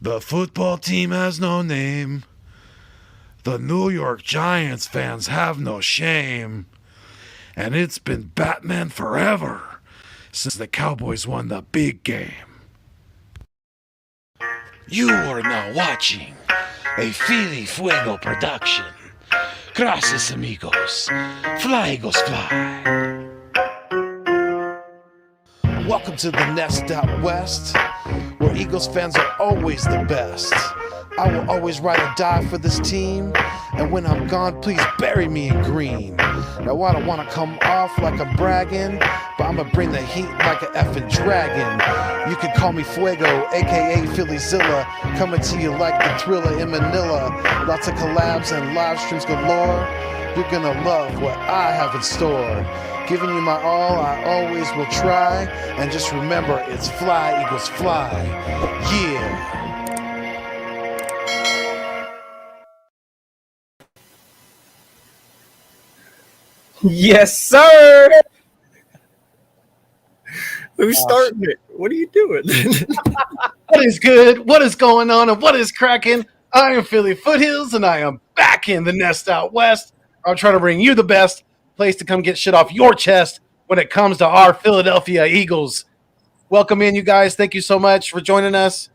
The football team has no name. The New York Giants fans have no shame. And it's been Batman forever since the Cowboys won the big game. You are now watching a Philly Fuego production. Gracias, amigos. Fly, Eagles, fly. Welcome to the Nest Out West, where Eagles fans are always the best. I will always ride or die for this team, and when I'm gone, please bury me in green. Now I don't want to come off like I'm bragging, but I'ma bring the heat like an effing dragon. You can call me Fuego, aka Phillyzilla, coming to you like the Thriller in Manila. Lots of collabs and live streams galore. You're gonna love what I have in store. Giving you my all, I always will try. And just remember, it's fly, Eagles, fly. Yeah. Yes, sir. Who's starting it? What are you doing? What is good? What is going on? And what is cracking? I am Philly Foothills, and I am back in the Nest Out West. I'm trying to bring you the best place to come get shit off your chest when it comes to our Philadelphia Eagles. Welcome in, you guys. Thank you so much for joining us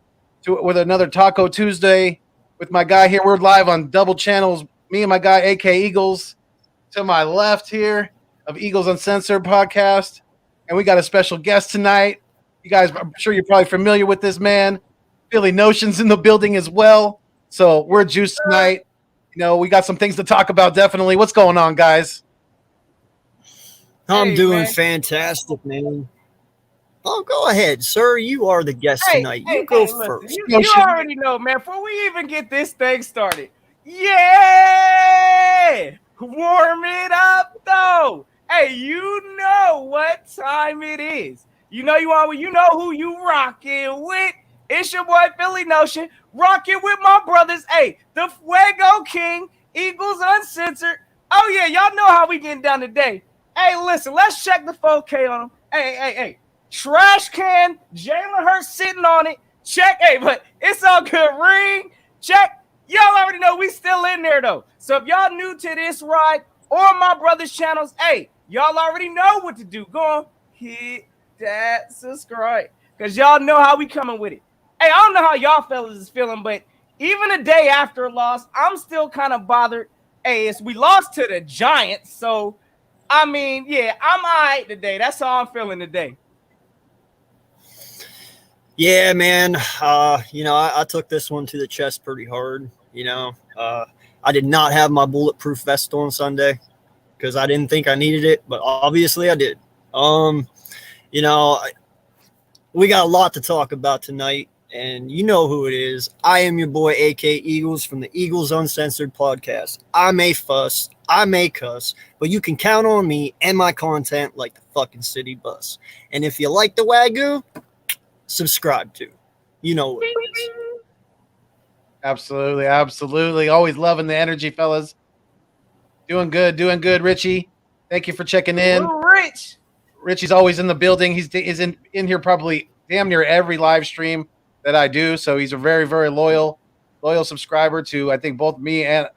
with another Taco Tuesday with my guy here. We're live on double channels. Me and my guy, AK Eagles, to my left here of Eagles Uncensored podcast. And we got a special guest tonight. You guys, I'm sure you're probably familiar with this man. Philly Notion's in the building as well. So we're juiced tonight. You know, we got some things to talk about, definitely. What's going on, guys? I'm doing fantastic, man. Oh, go ahead, sir. You are the guest tonight. You go first. You already know, man. Before we even get this thing started, yeah! Warm it up, though. Hey, you know what time it is. You know who you rocking with. It's your boy Philly Notion, rocking with my brothers. Hey, the Fuego King, Eagles Uncensored. Oh yeah, y'all know how we getting down today. Hey, listen, let's check the 4K on them. Hey. Trash can, Jalen Hurts sitting on it. Check, hey, but it's all good. Ring, check. Y'all already know we still in there, though. So if y'all new to this ride or my brother's channels, hey, y'all already know what to do. Go on, hit that subscribe, because y'all know how we coming with it. Hey, I don't know how y'all fellas is feeling, but even a day after a loss, I'm still kind of bothered. Hey, we lost to the Giants, so, I mean, yeah, I'm all right today. That's how I'm feeling today. Yeah, man. I took this one to the chest pretty hard. I did not have my bulletproof vest on Sunday because I didn't think I needed it, but obviously I did. We got a lot to talk about tonight, and you know who it is. I am your boy, AK Eagles, from the Eagles Uncensored podcast. I may fuss, I may cuss, but you can count on me and my content like the fucking city bus. And if you like the Wagyu, subscribe to. You know what it is. Absolutely. Always loving the energy, fellas. Doing good, Richie. Thank you for checking in. Ooh, Rich. Richie's always in the building. He's in here probably damn near every live stream that I do. So he's a very, very loyal subscriber to, I think, both me and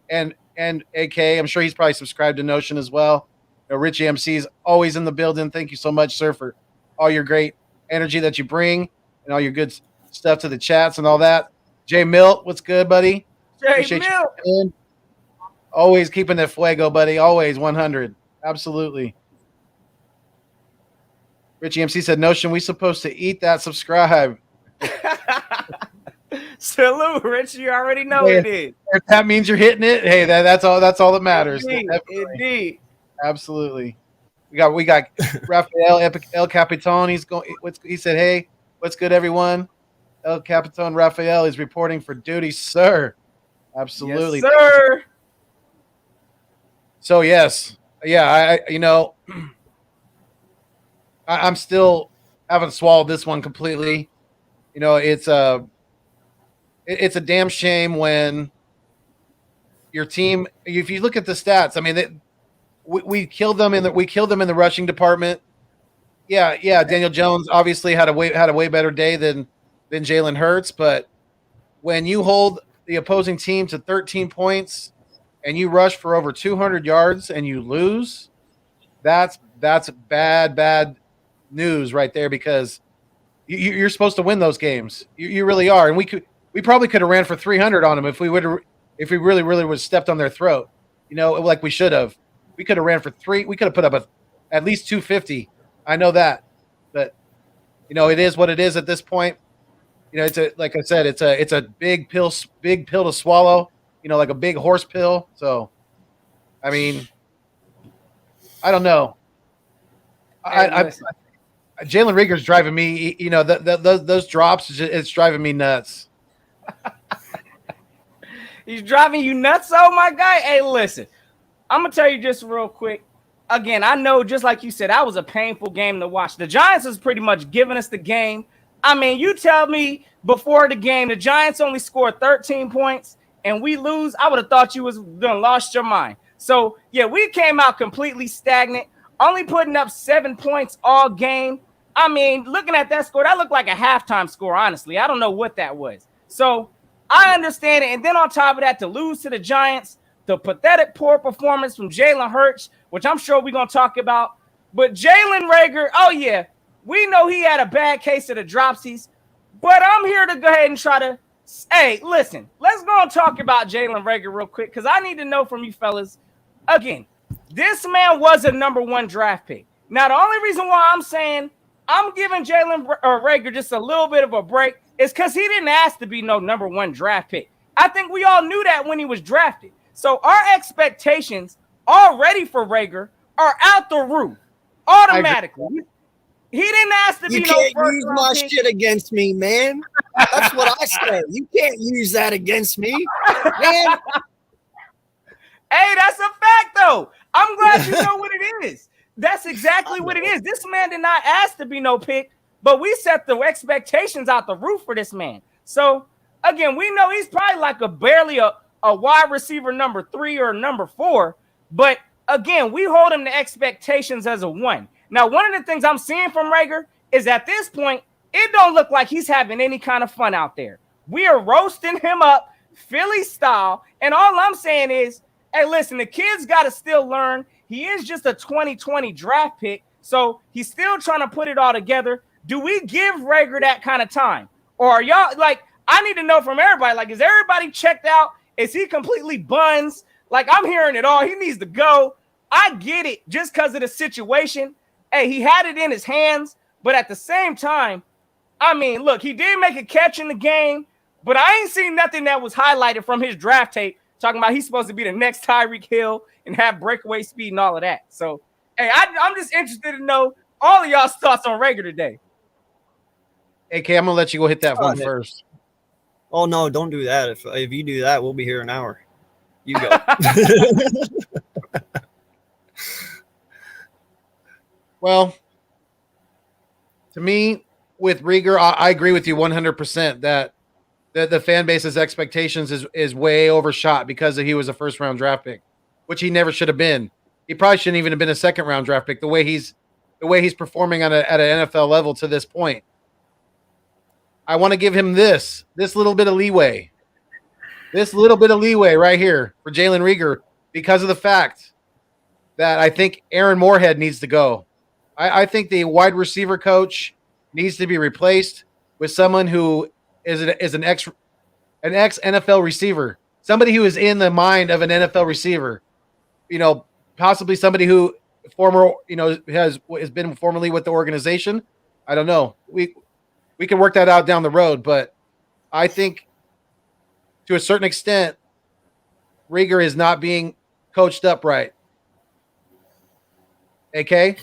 AK. I'm sure he's probably subscribed to Notion as well. Richie MC's always in the building. Thank you so much, sir, for all your great energy that you bring and all your good stuff to the chats and all that. Jay Milt, what's good, buddy? Jay Milt. Always keeping it fuego, buddy. Always 100. Absolutely. Richie MC said, Notion, we supposed to eat that subscribe. Salute, Rich. You already know it is. If that means you're hitting it, hey, that's all that matters. Indeed. Absolutely. We got Rafael El Capitan. He said, hey, what's good, everyone? El Capitan Rafael is reporting for duty, sir. Absolutely. Yes, sir. So, yes. Yeah, I'm still haven't swallowed this one completely. It's a damn shame when your team, if you look at the stats, I mean, we killed them in the rushing department. Yeah. Daniel Jones obviously had a way better day than Jalen Hurts, but when you hold the opposing team to 13 points and you rush for over 200 yards and you lose, that's bad news right there, because you're supposed to win those games. You really are, and we probably could have ran for 300 on them if we really would have stepped on their throat, like we should have. We could have ran for three. We could have put up at least 250. I know that, but it is what it is at this point. Like I said, it's a big pill to swallow. Like a big horse pill. So, I mean, I don't know. Jalen Rieger's driving me. Those drops, it's driving me nuts. He's driving you nuts, oh my guy. Hey, listen, I'm gonna tell you just real quick. Again, I know, just like you said, that was a painful game to watch. The Giants is pretty much giving us the game. I mean, you tell me before the game the Giants only scored 13 points and we lose, I would have thought you was done lost your mind. So, yeah, we came out completely stagnant, only putting up 7 points all game. I mean, looking at that score, that looked like a halftime score, honestly. I don't know what that was. So, I understand it. And then on top of that, to lose to the Giants, the pathetic poor performance from Jalen Hurts, which I'm sure we're going to talk about. But Jalen Reagor, oh, yeah, we know he had a bad case of the dropsies. But I'm here to go ahead and try to, hey, listen, let's go and talk about Jalen Reagor real quick, because I need to know from you fellas. Again, this man was a number 1 draft pick. Now, the only reason why I'm saying I'm giving Jalen Reagor just a little bit of a break is because he didn't ask to be no number 1 draft pick. I think we all knew that when he was drafted. So our expectations already for Reagor are out the roof automatically. He didn't ask to be no first round pick. You can't use my shit against me, man. That's what I say. You can't use that against me, man. Hey, that's a fact, though. I'm glad you know what it is. That's exactly what it is. This man did not ask to be no pick, but we set the expectations out the roof for this man. So, again, we know he's probably like barely a wide receiver number 3 or number 4. But, again, we hold him to expectations as a 1. Now, one of the things I'm seeing from Reagor is at this point, it don't look like he's having any kind of fun out there. We are roasting him up Philly style. And all I'm saying is, hey, listen, the kid's got to still learn. He is just a 2020 draft pick, so he's still trying to put it all together. Do we give Reagor that kind of time? Or are y'all, like, I need to know from everybody, like, is everybody checked out? Is he completely buns? Like, I'm hearing it all. He needs to go. I get it just because of the situation. Hey, he had it in his hands, but at the same time, I mean, look, he did make a catch in the game, but I ain't seen nothing that was highlighted from his draft tape talking about he's supposed to be the next Tyreek Hill and have breakaway speed and all of that. So, hey, I'm just interested to know all of y'all's thoughts on Reagor today. AK, I'm gonna let you go hit that one first. Oh no, don't do that. If you do that, we'll be here an hour. You go. Well, to me, with Reagor, I agree with you 100% that the fan base's expectations is way overshot because he was a first-round draft pick, which he never should have been. He probably shouldn't even have been a second-round draft pick the way he's performing at an NFL level to this point. I want to give him this little bit of leeway. This little bit of leeway right here for Jalen Reagor because of the fact that I think Aaron Moorhead needs to go. I think the wide receiver coach needs to be replaced with someone who is an ex NFL receiver, somebody who is in the mind of an NFL receiver. Possibly somebody who has been formerly with the organization. I don't know. We can work that out down the road, but I think to a certain extent, Reagor is not being coached up right. AK?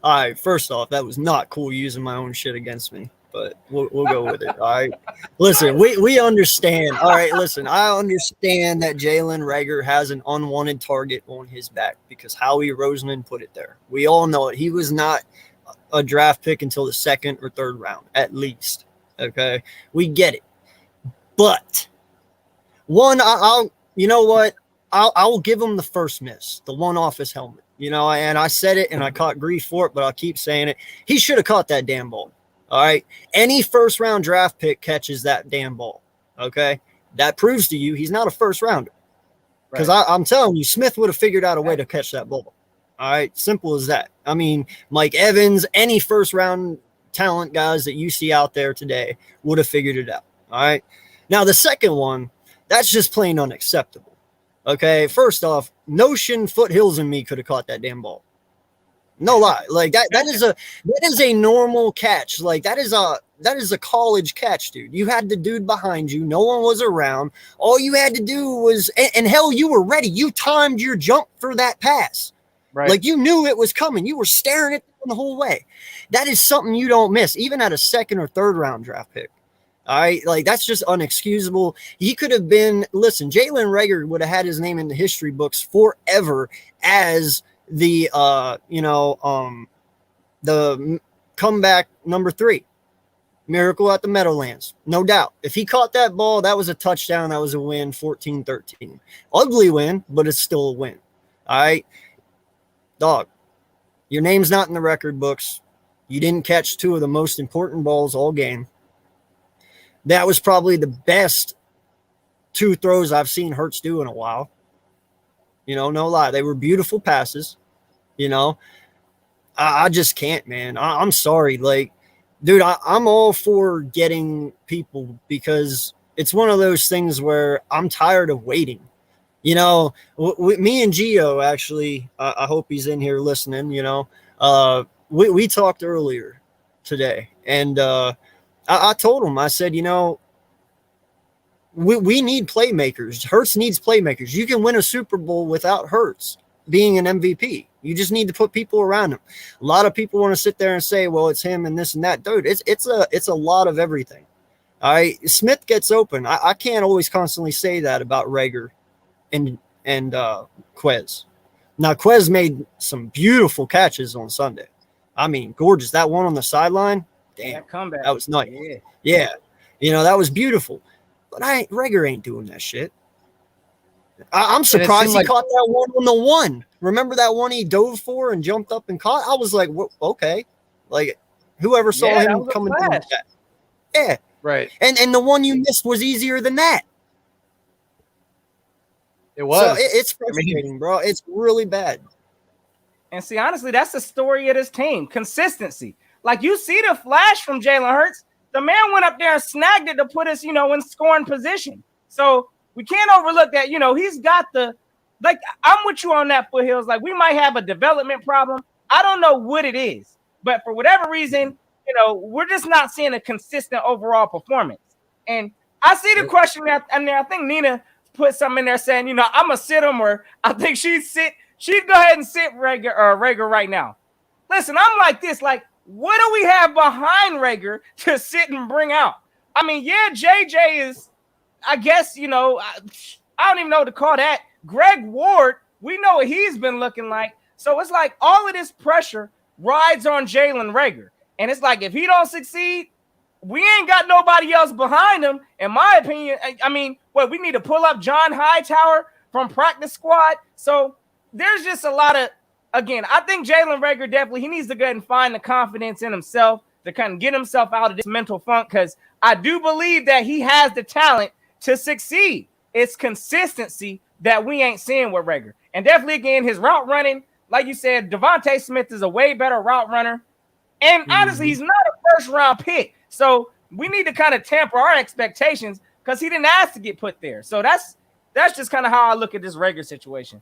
All right, first off, that was not cool using my own shit against me, but we'll go with it. All right. Listen, we understand. All right, listen, I understand that Jalen Reagor has an unwanted target on his back because Howie Roseman put it there. We all know it. He was not a draft pick until the 2nd or 3rd round, at least. Okay, we get it. But one, I'll give him the first miss, the one off his helmet. And I said it and I caught grief for it, but I'll keep saying it. He should have caught that damn ball. All right. Any first round draft pick catches that damn ball. Okay. That proves to you he's not a first rounder. Because I'm telling you, Smith would have figured out a way to catch that ball. All right. Simple as that. I mean, Mike Evans, any first round talent guys that you see out there today would have figured it out. All right. Now, the second one, that's just plain unacceptable. Okay. First off, Notion, Foothills, and me could have caught that damn ball. No lie. Like that is a normal catch. Like that is a college catch, dude. You had the dude behind you. No one was around. All you had to do was, and hell, you were ready. You timed your jump for that pass. Right. Like you knew it was coming. You were staring at it the whole way. That is something you don't miss, even at a second or third round draft pick. All right. Like that's just unexcusable. He could have been, listen, Jalen Reagor would have had his name in the history books forever as the comeback number 3, miracle at the Meadowlands, no doubt. If he caught that ball, that was a touchdown. That was a win, 14-13. Ugly win, but it's still a win. All right, dog, your name's not in the record books. You didn't catch 2 of the most important balls all game. That was probably the best 2 throws I've seen Hurts do in a while. You know, no lie. They were beautiful passes. You know, I just can't, man. I'm sorry. Like, dude, I'm all for getting people because it's one of those things where I'm tired of waiting. You know, me and Gio, actually, I hope he's in here listening, you know, we talked earlier today. And I told him, I said, you know, we need playmakers. Hurts needs playmakers. You can win a Super Bowl without Hurts being an MVP. You just need to put people around him. A lot of people want to sit there and say, well, it's him and this and that. Dude, it's a lot of everything. All right. Smith gets open. I can't always constantly say that about Reagor and Quez. Now, Quez made some beautiful catches on Sunday. I mean, gorgeous. That one on the sideline, damn, That comeback. that was nice. Yeah. You know, that was beautiful. But Reagor ain't doing that shit. I'm surprised he caught that one on the 1. Remember that one he dove for and jumped up and caught? I was like, okay. Like, whoever saw him coming through that. Yeah. Right. And the one you missed was easier than that. It was. So it's frustrating, bro. It's really bad. And see, honestly, that's the story of this team. Consistency. Like, you see the flash from Jalen Hurts. The man went up there and snagged it to put us, you know, in scoring position. So we can't overlook that. You know, he's got like, I'm with you on that, Foothills. Like, we might have a development problem. I don't know what it is. But for whatever reason, you know, we're just not seeing a consistent overall performance. And I see the question there. I think Nina put something in there saying, you know, I'm going to sit him, or I think she'd go ahead and sit Reagor right now. Listen, I'm like this, like, what do we have behind Reagor to sit and bring out? I mean, yeah, JJ is, I guess, you know, I don't even know what to call that. Greg Ward, we know what he's been looking like. So it's like all of this pressure rides on Jalen Reagor. And it's like, if he don't succeed, we ain't got nobody else behind him, in my opinion. I mean, we need to pull up John Hightower from practice squad. So there's just a lot of, again, I think Jalen Reagor definitely, he needs to go ahead and find the confidence in himself to kind of get himself out of this mental funk, because I do believe that he has the talent to succeed. It's consistency that we ain't seeing with Reagor. And definitely, again, his route running, like you said, Devontae Smith is a way better route runner. And honestly, he's not a first-round pick. So we need to kind of temper our expectations because he didn't ask to get put there. So that's just kind of how I look at this Reagor situation.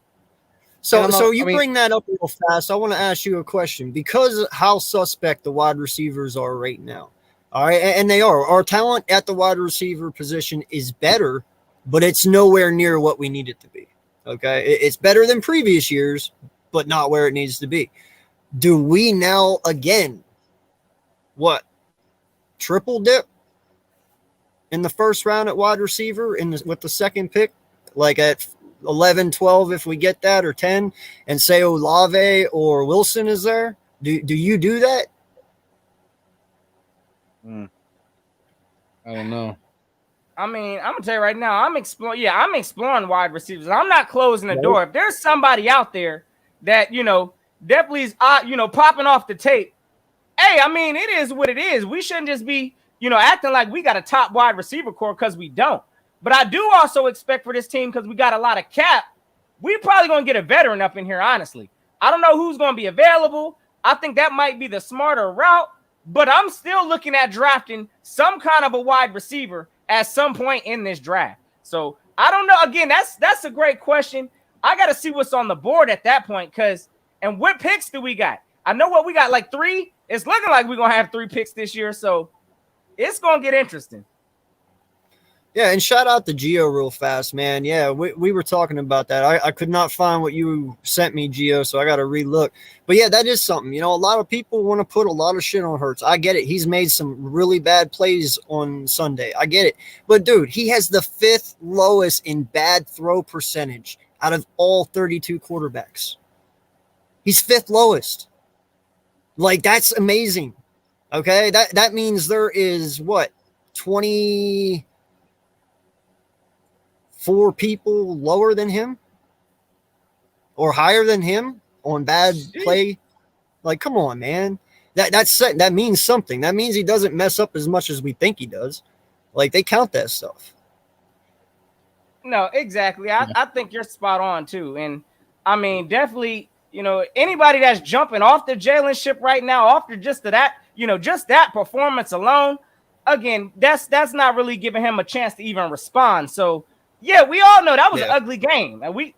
So you bring that up real fast. I want to ask you a question because of how suspect the wide receivers are right now. All right, and they are. Our talent at the wide receiver position is better, but it's nowhere near what we need it to be. Okay, it's better than previous years, but not where it needs to be. Do we now again, triple dip in the first round at wide receiver with the second pick, like at 11, 12 if we get that, or 10, and say Olave or Wilson is there? Do you do that? I don't know. I mean, I'm gonna tell you right now, I'm exploring wide receivers. I'm not closing the door. If there's somebody out there that, you know, definitely is, you know, popping off the tape, hey, hey, I mean, it is what it is. We shouldn't just be, acting like we got a top wide receiver core because we don't. But I do also expect for this team, because we got a lot of cap, we probably going to get a veteran up in here, honestly. I don't know who's going to be available. I think that might be the smarter route, but I'm still looking at drafting some kind of a wide receiver at some point in this draft. So I don't know. Again, that's a great question. I got to see what's on the board at that point, and what picks do we got? I know what we got, like 3. It's looking like we're going to have 3 picks this year, so it's going to get interesting. Yeah, and shout out to Gio real fast, man. Yeah, we were talking about that. I could not find what you sent me, Gio, so I got to relook. But yeah, that is something. A lot of people want to put a lot of shit on Hurts. I get it. He's made some really bad plays on Sunday. I get it. But, dude, he has the 5th lowest in bad throw percentage out of all 32 quarterbacks. He's 5th lowest. Like, that's amazing. Okay? That means there is, 24 people lower than him or higher than him on bad play. Like, come on, man. That means something. That means he doesn't mess up as much as we think he does. Like, they count that stuff. No, exactly. I think you're spot on too. And I mean, definitely, anybody that's jumping off the Jalen ship right now, after just that performance alone, again, that's not really giving him a chance to even respond. So yeah, we all know that was an ugly game. And we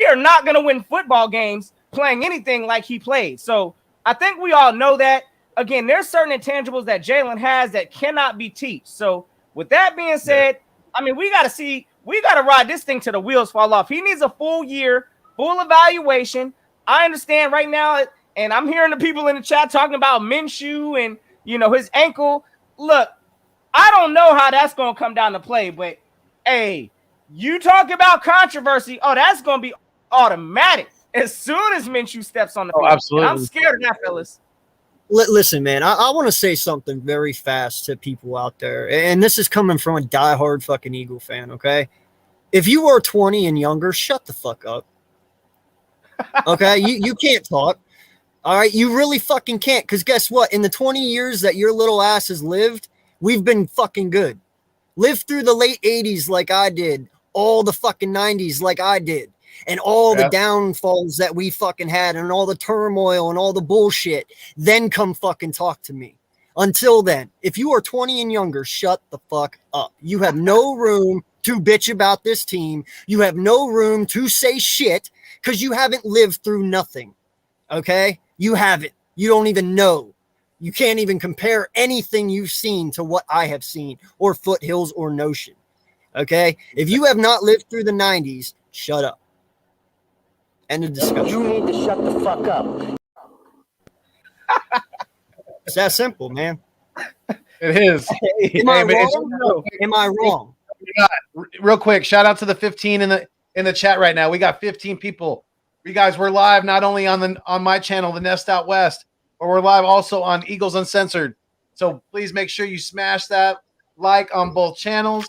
are not going to win football games playing anything like he played. So I think we all know that. Again, there's certain intangibles that Jalen has that cannot be taught. So with that being said, I mean, we got to ride this thing till the wheels fall off. He needs a full year, full evaluation. I understand right now, and I'm hearing the people in the chat talking about Minshew and, his ankle. Look, I don't know how that's going to come down to play, but hey, you talk about controversy. Oh, that's going to be automatic as soon as Minshew steps on the field. Absolutely. And I'm scared of that, fellas. Listen, man, I want to say something very fast to people out there. And this is coming from a diehard fucking Eagle fan, okay? If you are 20 and younger, shut the fuck up. Okay? you can't talk. All right? You really fucking can't. Because guess what? In the 20 years that your little ass has lived, we've been fucking good. Lived through the late 80s like I did. All the fucking 90s like I did. And all the downfalls that we fucking had and all the turmoil and all the bullshit. Then come fucking talk to me. Until then, if you are 20 and younger, shut the fuck up. You have no room to bitch about this team. You have no room to say shit because you haven't lived through nothing. Okay? You haven't. You don't even know. You can't even compare anything you've seen to what I have seen or Foothills or Notion. Okay? If you have not lived through the 90s, shut up. End of discussion. You need to shut the fuck up. It's that simple, man. It is. Am I wrong? Am I wrong? Real quick, shout out to the 15 in the chat right now. We got 15 people. You guys, we're live not only on my channel, The Nest Out West, but we're live also on Eagles Uncensored. So please make sure you smash that like on both channels.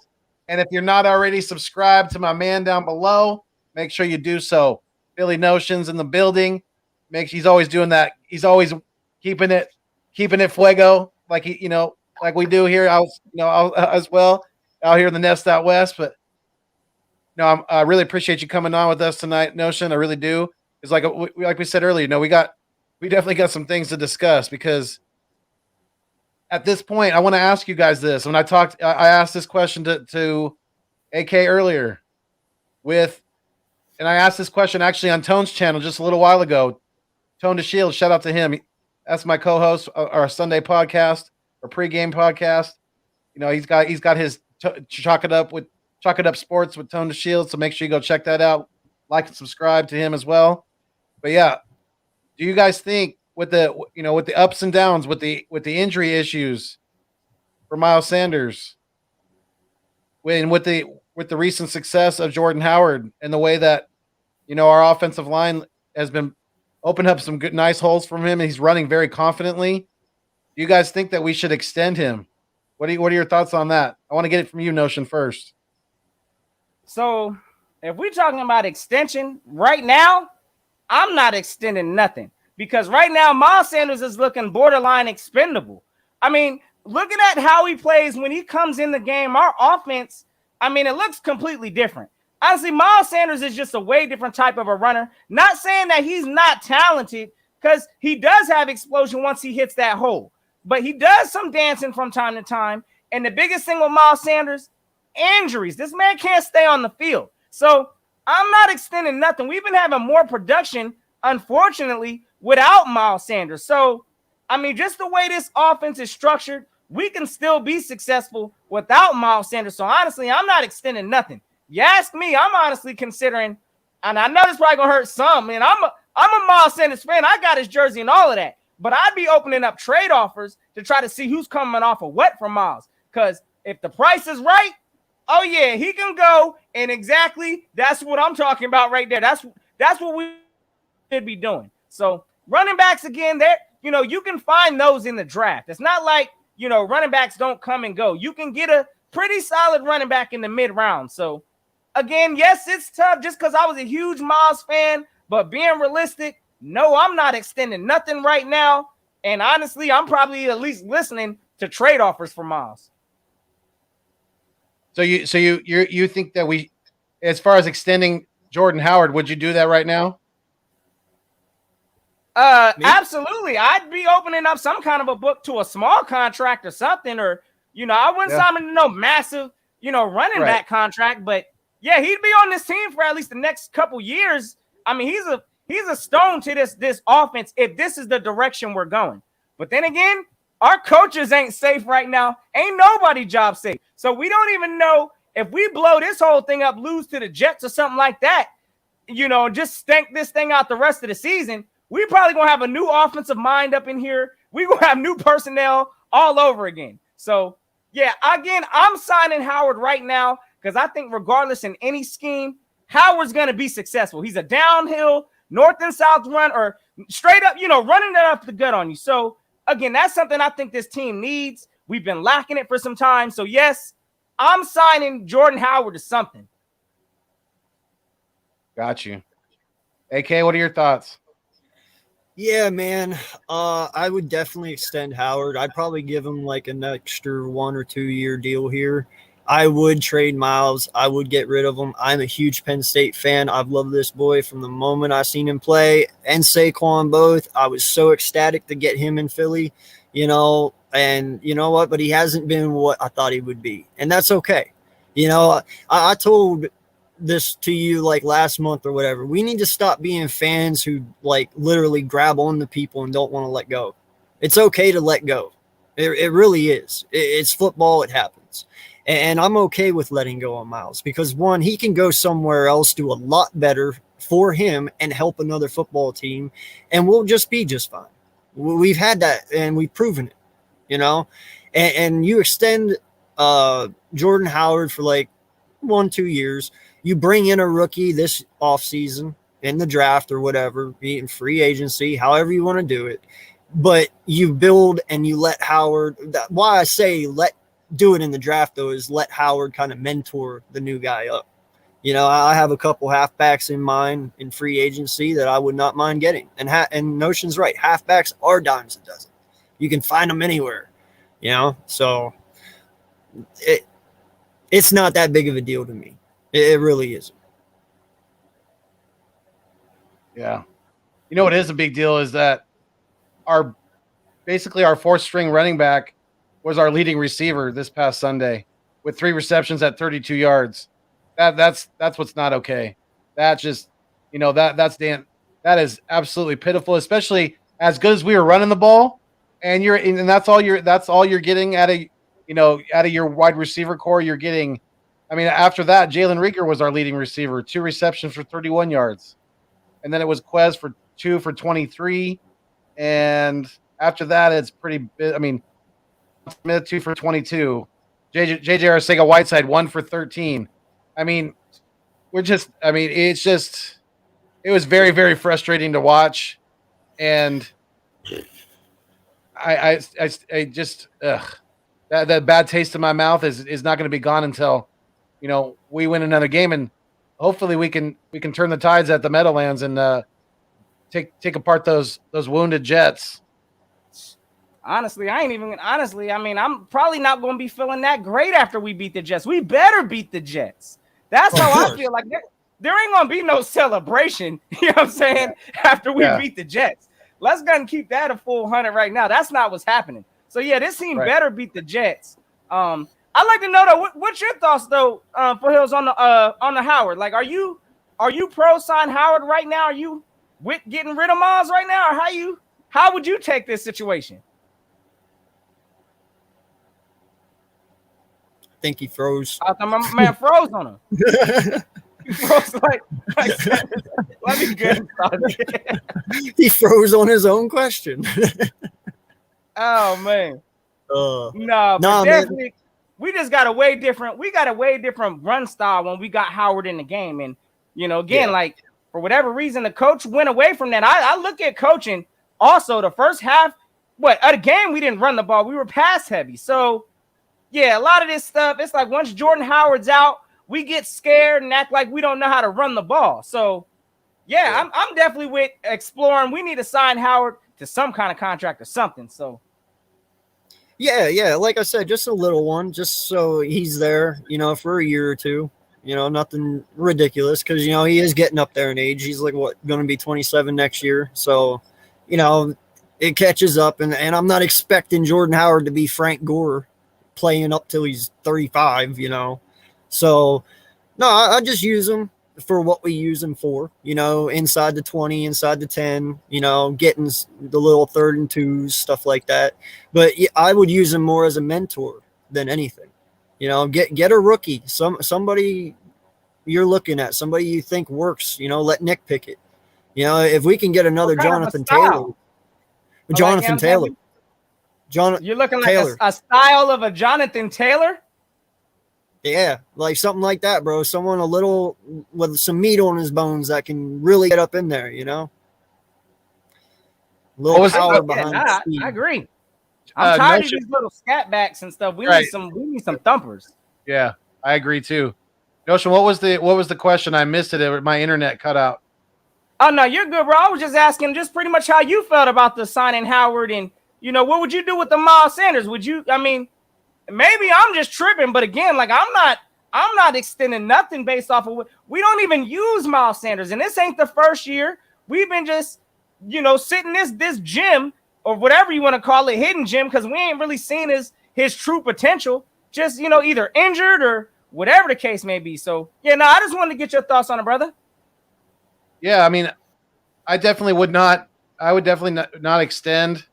And if you're not already subscribed to my man down below, make sure you do so. Billy Notions in the building. He's always doing that. He's always keeping it fuego, like like we do here as well out here in the Nest Out West. But no, I really appreciate you coming on with us tonight, Notion. I really do. It's like we said earlier, we definitely got some things to discuss, because at this point, I want to ask you guys this. When I asked this question to AK earlier and I asked this question actually on Tone's channel just a little while ago. Tone to Shield, shout out to him. That's my co-host, our Sunday podcast or pregame podcast. He's got his Chalk It Up Sports with Tone to Shield. So make sure you go check that out. Like and subscribe to him as well. But yeah, do you guys think with the ups and downs with the injury issues for Miles Sanders, with the recent success of Jordan Howard and the way that our offensive line has been opened up some good nice holes from him and he's running very confidently, do you guys think that we should extend him? What are your thoughts on that? I want to get it from you, Notion, first. So if we're talking about extension right now, I'm not extending nothing. because right now Miles Sanders is looking borderline expendable. I mean, looking at how he plays when he comes in the game, our offense, I mean, it looks completely different. Honestly, Miles Sanders is just a way different type of a runner. Not saying that he's not talented, because he does have explosion once he hits that hole. But he does some dancing from time to time. And the biggest thing with Miles Sanders, injuries. This man can't stay on the field. So I'm not extending nothing. We've been having more production, unfortunately, without Miles Sanders. So, I mean, just the way this offense is structured, we can still be successful without Miles Sanders. So honestly, I'm not extending nothing. You ask me, I'm honestly considering, and I know this probably gonna hurt some, and I'm a Miles Sanders fan. I got his jersey and all of that, but I'd be opening up trade offers to try to see who's coming off of what from Miles. Because if the price is right, oh yeah, he can go, and exactly that's what I'm talking about right there. That's what we should be doing. So running backs again, there, you can find those in the draft. It's not like running backs don't come and go. You can get a pretty solid running back in the mid round. So again, yes, it's tough just because I was a huge Miles fan, but being realistic, no, I'm not extending nothing right now. And honestly, I'm probably at least listening to trade offers for Miles. So you think that we, as far as extending Jordan Howard, would you do that right now? Absolutely. I'd be opening up some kind of a book to a small contract or something, or I wouldn't sign him to no massive, running back contract, but yeah, he'd be on this team for at least the next couple years. I mean, he's a stone to this offense if this is the direction we're going. But then again, our coaches ain't safe right now. Ain't nobody job safe. So we don't even know if we blow this whole thing up, lose to the Jets or something like that, just stink this thing out the rest of the season. We probably going to have a new offensive mind up in here. We going to have new personnel all over again. So, yeah, again, I'm signing Howard right now because I think regardless in any scheme, Howard's going to be successful. He's a downhill, north and south run, or straight up, running that up the gut on you. So, again, that's something I think this team needs. We've been lacking it for some time. So, yes, I'm signing Jordan Howard to something. Got you. AK, what are your thoughts? Yeah, man. I would definitely extend Howard. I'd probably give him like an extra 1 or 2 year deal here. I would trade Miles. I would get rid of him. I'm a huge Penn State fan. I've loved this boy from the moment I seen him play, and Saquon both. I was so ecstatic to get him in Philly, and you know what? But he hasn't been what I thought he would be, and that's okay. I told this to you like last month or whatever. We need to stop being fans who like literally grab on to people and don't want to let go. It's okay to let go. It really is. It's football. It happens. And I'm okay with letting go on Miles because, one, he can go somewhere else, do a lot better for him and help another football team, and we'll just be just fine. We've had that, and we've proven it, And you extend Jordan Howard for like 1-2 years. You bring in a rookie this offseason in the draft or whatever, be in free agency, however you want to do it. But you build and you let Howard – why I say do it in the draft, though, is let Howard kind of mentor the new guy up. I have a couple halfbacks in mind in free agency that I would not mind getting. And Notion's right. Halfbacks are dimes a dozen. You can find them anywhere, So it's not that big of a deal to me. It really isn't. Yeah. What is a big deal is that our fourth string running back was our leading receiver this past Sunday with 3 receptions at 32 yards. That's what's not okay. That just, that is absolutely pitiful, especially as good as we were running the ball, and that's all you're getting out of your wide receiver core. You're getting, after that, Jalen Rieger was our leading receiver, 2 receptions for 31 yards, and then it was Quez for 2 for 23, and after that, it's pretty. 2 for 22. JJ Arcega-Whiteside 1 for 13. It was very, very frustrating to watch, and I just that bad taste in my mouth is not going to be gone until we win another game, and hopefully we can turn the tides at the Meadowlands and take apart those wounded Jets. Honestly, I mean, I'm probably not going to be feeling that great after we beat the Jets. We better beat the Jets. That's how I feel. Like there ain't going to be no celebration, you know what I'm saying, after we beat the Jets. Let's go and keep that a full 100 right now. That's not what's happening. So, yeah, this team better beat the Jets. I'd like to know, though, what's your thoughts, though, Foothills, on the Howard? Like, are you pro-sign Howard right now? Are you with getting rid of Miles right now? Or how would you take this situation? I think he froze. I thought my man froze on him. He froze like let me get him. He froze on his own question. Oh man. No, definitely man. we got a way different run style when we got Howard in the game. And again, like for whatever reason, the coach went away from that. I look at coaching also the first half. At a game we didn't run the ball, we were pass heavy. So yeah, a lot of this stuff, it's like once Jordan Howard's out, we get scared and act like we don't know how to run the ball. So, yeah. I'm definitely with exploring. We need to sign Howard to some kind of contract or something. So, yeah. Like I said, just a little one, just so he's there, for a year or two. Nothing ridiculous because, he is getting up there in age. He's like, going to be 27 next year. So, it catches up. And I'm not expecting Jordan Howard to be Frank Gore playing up till he's 35, So, no, I just use him for what we use him for, inside the 20, inside the 10, getting the little 3rd and 2s, stuff like that. But I would use him more as a mentor than anything. Get a rookie, somebody you're looking at, somebody you think works, let Nick pick it. If we can get another Jonathan Taylor. You're looking like Taylor. A style of a Jonathan Taylor? Yeah, like something like that, bro. Someone a little with some meat on his bones that can really get up in there, A little power behind the speed. I agree. I'm tired of these little scat backs and stuff. We need some thumpers. Yeah, I agree too. Notion, what was the question? I missed it. My internet cut out. Oh no, you're good, bro. I was just asking just pretty much how you felt about the signing Howard and what would you do with the Miles Sanders? Maybe I'm just tripping, but again, like I'm not extending nothing based off of we don't even use Miles Sanders, and this ain't the first year. We've been just, sitting this gym or whatever you want to call it, hidden gym, because we ain't really seen his true potential. Just either injured or whatever the case may be. So yeah, no, I just wanted to get your thoughts on it, brother. Yeah, I definitely would not. I would definitely not extend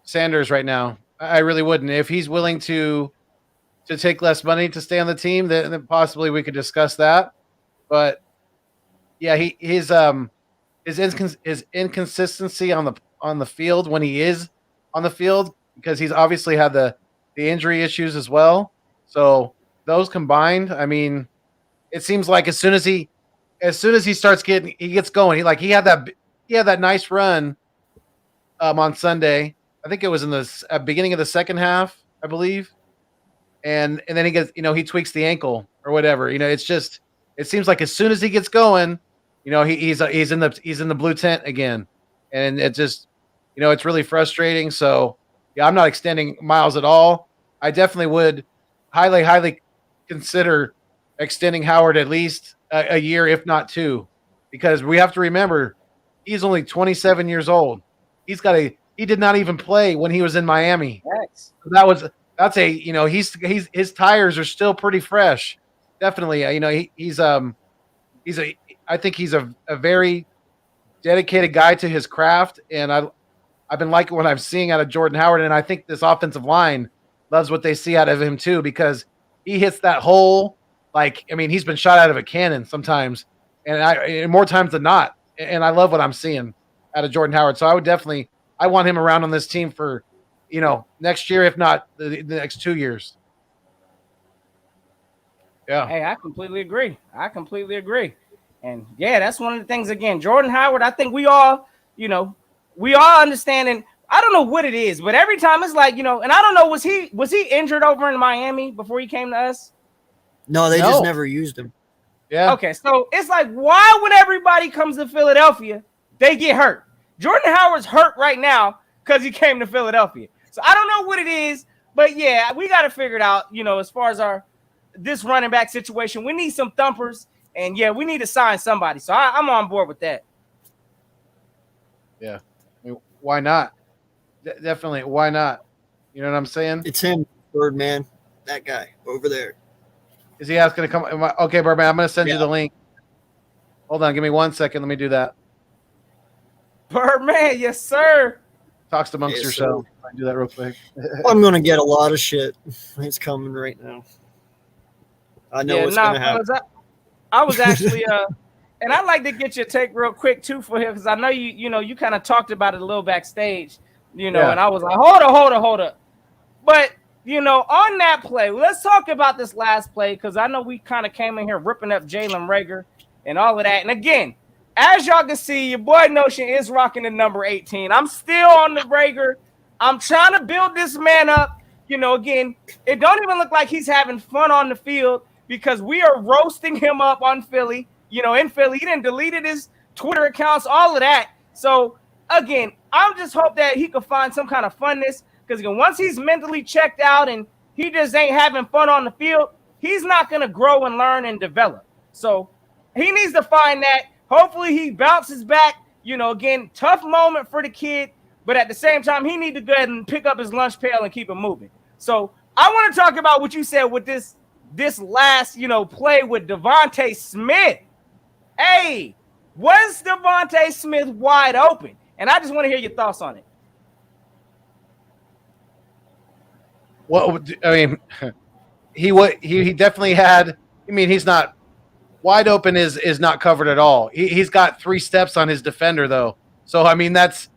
Sanders right now. I really wouldn't. If he's willing to take less money to stay on the team, then possibly we could discuss that. But yeah, his inconsistency on the field when he is on the field, because he's obviously had the injury issues as well. So those combined, it seems like as soon as he gets going, he had that nice run on Sunday. I think it was in the beginning of the second half, I believe. And then he gets, he tweaks the ankle or whatever. It seems like as soon as he gets going, he's in the blue tent again. And it just, it's really frustrating. So yeah, I'm not extending Miles at all. I definitely would highly consider extending Howard at least a year, if not 2, because we have to remember he's only 27 years old. He did not even play when he was in Miami. Thanks. His tires are still pretty fresh. Definitely. I think he's a very dedicated guy to his craft. And I've been liking what I'm seeing out of Jordan Howard. And I think this offensive line loves what they see out of him too, because he hits that hole. He's been shot out of a cannon sometimes and more times than not. And I love what I'm seeing out of Jordan Howard. So I want him around on this team for, next year, if not the next 2 years. Yeah. Hey, I completely agree. And yeah, that's one of the things, again, Jordan Howard, I think we all understand, and I don't know what it is, but every time it's like, and I don't know, was he injured over in Miami before he came to us? No, they just never used him. Yeah. Okay, so it's like, why when everybody comes to Philadelphia, they get hurt. Jordan Howard's hurt right now because he came to Philadelphia. So I don't know what it is, but yeah, we got to figure it out. As far as this running back situation, we need some thumpers, and yeah, we need to sign somebody. So I'm on board with that. Yeah, I mean, why not? Definitely, why not? You know what I'm saying? It's him, Birdman, that guy over there. Is he asking to come? Okay, Birdman, I'm going to send you Yeah. the link. Hold on, give me 1 second. Let me do that. Birdman, yes, sir. Talks amongst Yes, yourself. I do that real quick. I'm gonna get a lot of shit. It's coming right now. I know what's gonna happen. Fellas, I was actually and I'd like to get your take real quick too for him, because I know you kind of talked about it a little backstage, Yeah. and I was like, hold up. But on that play, let's talk about this last play, because I know we kind of came in here ripping up Jalen Reagor and all of that. And again, as y'all can see, your boy Notion is rocking the number 18. I'm still on the Reagor. I'm trying to build this man up. Again, it don't even look like he's having fun on the field, because we are roasting him up on Philly. In Philly, he done deleted his Twitter accounts, all of that. So again, I'm just hope that he could find some kind of funness, because once he's mentally checked out and he just ain't having fun on the field, he's not going to grow and learn and develop. So he needs to find that. Hopefully he bounces back. Again, tough moment for the kid, but at the same time, he need to go ahead and pick up his lunch pail and keep it moving. So I want to talk about what you said with this last, play with Devontae Smith. Hey, was Devontae Smith wide open? And I just want to hear your thoughts on it. Well, I mean, he definitely had. I mean, he's not wide open. Is not covered at all. He's got 3 steps on his defender though. So I mean, that's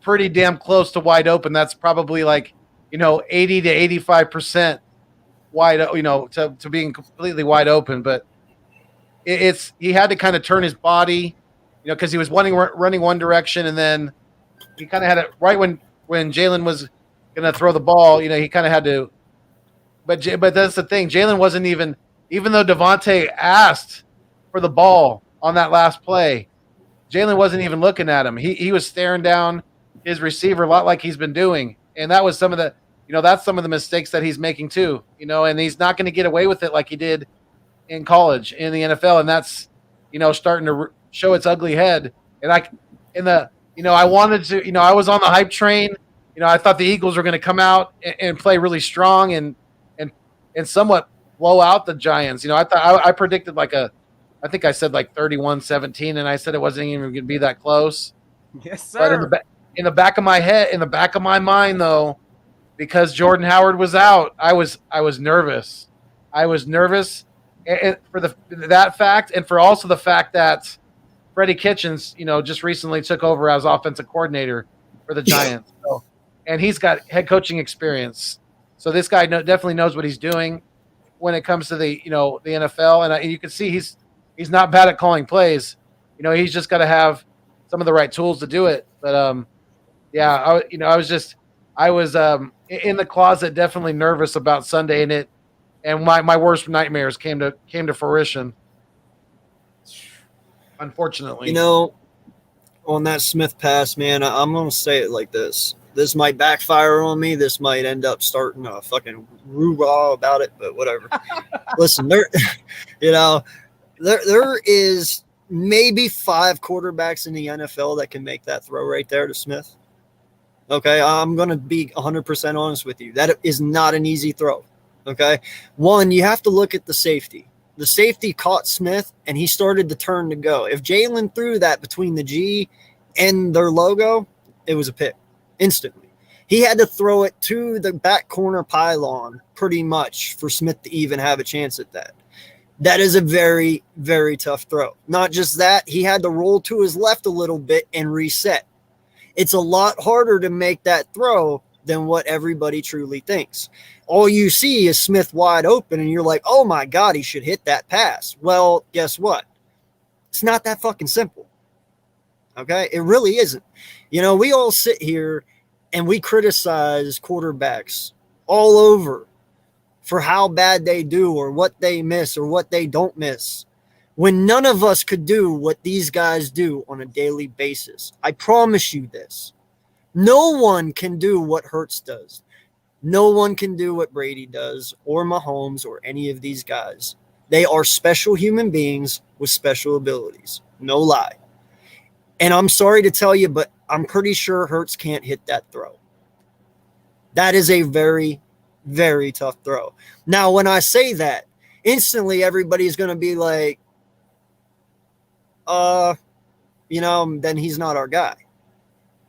pretty damn close to wide open. That's probably like 80 to 85% wide. To being completely wide open. But he had to kind of turn his body, because he was running one direction, and then he kind of had it right when Jalen was going to throw the ball. He kind of had to. But that's the thing. Jalen wasn't even though Devontae asked for the ball on that last play, Jalen wasn't even looking at him. He was staring down his receiver a lot, like he's been doing, and that was some of the that's some of the mistakes that he's making too. And he's not going to get away with it like he did in college, in the NFL, and that's starting to show its ugly head. And I wanted to, I was on the hype train. I thought the Eagles were going to come out and play really strong and somewhat blow out the Giants. I predicted I think I said 31-17, and I said it wasn't even going to be that close. Yes, sir. But in the back of my head, in the back of my mind, though, because Jordan Howard was out, I was nervous. I was nervous. And for that fact, and for also the fact that Freddie Kitchens, just recently took over as offensive coordinator for the Giants, and he's got head coaching experience. So this guy definitely knows what he's doing when it comes to the the NFL, and you can see he's not bad at calling plays. He's just got to have some of the right tools to do it. But yeah, I was in the closet, definitely nervous about Sunday, and my worst nightmares came to fruition. Unfortunately, on that Smith pass, man, I'm gonna say it like this: this might backfire on me. This might end up starting a fucking roo-rah about it, but whatever. Listen, there is maybe 5 quarterbacks in the NFL that can make that throw right there to Smith. Okay, I'm gonna be 100% honest with you. That is not an easy throw. Okay, one, you have to look at the safety. The safety caught Smith, and he started to turn to go. If Jalen threw that between the G and their logo, it was a pick instantly. He had to throw it to the back corner pylon pretty much for Smith to even have a chance at that. That is a very, very tough throw. Not just that, he had to roll to his left a little bit and reset. It's a lot harder to make that throw than what everybody truly thinks. All you see is Smith wide open, and you're like, oh my God, he should hit that pass. Well, guess what? It's not that fucking simple. Okay? It really isn't. We all sit here and we criticize quarterbacks all over for how bad they do or what they miss or what they don't miss. when none of us could do what these guys do on a daily basis. I promise you this. No one can do what Hurts does. No one can do what Brady does or Mahomes or any of these guys. They are special human beings with special abilities. No lie. And I'm sorry to tell you, but I'm pretty sure Hurts can't hit that throw. That is a very, very tough throw. Now, when I say that, instantly everybody's going to be like, then he's not our guy.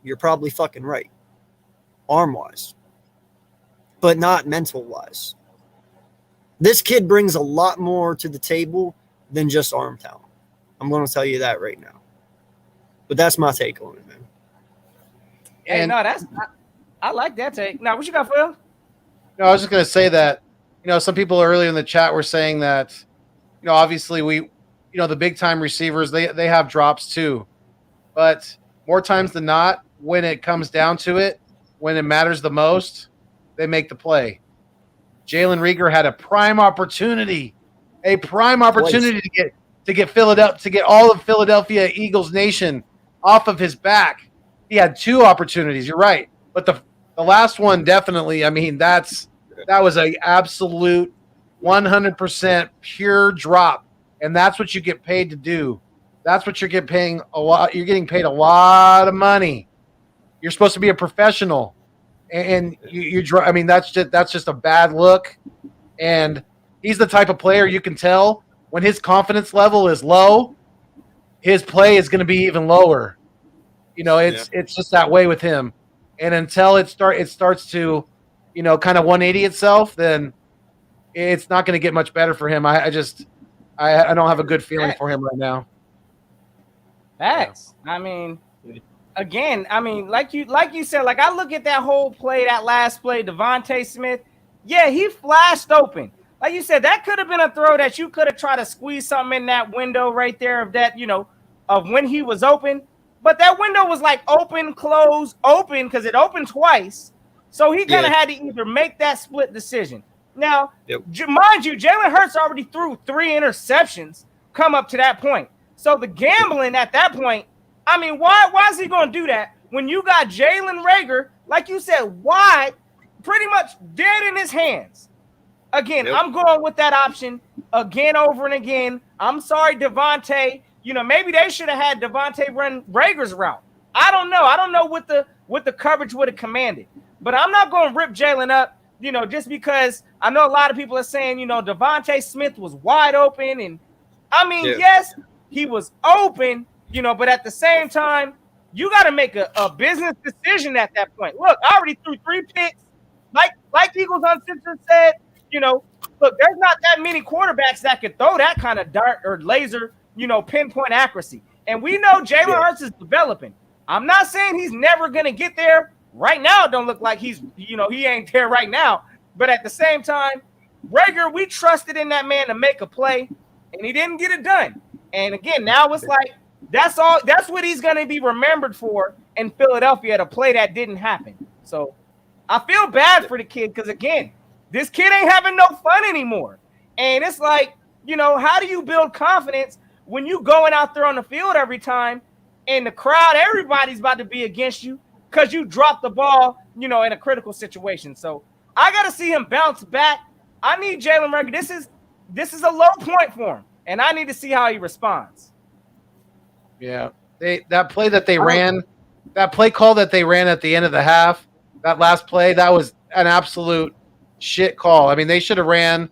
You're probably fucking right. Arm-wise. But not mental-wise. This kid brings a lot more to the table than just arm talent. I'm going to tell you that right now. But that's my take on it, man. Hey, no, I like that take. Now, what you got, Phil? No, I was just going to say that, some people earlier in the chat were saying that, obviously the big time receivers, they have drops too. But more times than not, when it comes down to it, when it matters the most, they make the play. Jalen Reagor had a prime opportunity to get all of Philadelphia Eagles Nation off of his back. He had two opportunities. You're right, but the last one definitely. I mean, that was an absolute 100% pure drop, and that's what you get paid to do. That's what you're getting paid a lot of money. You're supposed to be a professional, and you draw. I mean, that's just a bad look. And he's the type of player you can tell when his confidence level is low, his play is going to be even lower. It's just that way with him. And until it starts to, kind of 180 itself, then it's not going to get much better for him. I don't have a good feeling for him right now. Facts. I mean, again, like you said, like I look at that whole play, that last play, Devontae Smith. Yeah, he flashed open. Like you said, that could have been a throw that you could have tried to squeeze something in that window right there of that, of when he was open. But that window was like open, close, open, because it opened twice. So he kind of had to either make that split decision. Now, mind you, Jalen Hurts already threw 3 interceptions come up to that point. So the gambling at that point, why is he going to do that when you got Jalen Reagor, like you said, wide, pretty much dead in his hands? Again, I'm going with that option again over and again. I'm sorry, Devontae. Maybe they should have had Devontae run Rager's route. I don't know. I don't know what the coverage would have commanded. But I'm not going to rip Jalen up, just because I know a lot of people are saying, Devontae Smith was wide open. And, yes, he was open, but at the same time, you got to make a business decision at that point. Look, I already threw 3 picks. Like Eagles Uncensored said, look, there's not that many quarterbacks that could throw that kind of dart or laser, pinpoint accuracy. And we know Jalen Hurts is developing. I'm not saying he's never going to get there. Right now, it don't look like he's, he ain't there right now. But at the same time, Reagor, we trusted in that man to make a play, and he didn't get it done. And again, now it's like that's all. That's what he's going to be remembered for in Philadelphia, to play that didn't happen. So I feel bad for the kid because, again, this kid ain't having no fun anymore. And it's like, how do you build confidence when you going out there on the field every time and the crowd, everybody's about to be against you because you dropped the ball, in a critical situation. So I got to see him bounce back. I need Jalen Reagor. This is a low point for him, and I need to see how he responds. Yeah, that play that they ran, that play call that they ran at the end of the half, that last play, that was an absolute shit call. I mean, they should have ran,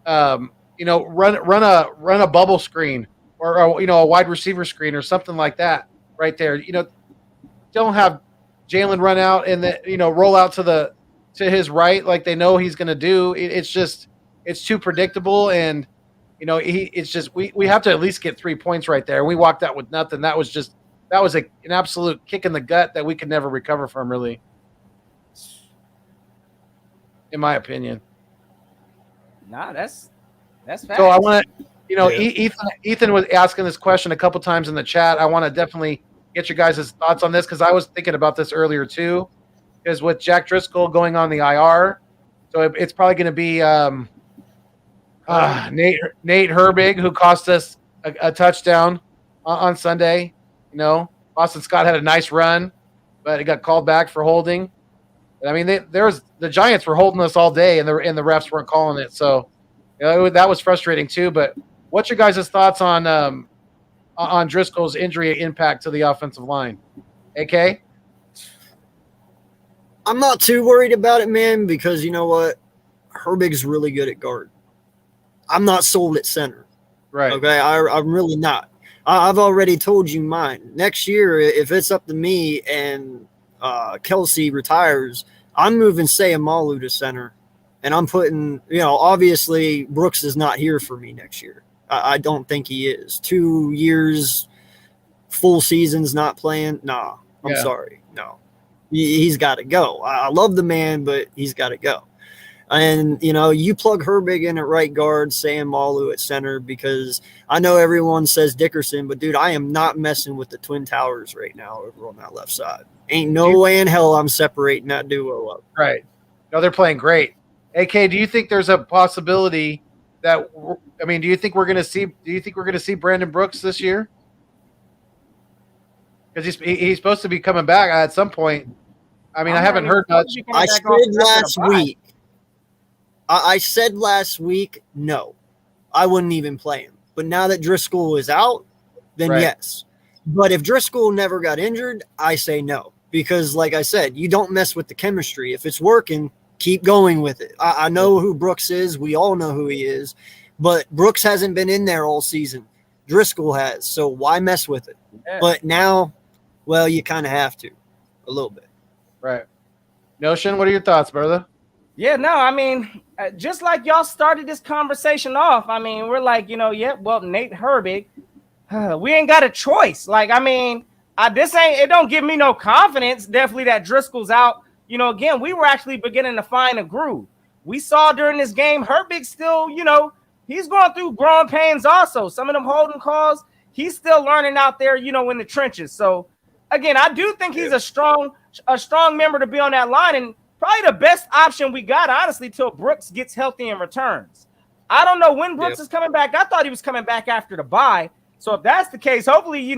run a bubble screen or a wide receiver screen or something like that right there. Don't have Jalen run out and then roll out to his right like they know he's going to do. It's too predictable, and we have to at least get 3 points right there. We walked out with nothing. That was an absolute kick in the gut that we could never recover from, really, in my opinion. Nah, that's facts. So I want to, Ethan was asking this question a couple times in the chat. I want to definitely get your guys' thoughts on this because I was thinking about this earlier too. Because with Jack Driscoll going on the IR, so it's probably going to be Nate Herbig, who cost us a touchdown on Sunday. You know, Boston Scott had a nice run, but it got called back for holding. I mean, the Giants were holding us all day, and the refs weren't calling it. So that was frustrating too. But what's your guys' thoughts on Driscoll's injury impact to the offensive line? AK? I'm not too worried about it, man, because you know what? Herbig's really good at guard. I'm not sold at center. Right. Okay, I'm really not. I've already told you mine. Next year, if it's up to me and Kelsey retires, I'm moving Sayamalu to center, and I'm putting, obviously Brooks is not here for me next year. I don't think he is. 2 years, full seasons not playing. Nah, I'm sorry. No, he's got to go. I love the man, but he's got to go. And, you plug Herbig in at right guard, Sam Malu at center, because I know everyone says Dickerson, but, dude, I am not messing with the Twin Towers right now over on that left side. Ain't no way in hell I'm separating that duo up. Right. No, they're playing great. AK, do you think there's a possibility that – do you think we're going to see Brandon Brooks this year? Because he's supposed to be coming back at some point. I haven't heard much. I said last week, no, I wouldn't even play him. But now that Driscoll is out, then yes. But if Driscoll never got injured, I say no. Because like I said, you don't mess with the chemistry. If it's working, keep going with it. I know who Brooks is. We all know who he is. But Brooks hasn't been in there all season. Driscoll has. So why mess with it? Yeah. But now, well, you kind of have to a little bit. Right. Notion, what are your thoughts, brother? Yeah, no, just like y'all started this conversation off, we're like, Nate Herbig, we ain't got a choice. It don't give me no confidence, definitely, that Driscoll's out. Again, we were actually beginning to find a groove. We saw during this game, Herbig still, he's going through growing pains also. Some of them holding calls, he's still learning out there, in the trenches. So, again, I do think he's a strong member to be on that line, and probably the best option we got, honestly, till Brooks gets healthy and returns. I don't know when Brooks is coming back. I thought he was coming back after the bye. So if that's the case, hopefully,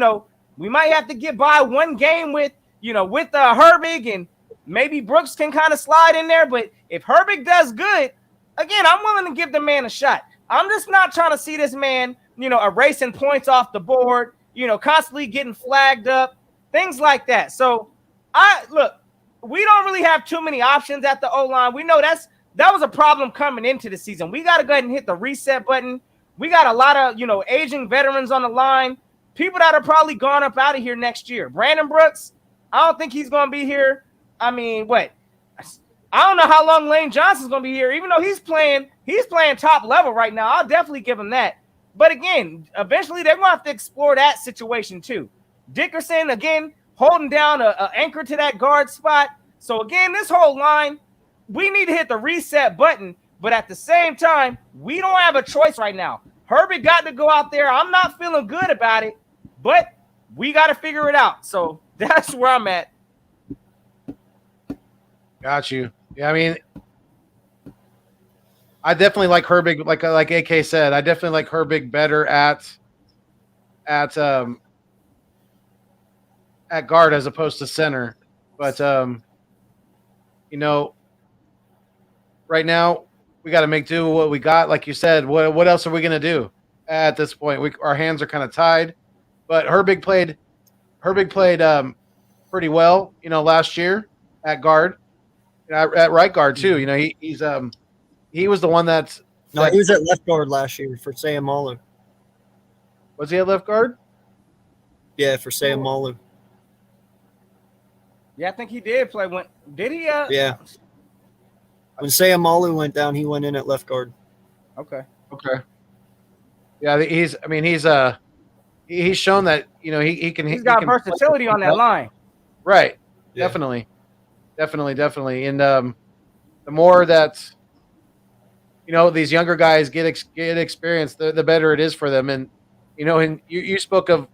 we might have to get by one game with Herbig, and maybe Brooks can kind of slide in there. But if Herbig does good, again, I'm willing to give the man a shot. I'm just not trying to see this man, erasing points off the board, constantly getting flagged up, things like that. So we don't really have too many options at the O-line. We know that was a problem coming into the season. We got to go ahead and hit the reset button. We got a lot of, aging veterans on the line, people that are probably gone up out of here next year. Brandon Brooks, I don't think he's going to be here. I don't know how long Lane Johnson's going to be here, even though he's playing top level right now. I'll definitely give him that. But again, eventually they're going to have to explore that situation too. Dickerson, again, holding down an anchor to that guard spot. So, again, this whole line, we need to hit the reset button. But at the same time, we don't have a choice right now. Herbig got to go out there. I'm not feeling good about it, but we got to figure it out. So, that's where I'm at. Got you. Yeah, I definitely like Herbig, like AK said. I definitely like Herbig better at guard as opposed to center. But, right now we got to make do with what we got. Like you said, what else are we going to do at this point? Our hands are kind of tied. But Herbig played pretty well, last year at guard, at right guard too. He was the one he was at left guard last year for Sam Malu. Was he at left guard? Yeah, for Sam Malu. Yeah, I think he did play. Did he? Yeah. When Sayamalu went down, he went in at left guard. Okay. Yeah, he's shown that he can. He's got versatility on that line. Right. Yeah. Definitely. And the more that these younger guys get experience, the better it is for them. And and you spoke of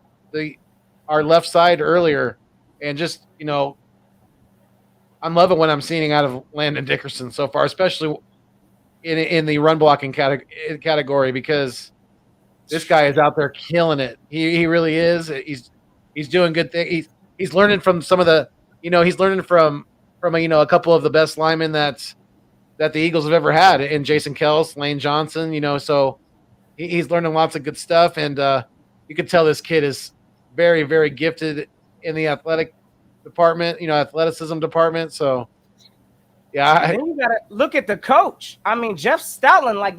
our left side earlier, and just I'm loving what I'm seeing out of Landon Dickerson so far, especially in the run blocking category, because this guy is out there killing it. He really is. He's doing good things. He's learning from some of the he's learning from a couple of the best linemen that the Eagles have ever had, and Jason Kels, Lane Johnson. So he's learning lots of good stuff, and you can tell this kid is very, very gifted in the athletic department, athleticism department. So, yeah. Then you gotta look at the coach. I mean, Jeff Stoutland, like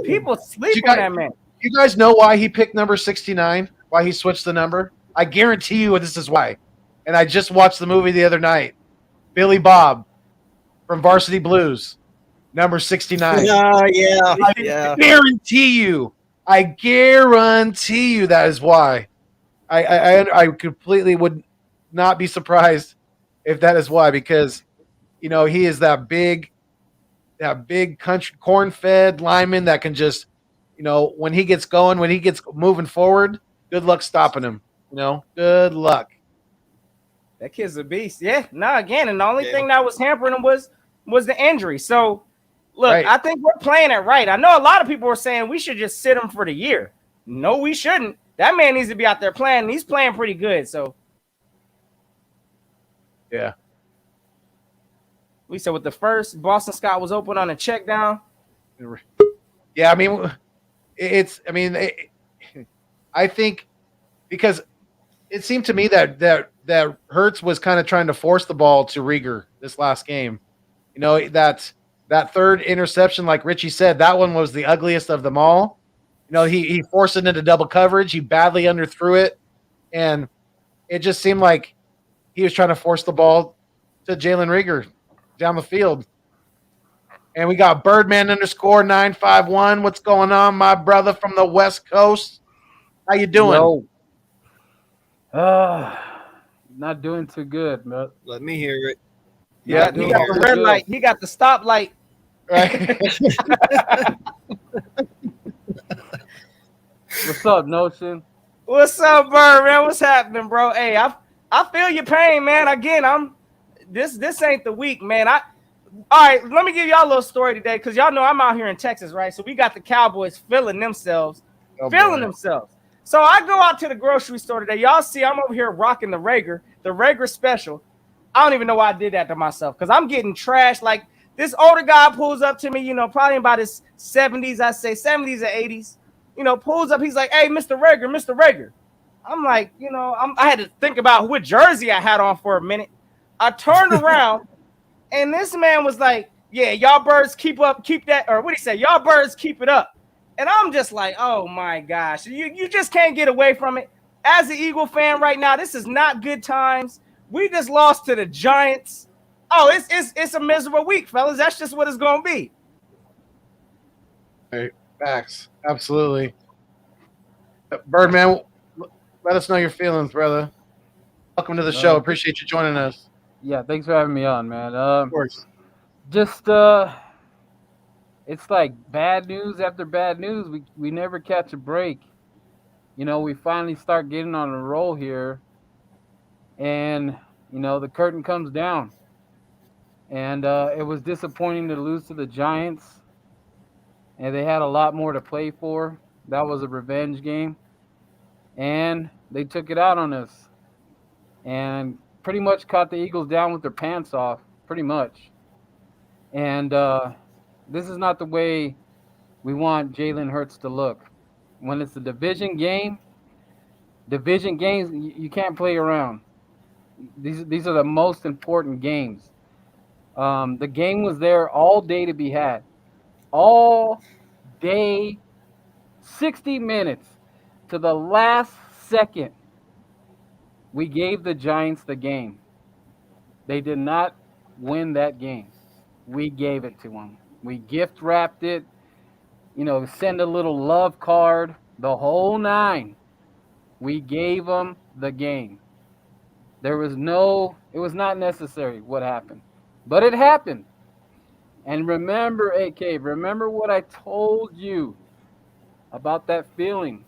people sleep on that man. You guys know why he picked number 69? Why he switched the number? I guarantee you this is why. And I just watched the movie the other night. Billy Bob from Varsity Blues, number 69. Yeah. I guarantee you that is why. I completely would not be surprised if that is why, because he is that big country corn-fed lineman that can just when he gets going, when he gets moving forward, good luck stopping him. Good luck. That kid's a beast. Yeah. No, again, and the only thing that was hampering him was the injury. So look, right. I think we're playing it right. I know a lot of people were saying we should just sit him for the year. No, we shouldn't. That man needs to be out there playing. He's playing pretty good. So, yeah. We said with the first, Boston Scott was open on a check down. Yeah, I mean, I think because it seemed to me that Hurts was kind of trying to force the ball to Rieger this last game. That third interception, like Richie said, that one was the ugliest of them all. He forced it into double coverage. He badly underthrew it, and it just seemed like he was trying to force the ball to Jalen Rieger down the field. And we got Birdman _951. What's going on, my brother from the West Coast? How you doing? Not doing too good, man. Let me hear it. Yeah, he got the red light. He got the stoplight. Right. What's up, Notion? What's up, Bird, man? What's happening, bro? Hey, I feel your pain, man. Again, this ain't the week, man. All right, let me give y'all a little story today, because y'all know I'm out here in Texas, right? So we got the Cowboys feeling themselves. So I go out to the grocery store today. Y'all see I'm over here rocking the Rager special. I don't even know why I did that to myself, because I'm getting trashed. Like, this older guy pulls up to me, probably about his 70s, I say 70s or 80s. Pulls up. He's like, "Hey, Mr. Rager." I'm like, I had to think about what jersey I had on for a minute. I turned around, and this man was like, "Yeah, y'all birds keep that," or what he say? "Y'all birds keep it up." And I'm just like, oh my gosh, you just can't get away from it. As an Eagle fan right now, this is not good times. We just lost to the Giants. Oh, it's a miserable week, fellas. That's just what it's gonna be. Right. Facts. Absolutely. Birdman, let us know your feelings, brother. Welcome to the show. Appreciate you joining us. Yeah, thanks for having me on, man. Of course. Just it's like bad news after bad news. We never catch a break. We finally start getting on a roll here, and the curtain comes down. And it was disappointing to lose to the Giants, and they had a lot more to play for. That was a revenge game, and they took it out on us and pretty much caught the Eagles down with their pants off, pretty much. And this is not the way we want Jalen Hurts to look. When it's a division games, you can't play around. These are the most important games. The game was there all day to be had. All day, 60 minutes to the last second. We gave the Giants the game. They did not win that game. We gave it to them. We gift wrapped it, send a little love card, the whole nine. We gave them the game. It was not necessary what happened, but it happened. And remember, AK, remember what I told you about that feeling.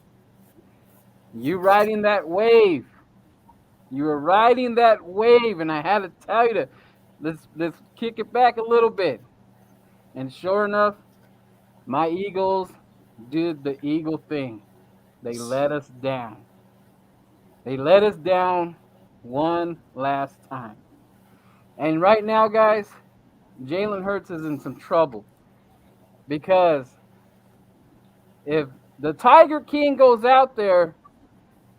You riding that wave. You were riding that wave, and I had to tell you to let's kick it back a little bit. And sure enough, my Eagles did the Eagle thing. They let us down. They let us down one last time. And right now, guys, Jalen Hurts is in some trouble because if the Tiger King goes out there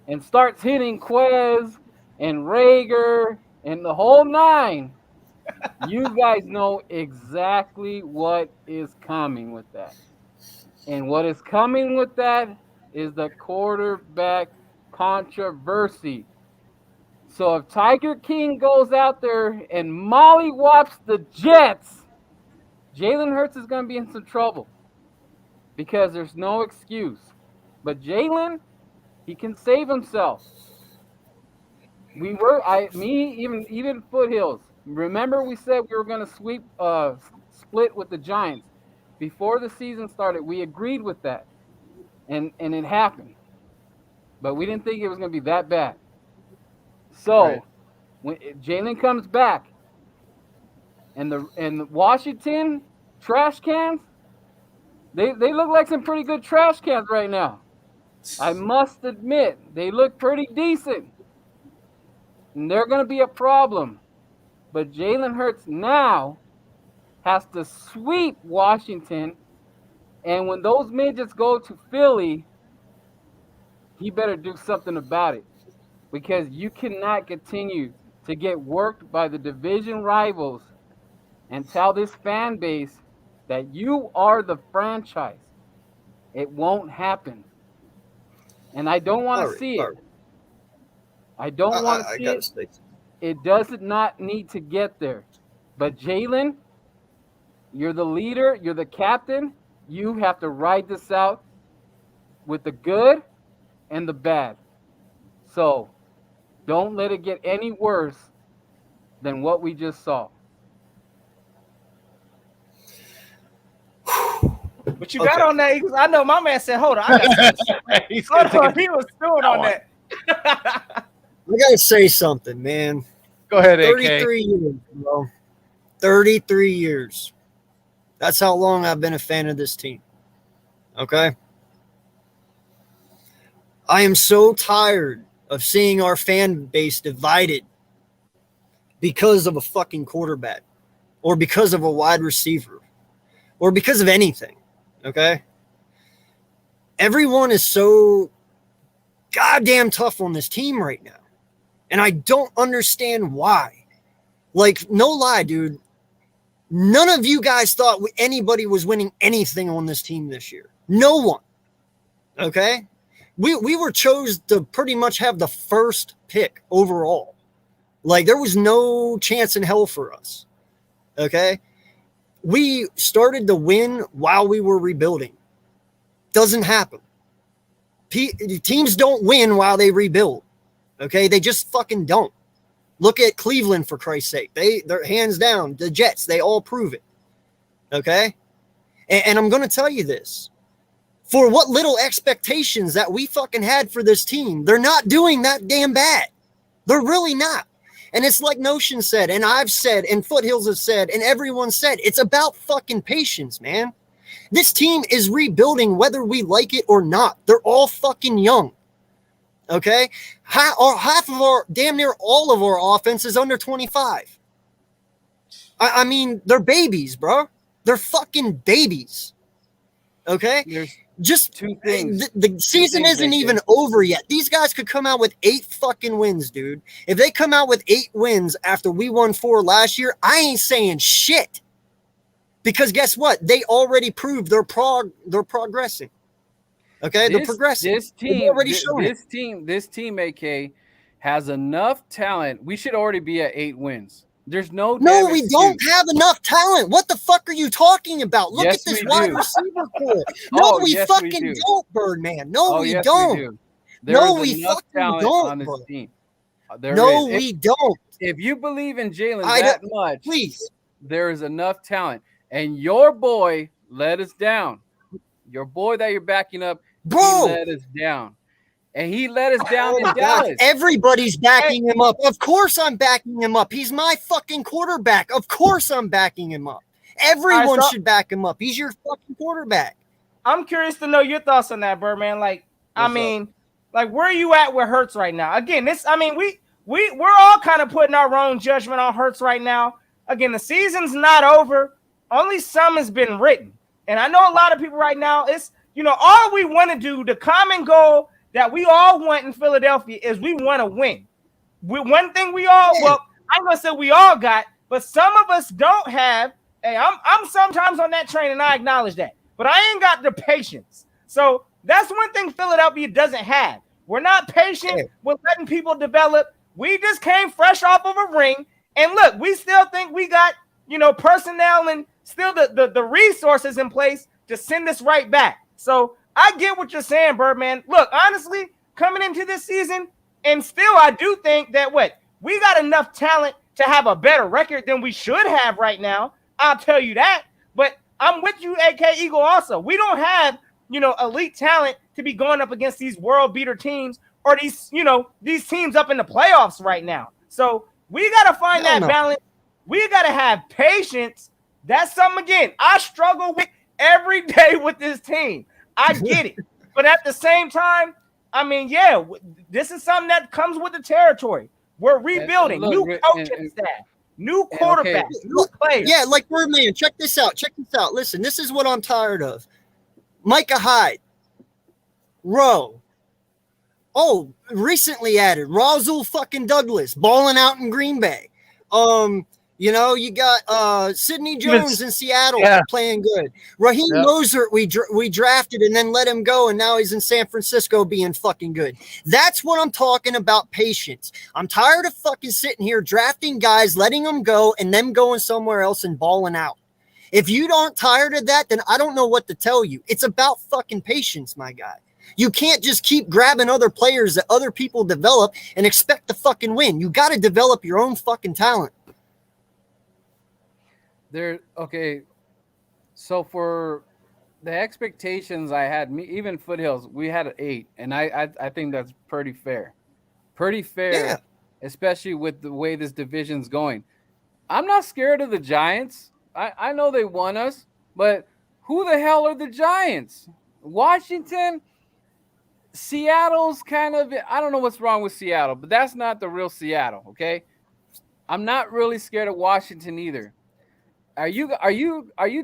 and starts hitting Quez and Rager and the whole nine, you guys know exactly what is coming with that. And what is coming with that is the quarterback controversy. So if Tiger King goes out there and mollywops the Jets, Jalen Hurts is going to be in some trouble because there's no excuse. But Jalen, he can save himself. Even Foothills. Remember, we said we were going to split with the Giants before the season started. We agreed with that, and it happened. But we didn't think it was going to be that bad. So Right. when Jalen comes back, and the Washington trash cans, they look like some pretty good trash cans right now. I must admit, they look pretty decent. And they're going to be a problem. But Jalen Hurts now has to sweep Washington. And when those midgets go to Philly, he better do something about it. Because you cannot continue to get worked by the division rivals and tell this fan base that you are the franchise. It won't happen. And I don't want to see it. I don't want to see it. It does not need to get there. But Jalen, you're the leader. You're the captain. You have to ride this out with the good and the bad. So don't let it get any worse than what we just saw. But you got on that Eagles. I know my man said, hold on. I got hold on. He was stewing on that. I got to say something, man. Go ahead, AK. 33 years, bro. 33 years. That's how long I've been a fan of this team. Okay? I am so tired of seeing our fan base divided because of a fucking quarterback or because of a wide receiver or because of anything. Okay? Everyone is so goddamn tough on this team right now. And I don't understand why. Like, no lie, dude. None of you guys thought anybody was winning anything on this team this year. No one. Okay? We were chose to pretty much have the first pick overall. Like, there was no chance in hell for us. Okay? We started to win while we were rebuilding. Doesn't happen. Teams don't win while they rebuild. Okay? They just fucking don't. Look at Cleveland, for Christ's sake. They're hands down. The Jets, they all prove it. Okay? And I'm going to tell you this. For what little expectations that we fucking had for this team, they're not doing that damn bad. They're really not. And it's like Notion said, and I've said, and Foothills has said, and everyone said, it's about fucking patience, man. This team is rebuilding whether we like it or not. They're all fucking young. Okay? Half of our, damn near all of our offense is under 25. I mean, they're babies, bro. They're fucking babies. Okay? There's just two things. The season isn't even over yet. These guys could come out with 8 fucking wins, dude. If they come out with 8 wins after we won 4 last year, I ain't saying shit. Because guess what? They already proved they're progressing. Okay, they're progressing. This team, AK, has enough talent. We should already be at 8 wins. There's no we don't have enough talent. What the fuck are you talking about? Look at this wide receiver core. No, we fucking don't, Birdman. No, we don't. No, we fucking don't, on this bro. team. We don't. If you believe in Jalen that much, please, there is enough talent. And your boy let us down. Your boy that you're backing up, bro, he let us down. And he let us down in Dallas. Everybody's backing him up. Of course I'm backing him up. He's my fucking quarterback. Of course I'm backing him up. Everyone should back him up. He's your fucking quarterback. I'm curious to know your thoughts on that, Birdman. Like, What's up? like where are you at with Hurts right now? Again, we're all kind of putting our own judgment on Hurts right now. Again, the season's not over. Only some has been written. And I know a lot of people right now, it's, all we want to do, the common goal that we all want in Philadelphia is we want to win. One thing I'm going to say we all got, but some of us don't have. Hey, I'm sometimes on that train, and I acknowledge that. But I ain't got the patience. So that's one thing Philadelphia doesn't have. We're not patient with letting people develop. We just came fresh off of a ring. And look, we still think we got, personnel and still the resources in place to send us right back. So I get what you're saying, Birdman. Look, honestly, coming into this season, and still I do think that we got enough talent to have a better record than we should have right now. I'll tell you that. But I'm with you, AK Eagle, also. We don't have, elite talent to be going up against these world beater teams or these teams up in the playoffs right now. So we got to find that balance. We got to have patience. That's something, again, I struggle with every day with this team. I get it. But at the same time, this is something that comes with the territory. We're rebuilding. New coaching staff, new quarterbacks, new players. Yeah, like Birdman, check this out. Listen, this is what I'm tired of. Micah Hyde, Rowe. Oh, recently added Razul fucking Douglas, balling out in Green Bay. You got Sidney Jones in Seattle playing good. Raheem Mostert we drafted and then let him go, and now he's in San Francisco being fucking good. That's what I'm talking about, patience. I'm tired of fucking sitting here drafting guys, letting them go, and them going somewhere else and balling out. If you aren't tired of that, then I don't know what to tell you. It's about fucking patience, my guy. You can't just keep grabbing other players that other people develop and expect to fucking win. You got to develop your own fucking talent. So for the expectations I had, even Foothills, we had an 8, and I think that's pretty fair. Especially with the way this division's going. I'm not scared of the Giants. I know they won us, but who the hell are the Giants? Washington, Seattle's kind of, I don't know what's wrong with Seattle, but that's not the real Seattle, okay? I'm not really scared of Washington either. Are you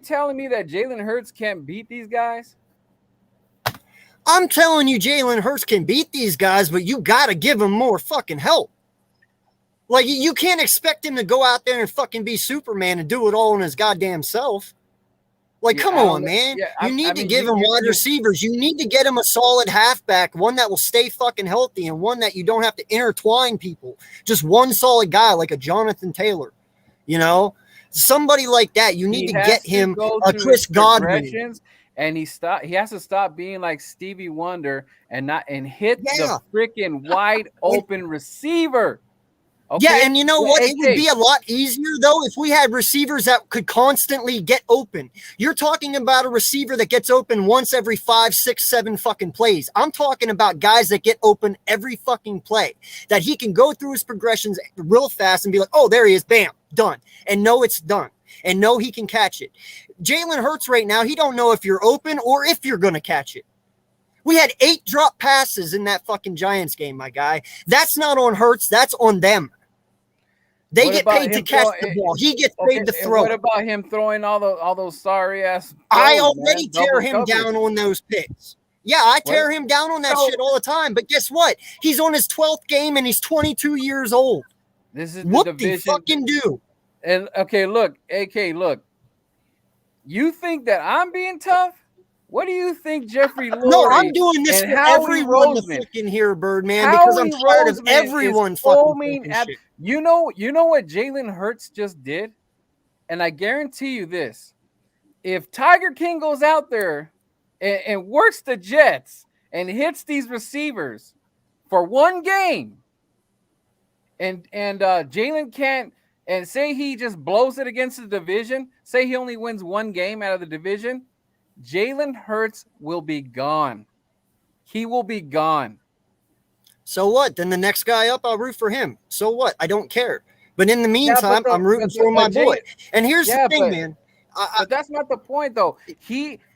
telling me that Jalen Hurts can't beat these guys? I'm telling you Jalen Hurts can beat these guys, but you got to give him more fucking help. Like, you can't expect him to go out there and fucking be Superman and do it all on his goddamn self. Like, come on, man. You need to give him wide receivers. You need to get him a solid halfback, one that will stay fucking healthy and one that you don't have to intertwine people. Just one solid guy like a Jonathan Taylor, Somebody like that. You need to get him a Chris Godwin. And he has to stop being like Stevie Wonder and hit the freaking wide open receiver. Okay? Yeah, and you know what? It would be a lot easier, though, if we had receivers that could constantly get open. You're talking about a receiver that gets open once every 5, 6, 7 fucking plays. I'm talking about guys that get open every fucking play, that he can go through his progressions real fast and be like, oh, there he is, bam, done. And know it's done. And know he can catch it. Jalen Hurts right now, he don't know if you're open or if you're going to catch it. We had 8 drop passes in that fucking Giants game, my guy. That's not on Hurts. That's on them. They get paid to catch the ball. He gets paid to throw. What about him throwing all those sorry ass? I already tear him down on those picks. Yeah, I tear him down on that shit all the time. But guess what? He's on his 12th game and he's 22 years old. This is what the division. What fucking do? And look, AK, look. You think that I'm being tough? What do you think, Jeffrey Lurie? No, I'm doing this for everyone to fucking hear, Birdman, because I'm tired of everyone fucking shit. You know what Jalen Hurts just did? And I guarantee you this. If Tiger King goes out there and works the Jets and hits these receivers for one game, and Jalen can't, and say he just blows it against the division, say he only wins one game out of the division, Jalen Hurts will be gone. He will be gone. So what? Then the next guy up, I'll root for him. So what? I don't care. But in the meantime, I'm rooting for my boy. And here's the thing, man. But that's not the point, though.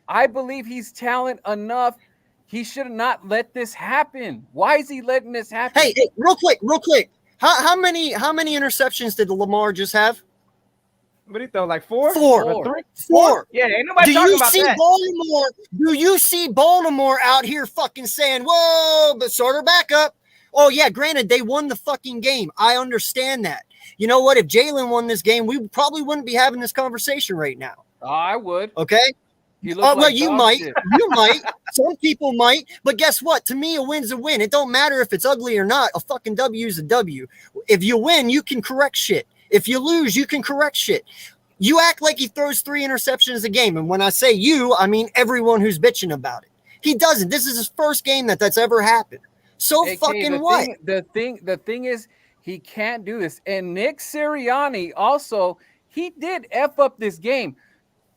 I believe he's talent enough. He should not let this happen. Why is he letting this happen? Hey, real quick. How many interceptions did Lamar just have? What do you throw? Like four? Four. Three? Four. Yeah, ain't nobody Do talking you about see that. Baltimore? Do you see Baltimore out here fucking saying, "Whoa, but sort her back up"? Oh yeah, granted they won the fucking game. I understand that. You know what? If Jalen won this game, we probably wouldn't be having this conversation right now. I would. Okay. He Oh, well, like you dog might. shit. You might. Some people might. But guess what? To me, a win's a win. It don't matter if it's ugly or not. A fucking W is a W. If you win, you can correct shit. If you lose, you can correct shit. You act like he throws 3 interceptions a game. And when I say you, I mean everyone who's bitching about it. He doesn't. This is his first game that's ever happened. So AK, fucking what? The thing is, he can't do this. And Nick Sirianni also, he did F up this game.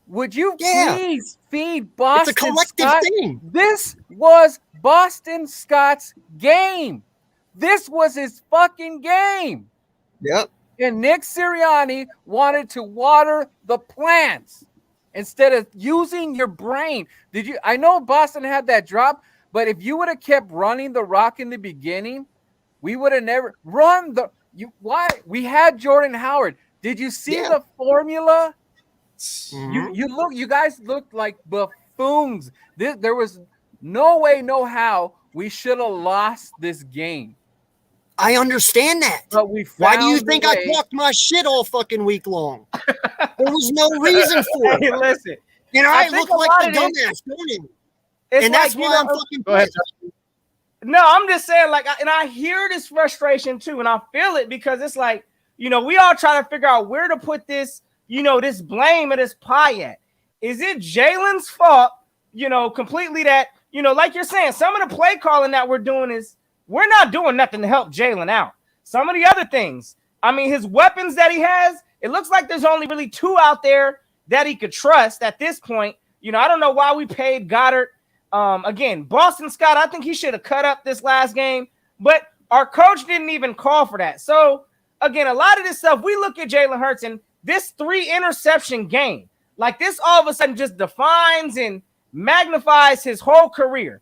Would you please feed Boston It's a collective Scott? thing. This was Boston Scott's game. This was his fucking game. Yep. And Nick Sirianni wanted to water the plants instead of using your brain. I know Boston had that drop, but if you would have kept running the rock in the beginning, we would have never run why? We had Jordan Howard. Did you see the formula? Mm-hmm. You guys looked like buffoons. There was no way, no how we should have lost this game. I understand that. But why do you think I talked my shit all fucking week long? There was no reason for it. Hey, listen. And I look like the dumbass, don't you? And that's why I'm fucking pissed. No, I'm just saying, like, and I hear this frustration too, and I feel it because it's like, we all try to figure out where to put this, this blame or this pie at. Is it Jalen's fault, completely that, like you're saying, some of the play calling that we're doing is we're not doing nothing to help Jalen out. Some of the other things, I mean, his weapons that he has, it looks like there's only really 2 out there that he could trust at this point. I don't know why we paid Goddard. Again, Boston Scott, I think he should have cut up this last game, but our coach didn't even call for that. So, again, a lot of this stuff, we look at Jalen Hurts and this 3 interception game, like this all of a sudden just defines and magnifies his whole career.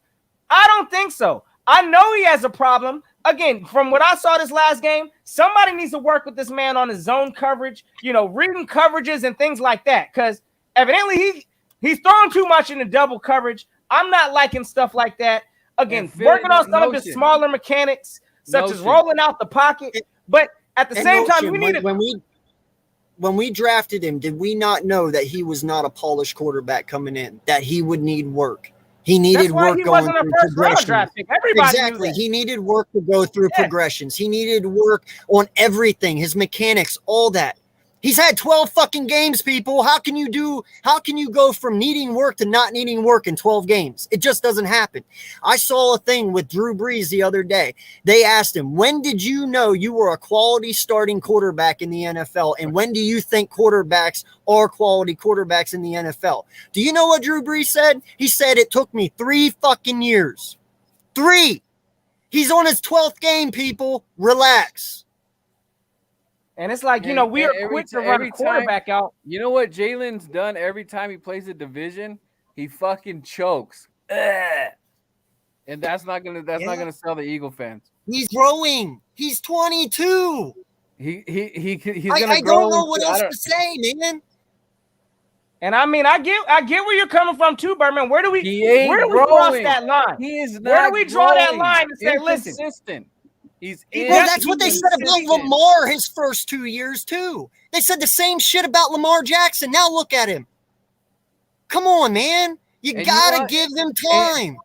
I don't think so. I know he has a problem. Again, from what I saw this last game, somebody needs to work with this man on his zone coverage, reading coverages and things like that, because evidently he's throwing too much into double coverage. I'm not liking stuff like that. Again, working on some of the smaller mechanics, such as rolling out the pocket. But at the same time, we need to. When we drafted him, did we not know that he was not a polished quarterback coming in, that he would need work? He needed work going through progressions. Exactly. He needed work to go through progressions. He needed work on everything, his mechanics, all that. He's had 12 fucking games, people. How can you go from needing work to not needing work in 12 games? It just doesn't happen. I saw a thing with Drew Brees the other day. They asked him, when did you know you were a quality starting quarterback in the NFL? And when do you think quarterbacks are quality quarterbacks in the NFL? Do you know what Drew Brees said? He said, it took me 3 fucking years. 3. He's on his 12th game, people. Relax. And it's like, we are quick to run a quarterback out. You know what Jalen's done every time he plays a division? He fucking chokes. Ugh. And that's not gonna sell the Eagle fans. He's growing. He's 22. He's I don't know what else to say, man. And I mean, I get where you're coming from too, Berman. Where do we cross that line? He is not. Where do we draw that line and say, listen? Well, that's what they said about Lamar his first 2 years, too. They said the same shit about Lamar Jackson. Now look at him. Come on, man. You got to give them time.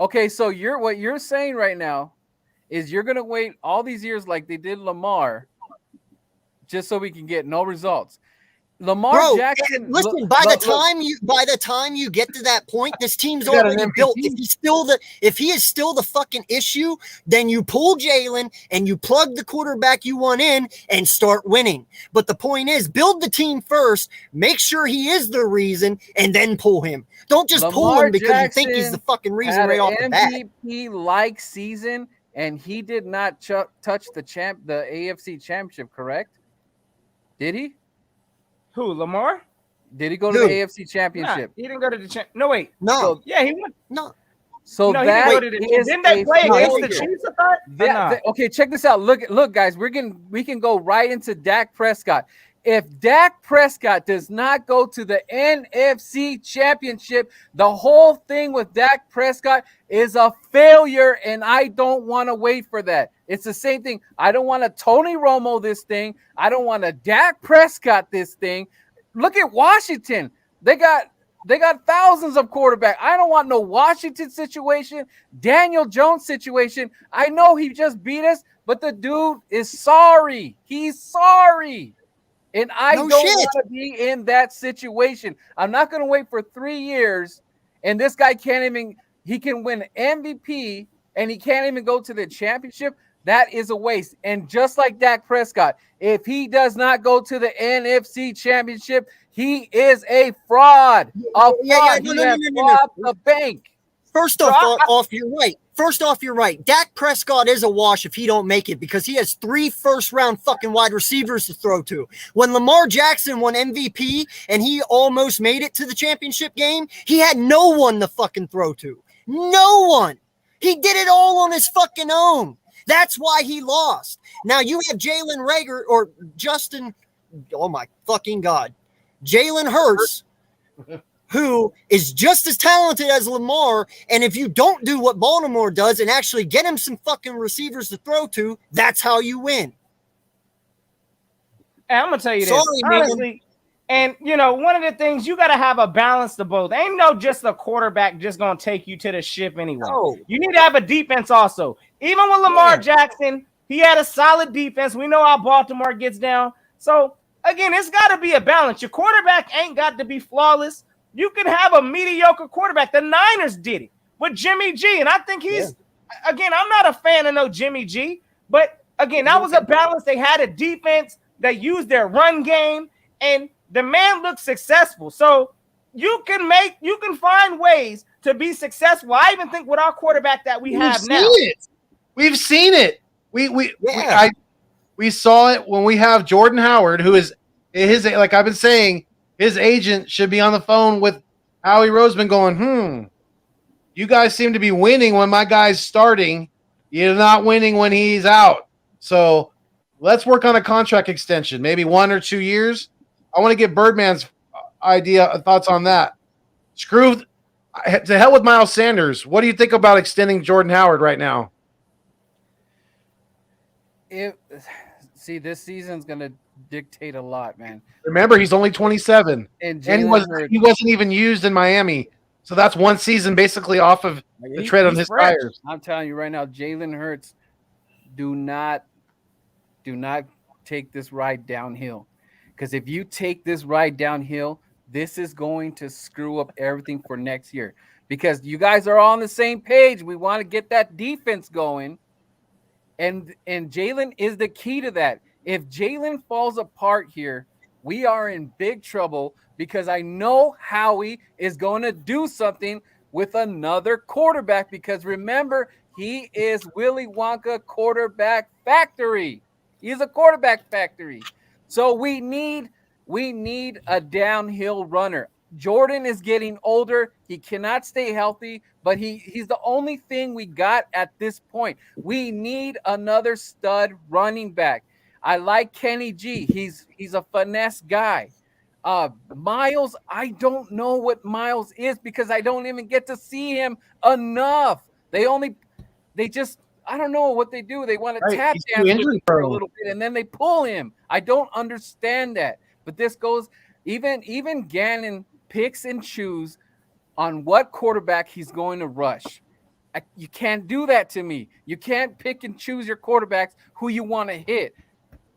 Okay, so what you're saying right now is you're going to wait all these years like they did Lamar just so we can get no results. Lamar Jackson. Listen, by the time you get to that point, this team's already built. If he is still the fucking issue, then you pull Jalen and you plug the quarterback you want in and start winning. But the point is, build the team first, make sure he is the reason, and then pull him. Don't just pull him because you think he's the fucking reason right off the bat. MVP-like season, and he did not touch the AFC Championship, correct? Did he? Who, Lamar? Did he go to Who? the AFC Nah, Championship? he didn't go to the No, wait. No, So, Yeah, he went. no. so No, he didn't that go to the. is Didn't they a play against the failure. Chiefs? I thought. Or nah? Okay, check this out. Look, guys, we can go right into Dak Prescott. If Dak Prescott does not go to the NFC Championship, the whole thing with Dak Prescott is a failure, and I don't want to wait for that. It's the same thing. I don't want to Tony Romo this thing. I don't want to Dak Prescott this thing. Look at Washington. They got thousands of quarterbacks. I don't want no Washington situation, Daniel Jones situation. I know he just beat us, but the dude is sorry. He's sorry. And I No don't shit. want to be in that situation. I'm not going to wait for 3 years, and this guy he can win MVP, and he can't even go to the championship. That is a waste. And just like Dak Prescott, if he does not go to the NFC Championship, he is a fraud. A fraud. He has robbed the bank. First off, you're right. First off, you're right. Dak Prescott is a wash if he don't make it because he has 3 first-round fucking wide receivers to throw to. When Lamar Jackson won MVP and he almost made it to the championship game, he had no one to fucking throw to. No one. He did it all on his fucking own. That's why he lost. Now you have Jalen Rager or Justin, oh my fucking God, Jalen Hurts, who is just as talented as Lamar. And if you don't do what Baltimore does and actually get him some fucking receivers to throw to, that's how you win. And I'm gonna tell you this, Sorry, man. honestly. And one of the things you got to have a balance of both. Ain't no just a quarterback just gonna take you to the ship anyway. No. You need to have a defense also. Even with Lamar Jackson, he had a solid defense. We know how Baltimore gets down. So again, it's got to be a balance. Your quarterback ain't got to be flawless. You can have a mediocre quarterback. The Niners did it with Jimmy G, and I think again, I'm not a fan of no Jimmy G, but again, that was a balance. They had a defense that used their run game, and the man looked successful. So you can find ways to be successful. I even think with our quarterback that we have now. We've seen it. We saw it when we have Jordan Howard, who is like I've been saying, his agent should be on the phone with Howie Roseman going, you guys seem to be winning when my guy's starting. You're not winning when he's out. So let's work on a contract extension, maybe 1 or 2 years. I want to get Birdman's thoughts on that. To hell with Miles Sanders. What do you think about extending Jordan Howard right now? This season's going to dictate a lot, man. Remember, he's only 27, and he wasn't even used in Miami. So that's one season basically off of the tread on his tires. I'm telling you right now, Jalen Hurts, do not take this ride downhill. Because if you take this ride downhill, this is going to screw up everything for next year. Because you guys are all on the same page. We want to get that defense going. And Jalen is the key to that. If Jalen falls apart here, we are in big trouble because I know Howie is going to do something with another quarterback because remember, he is Willy Wonka quarterback factory. He's a quarterback factory. So we need a downhill runner. Jordan is getting older. He cannot stay healthy, but he's the only thing we got at this point. We need another stud running back. I like Kenny G. He's a finesse guy. Miles, I don't know what Miles is because I don't even get to see him enough. I don't know what they do. They want to tap dance with him for a little bit, and then they pull him. I don't understand that. But this goes, even Gannon picks and choose on what quarterback he's going to rush. You can't do that to me. You can't pick and choose your quarterbacks who you want to hit.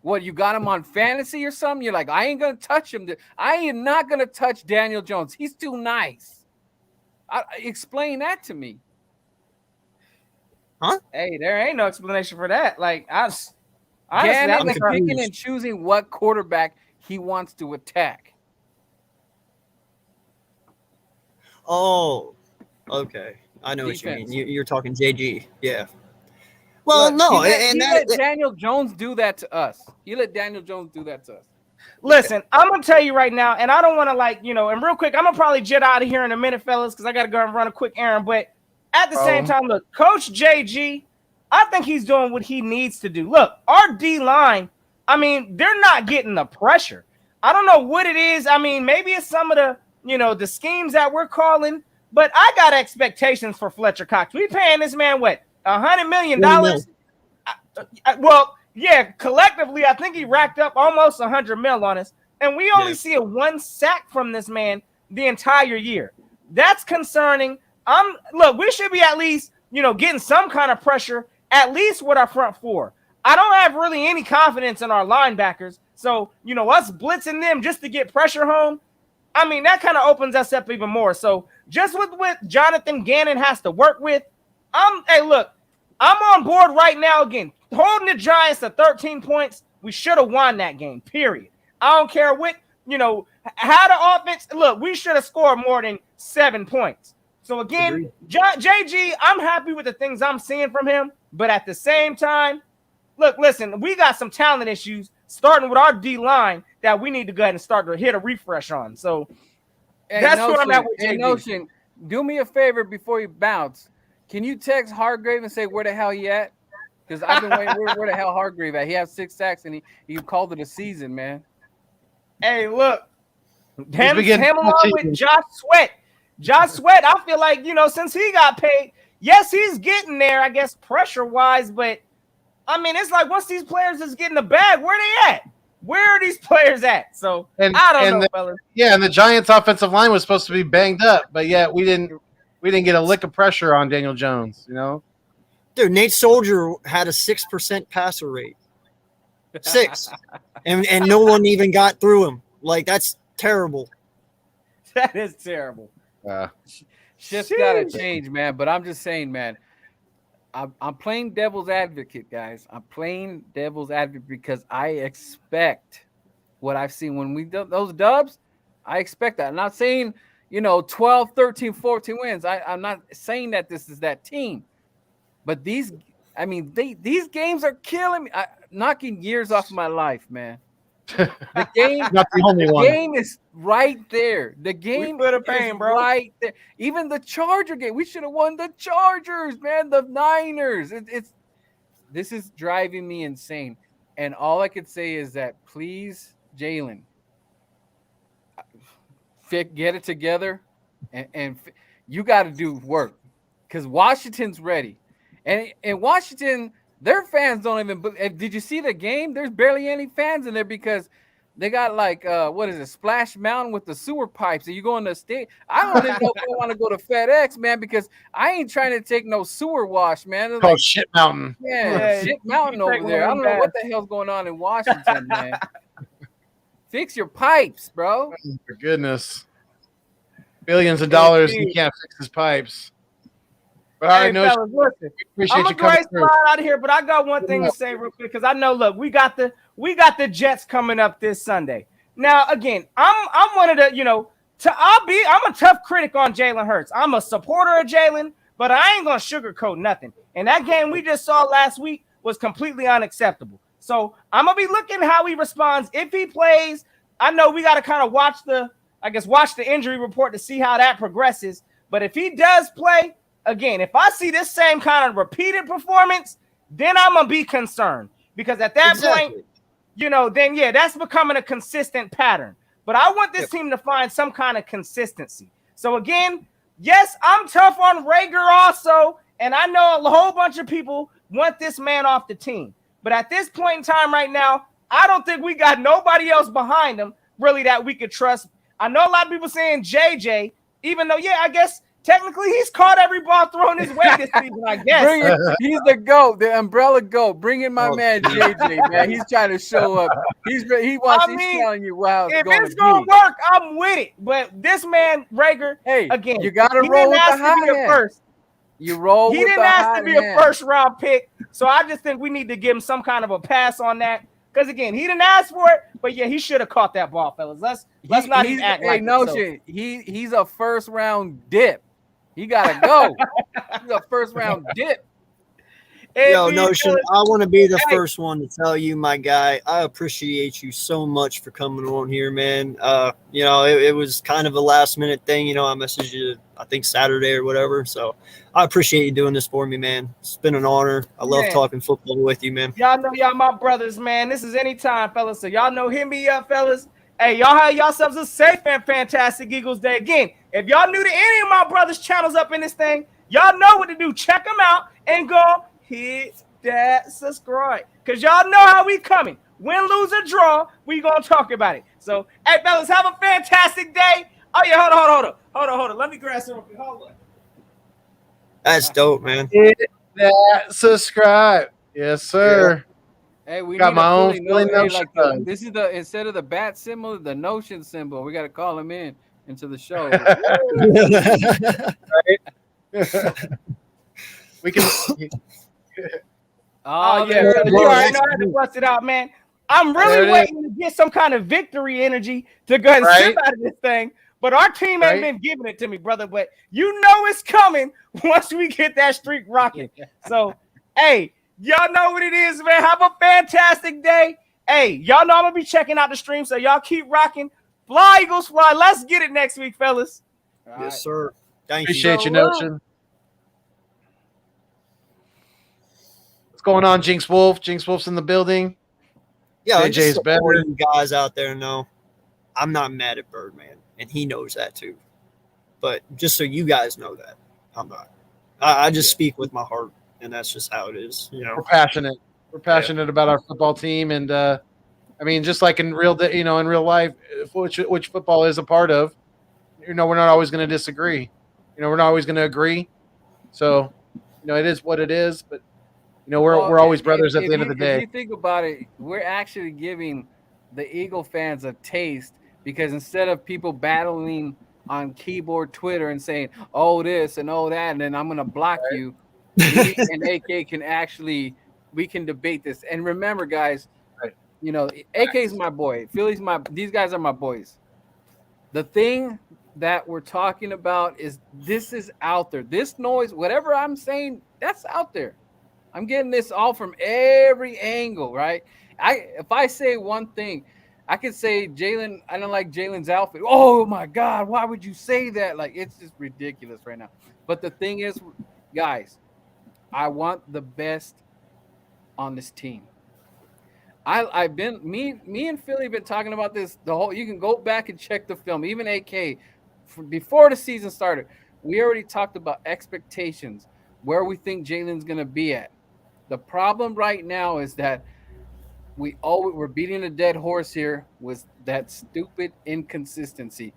What, you got him on fantasy or something? You're like, I ain't going to touch him. I am not going to touch Daniel Jones. He's too nice. Explain that to me. Huh? Hey, there ain't no explanation for that. Like, Gannon is picking and choosing what quarterback he wants to attack. Oh, okay. I know Defense. what you mean. You're talking JG. Yeah. Well, Look, no. He let Daniel Jones do that to us. He let Daniel Jones do that to us. Listen, I'm gonna tell you right now, and I don't want to and real quick, I'm gonna probably jet out of here in a minute, fellas, because I gotta go and run a quick errand. But at the same time, look, Coach JG, I think he's doing what he needs to do. Look, our D line, I mean, they're not getting the pressure. I don't know what it is. I mean, maybe it's some of the, the schemes that we're calling, but I got expectations for Fletcher Cox. We paying this man what, $100 million? Well, yeah, collectively, I think he racked up almost 100 mil on us, and we only see a 1 sack from this man the entire year. That's concerning. Look, we should be at least, getting some kind of pressure, at least with our front four. I don't have really any confidence in our linebackers, so us blitzing them just to get pressure home, I mean, that kind of opens us up even more. So just with what Jonathan Gannon has to work with, hey, look, I'm on board right now again. Holding the Giants to 13 points, we should have won that game, period. I don't care what, how the offense, look, we should have scored more than 7 points. So again, JG, I'm happy with the things I'm seeing from him, but at the same time, look, listen, we got some talent issues starting with our D-line that we need to go ahead and start to hit a refresh on. So that's what I'm at with JG. Notion, do me a favor before you bounce. Can you text Hargrave and say where the hell he at? Because I've been waiting. Where the hell Hargrave at? He has 6 sacks and he called it a season, man. Hey, look, him along with Josh Sweat. Josh Sweat, I feel like, since he got paid, yes, he's getting there, I guess, pressure-wise, but, I mean, it's like once these players is getting the bag, where they at? Where are these players at? So, I don't know, fellas. Yeah, and the Giants' offensive line was supposed to be banged up, but yet we didn't get a lick of pressure on Daniel Jones, Dude, Nate Soldier had a 6% passer rate. 6. and no one even got through him. Like, that's terrible. That is terrible. Shit's got to change, man. But I'm just saying, man, I'm playing devil's advocate, guys. I'm playing devil's advocate because I expect what I've seen when we do those dubs. I expect that. I'm not saying, 12, 13, 14 wins. I'm not saying that this is that team. But these games are killing me, knocking years off my life, man. The game, not the only one. Game is right there. The game is bro. right there. Even the Charger game, we should have won the Chargers, man. The Niners. This is driving me insane. And all I could say is that, please, Jalen, get it together, and you got to do work because Washington's ready. And Washington, their fans don't even. Did you see the game? There's barely any fans in there because they got Splash Mountain with the sewer pipes. And you go in the state. I don't even know if I want to go to FedEx, man, because I ain't trying to take no sewer wash, man. It's called Shit Mountain. Yeah, Shit Mountain over there. I don't know what the hell's going on in Washington, man. Fix your pipes, bro. Oh, for goodness. Billions of dollars, and you can't fix his pipes. But hey, fellas, listen, I'm gonna go slide out of here, but I got one thing to say real quick because I know. Look, we got the Jets coming up this Sunday. Now, again, I'm one of the I'm a tough critic on Jalen Hurts. I'm a supporter of Jalen, but I ain't gonna sugarcoat nothing. And that game we just saw last week was completely unacceptable. So I'm gonna be looking how he responds if he plays. I know we got to kind of watch the injury report to see how that progresses. But if he does play. Again, if I see this same kind of repeated performance, then I'm going to be concerned. Because at that point, that's becoming a consistent pattern. But I want this team to find some kind of consistency. So again, yes, I'm tough on Rager also. And I know a whole bunch of people want this man off the team. But at this point in time right now, I don't think we got nobody else behind him really that we could trust. I know a lot of people saying JJ, even though, I guess, technically, he's caught every ball thrown his way this season, I guess. He's the GOAT, the umbrella GOAT. Bring in my man, JJ, man. He's trying to show up. He's telling you, wow. If it's going to work, I'm with it. But this man, Rager, again, you got to roll with the high hand. You roll with the high hand. He didn't ask to be a first-round pick, so I just think we need to give him some kind of a pass on that. Because, again, he didn't ask for it, but, he should have caught that ball, fellas. Let's not even act like it. He's a first-round dip. He gotta go. He's a first round dip. Yo, Indeed, Notion, fellas. I want to be the Hey. first one to tell you, my guy, I appreciate you so much for coming on here, man. It was kind of a last minute thing. I messaged you, I think Saturday or whatever. So I appreciate you doing this for me, man. It's been an honor. I love Man. talking football with you, man. Y'all know y'all my brothers, man. This is anytime, fellas. So y'all know, hit me up, fellas. Hey, y'all have yourselves a safe and fantastic Eagles Day. Again, if y'all new to any of my brothers' channels up in this thing, y'all know what to do. Check them out and go hit that subscribe. Because y'all know how we coming. Win, lose, or draw, we going to talk about it. So, hey, fellas, have a fantastic day. Oh, yeah, hold on. Let me grab some. Hold on. That's dope, man. Hit that subscribe. Yes, sir. Hey, we Got need my a own Philly Philly note. Hey, Notion like bug. this is the instead of the bat symbol, the Notion symbol. We got to call him into the show. We can. Oh, Yeah, there fellas, it you is. already know how to bust it out, man. I'm There really it waiting to get some kind of victory energy to go and Right. sip out of this thing. But our team ain't Right. been giving it to me, brother. But you know it's coming once we get that streak rocking. So, hey, y'all know what it is, man. Have a fantastic day. Hey, y'all know I'm going to be checking out the stream, so y'all keep rocking. Fly, Eagles, fly. Let's get it next week, fellas. All Yes, right. sir. Thank Appreciate you. you, Notion. What's going on, Jinx Wolf? Jinx Wolf's in the building. Yeah, JJ's and just so better. all you guys out there know, I'm not mad at Birdman, and he knows that too. But just so you guys know that, I'm not. I just speak with my heart, and that's just how it is. We're passionate. We're passionate about our football team, and I mean, just like in real life, which football is a part of. We're not always going to disagree. We're not always going to agree. So, it is what it is. But we're always brothers at the end of the day. If you think about it, we're actually giving the Eagle fans a taste because instead of people battling on keyboard Twitter and saying, oh, this and oh, that, and then I'm going to block you, me and AK we can debate this. And remember, guys, Right. AK is my boy. These guys are my boys. The thing that we're talking about is this is out there. This noise, whatever I'm saying, that's out there. I'm getting this all from every angle, right? If I say one thing, I could say Jalen, I don't like Jalen's outfit. Oh my God, why would you say that? Like, it's just ridiculous right now. But the thing is, guys, I want the best on this team. I've been me and Philly have been talking about this you can go back and check the film, even AK before the season started. We already talked about expectations, where we think Jalen's gonna be at. The problem right now is that we're beating a dead horse here with that stupid inconsistency.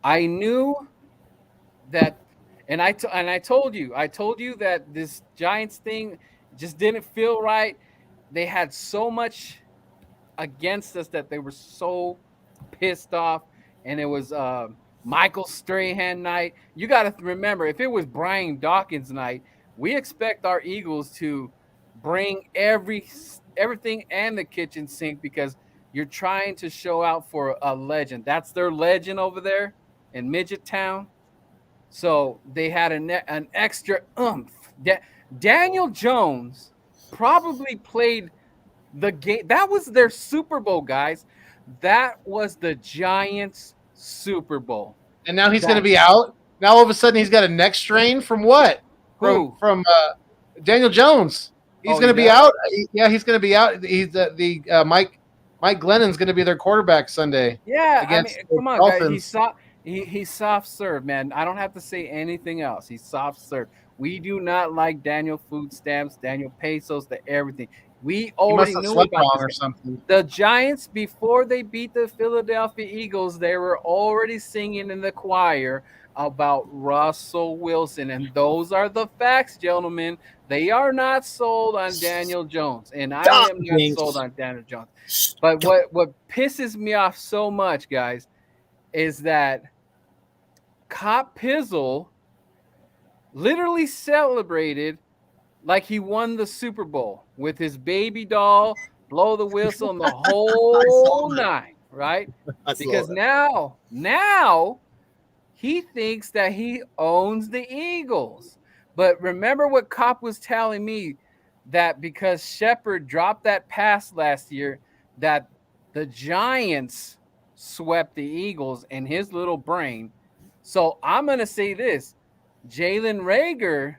I knew that, and I told you that this Giants thing just didn't feel right. They had so much against us that they were so pissed off, and it was Michael Strahan night. You got to remember, if it was Brian Dawkins night, we expect our Eagles to bring everything and the kitchen sink because you're trying to show out for a legend. That's their legend over there in Midget Town. So they had an extra oomph. Daniel Jones probably played the game. That was their Super Bowl, guys. That was the Giants' Super Bowl. And now he's going to be out. Now all of a sudden he's got a neck strain from what? Who? From Daniel Jones. He's going to be out. Yeah, he's going to be out. He's Mike Glennon's going to be their quarterback Sunday. Yeah, against come on, Dolphins. guys. He's soft serve, man. I don't have to say anything else. He's soft serve. We do not like Daniel food stamps, Daniel pesos, everything. We already knew about this or something. The Giants, before they beat the Philadelphia Eagles, they were already singing in the choir about Russell Wilson. And those are the facts, gentlemen. They are not sold on Daniel Jones. And I am not sold on Daniel Jones. But what pisses me off so much, guys, is that Cop Pizzle literally celebrated like he won the Super Bowl with his baby doll, blow the whistle, and the whole nine, right? Because now he thinks that he owns the Eagles. But remember what Cop was telling me that because Shepard dropped that pass last year, that the Giants swept the Eagles in his little brain. So I'm gonna say this: Jalen Rager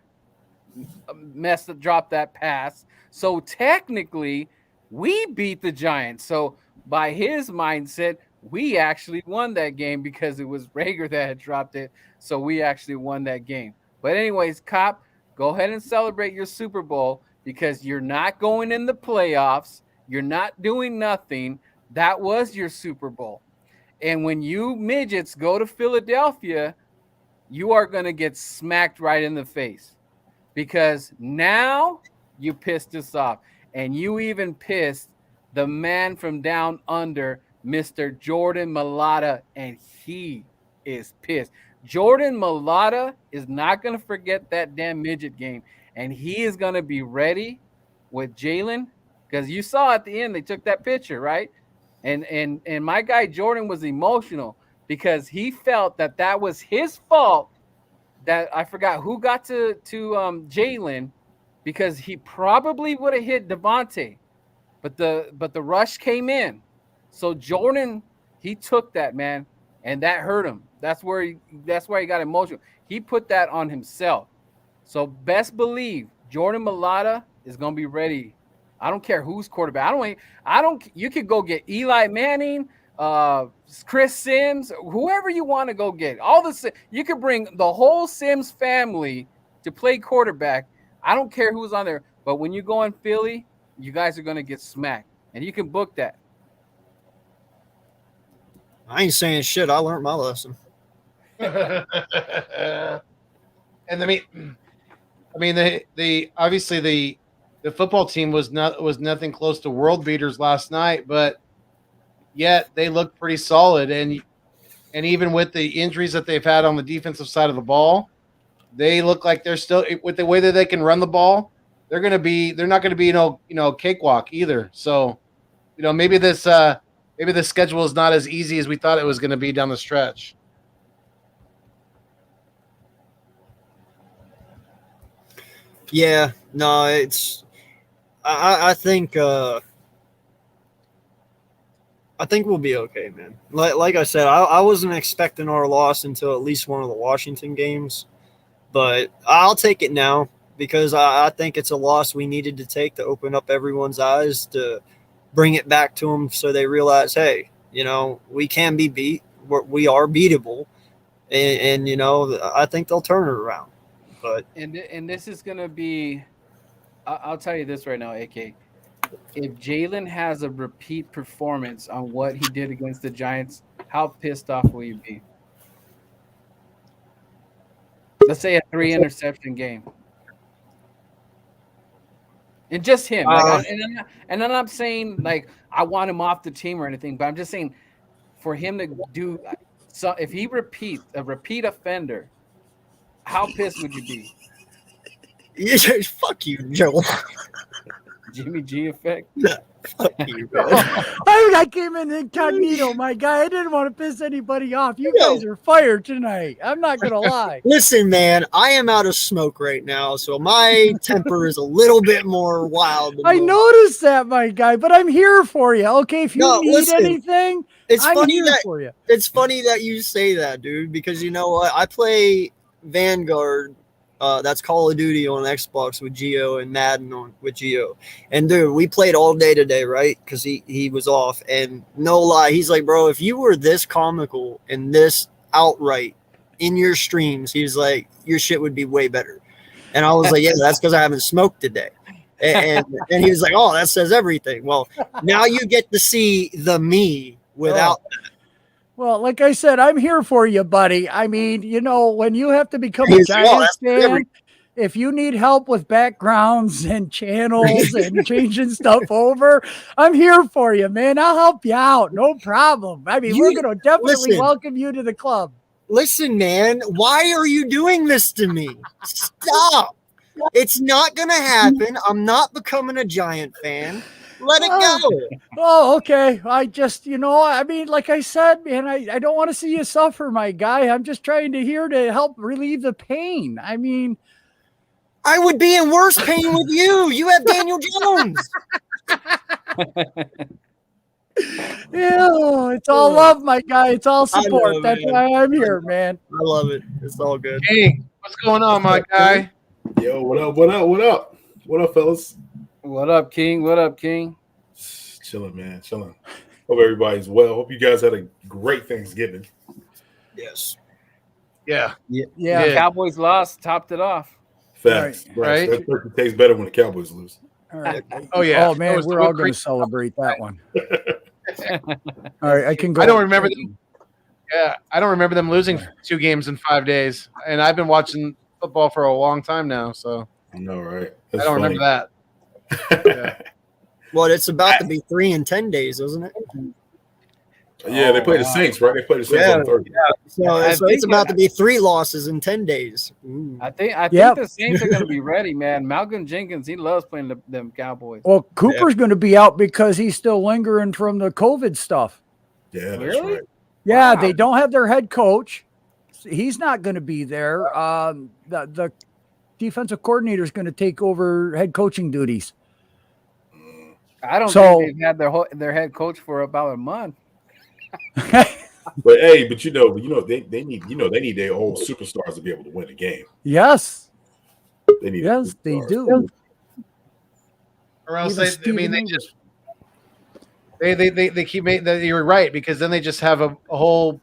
dropped that pass. So technically, we beat the Giants. So by his mindset, we actually won that game because it was Rager that had dropped it. So we actually won that game. But anyways, Cop, go ahead and celebrate your Super Bowl because you're not going in the playoffs. You're not doing nothing. That was your Super Bowl. And when you midgets go to Philadelphia, you are going to get smacked right in the face because now you pissed us off. And you even pissed the man from down under, Mr. Jordan Mailata, and he is pissed. Jordan Mailata is not going to forget that damn midget game, and he is going to be ready with Jalen because you saw at the end they took that picture, right? And my guy Jordan was emotional because he felt that that was his fault. That I forgot who got to Jalen because he probably would have hit Devontae, but the rush came in. So Jordan, he took that, man, and that hurt him. That's why he got emotional. He put that on himself. So best believe Jordan Mailata is gonna be ready. I don't care who's quarterback. I don't. You could go get Eli Manning, Chris Sims, whoever you want to go get. You could bring the whole Sims family to play quarterback. I don't care who's on there. But when you go in Philly, you guys are gonna get smacked, and you can book that. I ain't saying shit. I learned my lesson. And the obviously the football team was nothing close to world beaters last night, but yet they looked pretty solid. And even with the injuries that they've had on the defensive side of the ball, they look like they're still, with the way that they can run the ball, they're not going to be cakewalk either. So maybe the schedule is not as easy as we thought it was going to be down the stretch. Yeah, no, it's. I think we'll be okay, man. Like I said, I wasn't expecting our loss until at least one of the Washington games, but I'll take it now because I think it's a loss we needed to take to open up everyone's eyes, to bring it back to them so they realize, hey, we can be beat. We are beatable, and I think they'll turn it around. But and this is gonna be, I'll tell you this right now, AK. If Jalen has a repeat performance on what he did against the Giants, how pissed off will you be? Let's say a 3-interception game. And just him. And I'm not saying like I want him off the team or anything, but I'm just saying for him to do so, if he repeats a repeat offender, how pissed would you be? Fuck you, Joe. Jimmy G effect. Fuck you, man. I came in incognito, my guy. I didn't want to piss anybody off. You guys are fired tonight. I'm not gonna lie. Listen, man, I am out of smoke right now, so my temper is a little bit more wild. I noticed that, my guy, but I'm here for you. Okay, if you need anything, I'm here for you. It's funny that you say that, dude, because you know what? I play Vanguard. That's Call of Duty on Xbox with Gio and Madden with Gio. And dude, we played all day today, right? Because he was off. And no lie, he's like, bro, if you were this comical and this outright in your streams, he's like, your shit would be way better. And I was like, yeah, that's because I haven't smoked today. And he was like, oh, that says everything. Well, now you get to see the me without that. Well, like I said, I'm here for you, buddy. I mean, when you have to become a Giants fan, if you need help with backgrounds and channels and changing stuff over, I'm here for you, man. I'll help you out. No problem. I mean, we're going to definitely welcome you to the club. Listen, man, why are you doing this to me? Stop. It's not going to happen. I'm not becoming a Giant fan. Let it go. Oh, okay. I just, I mean, like I said, man, I don't want to see you suffer, my guy. I'm just trying to help relieve the pain. I mean, I would be in worse pain with you. You have Daniel Jones. Yeah, it's all love, my guy. It's all I support. know, That's man. why I'm here, man. I love it. It's all good. Hey, what's going on, my guy? Yo, what up? What up? What up? What up, fellas? What up, King? What up, King? Chilling, man. Chilling. Hope everybody's well. Hope you guys had a great Thanksgiving. Yes. Yeah. Yeah. Cowboys lost, topped it off. Facts. Right. That turkey tastes better when the Cowboys lose. All right. Oh yeah. Oh man, That was we're the all whipped going cream. to celebrate that one. All right, I can go. I don't remember them. Yeah, I don't remember them losing 2 games in 5 days, and I've been watching football for a long time now, so I know, right? I don't remember that. that. Well, it's about to be 3 in 10 days, isn't it? Yeah, they play the Saints, right? They play the Saints on Thursday. So, I so think it's about to be 3 losses in 10 days. Ooh. I think Yep. the Saints are going to be ready, man. Malcolm Jenkins, he loves playing them Cowboys. Well, Cooper's going to be out because he's still lingering from the COVID stuff. Yeah, that's Really? right. Yeah, Wow. they don't have their head coach. He's not going to be there. The defensive coordinator is going to take over head coaching duties. I don't So- think they've had their head coach for about a month. But hey, but they need their old superstars to be able to win a game. Yes, They need yes, they superstars. do. Or else Even they Steven they English. just they keep making that. You're right, because then they just have a whole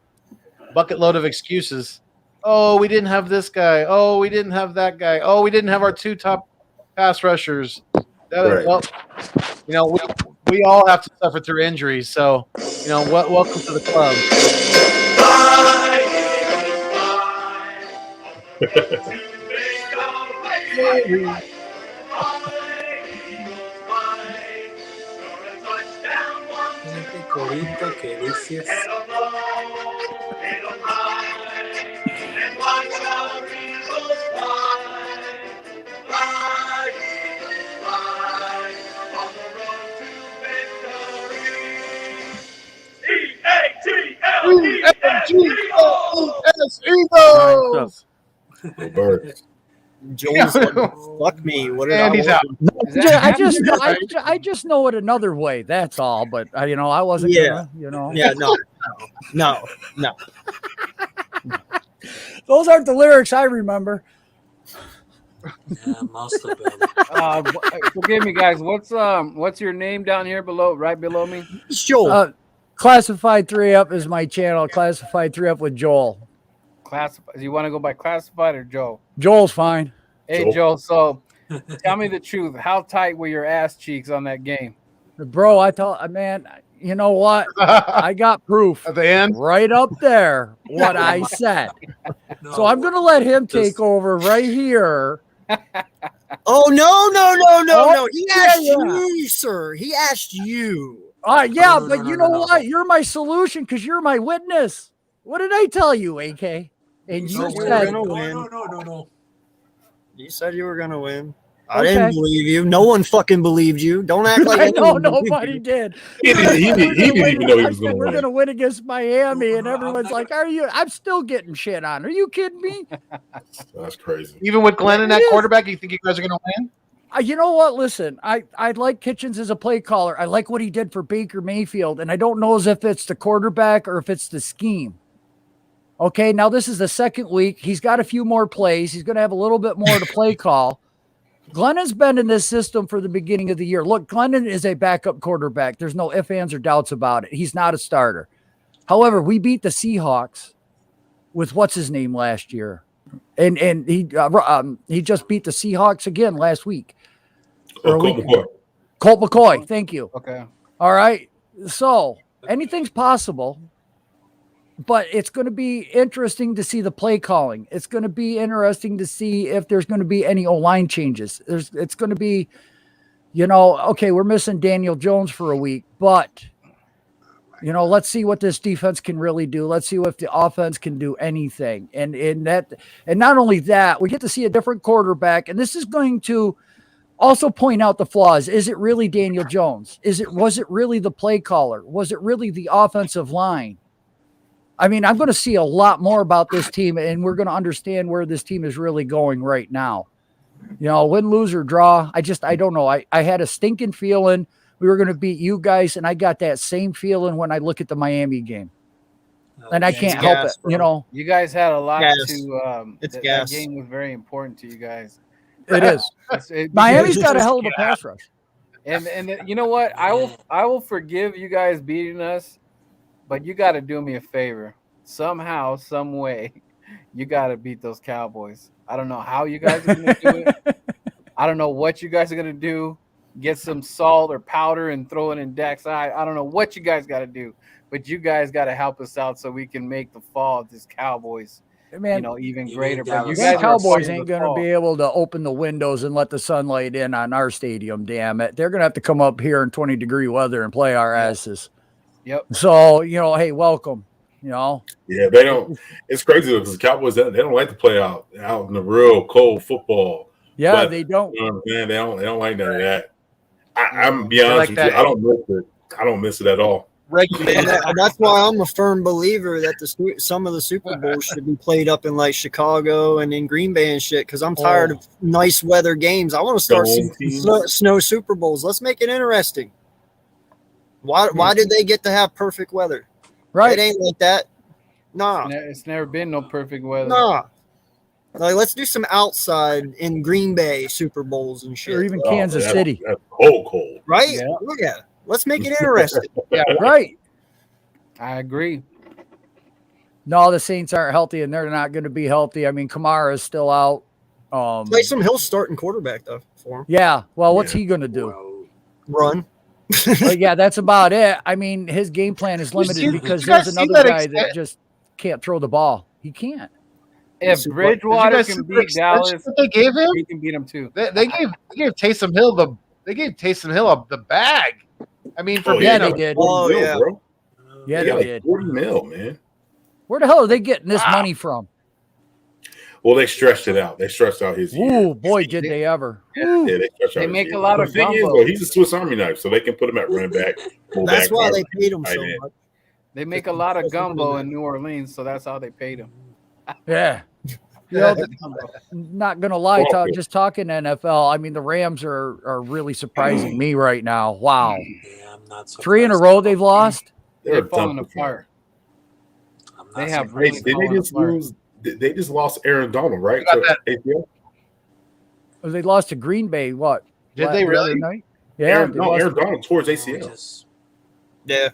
bucket load of excuses. Oh, we didn't have this guy. Oh, we didn't have that guy. Oh, we didn't have our 2 top pass rushers. Right. Well, we all have to suffer through injuries. So, welcome to the club. Go Birds. Joel's like, fuck me. What did And I he's want? out. Is that I just know it another way. That's all. But I wasn't. Yeah. Gonna, Yeah, no. Those aren't the lyrics I remember. Yeah, must have been. Forgive me, guys. What's your name down here below, right below me? It's Joel. Classified 3 Up is my channel. Classified 3 Up with Joel. Classified. You want to go by Classified or Joe? Joel's fine. Hey, Joe. So, tell me the truth. How tight were your ass cheeks on that game? Bro, I thought, man, you know what? I got proof At the end, right up there what I said. So I'm going to let him take over right here. Oh, no. He asked yeah. you, sir. He asked you. Yeah, No, but no, you no, know no. what? You're my solution because you're my witness. What did I tell you, AK? And you No, said, we're gonna win. No. You said you were going to win. I Okay. didn't believe you. No one fucking believed you. Don't act like I know anyone believed nobody you. did. He didn't even know he I was said going to we're win. gonna win against Miami, and No, I'm everyone's not like, "Are you?" I'm still getting shit on. Are you kidding me? That's crazy. even with Glenn and It that is. quarterback, you think you guys are going to win? You know what? Listen, I like Kitchens as a play caller. I like what he did for Baker Mayfield, and I don't know as if it's the quarterback or if it's the scheme. Okay, now this is the second week. He's got a few more plays. He's going to have a little bit more to play call. Glennon's been in this system for the beginning of the year. Look, Glennon is a backup quarterback. There's no ifs, ands, or doubts about it. He's not a starter. However, we beat the Seahawks with what's his name last year, and he just beat the Seahawks again last week. Or a Colt week McCoy. ago. Colt McCoy. Thank you. Okay. All right. So anything's possible, but it's going to be interesting to see the play calling. It's going to be interesting to see if there's going to be any O-line changes. It's going to be, okay, we're missing Daniel Jones for a week, but let's see what this defense can really do. Let's see if the offense can do anything. And not only that, we get to see a different quarterback, and this is going to also point out the flaws. Is it really Daniel Jones? Was it really the play caller? Was it really the offensive line? I mean, I'm going to see a lot more about this team, and we're going to understand where this team is really going right now. You know, win, lose, or draw. I don't know. I had a stinking feeling we were going to beat you guys, and I got that same feeling when I look at the Miami game. And I can't help it, you know. You guys had a lot Gas. to. It's that gas. game was very important to you guys. It is. Miami's got a hell of a pass rush. And you know what? I will forgive you guys beating us, but you got to do me a favor. Somehow, some way, you got to beat those Cowboys. I don't know how you guys are going to do it. I don't know what you guys are going to do. Get some salt or powder and throw it in Dak's eye. I don't know what you guys got to do, but you guys got to help us out so we can make the fall of this Cowboys, Man, even greater. But you them guys Cowboys ain't going to be able to open the windows and let the sunlight in on our stadium, damn it. They're going to have to come up here in 20-degree weather and play our asses. Yep. So, you know, hey, welcome. You know? Yeah, they don't. It's crazy because the Cowboys, they don't like to play out in the real cold football. Yeah, but, they don't. Man, they don't like none of that. I'm be honest with you, I don't miss it. I don't miss it at all. And that's why I'm a firm believer that some of the Super Bowls should be played up in like Chicago and in Green Bay and shit. Because I'm tired of nice weather games. I want to start snow Super Bowls. Let's make it interesting. Why did they get to have perfect weather? Right. It ain't like that. Nah. It's never been no perfect weather. Nah. Like, let's do some outside in Green Bay Super Bowls and shit. Or even Kansas City. That's cold. Right? Yeah. Look at it. Let's make it interesting. Yeah, right. I agree. No, the Saints aren't healthy, and they're not going to be healthy. I mean, Kamara is still out. Taysom Hill's starting quarterback, though, for him. Yeah. Well, what's he going to do? Run. Well, yeah, that's about it. I mean, his game plan is limited because there's another guy that just can't throw the ball. He can't. If Bridgewater can beat Dallas, they gave him, he can beat him too. They gave Taysom Hill the bag. I mean, for they did. Oh, yeah. Bro. Yeah, they they did. 40 mil, man. Where the hell are they getting this money from? Well, they stretched it out. They stretched out his year. Ooh, boy, did they ever. Yeah, they stretched out They his make year. a lot The of thing is, gumbo. though, he's a Swiss Army knife, so they can put him at running back. That's why they paid him so end. much. They make a lot of gumbo in New Orleans, so that's how they paid him. Yeah. You know, not gonna lie, just talking NFL. I mean, the Rams are really surprising me right now. Wow, Yeah, I'm not 3 in a row they've lost. They're falling apart. They have really They just lost Aaron Donald, right? They lost to Green Bay. What? Did they really? Night? Yeah, Aaron Donald towards ACL. Yeah.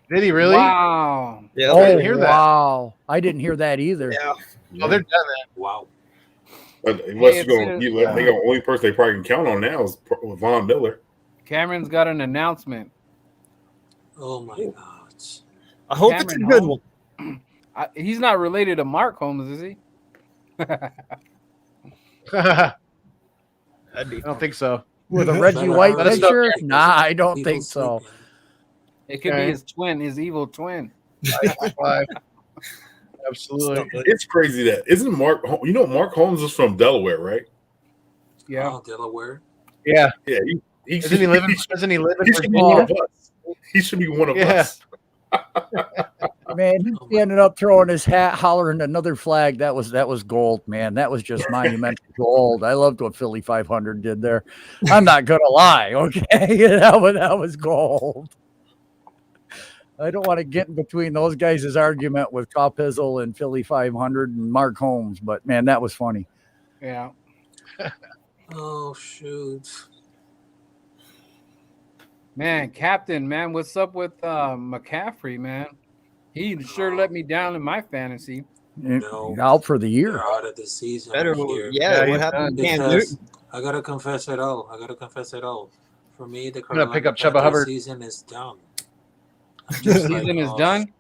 Did he really? Wow. Yeah. I didn't hear that. Wow, I didn't hear that either. Yeah. Oh, they're done. Wow. Unless the only person they probably can count on now is Von Miller. Cameron's got an announcement. Oh my God. I hope it's a good one. He's not related to Mark Holmes, is he? I don't think so. With a Reggie White picture? Nah, I don't think so. It could be his twin, his evil twin. Absolutely. It's crazy that isn't Mark. You know, Mark Holmes is from Delaware, right? Yeah, Delaware. Yeah. Yeah. Isn't he living? Doesn't he live in He should be one of us. He should be one of us. Man, he ended up throwing his hat, hollering another flag. That was gold, man. That was just monumental gold. I loved what Philly 500 did there. I'm not gonna lie, okay? that was gold. I don't want to get in between those guys' argument with Top Hizzle and Philly 500 and Mark Holmes, but man, that was funny. Yeah. Oh shoot. Man, Captain, man, what's up with McCaffrey, man? He sure let me down in my fantasy. No. Out for the year. They're out of the season. Better, here. yeah. What happened? Because I gotta confess it all. For me, the I'm gonna pick up Chuba Hubbard. Season is done. The season is done.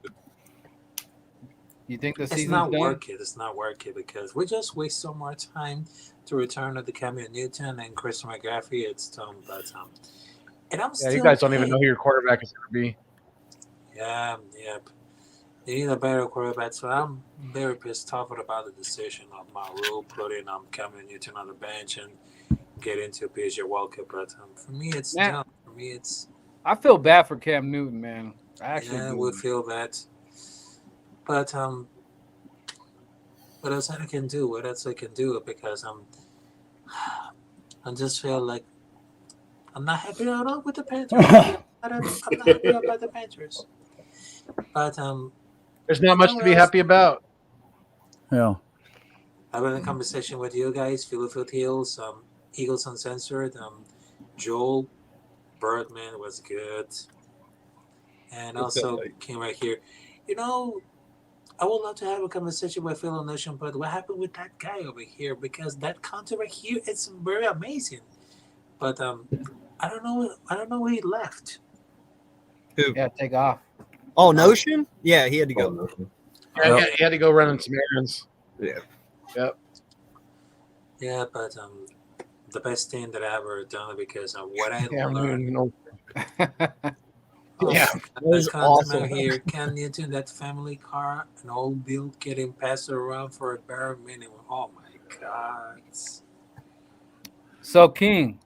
You think the season's done? It's not working because we just waste so much time to return to the Cam Newton and Christian McCaffrey. It's done by time. And I'm still you guys don't even know who your quarterback is going to be. Yeah, yep. They need a better quarterback, so I'm very pissed off about the decision of my rule putting Cam Newton on the bench and getting to PJ Walker. But for me, it's done. For me, it's. I feel bad for Cam Newton, man. I actually would feel bad. But what else I can do? What else I can do? Because I just feel like I'm not happy at all with the Panthers. I'm not happy about the Panthers. But There's not much to be happy about. Yeah. I've been in conversation with you guys, Foothills, Eagles Uncensored, Joel Birdman was good, and also came right here. I would love to have a conversation with Phil Nation, but what happened with that guy over here? Because that content right here is very amazing, but I don't know where he left. Who? Yeah, take off. Oh, Notion? Yeah, he had to go. Yeah, he had to go running some errands. Yeah. Yep. Yeah, but the best thing that I ever done because of what I learned. Yeah, that was awesome. Here, Cam Newton, that family car, an old build getting passed around for a bare minimum. Oh my God! So King,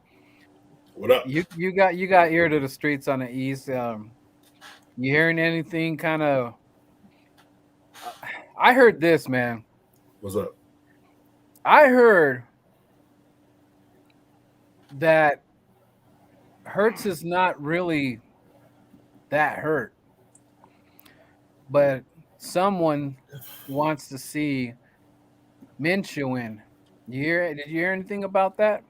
What up? you got ear to the streets on the east. You hearing anything? Kind of. I heard this, man. What's up? I heard that Hurts is not really that hurt, but someone wants to see Minshew win. Did you hear anything about that?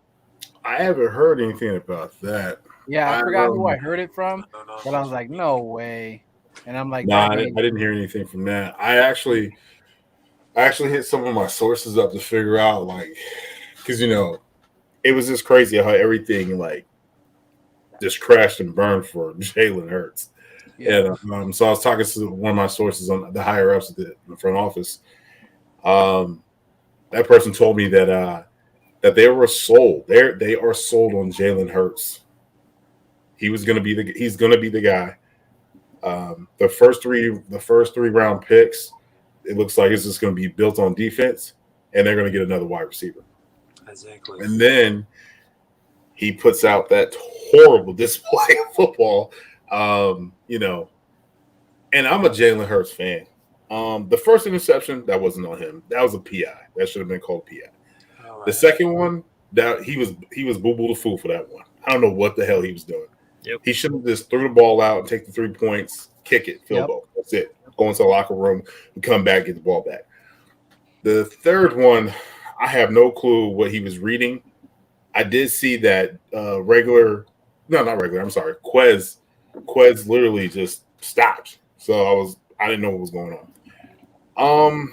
I haven't heard anything about that. Yeah, I forgot who I heard it from, but I was like, no way. And I'm like, I didn't hear anything from that. I actually hit some of my sources up to figure out, like, because it was just crazy how everything just crashed and burned for Jalen Hurts. Yeah. And so I was talking to one of my sources on the higher ups at the front office. That person told me that they were sold. They are sold on Jalen Hurts. He's going to be the guy. The first three round picks, it looks like it's just going to be built on defense, and they're going to get another wide receiver. Exactly. And then he puts out that horrible display of football, and I'm a Jalen Hurts fan. The first interception, that wasn't on him. That was a PI. That should have been called PI. Right. The second one, that he was boo-boo the fool for that one. I don't know what the hell he was doing. Yep. He should have just threw the ball out and take the 3 points, kick it, field goal. That's it. Go into the locker room and come back, get the ball back. The third one, I have no clue what he was reading. I did see that Quez literally just stopped. So I didn't know what was going on.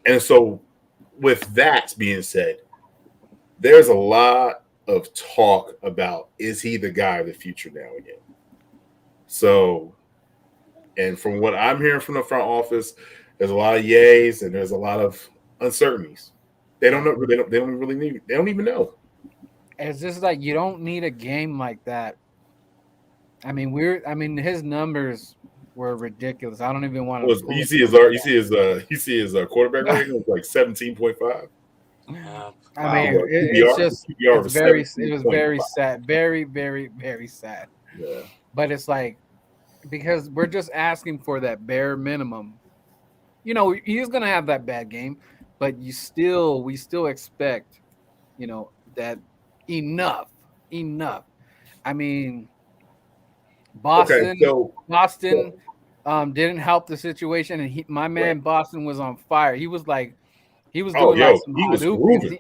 And so with that being said, there's a lot of talk about, is he the guy of the future now again? So, and from what I'm hearing from the front office, there's a lot of yays and there's a lot of uncertainties. They don't know. They don't even know. It's just like you don't need a game like that. I mean, his numbers were ridiculous. I don't even want to. You see his quarterback rating was like 17.5. It was very sad, very, very, very sad. Yeah. But it's like, because we're just asking for that bare minimum. He's gonna have that bad game, but we still expect, that enough. I mean, Boston didn't help the situation, and my man Boston was on fire. He was doing he was grooving.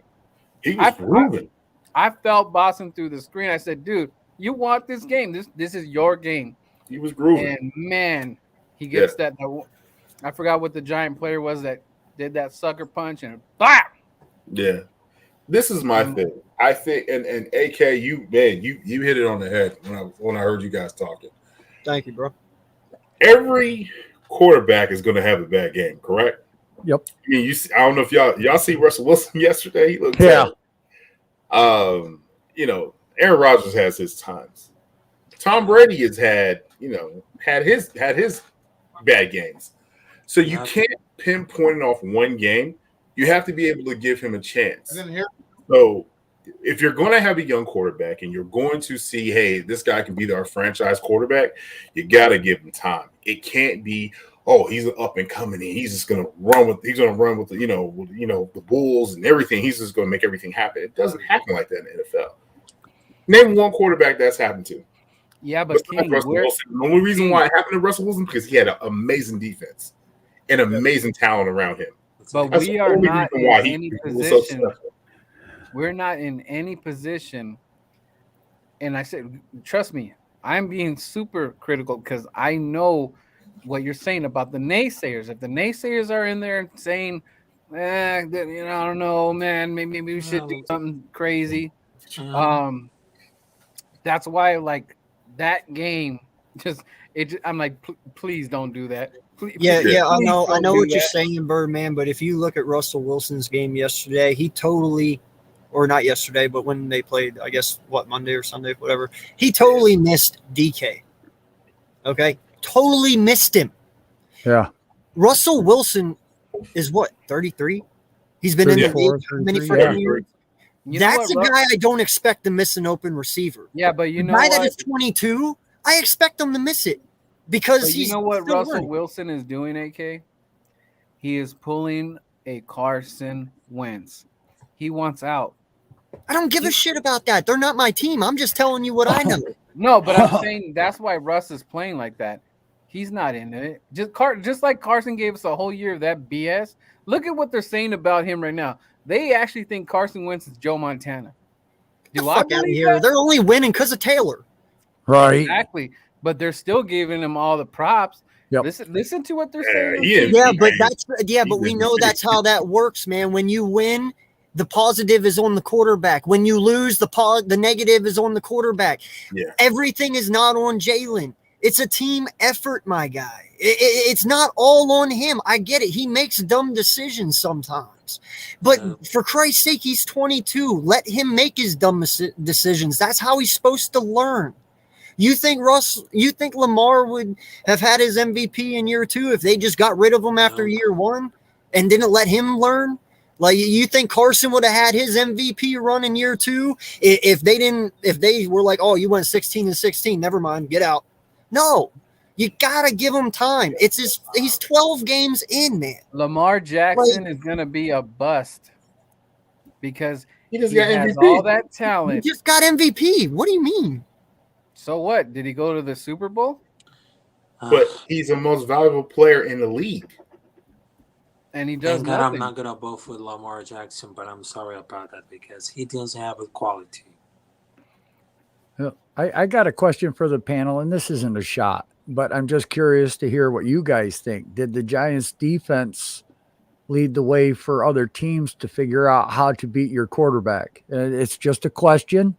He was grooving. I felt Boston through the screen. I said, dude, you want this game. This is your game. He was grooving. And man, he gets that. I forgot what the giant player was that did that sucker punch and bam. Yeah. This is my thing. I think, and AK, you hit it on the head when I heard you guys talking. Thank you, bro. Every quarterback is going to have a bad game, correct? Yep. I mean, I don't know if y'all see Russell Wilson yesterday. He looked terrible. Aaron Rodgers has his times. Tom Brady has had his bad games. So you can't pinpoint it off one game. You have to be able to give him a chance. So if you're going to have a young quarterback and you're going to see, hey, this guy can be our franchise quarterback, you got to give him time. It can't be, oh, he's an up and coming. He's just gonna run with the the Bulls and everything. He's just gonna make everything happen. It doesn't happen like that in the NFL. Name one quarterback that's happened to. Yeah, but King, the only reason why it happened to Russell Wilson because he had an amazing defense and amazing talent around him. But that's we are not in any position. We're not in any position. And I said, trust me, I'm being super critical because I know what you're saying about the naysayers. If the naysayers are in there saying, I don't know, man, maybe we should do something crazy. That's why, like, that game, I'm like, please don't do that. Please, I know what you're that. saying, Birdman. But if you look at Russell Wilson's game yesterday, he totally, or not yesterday, but when they played, I guess Monday or Sunday, whatever, he totally missed DK. Okay, totally missed him. Yeah. Russell Wilson is 33. He's been in the league for many freaking years. That's a guy I don't expect to miss an open receiver. Yeah, but the guy that is 22, I expect him to miss it because he's. You know what Russell Wilson is doing, AK? He is pulling a Carson Wentz. He wants out. I don't give a shit about that. They're not my team. I'm just telling you what I know. No, but I'm saying that's why Russ is playing like that. He's not in it. Just like Carson gave us a whole year of that BS. Look at what they're saying about him right now. They actually think Carson Wentz is Joe Montana. Do I believe that? They're only winning because of Taylor. Right. Exactly. But they're still giving him all the props. Yep. Listen to what they're saying. But we know that's how that works, man. When you win, the positive is on the quarterback. When you lose, the negative is on the quarterback. Yeah. Everything is not on Jalen. It's a team effort, my guy. It's not all on him. I get it. He makes dumb decisions sometimes. But for Christ's sake, he's 22. Let him make his dumb decisions. That's how he's supposed to learn. You think Lamar would have had his MVP in year 2 if they just got rid of him after year 1 and didn't let him learn? Like, you think Carson would have had his MVP run in year 2 if they were like, oh, you went 16-16, never mind, get out. No, you gotta give him time. He's 12 games in, man. Lamar Jackson is gonna be a bust because he has MVP. All that talent. He just got MVP. What do you mean? So what? Did he go to the Super Bowl? But he's the most valuable player in the league. And he does God, nothing. I'm not gonna vote for Lamar Jackson, but I'm sorry about that because he doesn't have a quality. I got a question for the panel, and this isn't a shot, but I'm just curious to hear what you guys think. Did the Giants defense lead the way for other teams to figure out how to beat your quarterback? It's just a question.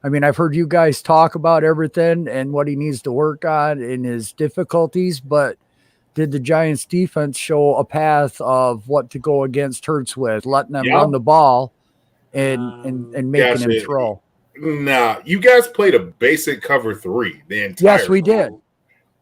I mean, I've heard you guys talk about everything and what he needs to work on in his difficulties, but did the Giants defense show a path of what to go against Hurts with, letting them run the ball and making him throw? Nah, you guys played a basic cover 3 the entire Yes, we did.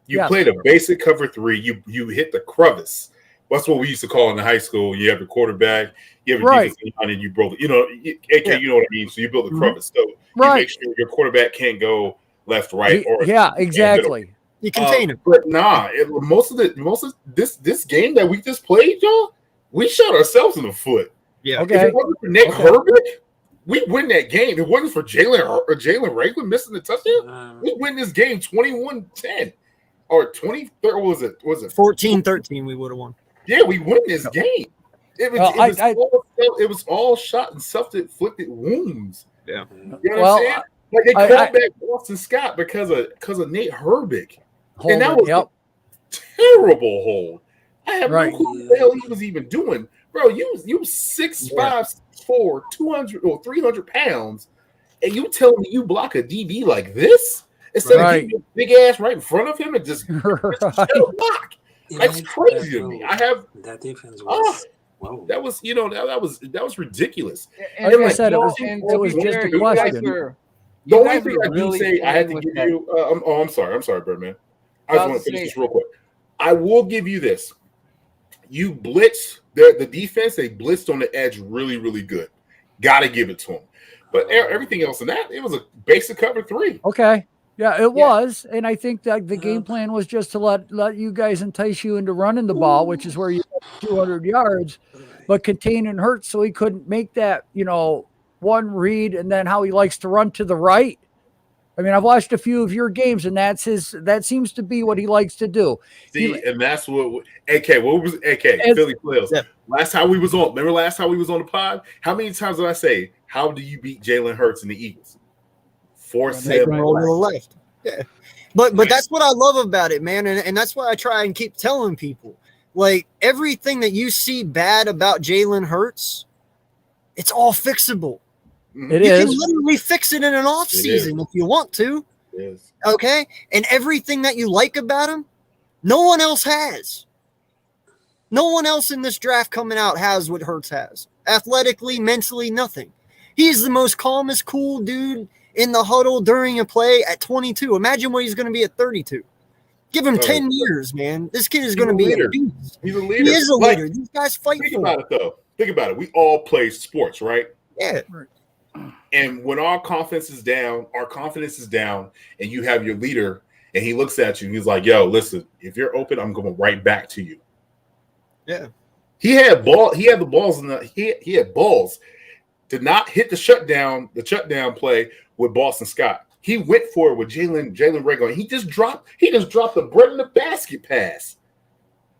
You played a basic cover 3. You hit the crevice. That's what we used to call in the high school. You have your quarterback, you have your defensive line, and you broke it. You know what I mean? So you build the crevice. So you make sure your quarterback can't go left, right, or exactly. You contain him. But most of this game that we just played, y'all, we shot ourselves in the foot. Yeah. Okay. If it wasn't for Nick Herbert, we win that game. If it wasn't for Jalen Rankler missing the touchdown, we win this game 21-10 or 20. What was it? 14-13? We would have won. Yeah, we win this game. It was all shot and self-inflicted wounds. Yeah. You know what I'm saying? Like they called back Boston Scott because of Nate Herbig. And that was a terrible hold. I have no clue what the hell he was even doing. Bro, you 6'5", 6'4", 200 or 300 pounds, and you telling me you block a DB like this instead of getting your big ass right in front of him and just block. That's crazy to me. That defense was that was ridiculous. Like I said, it was just a question. The only thing I do say I had to give you I'm sorry, Birdman. I just want to finish this real quick. I will give you this. You blitz the defense, they blitzed on the edge really, really good. Gotta give it to them. But everything else in that, it was a basic cover 3. Okay. Yeah, it Yeah. was, and I think that the game plan was just to let you guys entice you into running the ball, which is where you have 200 yards, but containing Hurts so he couldn't make that, one read, and then how he likes to run to the right. I mean, I've watched a few of your games, and that seems to be what he likes to do. See, and that's what AK. What was AK? Philly Foothills. Yeah. Last time we was on. Remember last time we was on the pod? How many times did I say, "How do you beat Jalen Hurts and the Eagles?" Force Make him him roll to the left. Yeah. But that's what I love about it, man. And that's why I try and keep telling people. Like, everything that you see bad about Jalen Hurts, it's all fixable. It You is. can literally fix it in an off season if you want to. Yes. Okay? And everything that you like about him, no one else has. No one else in this draft coming out has what Hurts has. Athletically, mentally, nothing. He's the most calmest, cool dude in the huddle during a play at 22. Imagine what he's going to be at 32. Give him 10 years, man. This kid is going to be a beast. He's a leader. He is a leader. These guys fight Think for about him. it, though. Think about it. We all play sports, right? Yeah. And when our confidence is down, and you have your leader, and he looks at you, and he's like, "Yo, listen, if you're open, I'm going right back to you." Yeah. He had the balls he had balls to not hit the shutdown play with Boston Scott. He went for it with Jalen Rager. He just dropped the bread in the basket pass.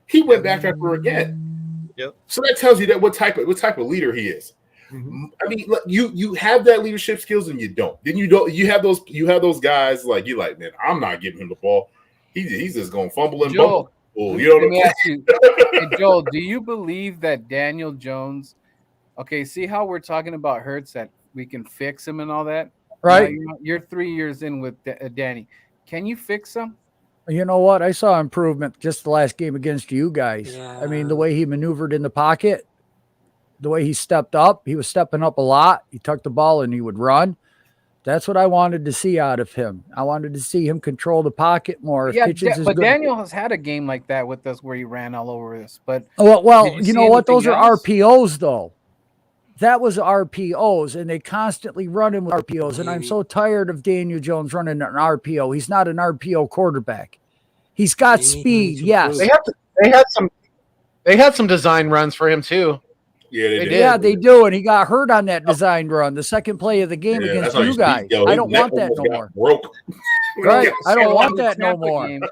He went back after again. Yep. So that tells you that what type of leader he is. Mm-hmm. I mean, look, you have that leadership skills and you don't. Then you have those guys like you like, man, I'm not giving him the ball. He's just gonna fumble and bumble. You know let me what ask you, hey, Joel, do you believe that Daniel Jones? Okay, see how we're talking about Hurts, that we can fix him and all that, Right? You're 3 years in with Danny. Can you fix him? You know what? I saw improvement just the last game against you guys. Yeah. I mean, the way he maneuvered in the pocket, the way he stepped up, he was stepping up a lot. He tucked the ball and he would run. That's what I wanted to see out of him. I wanted to see him control the pocket more. Yeah, but Daniel has had a game like that with us where he ran all over us. But well, you know what? Those are else? RPOs, though. That was RPOs, and they constantly run him with RPOs. And I'm so tired of Daniel Jones running an RPO. He's not an RPO quarterback. He's got speed, yes. They had some design runs for him too. Yeah, they did. Yeah, they do. And he got hurt on that design run, the second play of the game against you guys. I don't want that no more. Broke. Right. I don't want On the that no Tampa more. game-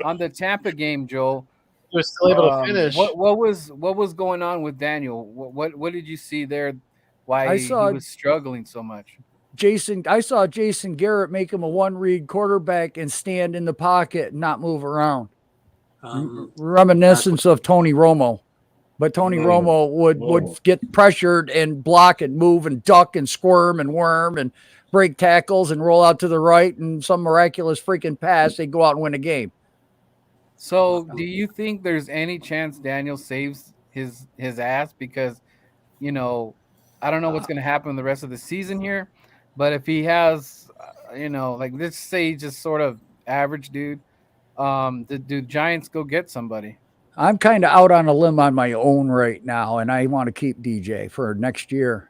on the Tampa game, Joel, He was still able to finish. what was going on with Daniel? What did you see there? Why he was struggling so much? I saw Jason Garrett make him a one-read quarterback and stand in the pocket and not move around. Reminiscence of Tony Romo. But Tony Romo would get pressured and block and move and duck and squirm and worm and break tackles and roll out to the right, and some miraculous freaking pass, they go out and win a game. So, do you think there's any chance Daniel saves his ass? Because, I don't know what's going to happen the rest of the season here, but if he has, like let's say he's just sort of average dude, do Giants go get somebody? I'm kind of out on a limb on my own right now, and I want to keep DJ for next year.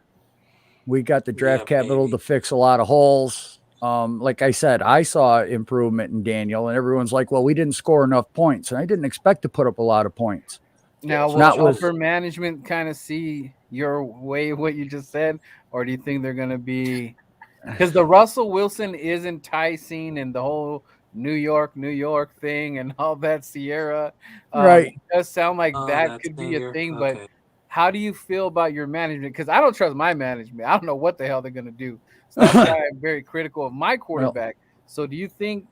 We got the draft capital to fix a lot of holes. Like I said, I saw improvement in Daniel, and everyone's like, well, we didn't score enough points. And I didn't expect to put up a lot of points. Now, will upper management kind of see your way of what you just said, or do you think they're going to be – because the Russell Wilson is enticing and the whole New York thing and all that Sierra. Right. It does sound like that could be a thing, but how do you feel about your management? Because I don't trust my management. I don't know what the hell they're going to do. So that's why I'm very critical of my quarterback. So do you think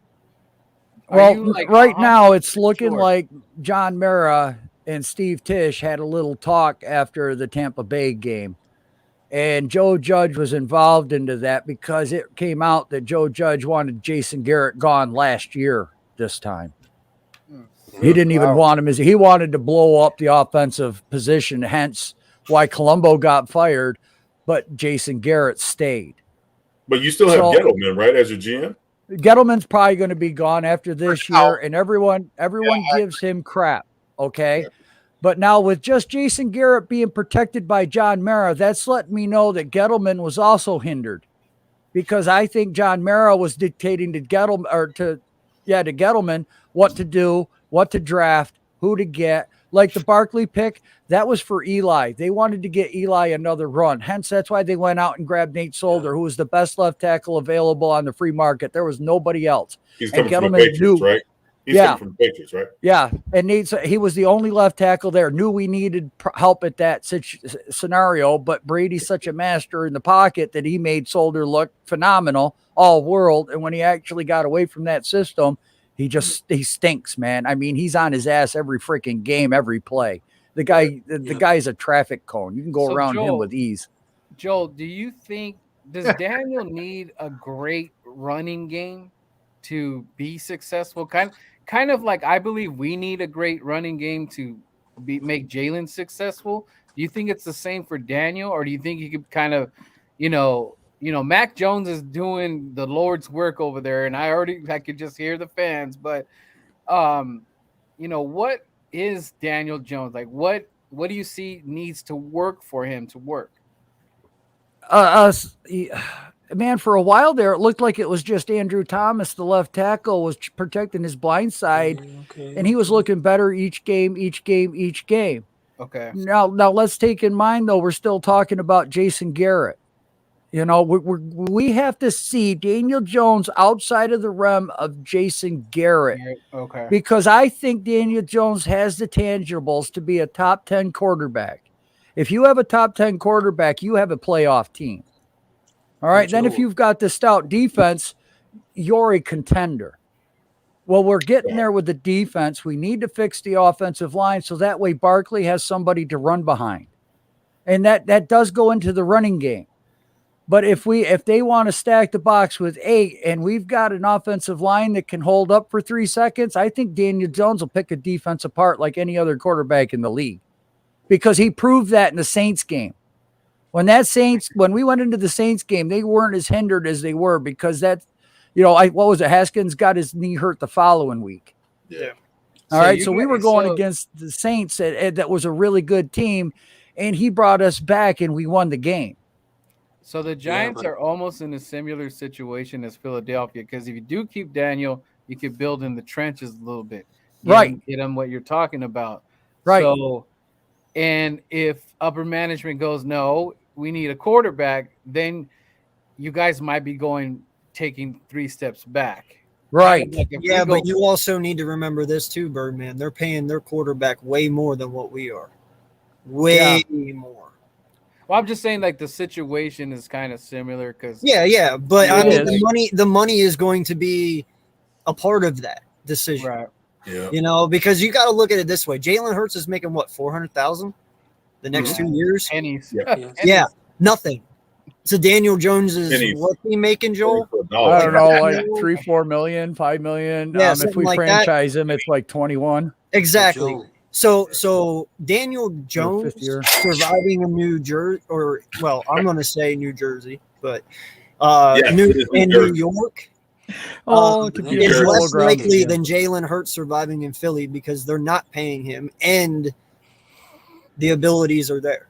– right now it's looking like John Mara and Steve Tisch had a little talk after the Tampa Bay game. And Joe Judge was involved into that because it came out that Joe Judge wanted Jason Garrett gone last year this time. He didn't even want him. He wanted to blow up the offensive position, hence why Colombo got fired, but Jason Garrett stayed. But you still have Gettleman, right, as your GM? Gettleman's probably going to be gone after this year, and everyone gives him crap, okay? Yeah. But now with just Jason Garrett being protected by John Mara, that's letting me know that Gettleman was also hindered. because I think John Mara was dictating to Gettleman what to do, what to draft, who to get. Like the Barkley pick, that was for Eli. They wanted to get Eli another run. Hence, that's why they went out and grabbed Nate Solder, who was the best left tackle available on the free market. There was nobody else. He's and coming from the Patriots, right? He's Yeah. coming from the Patriots, right? Yeah, and he was the only left tackle there. Knew we needed help at that scenario, but Brady's such a master in the pocket that he made Solder look phenomenal, all world. And when he actually got away from that system, he stinks, man. I mean, he's on his ass every freaking game, every play. The guy's a traffic cone. You can go around him with ease. Joel, does Daniel need a great running game to be successful? Kind of like I believe we need a great running game to make Jalen successful. Do you think it's the same for Daniel, or do you think you could kind of, Mac Jones is doing the Lord's work over there, and I could just hear the fans, but what is Daniel Jones like? What do you see needs to work for him to work? Man, for a while there, it looked like it was just Andrew Thomas, the left tackle, was protecting his blind side, and he was looking better each game. Okay. Now let's take in mind, though, we're still talking about Jason Garrett. We have to see Daniel Jones outside of the realm of Jason Garrett. Okay. Because I think Daniel Jones has the tangibles to be a top 10 quarterback. If you have a top 10 quarterback, you have a playoff team. All right. Then if you've got the stout defense, you're a contender. Well, we're getting there with the defense. We need to fix the offensive line so that way Barkley has somebody to run behind. And that does go into the running game. But if they want to stack the box with 8 and we've got an offensive line that can hold up for 3 seconds, I think Daniel Jones will pick a defense apart like any other quarterback in the league, because he proved that in the Saints game. When we went into the Saints game, they weren't as hindered as they were because what was it? Haskins got his knee hurt the following week. Yeah. All right. So we were going against the Saints. That was a really good team, and he brought us back and we won the game. So the Giants are almost in a similar situation as Philadelphia, because if you do keep Daniel, you could build in the trenches a little bit. Get him what you're talking about. Right. So, and if upper management goes, no, we need a quarterback, then you guys might be taking 3 steps back. Right. But you also need to remember this too, Birdman. They're paying their quarterback way more than what we are. Way more. Well, I'm just saying, like, the situation is kind of similar because but I mean, the money is going to be a part of that decision, right? Yeah, because you got to look at it this way: Jalen Hurts is making what, $400,000 the next 2 years? Pennies. Yeah, nothing. So Daniel Jones is what's he making, Joel? I don't know, like 3-4 million, 5 million. Yeah, if we franchise him, it's like 21. Exactly. So Daniel Jones surviving in New Jersey, I'm going to say New Jersey, but New York is less likely than Jalen Hurts surviving in Philly because they're not paying him and the abilities are there.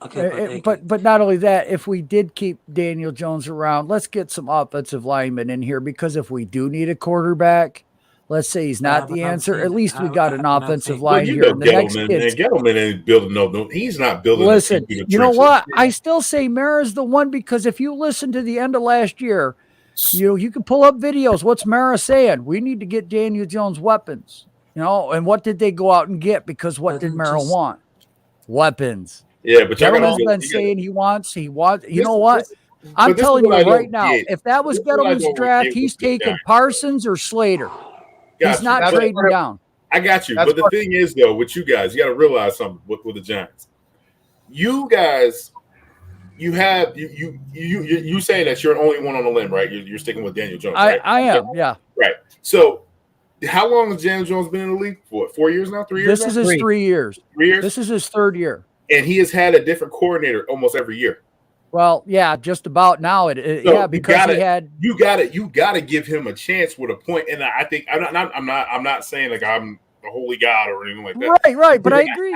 Okay, but not only that, if we did keep Daniel Jones around, let's get some offensive linemen in here, because if we do need a quarterback, let's say he's not the answer, at least we got an offensive line here. And the next Gettleman ain't building no. He's not building. Listen, you know what? I still say Mara's the one, because if you listen to the end of last year, you can pull up videos. What's Mara saying? We need to get Daniel Jones weapons. And what did they go out and get? Because what did Mara want? Weapons. Yeah, but Gettleman's been saying he wants. You know what? I'm telling you right now, if that was Gettleman's draft, he's taking Parsons or Slater. He's not trading down. I got you. But the thing is, though, with you guys, you got to realize something with the Giants. You guys, you saying that you're the only one on the limb, right? You're sticking with Daniel Jones, right? I am, yeah. Right. So how long has Daniel Jones been in the league for? 4 years now? 3 years? This is his 3 years. 3 years? This is his 3rd year. And he has had a different coordinator almost every year. Well, yeah, just about now. Because you got to give him a chance with a point. And I think I'm not saying like I'm the holy God or anything like that. Right. But I agree.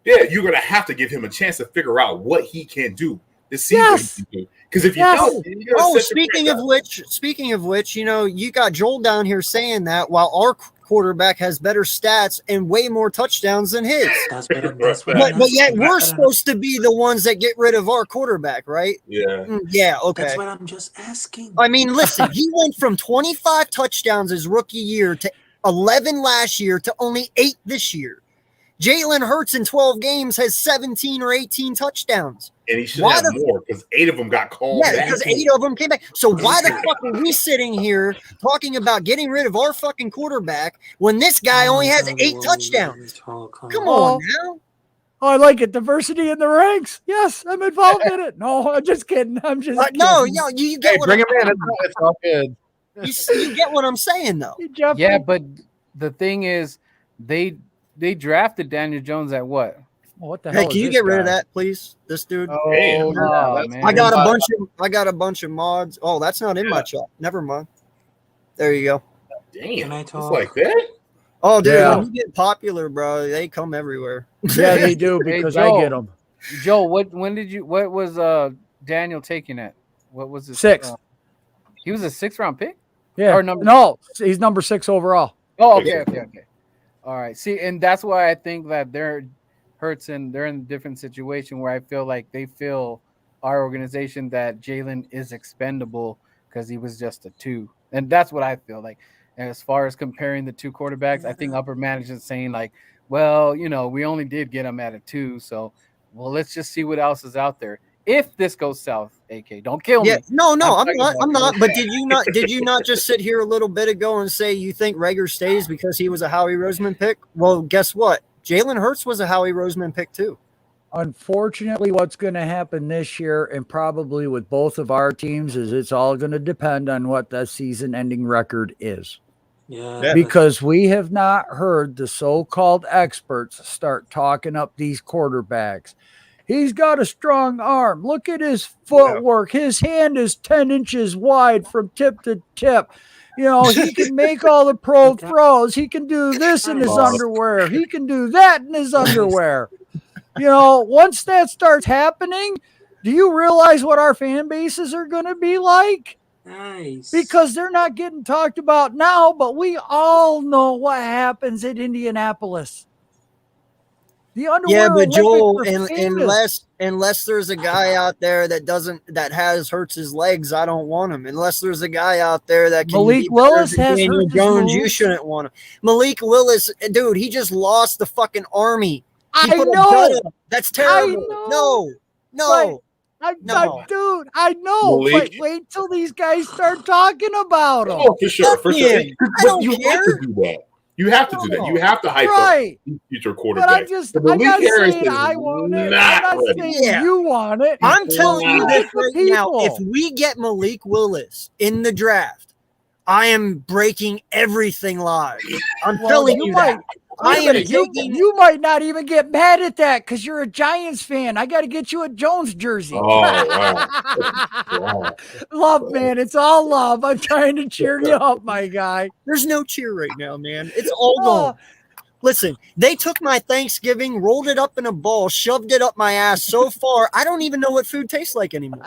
You're gonna have to give him a chance to figure out what he can do to see what he can do. Because if you Yes. don't, then you're gonna Oh, set your speaking of which, you know, you got Joel down here saying that while our quarterback has better stats and way more touchdowns than his. That's what I'm, But yet we're supposed to be the ones that get rid of our quarterback, right? Yeah. Yeah, okay. That's what I'm just asking. I mean, listen, he went from 25 touchdowns his rookie year to 11 last year to only 8 this year. Jalen Hurts in 12 games has 17 or 18 touchdowns. And he should have more because 8 of them got called back. Yeah, because 8 of them came back. So why the fuck are we sitting here talking about getting rid of our fucking quarterback when this guy only has 8 touchdowns? Come on now. Oh, I like it. Diversity in the ranks. Yes, I'm involved in it. No, I'm just kidding. I'm just kidding. No, you get what bring I'm him in. It's all good. You get what I'm saying, though. Yeah, but the thing is, they drafted Daniel Jones at what? What the hell? Hey, can you get rid of that, please? This dude. Oh, no, man. I got a bunch of mods. Oh, that's not in my chat. Never mind. There you go. Damn, it's like that. Oh, dude, Yeah. when you get popular, bro, they come everywhere. Yeah, they do Hey, because Joe, I get them. Joe, what was Daniel taking at? What was his 6? He was a 6th-round pick? Yeah. Or number No, he's number 6 overall. Oh, okay. All right. See, and that's why I think that they're in a different situation where I feel like they feel our organization that Jalen is expendable because he was just a 2. And that's what I feel like. And as far as comparing the 2 quarterbacks, I think upper management saying like, well, you know, we only did get him at a 2. So, well, let's just see what else is out there. If this goes south, AK, don't kill me. Yeah, no, I'm not. But did you not just sit here a little bit ago and say you think Rager stays because he was a Howie Roseman pick? Well, guess what? Jalen Hurts was a Howie Roseman pick too. Unfortunately, what's going to happen this year, and probably with both of our teams, is it's all going to depend on what the season-ending record is. Yeah. Because we have not heard the so-called experts start talking up these quarterbacks. He's got a strong arm. Look at his footwork. His hand is 10 inches wide from tip to tip. You know, he can make all the pro throws. He can do this in his underwear. He can do that in his underwear. You know, once that starts happening, do you realize what our fan bases are going to be like? Nice. Because they're not getting talked about now, but we all know what happens at Indianapolis. The underwear. Yeah, but Olympics Joel, are famous. unless there's a guy out there that has Hurts' legs, I don't want him. Unless there's a guy out there that can Malik be Willis better than has Daniel Hurts' Jones, you moves. shouldn't want him. Malik Willis, dude, he just lost the fucking army. He I put a know. dud up. That's terrible. know. No. Dude, I know. Malik. But wait till these guys start talking about him. Oh, for sure. For sure. I But don't you care. have to do that. You have to do that. You have to hype Right. up future But quarterbacks. I'm not saying I want it. I'm not ready. saying you want it. I'm telling you this right now. People. If we get Malik Willis in the draft, I am breaking everything live. I'm telling you that. I am taking. You might not even get mad at that because you're a Giants fan. I got to get you a Jones jersey. Oh, wow. Wow. Love, man. It's all love. I'm trying to cheer you up, my guy. There's no cheer right now, man. It's all gone. Listen, they took my Thanksgiving, rolled it up in a ball, shoved it up my ass so far, I don't even know what food tastes like anymore.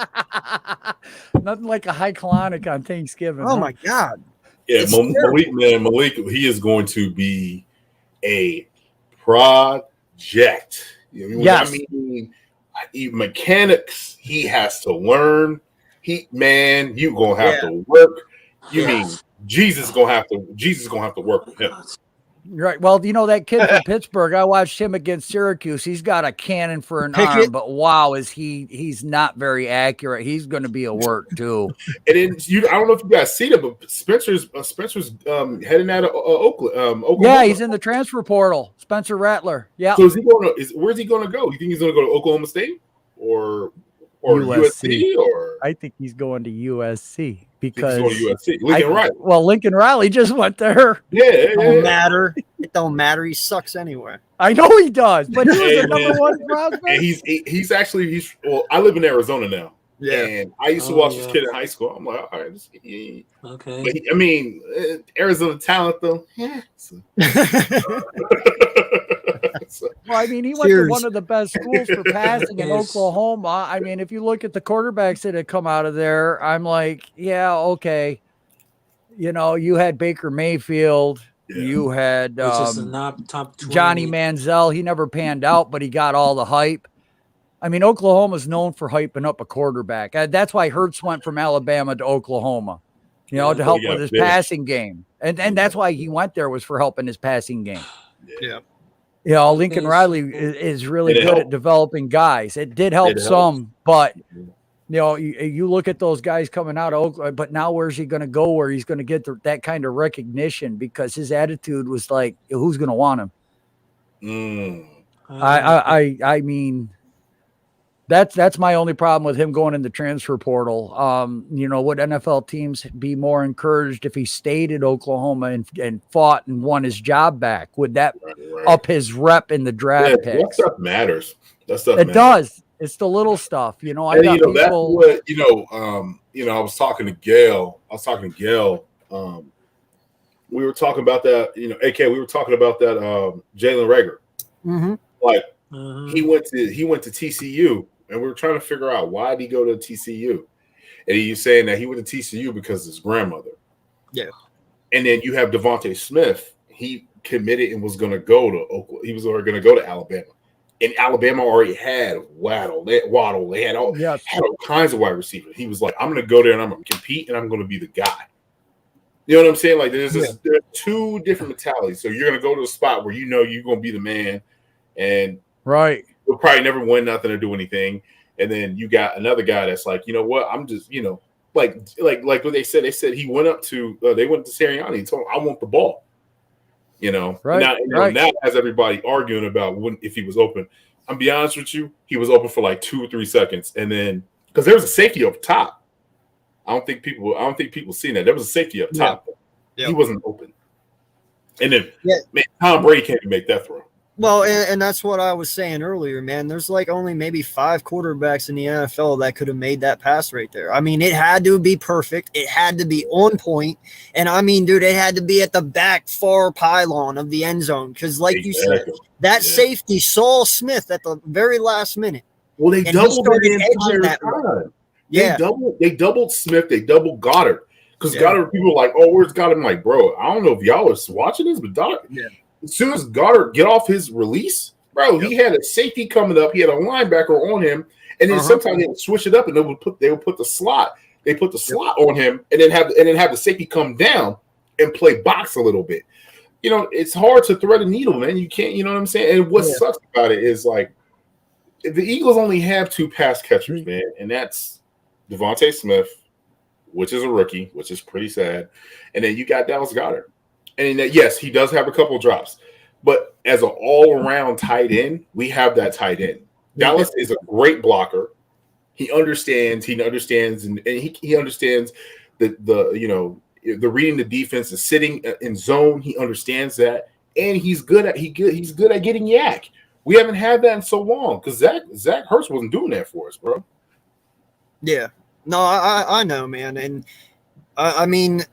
Nothing like a high colonic on Thanksgiving. Oh, my God. Yeah, It's Malik, he is going to be a project. You know, yes. I mean, mechanics, he has to learn. You're gonna have to work. Jesus gonna have to work with him. Right. Well, you know that kid from Pittsburgh. I watched him against Syracuse. He's got a cannon for an arm, but wow, he's not very accurate. He's going to be a work too. And then I don't know if you guys see that, but Spencer's heading out of Oklahoma. Yeah, he's in the transfer portal. Spencer Rattler. Yeah. So where's he going to go? You think he's going to go to Oklahoma State or USC? Or I think he's going to USC because he's going to USC. Lincoln Riley. Well, Lincoln Riley just went there. Yeah, It don't matter. It don't matter. He sucks anyway. I know he does, but he was the number one prospect. And he's I live in Arizona now. Yeah. And I used to watch this kid in high school. I'm like, all right, okay. But Arizona talent though. Yeah. So, Well, I mean, he went to one of the best schools for passing in Yes. Oklahoma. I mean, if you look at the quarterbacks that had come out of there, I'm like, yeah, okay. You know, you had Baker Mayfield, yeah. you had Which is not top 20. Johnny Manziel. He never panned out, but he got all the hype. I mean, Oklahoma's known for hyping up a quarterback. That's why Hurts went from Alabama to Oklahoma, you know, Yeah. to help Yeah, with his yeah. passing game. And that's why he went there, was for helping his passing game. Yeah. You know, Lincoln Yes. Riley is really Did it good help? at developing guys. It did help Did it help? some, but you know, you look at those guys coming out of Oklahoma, but now where's he going to go where he's going to get that kind of recognition? Because his attitude was like, who's going to want him? Mm. I mean, that's my only problem with him going in the transfer portal. You know, would NFL teams be more encouraged if he stayed at Oklahoma and fought and won his job back? Would that Right. up his rep in the draft That picks? stuff matters. That stuff It matters. does. It's the little stuff, you know. I And, got you know, that's people. what, I was talking to Gail. We were talking about that, AK, we were talking about that Jalen Rager. Mm-hmm. Like, Mhm. he went to TCU, and we were trying to figure out, why did he go to TCU? And he's saying that he went to TCU because of his grandmother. Yeah. And then you have Devontae Smith. He committed and was going to go to Oklahoma. He was already going to go to Alabama. And Alabama already had Waddle. They had all kinds of wide receivers. He was like, I'm going to go there and I'm going to compete and I'm going to be the guy. You know what I'm saying? Like, there's two different mentalities. So you're going to go to a spot where you're going to be the man, and Right. you'll probably never win nothing or do anything. And then you got another guy that's like, you know what? I'm just, like what they said. They said he went up to they went to Sirianni and told him, I want the ball. Right. Now has everybody arguing about if he was open. I'm be honest with you, he was open for like 2 or 3 seconds, and then because there was a safety up top. I don't think people seen that. There was a safety up top. Yeah. He wasn't open. And then man, Tom Brady can't even make that throw. Well, and that's what I was saying earlier, man. There's like only maybe 5 quarterbacks in the NFL that could have made that pass right there. I mean, it had to be perfect. It had to be on point. And I mean, dude, it had to be at the back far pylon of the end zone. Because like you said, that safety saw Smith at the very last minute. Well, they doubled the entire that time. Yeah. They doubled Smith. They doubled Goddard. Because Goddard, people were like, oh, where's Goddard? I'm like, bro, I don't know if y'all are watching this, but as soon as Goddard get off his release, bro, he had a safety coming up. He had a linebacker on him, and then sometimes they would switch it up, and they would put the slot. They put the slot on him, and then have the safety come down and play box a little bit. It's hard to thread a needle, man. You can't. You know what I'm saying? And what sucks about it is like the Eagles only have 2 pass catchers, man, and that's Devontae Smith, which is a rookie, which is pretty sad, and then you got Dallas Goedert. And yes, he does have a couple drops, but as an all-around tight end, we have that tight end. Dallas is a great blocker. He understands, and he understands the reading the defense, the sitting in zone. He understands that, and he's good at getting yak. We haven't had that in so long because Zach Hurts wasn't doing that for us, bro. Yeah, no, I know, man, and I mean,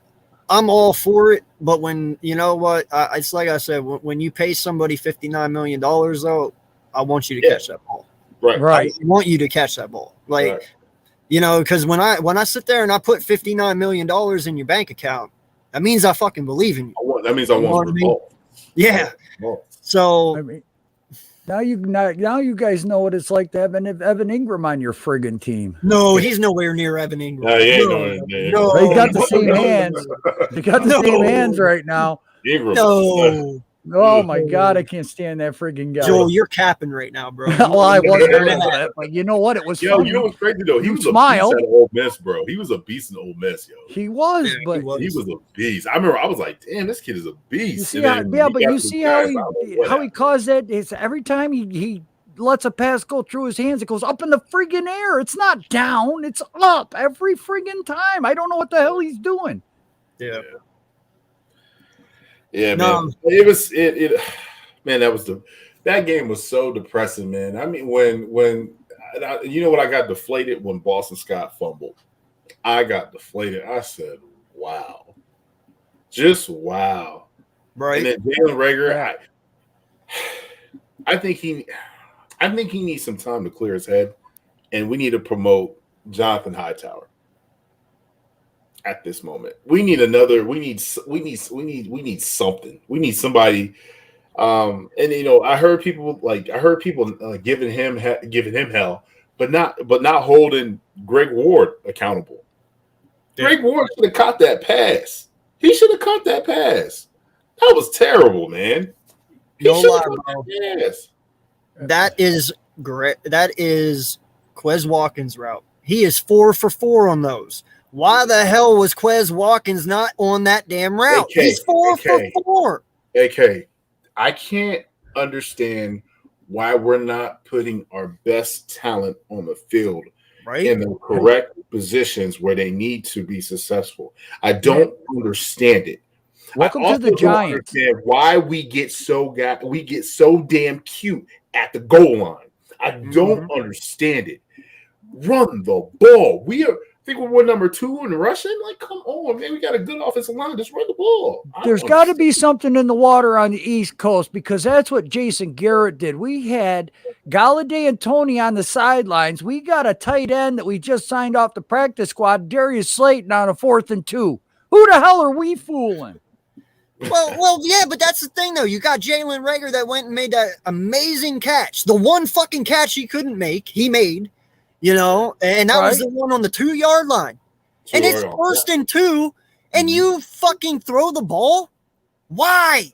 I'm all for it, but when you know what, it's like I said, when you pay somebody $59 million, though, I want you to catch that ball. Right. I want you to catch that ball, because when I sit there and I put $59 million in your bank account, that means I fucking believe in you. That means I want the ball. Yeah. So I mean, now you guys know what it's like to have Evan Ingram on your friggin' team. No, he's nowhere near Evan Ingram. No, he ain't no. They got the same hands. They got the same hands right now. Ingram. No. Oh my God, I can't stand that friggin' guy. Joel, you're capping right now, bro. Well, I wasn't into that, but you know what? It was funny. You know what's crazy though? He was smiled. a beast at Ole Miss, bro. He was a beast in Ole Miss, yo. He was, but he was a beast. I remember I was like, damn, this kid is a beast. You see how he caused that? It's every time he lets a pass go through his hands, it goes up in the friggin' air. It's not down, it's up every friggin' time. I don't know what the hell he's doing. Yeah. Yeah, man. Man, that game was so depressing, man. I mean, when you know what, I got deflated when Boston Scott fumbled. I got deflated. I said, wow. Just wow. Right. And then Jalen Rager, I think he needs some time to clear his head, and we need to promote Jonathan Hightower. At this moment, we need another. We need something. We need somebody. And I heard people giving him hell, but not holding Greg Ward accountable. Yeah. Greg Ward should have caught that pass. He should have caught that pass. That was terrible, man. No lie, bro. That is great. That is Quez Watkins' route. He is 4 for 4 on those. Why the hell was Quez Watkins not on that damn route? He's 4 for 4. AK, I can't understand why we're not putting our best talent on the field in the correct positions where they need to be successful. I don't understand it. Welcome to the Giants. Understand why we get so damn cute at the goal line. I don't understand it. Run the ball. I think we're number 2 in rushing. Like, come on, man. We got a good offensive line. Just run the ball. There's got to be something in the water on the East Coast because that's what Jason Garrett did. We had Galladay and Tony on the sidelines. We got a tight end that we just signed off the practice squad, Darius Slayton, on a 4th and 2. Who the hell are we fooling? Well, yeah, but that's the thing, though. You got Jalen Reagor that went and made that amazing catch. The one fucking catch he couldn't make, he made. And that was the one on the 2-yard line. And it's 1st and 2, and you fucking throw the ball? Why?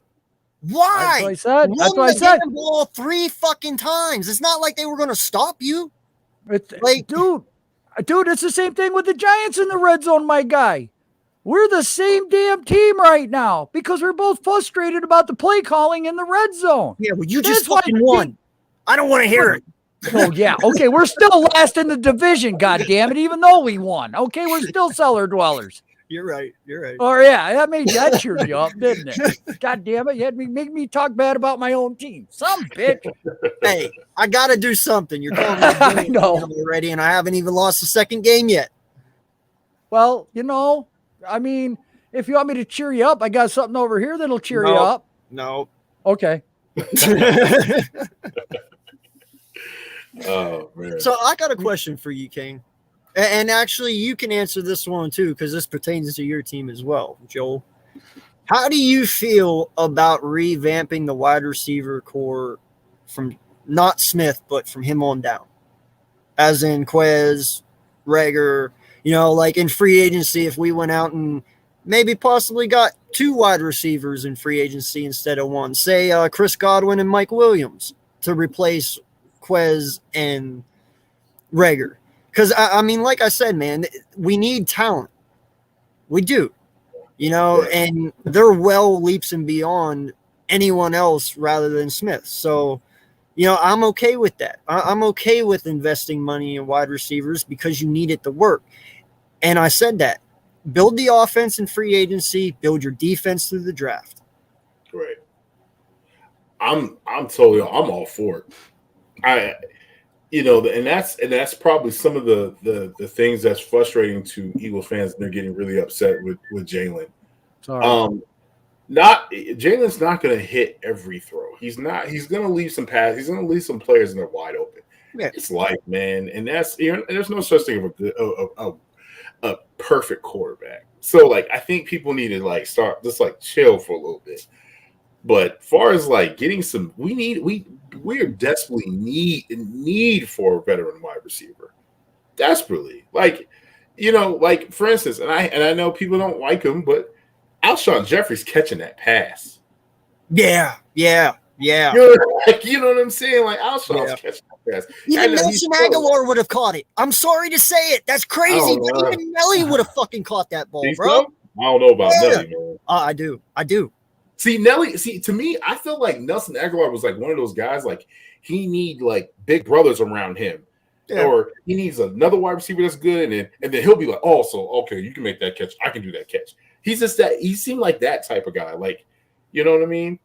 That's what I said. That's what I said. Run the ball 3 fucking times. It's not like they were going to stop you. It's like, dude, it's the same thing with the Giants in the red zone, my guy. We're the same damn team right now because we're both frustrated about the play calling in the red zone. Yeah, well, you just fucking won. I don't want to hear it. Oh, yeah. Okay, we're still last in the division, goddammit, even though we won. Okay, we're still cellar dwellers. You're right. Oh, yeah, that cheered you up, didn't it? God damn it, you had me make me talk bad about my own team. Some bitch. Hey, I got to do something. You're calling me I know already, and I haven't even lost the second game yet. Well, I mean, if you want me to cheer you up, I got something over here that'll cheer you up. No. Okay. Oh, man. So I got a question for you, King. And actually, you can answer this one, too, because this pertains to your team as well, Joel. How do you feel about revamping the wide receiver core from not Smith, but from him on down? As in Quez, Reagor, like in free agency, if we went out and maybe possibly got 2 wide receivers in free agency instead of 1, say Chris Godwin and Mike Williams to replace Quez and Reagor. Because, I mean, like I said, man, we need talent. We do. And they're well leaps and beyond anyone else rather than Smith. So, I'm okay with that. I'm okay with investing money in wide receivers because you need it to work. And I said that. Build the offense in free agency, build your defense through the draft. Right. I'm all for it. And that's probably some of the things that's frustrating to Eagles fans, and they're getting really upset with Jalen. Jalen's not going to hit every throw. He's not. He's going to leave some pass. He's going to leave some players and they're wide open. Yeah. It's life, man, and there's no such thing of a perfect quarterback. So I think people need to start just chill for a little bit. But far as getting some, we are desperately need for a veteran wide receiver. Desperately. For instance, and I know people don't like him, but Alshon Jeffrey's catching that pass. Yeah. You know what I'm saying? Alshon's catching that pass. Even Nelson Aguilar would have caught it. I'm sorry to say it. That's crazy. But even Nelly would have fucking caught that ball, bro. I don't know about Nelly, man. I do. See, Nelly, to me, I feel like Nelson Aguilar was one of those guys, he need big brothers around him. Yeah. Or he needs another wide receiver that's good, and then he'll be okay, you can make that catch. I can do that catch. He's just he seemed like that type of guy. You know what I mean?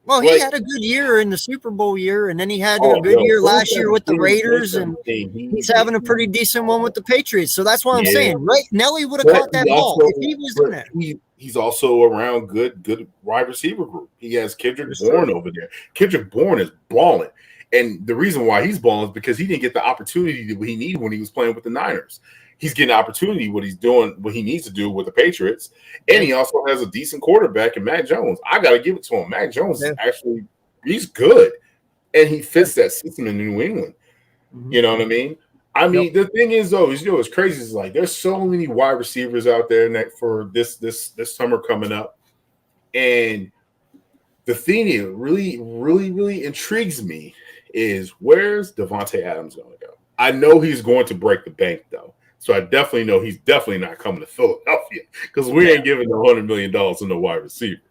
Well, he had a good year in the Super Bowl year, and then he had a good year last year with the Raiders, and he's having a pretty decent one with the Patriots. So that's what I'm saying, right? Nelly would have caught that ball if he was in there. he's also around good wide receiver group. He has Kendrick Bourne over there. Kendrick Bourne is balling. And the reason why he's balling is because he didn't get the opportunity that he needed when he was playing with the Niners. He's getting opportunity what he's doing, what he needs to do with the Patriots. And he also has a decent quarterback in Mac Jones. I got to give it to him. Mac Jones is actually, he's good. And he fits that system in New England. You know what I mean? I mean, the thing is, though, is what's crazy is like there's so many wide receivers out there for this summer coming up. And the thing that really intrigues me is where's Devontae Adams going to go? I know he's going to break the bank, though. So I definitely know he's definitely not coming to Philadelphia because we ain't giving $100 million to no wide receiver.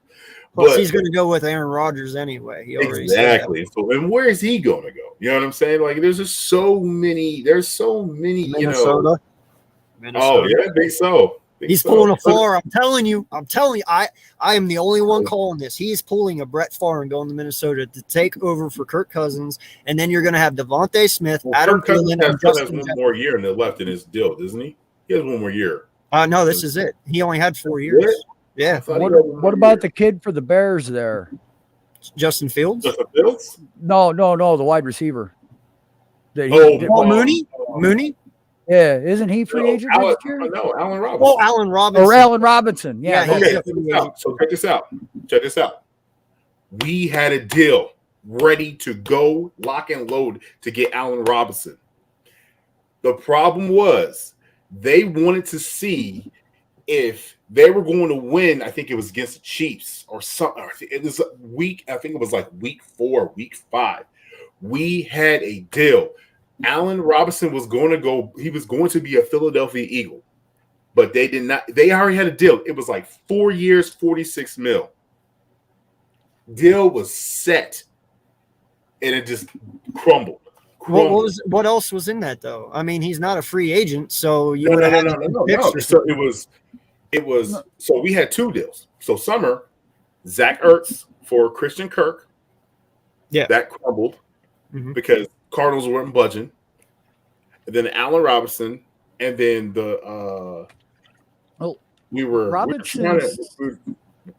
Plus, he's going to go with Aaron Rodgers anyway. He already exactly. So, and where is he going to go? You know what I'm saying? Like, there's just so many. There's so many. Minnesota. Oh yeah, I think so. He's pulling a Favre. I'm telling you. I am the only one calling this. He is pulling a Brett Favre and going to Minnesota to take over for Kirk Cousins, and then you're going to have Devontae Smith, Adam Thielen, and Justin. Has one more year left in his deal, doesn't he? He has one more year. No, this is it. He only had 4 years. Yeah. What about the kid for the Bears there? Justin Fields? Justin Fields? No, the wide receiver. Mooney? Mooney? Yeah, isn't he free agent next year? No, Allen Robinson. Oh, Allen Robinson. Or Allen Robinson. Yeah. Okay, check this out. Check this out. We had a deal ready to go, lock and load to get Allen Robinson. The problem was they wanted to see if they were going to win. I think it was against the Chiefs or something. It was week. I think it was like week 4, week 5. We had a deal. Allen Robinson was going to go. He was going to be a Philadelphia Eagle, but they did not. They already had a deal. It was like 4 years, $46 million. Deal was set, and it just crumbled. What else was in that though? I mean, he's not a free agent, so you would have no. So it was. So we had 2 deals. So summer, Zach Ertz for Christian Kirk. Yeah, that crumbled because Cardinals weren't budging. And then Allen Robinson, and then Robinson's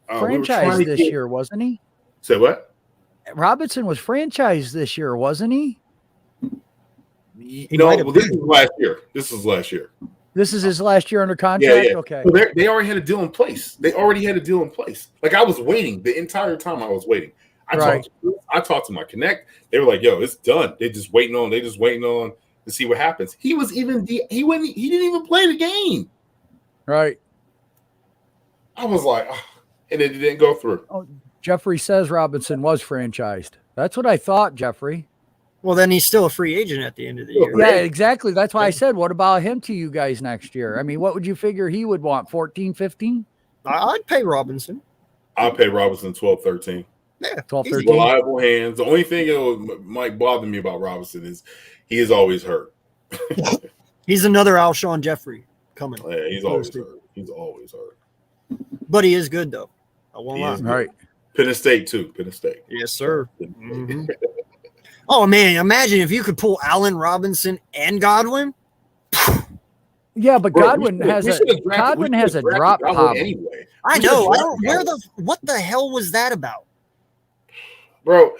franchised this year, wasn't he? Say what? Robinson was franchised this year, wasn't he? This is last year. This is his last year under contract? Yeah. Okay. So they already had a deal in place. Like I was waiting the entire time I was waiting. I talked to my connect. They were like, "Yo, it's done." They just waiting on to see what happens. He didn't even play the game. Right. I was like, and it didn't go through. Oh, Jeffrey says Robinson was franchised. That's what I thought, Jeffrey. Well, then he's still a free agent at the end of the year. Yeah, exactly. That's why I said, what about him to you guys next year? I mean, what would you figure he would want? 14, 15? I'd pay Robinson. I'll pay Robinson 12, 13. Yeah, 12, 13. Reliable hands. The only thing that might bother me about Robinson is he is always hurt. He's another Alshon Jeffrey coming. Yeah, he's always hurt. But he is good, though. I won't lie. Right. Penn State, too. Penn State. Yes, sir. Mm-hmm. Oh, man, imagine if you could pull Allen Robinson and Godwin. Yeah, but Godwin has a drop pop. Anyway. I know. What the hell was that about? Bro,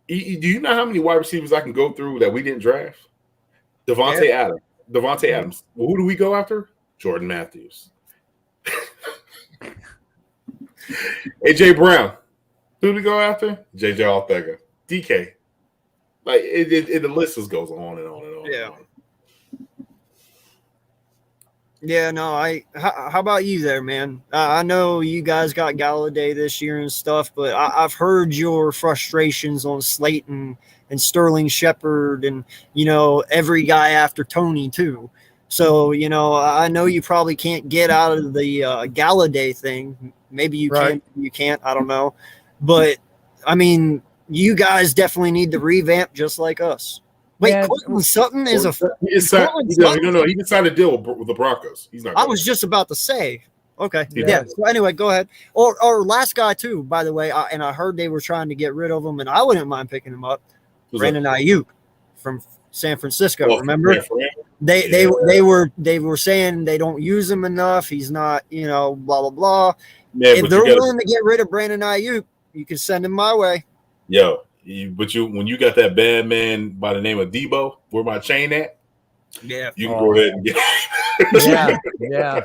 do you know how many wide receivers I can go through that we didn't draft? Devontae Adams. Well, who do we go after? Jordan Matthews. AJ Brown. Who do we go after? JJ Arthega. DK. Like the list just goes on and on and on. Yeah. Yeah, no, how about you there, man? I know you guys got Galladay this year and stuff, but I've heard your frustrations on Slayton and Sterling Shepard and, every guy after Tony too. So, I know you probably can't get out of the Galladay thing. Maybe you can, you can't, I don't know. But, I mean, you guys definitely need to revamp just like us. Wait, Courtland Sutton is he can sign a deal with the Broncos. He's not. I was just about to say. Okay. Yeah. So anyway, go ahead. Or last guy too, by the way. I heard they were trying to get rid of him, and I wouldn't mind picking him up. Brandon Ayuk from San Francisco. Remember? They were saying they don't use him enough. He's not, blah blah blah. Man, If they're willing to get rid of Brandon Ayuk, you can send him my way. Yo, when you got that bad man by the name of Debo, where my chain at? Yeah, you can go ahead and get. Yeah.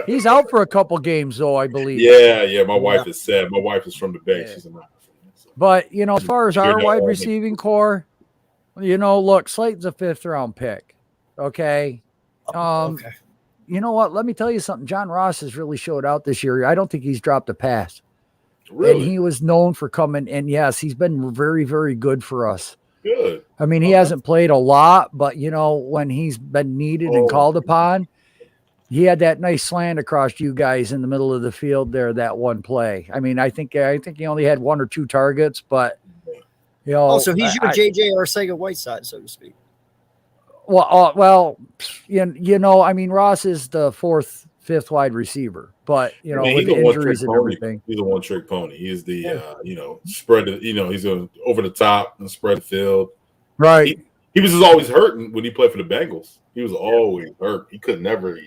He's out for a couple games, though, I believe. Yeah. My wife is sad. My wife is from the Bay. She's a Niners fan. So. But as far as our wide receiving core, look, Slayton's a 5th-round pick. Okay. Okay. You know what? Let me tell you something. John Ross has really showed out this year. I don't think he's dropped a pass. Really? And he was known for coming. And yes, he's been very, very good for us. Good. I mean, he hasn't played a lot, but when he's been needed and called upon, he had that nice slant across you guys in the middle of the field there, that one play. I mean, I think he only had 1 or 2 targets, but so he's your JJ Arcega-Whiteside, so to speak. Well, I mean, Ross is the 4th, 5th wide receiver, but with the injuries and everything, he's a one-trick pony. He's the spread. He's going over the top and spread the field. Right. He was just always hurting when he played for the Bengals. He was always hurt. He could never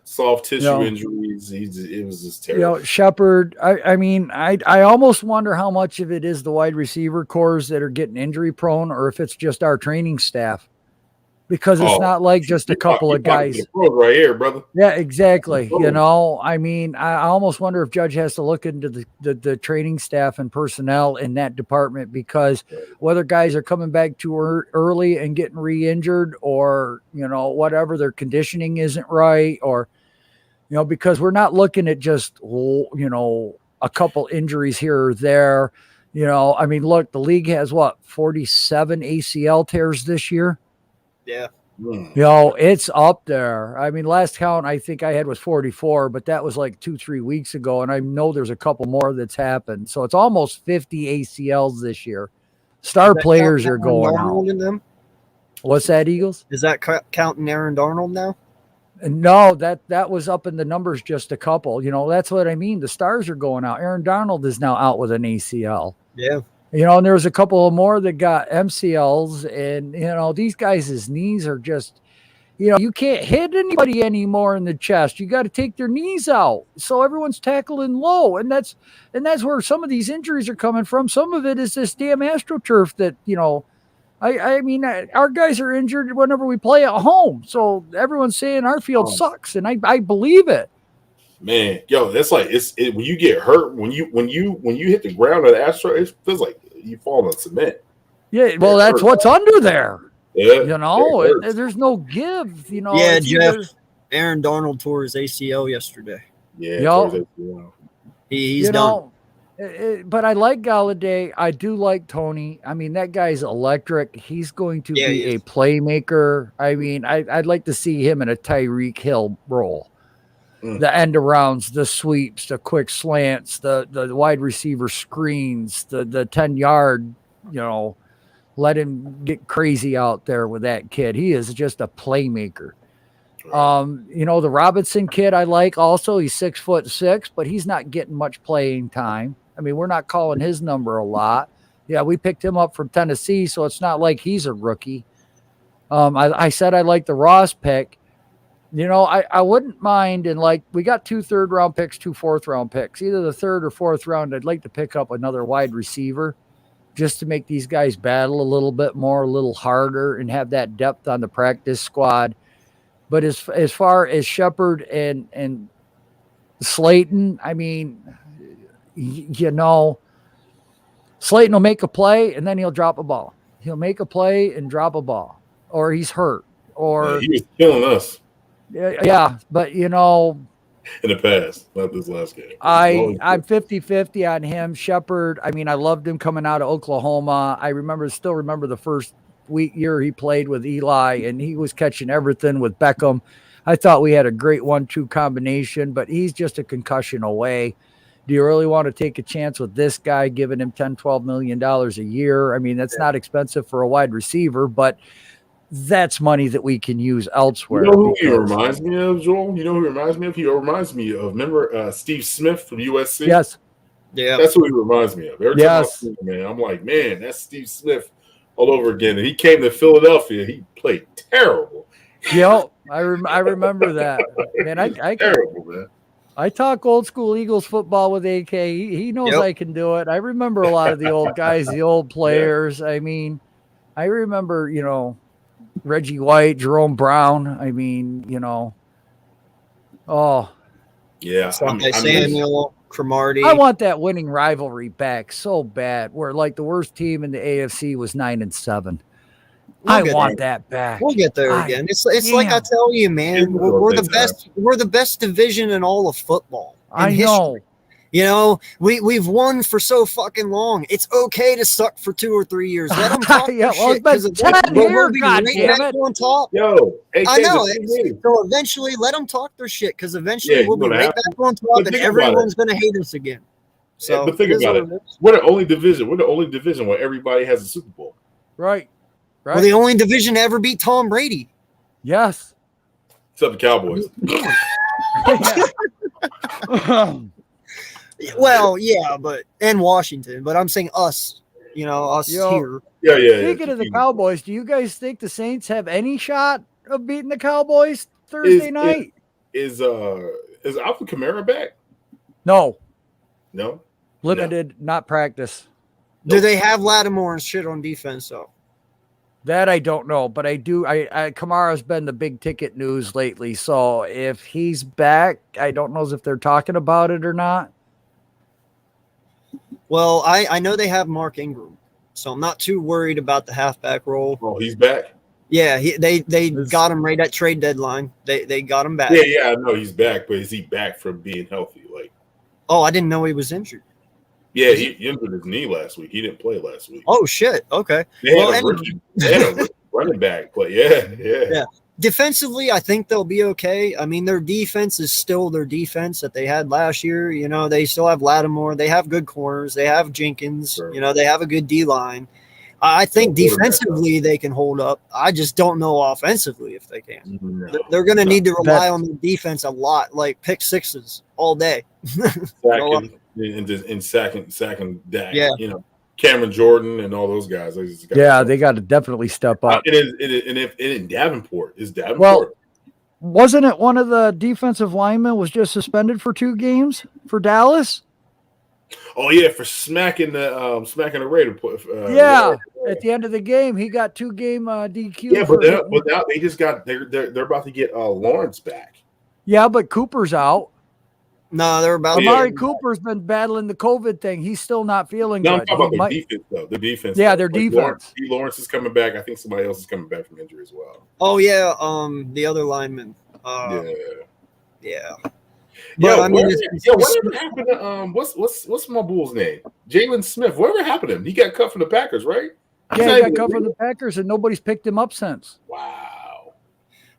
soft tissue injuries. It was just terrible. Shepard. I mean, I almost wonder how much of it is the wide receiver cores that are getting injury prone, or if it's just our training staff. Because it's not like just a couple of guys right here, brother. Yeah, exactly. I mean, I almost wonder if Judge has to look into the training staff and personnel in that department, because whether guys are coming back too early and getting re-injured, or, whatever, their conditioning isn't right, or, because we're not looking at just, a couple injuries here or there. I mean, look, the league has 47 ACL tears this year. Yeah. It's up there. I mean, last count I think I had was 44, but that was like 2-3 weeks ago. And I know there's a couple more that's happened. So it's almost 50 ACLs this year. Star players are going out. In them? What's that, Eagles? Is that counting Aaron Darnold now? No, that was up in the numbers, just a couple. That's what I mean. The stars are going out. Aaron Darnold is now out with an ACL. Yeah. And there was a couple of more that got MCLs, and, these guys' knees are just, you can't hit anybody anymore in the chest. You got to take their knees out. So everyone's tackling low. And that's where some of these injuries are coming from. Some of it is this damn AstroTurf that, I mean, our guys are injured whenever we play at home. So everyone's saying our field sucks. And I believe it. Man, that's like when you get hurt, when you hit the ground at Astro, it feels like you fall on cement. Yeah, well, that's what's under there. Yeah, there's no give. Yeah, Jeff. Aaron Darnold tore his ACL yesterday. Yeah, he's done. But I like Galladay. I do like Tony. I mean, that guy's electric. He's going to be a playmaker. I mean, I'd like to see him in a Tyreek Hill role. The end arounds, the sweeps, the quick slants, the wide receiver screens, the 10-yard, let him get crazy out there with that kid. He is just a playmaker. The Robinson kid I like also. He's 6'6", but he's not getting much playing time. I mean, we're not calling his number a lot. Yeah, we picked him up from Tennessee, so it's not like he's a rookie. I said I like the Ross pick. I wouldn't mind, and we got 2 third-round picks, 2 fourth-round picks. Either the 3rd or 4th round, I'd like to pick up another wide receiver just to make these guys battle a little bit more, a little harder, and have that depth on the practice squad. But as far as Shepard and Slayton, I mean, Slayton will make a play, and then he'll drop a ball. He'll make a play and drop a ball, or he's hurt, or he was killing us. Yeah, but in the past, not this last game. I'm 50-50 on him. Shepard, I mean, I loved him coming out of Oklahoma. I still remember the first year he played with Eli, and he was catching everything with Beckham. I thought we had a great 1-2 combination, but he's just a concussion away. Do you really want to take a chance with this guy, giving him $10-12 million a year? I mean, that's not expensive for a wide receiver, but that's money that we can use elsewhere. You know who he reminds me of, Joel? You know who he reminds me of? He reminds me of, remember Steve Smith from USC? Yes. Yeah. That's who he reminds me of. Every time I see him, man, I'm like, man, that's Steve Smith all over again. And he came to Philadelphia. He played terrible. Yep, I remember that. Man, Terrible, man. I talk old school Eagles football with AK. He knows Yep. I can do it. I remember a lot of the old guys, the old players. I mean, I remember, Reggie White, Jerome Brown. I mean, oh, Yeah, Sunday Samuel, Cromartie. I want that winning rivalry back so bad. Where like the worst team in the AFC was 9-7. I want that back. We'll get there again. It's like I damn. tell you, man. We're the best. We're the best division in all of football. I know. We've won for so fucking long. It's okay to suck for 2 or 3 years. Let them talk Yeah, their well, shit it's been 10 here, God goddammit. on top. Yo, AK, I know. the thing is- So eventually, let them talk their shit because eventually Yeah, we'll be you're gonna right have back to. on top, But and think about everyone's gonna hate us again. So, but think about it. We're the only division. We're the only division where everybody has a Super Bowl. Right. We're the only division to ever beat Tom Brady. Yes. Except the Cowboys. Well, yeah, and Washington, but I'm saying us. Us here. Yeah. Speaking of the Cowboys, do you guys think the Saints have any shot of beating the Cowboys Thursday night? Is Alvin Kamara back? No. No. Limited, not practice. Do they have Lattimore and shit on defense though? That I don't know, but I do. Kamara's been the big ticket news lately. So if he's back, I don't know if they're talking about it or not. Well, I know they have Mark Ingram, so I'm not too worried about the halfback role. Oh, he's back. Yeah, they got him right at trade deadline. They got him back. Yeah, I know he's back, but is he back from being healthy? Like, oh, I didn't know he was injured. yeah, he injured his knee last week. He didn't play last week. Oh shit. Okay. They had a rookie running back, but yeah. Defensively, I think they'll be okay. I mean, their defense is still their defense that they had last year. They still have Lattimore. They have good corners. They have Jenkins. Sure. They have a good D line. I think defensively they can hold up. I just don't know offensively if they can. No, They're going to need to rely on the defense a lot, like pick sixes all day. Sacking Dak. Yeah. Cameron Jordan and all those guys. They got to definitely step up. It is in Davenport. Is Davenport? Well, wasn't it one of the defensive linemen was just suspended for 2 games for Dallas? Oh yeah, for smacking the Raider. At the end of the game, he got 2-game DQ. Yeah, but now they just got they're about to get Lawrence back. Yeah, but Cooper's out. No, they're about. Amari Cooper's been battling the COVID thing. He's still not feeling No, good. I'm talking about their defense though. The defense. Yeah, though. their defense. Lawrence is coming back. I think somebody else is coming back from injury as well. Oh yeah, the other lineman. Yeah. But whatever happened to what's my Bull's name? Jalen Smith. Whatever happened to him? He got cut from the Packers, right? Yeah, he got cut from the Packers, and nobody's picked him up since. Wow,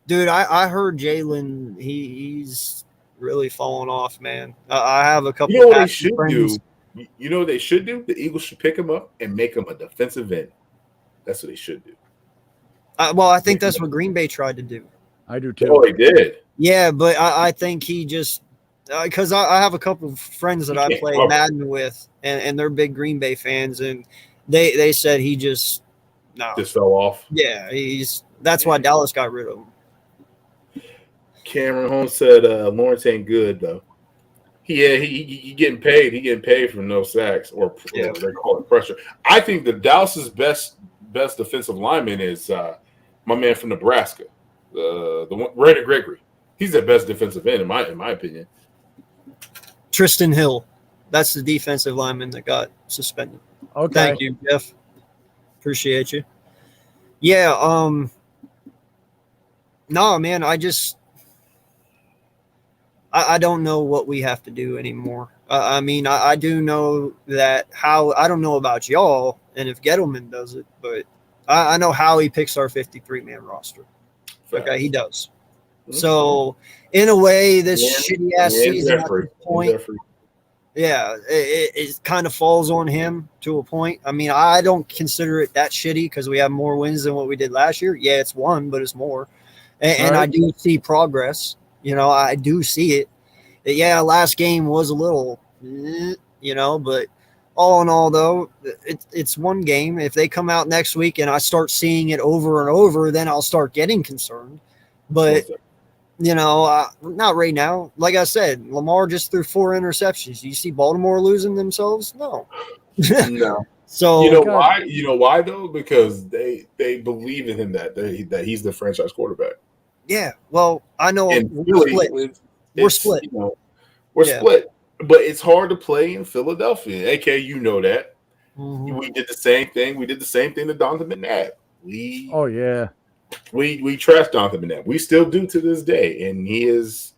dude, I heard Jalen. He's really fallen off, man. I have a couple. You know what they should friends. do? You know what they should do? The Eagles should pick him up and make him a defensive end. That's what they should do. Well, I think that's what Green Bay tried to do. I do too. Oh, they did. Yeah, but I think he just because I have a couple of friends that I play Madden with, and they're big Green Bay fans, and they said he just fell off. Yeah, that's why Dallas got rid of him. Cameron Holmes said Lawrence ain't good though. He getting paid. He getting paid for no sacks or they call it pressure. I think the Dallas's best defensive lineman is my man from Nebraska, the one Randy Gregory. He's the best defensive end in my opinion. Tristan Hill, that's the defensive lineman that got suspended. Okay, thank you, Jeff. Appreciate you. Yeah. No, man. I don't know what we have to do anymore. I mean, I do know that I don't know about y'all and if Gettleman does it, but I know how he picks our 53-man roster. Okay, he does. Mm-hmm. So, in a way, this shitty-ass season at this point, it kind of falls on him to a point. I mean, I don't consider it that shitty because we have more wins than what we did last year. Yeah, it's one, but it's more. And I do see progress. I do see it. Yeah, last game was a little, but all in all, though, it's one game. If they come out next week and I start seeing it over and over, then I'll start getting concerned. But not right now. Like I said, Lamar just threw 4 interceptions. Do you see Baltimore losing themselves? No. No. So you know why? You know why though? Because they believe in him that he's the franchise quarterback. Yeah. Well, I know And we're split. We're split. We're split. But it's hard to play in Philadelphia. AK, you know that. Mm-hmm. We did the same thing. We did the same thing to Donovan McNabb. We trashed Donovan McNabb. We still do to this day. And he is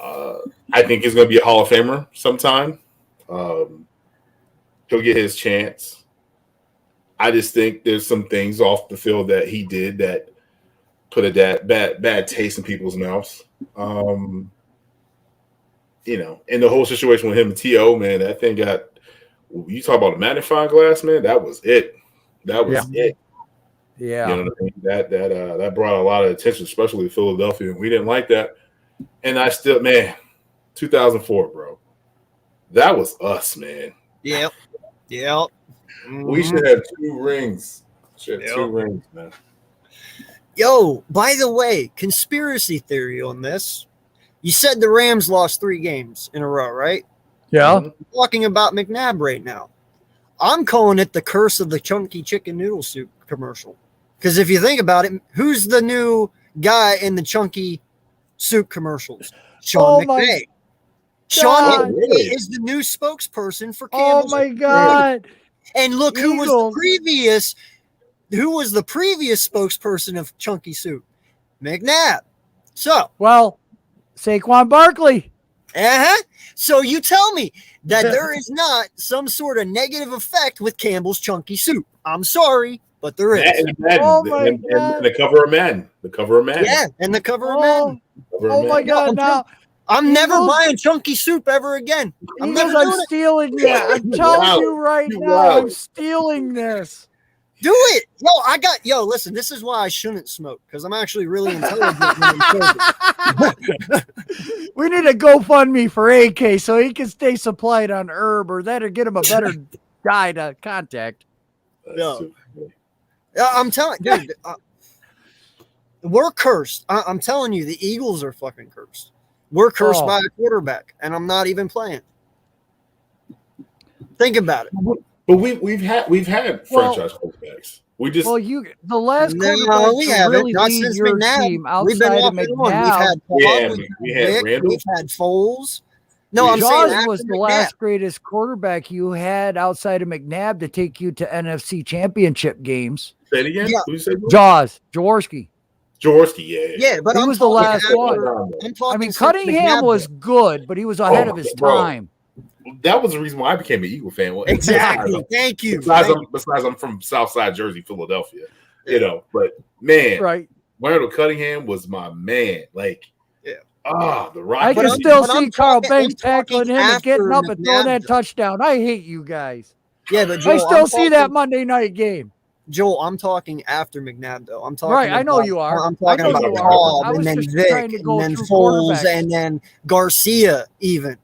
I think he's going to be a Hall of Famer sometime. He'll get his chance. I just think there's some things off the field that he did that put a bad taste in people's mouths. And the whole situation with him and T.O., man, that thing got – you talk about a magnifying glass, man, that was it. That was it. Yeah. You know what I mean? That brought a lot of attention, especially to Philadelphia, and we didn't like that. And I still – man, 2004, bro. That was us, man. Yep. We should have 2 rings. Should have 2 rings, man. Yo, by the way, conspiracy theory on this. You said the Rams lost 3 games in a row, right? Yeah. I'm talking about McNabb right now. I'm calling it the curse of the chunky chicken noodle soup commercial. Because if you think about it, who's the new guy in the chunky soup commercials? Sean McVay. Sean McVay is the new spokesperson for Campbell's. Oh my God. And look who was the previous spokesperson of Chunky Soup? McNabb. So Saquon Barkley. So you tell me that there is not some sort of negative effect with Campbell's Chunky Soup. I'm sorry, but there is. And the cover of Madden. The cover of Madden. Yeah, and the cover of Madden. Oh my God. Now I'm never buying Chunky Soup ever again. I'm stealing that. I'm telling you right now, I'm stealing this. Do it. Listen, this is why I shouldn't smoke, because I'm actually really intelligent when I'm sober. We need a GoFundMe for AK so he can stay supplied on herb, or that'll get him a better guy to contact. No. I'm telling you, dude, we're cursed. I'm telling you, the Eagles are fucking cursed. We're cursed by a quarterback, and I'm not even playing. Think about it. But we've had franchise quarterbacks. The last quarterback we to haven't. really Not lead since your McNabb. team We've been outside of off and on. McNabb. We've had Randall. We've had Foles. No, I'm saying Jaws after was the McNabb. last greatest quarterback you had outside of McNabb to take you to NFC championship games. Say it again. Yeah. Who you say? Jaworski. Yeah, but he I'm was the last one. I'm talking. I mean, Cunningham was good, but he was ahead of his time. That was the reason why I became an Eagle fan. Well, exactly. Thank you. Besides, I'm from Southside Jersey, Philadelphia. But man, right? Randall Cunningham was my man. Like, the Rock. I can still see Carl Banks tackling him and getting up and throwing that touchdown. I hate you guys. Yeah, but Joel, I still see that Monday night game. Joel, I'm talking after McNabb, though. I'm talking right. I know you are. I'm talking about Cobb, and then Vic, and then Foles, and then Garcia, even.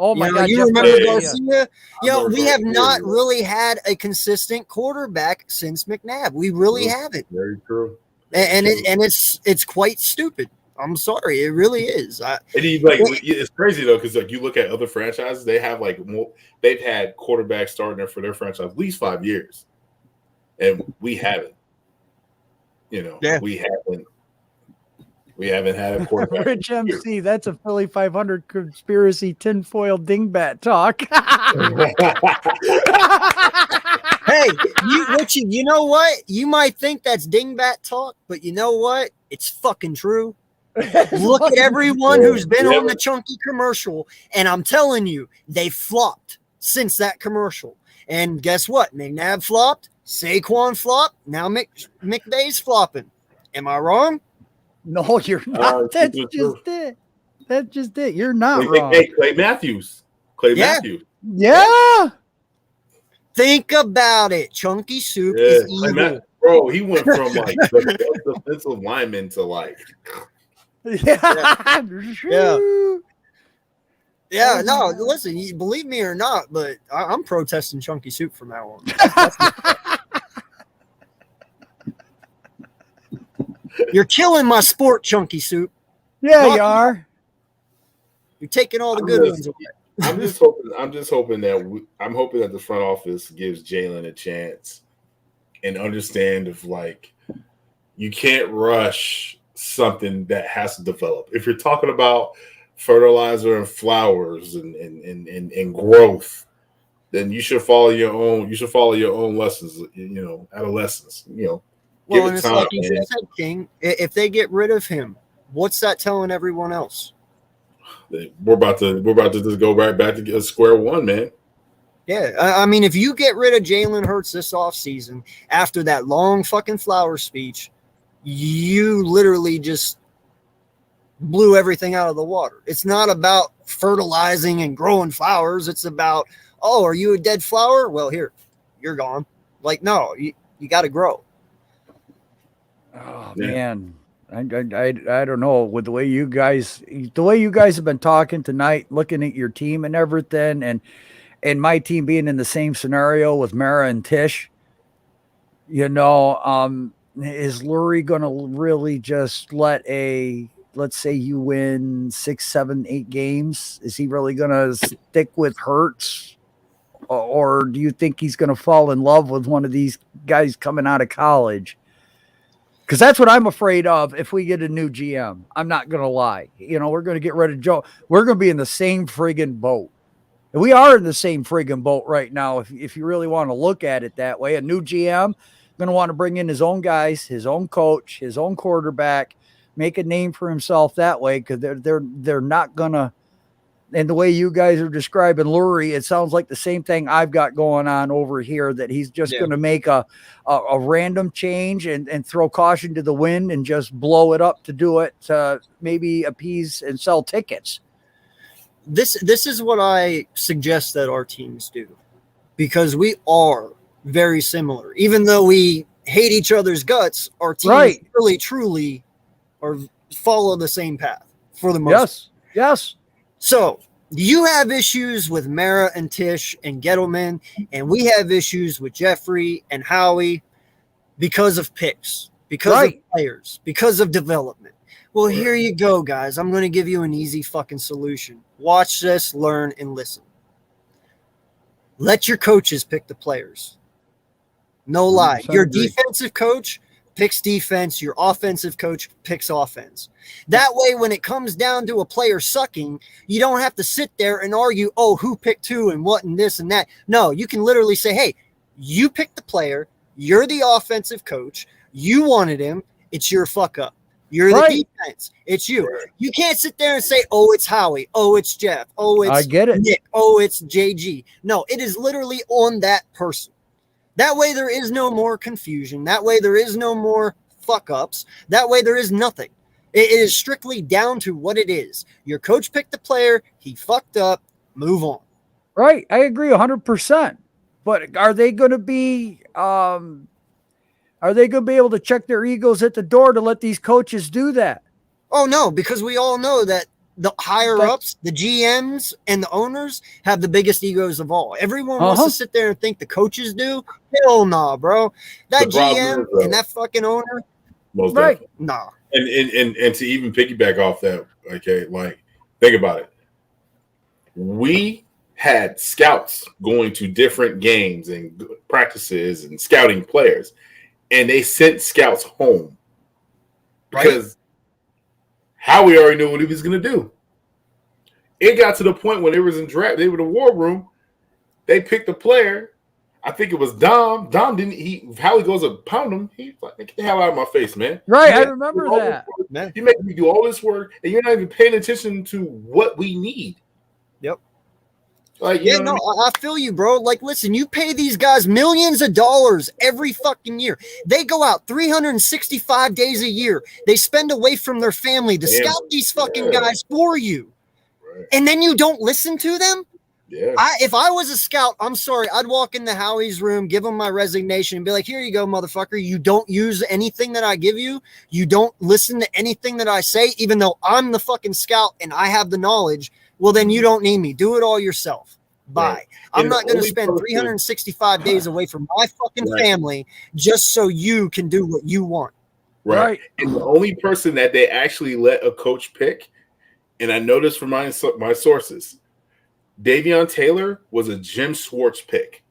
Oh my God! You remember Garcia? We have not really had a consistent quarterback since McNabb. We really haven't. Very true. And it's quite stupid. I'm sorry, it really is. It's crazy though, because you look at other franchises, they have they've had quarterbacks starting there for their franchise at least 5 years. And we haven't. We haven't had a quarterback. Rich MC, that's a Philly 500 conspiracy tinfoil dingbat talk. Hey, Richie, you know what? You might think that's dingbat talk, but you know what? It's fucking true. Look at everyone who's been on the Chunky commercial, and I'm telling you, they flopped since that commercial. And guess what? McNabb flopped. Saquon flopped. Now McVay's flopping. Am I wrong? No, you're not. That's just it. That's just it. You're not wrong. Hey, Clay Matthews. Matthews. Yeah. Think about it. Chunky Soup is evil. Bro, he went from the defensive lineman to Yeah, no, listen, you believe me or not, but I'm protesting Chunky Soup from now on. You're killing my sport, Chunky Soup. Yeah, Not- you are. You're taking all the I'm good just- ones away. I'm just hoping that I'm hoping that the front office gives Jalen a chance and understand if like you can't rush something that has to develop. If you're talking about fertilizer and flowers and growth, then you should follow your own. You should follow your own lessons. Adolescence. Well, give and it it's time, like you man. just said, King. If they get rid of him, what's that telling everyone else? We're about to just go right back to square one, man. Yeah, I mean, if you get rid of Jalen Hurts this offseason after that long fucking flower speech, you literally just blew everything out of the water. It's not about fertilizing and growing flowers. It's about, oh, are you a dead flower? Well, here, you're gone. Like, no, you got to grow. Oh Yeah. man, I don't know with the way you guys have been talking tonight, looking at your team and everything, and my team being in the same scenario with Mara and Tish. Is Lurie going to really just let's say you win 6, 7, 8 games? Is he really going to stick with Hurts? Or do you think he's going to fall in love with one of these guys coming out of college? Because that's what I'm afraid of if we get a new GM. I'm not going to lie. We're going to get rid of Joe. We're going to be in the same friggin' boat. And we are in the same friggin' boat right now if you really want to look at it that way. A new GM going to want to bring in his own guys, his own coach, his own quarterback, make a name for himself that way because they're not going to. And the way you guys are describing Lurie, it sounds like the same thing I've got going on over here, that he's just going to make a random change and throw caution to the wind and just blow it up to do it, to maybe appease and sell tickets. This is what I suggest that our teams do, because we are very similar. Even though we hate each other's guts, our teams really, truly follow the same path for the most part. Yes. So you have issues with Mara and Tish and Gettleman, and we have issues with Jeffrey and Howie because of picks, because of players, because of development. Well, here you go, guys. I'm going to give you an easy fucking solution. Watch this, learn, and listen. Let your coaches pick the players. No lie. Your defensive coach picks defense. Your offensive coach picks offense. That way, when it comes down to a player sucking, you don't have to sit there and argue, oh, who picked who and what and this and that. No, you can literally say, hey, you picked the player. You're the offensive coach. You wanted him. It's your fuck up. You're the defense. It's you. You can't sit there and say, oh, it's Howie. Oh, it's Jeff. Oh, it's Nick. Oh, it's JG. No, it is literally on that person. That way there is no more confusion. That way there is no more fuck-ups. That way there is nothing. It is strictly down to what it is. Your coach picked the player. He fucked up. Move on. Right. I agree 100%. But are they going to be able to check their egos at the door to let these coaches do that? Oh, no, because we all know that the higher-ups, the GMs, and the owners have the biggest egos of all. Everyone wants to sit there and think the coaches do. Hell nah, bro. That GM and that fucking owner, most definitely. Nah. And to even piggyback off that, okay, like, think about it. We had scouts going to different games and practices and scouting players, and they sent scouts home because Howie already knew what he was going to do. It got to the point when they was in draft, they were in the war room. They picked a player. I think it was Dom. Dom didn't. Howie goes to pound him. He's like, "Get the hell out of my face, man!" Right, I remember that. You make me do all this work, and you're not even paying attention to what we need. Yep. Like, I feel you, bro. Like, listen, you pay these guys millions of dollars every fucking year. They go out 365 days a year. They spend away from their family to scout these fucking guys for you. Right. And then you don't listen to them? Yeah. If I was a scout, I'm sorry, I'd walk into Howie's room, give him my resignation, and be like, here you go, motherfucker. You don't use anything that I give you. You don't listen to anything that I say, even though I'm the fucking scout and I have the knowledge. Well, then you don't need me. Do it all yourself. Bye. Right. I'm not going to spend 365 days away from my fucking family just so you can do what you want. Right. And the only person that they actually let a coach pick, and I know this from my sources, Davion Taylor was a Jim Schwartz pick.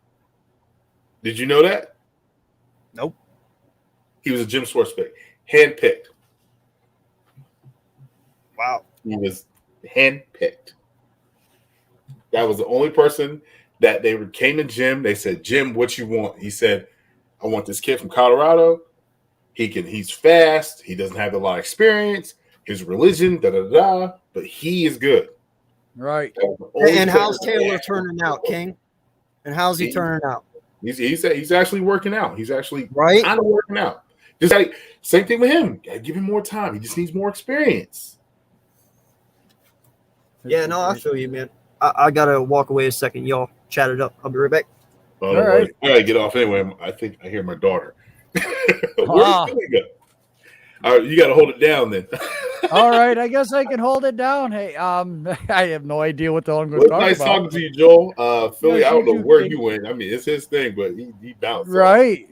Did you know that? Nope. He was a Jim Schwartz pick. Handpicked. Wow. He was handpicked. That was the only person that they came to Jim. They said, Jim, what you want? He said, I want this kid from Colorado. He's fast. He doesn't have a lot of experience. His religion, but he is good. Right. And how's Taylor turning out, King? And how's he turning out? He's actually working out. He's actually right kind of working out. Just like same thing with him. Gotta give him more time. He just needs more experience. Yeah, no, I feel you, man. I gotta walk away a second. Y'all chat it up. I'll be right back. All right. I gotta get off anyway. I think I hear my daughter. Where's Philly go? All right, you gotta hold it down then. All right, I guess I can hold it down. Hey, I have no idea what the hell I'm going to talk nice about. talking to you, Joel. Philly, Yes, I don't know where King. you went. I mean, it's his thing, but he bounced. Right.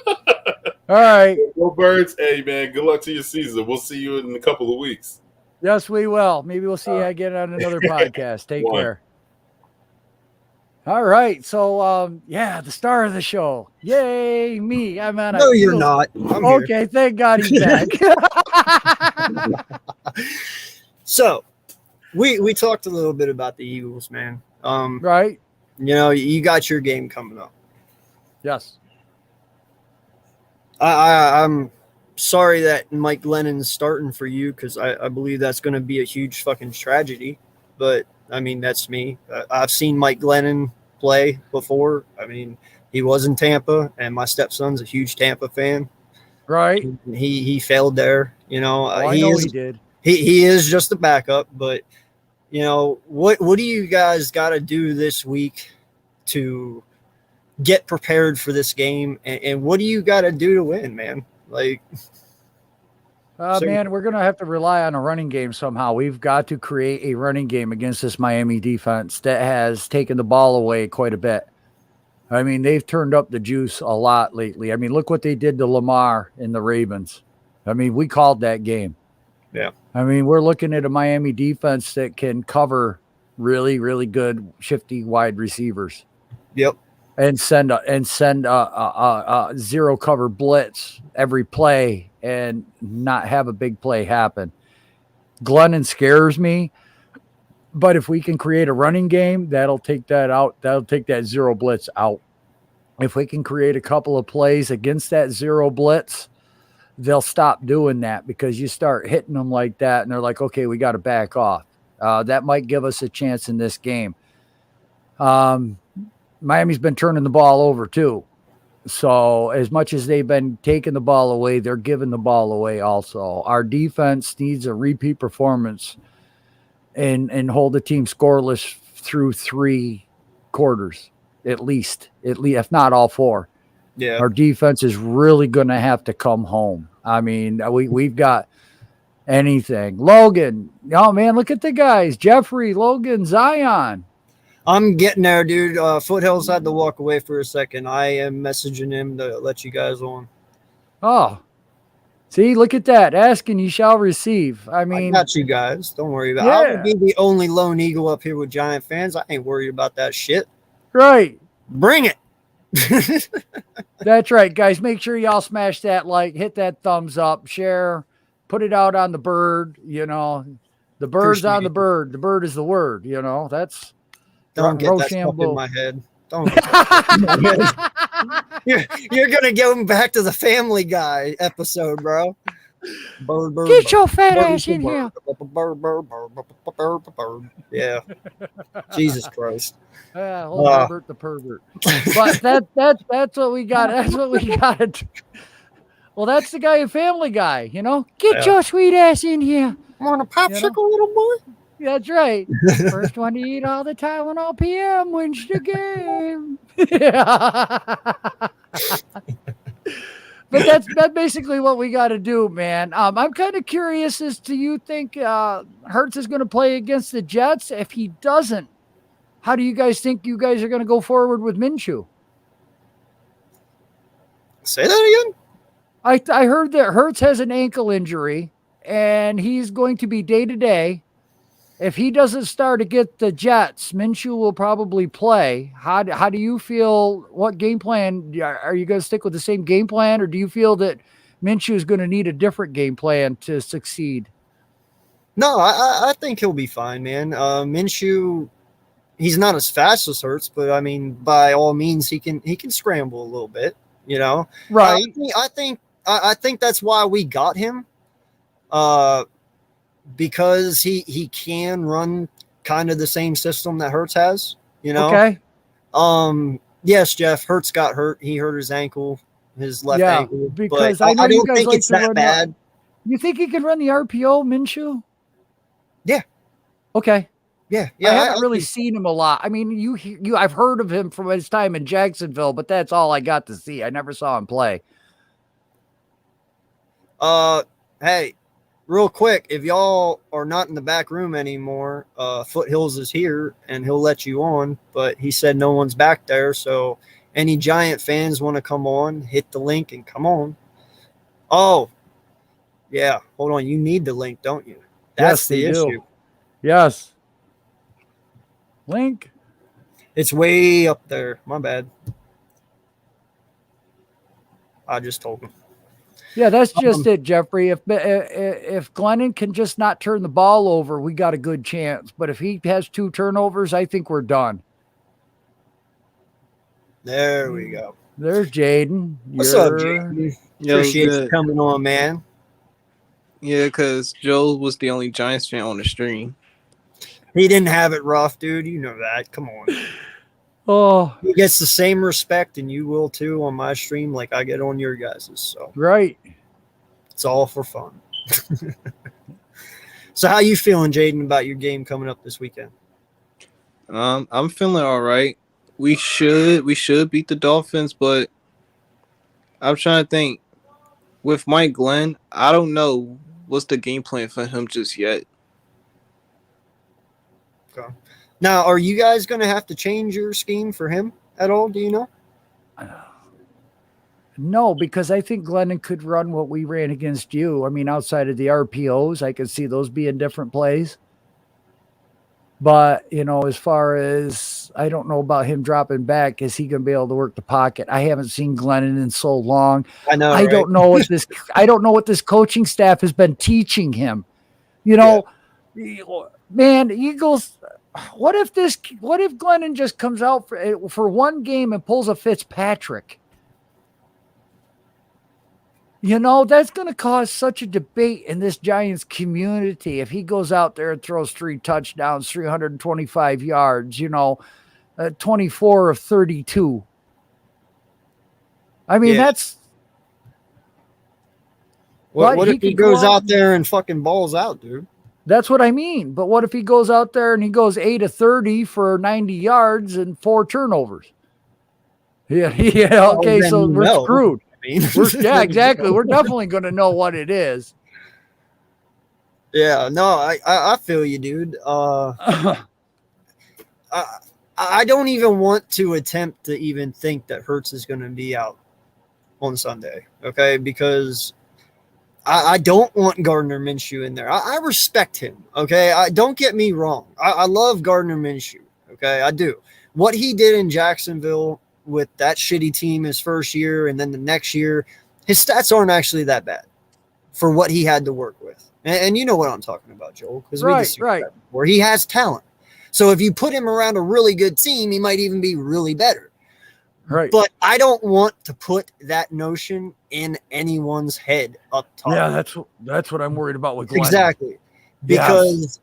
All right. Go Birds. Hey, man, good luck to your season. We'll see you in a couple of weeks. Yes, we will. Maybe we'll see you again on another podcast. Take care. All right. So, the star of the show. Yay, me. I'm on. No, you're not. I'm okay. here. Thank God he's back. So, we talked a little bit about the Eagles, man. Right. You know, you got your game coming up. Yes. I'm sorry that Mike Glennon's starting for you because I believe that's going to be a huge fucking tragedy. But, I mean, that's me. I've seen Mike Glennon play before. I mean, he was in Tampa, and my stepson's a huge Tampa fan. Right. He failed there. You know, I know he did. He is just a backup. But, you know, what do you guys got to do this week to get prepared for this game? And what do you got to do to win, man? Like, man, we're going to have to rely on a running game somehow. We've got to create a running game against this Miami defense that has taken the ball away quite a bit. I mean, they've turned up the juice a lot lately. I mean, look what they did to Lamar and the Ravens. I mean, we called that game. Yeah. I mean, we're looking at a Miami defense that can cover really, really good shifty wide receivers. Yep. And send a zero cover blitz every play and not have a big play happen. Glennon scares me, but if we can create a running game, that'll take that out. That'll take that zero blitz out. If we can create a couple of plays against that zero blitz, they'll stop doing that because you start hitting them like that and they're like, okay, we got to back off. That might give us a chance in this game. Miami's been turning the ball over too. So as much as they've been taking the ball away, they're giving the ball away also. Our defense needs a repeat performance and hold the team scoreless through 3 quarters, at least, if not all 4. Yeah. Our defense is really going to have to come home. I mean, we've got anything. Logan, oh man, look at the guys. Jeffrey, Logan, Zion. I'm getting there, dude. Foothills had to walk away for a second. I am messaging him to let you guys on. Oh, see, look at that. Asking you shall receive. I mean, I got you guys. Don't worry about it. I would be the only lone eagle up here with Giant fans. I ain't worried about that shit. Right. Bring it. That's right, guys. Make sure y'all smash that like, hit that thumbs up, share, put it out on the bird. You know, the bird's on the bird. The bird is the word. You know, that's. Don't get that stuff in my head. Don't get that in my head. You're gonna go back to the Family Guy episode, bro. Bird, get your fat ass in here. Yeah. Jesus Christ. Herbert the pervert. But that's what we got. That's what we got. Well, that's the guy in Family Guy. You know, get your sweet ass in here. Want a popsicle, little boy? That's right. First one to eat all the Tylenol PM wins the game. But that's basically what we got to do, man. I'm kind of curious as to you think Hurts is going to play against the Jets. If he doesn't, how do you guys think you guys are going to go forward with Minshew? Say that again? I heard that Hurts has an ankle injury and he's going to be day to day. If he doesn't start against the Jets, Minshew will probably play. How do you feel? What game plan are you going to stick with the same game plan, or do you feel that Minshew is going to need a different game plan to succeed? No, I think he'll be fine, man. Minshew, he's not as fast as Hurts, but I mean, by all means, he can scramble a little bit. You know, Right. I think that's why we got him. Because he can run kind of the same system that Hurts has, you know. Okay. Yes, Jeff, Hurts got hurt. He hurt his ankle, his left Yeah, ankle. because But I know I you don't guys think like it's to that run bad. You think he can run the RPO, Minshew? Yeah. Okay. Yeah. I haven't I really think- seen him a lot. I mean, I've heard of him from his time in Jacksonville, but that's all I got to see. I never saw him play. Hey, real quick, if y'all are not in the back room anymore, Foothills is here and he'll let you on, but he said no one's back there. So any Giant fans want to come on, hit the link and come on. Oh, yeah. Hold on. You need the link, don't you? That's Yes, the we do. issue. Yes. Link. It's way up there. My bad. I just told him. Yeah, that's just it, Jeffrey. If Glennon can just not turn the ball over, we got a good chance. But if he has 2 turnovers, I think we're done. There we go. There's Jaden. What's up, Jaden? Yo, Appreciate you good. coming on, man. Yeah, because Joe was the only Giants fan on the stream. He didn't have it rough, dude. You know that. Come on. Oh, He gets the same respect, and you will too on my stream, like I get on your guys's. So right. it's all for fun. So how you feeling, Jaden, about your game coming up this weekend? I'm feeling all right. We should beat the Dolphins, but I'm trying to think. With Mike Glenn, I don't know what's the game plan for him just yet. Okay. Now, are you guys going to have to change your scheme for him at all? Do you know? No, because I think Glennon could run what we ran against you. I mean, outside of the RPOs, I could see those being different plays. But, as far as I don't know about him dropping back, is he going to be able to work the pocket? I haven't seen Glennon in so long. I know. I don't know what this I don't know what this coaching staff has been teaching him. Man, Eagles, what if Glennon just comes out for one game and pulls a Fitzpatrick? That's going to cause such a debate in this Giants community if he goes out there and throws 3 touchdowns, 325 yards, 24 of 32. I mean, that's what if he goes out there and fucking balls out, dude? That's what I mean. But what if he goes out there and he goes 8 of 30 for 90 yards and 4 turnovers? Yeah. Okay, so we're screwed. Yeah, exactly. We're definitely going to know what it is. Yeah, no, I feel you, dude. I don't even want to attempt to even think that Hurts is going to be out on Sunday, okay? Because I don't want Gardner Minshew in there. I respect him, okay? Don't get me wrong. I love Gardner Minshew, okay? I do. What he did in Jacksonville with that shitty team his first year and then the next year, his stats aren't actually that bad for what he had to work with. And you know what I'm talking about, Joel, because we discussed that before. He has talent. So if you put him around a really good team, he might even be really better. Right. But I don't want to put that notion in anyone's head up top. Yeah, that's what I'm worried about with Glenn. Exactly. Because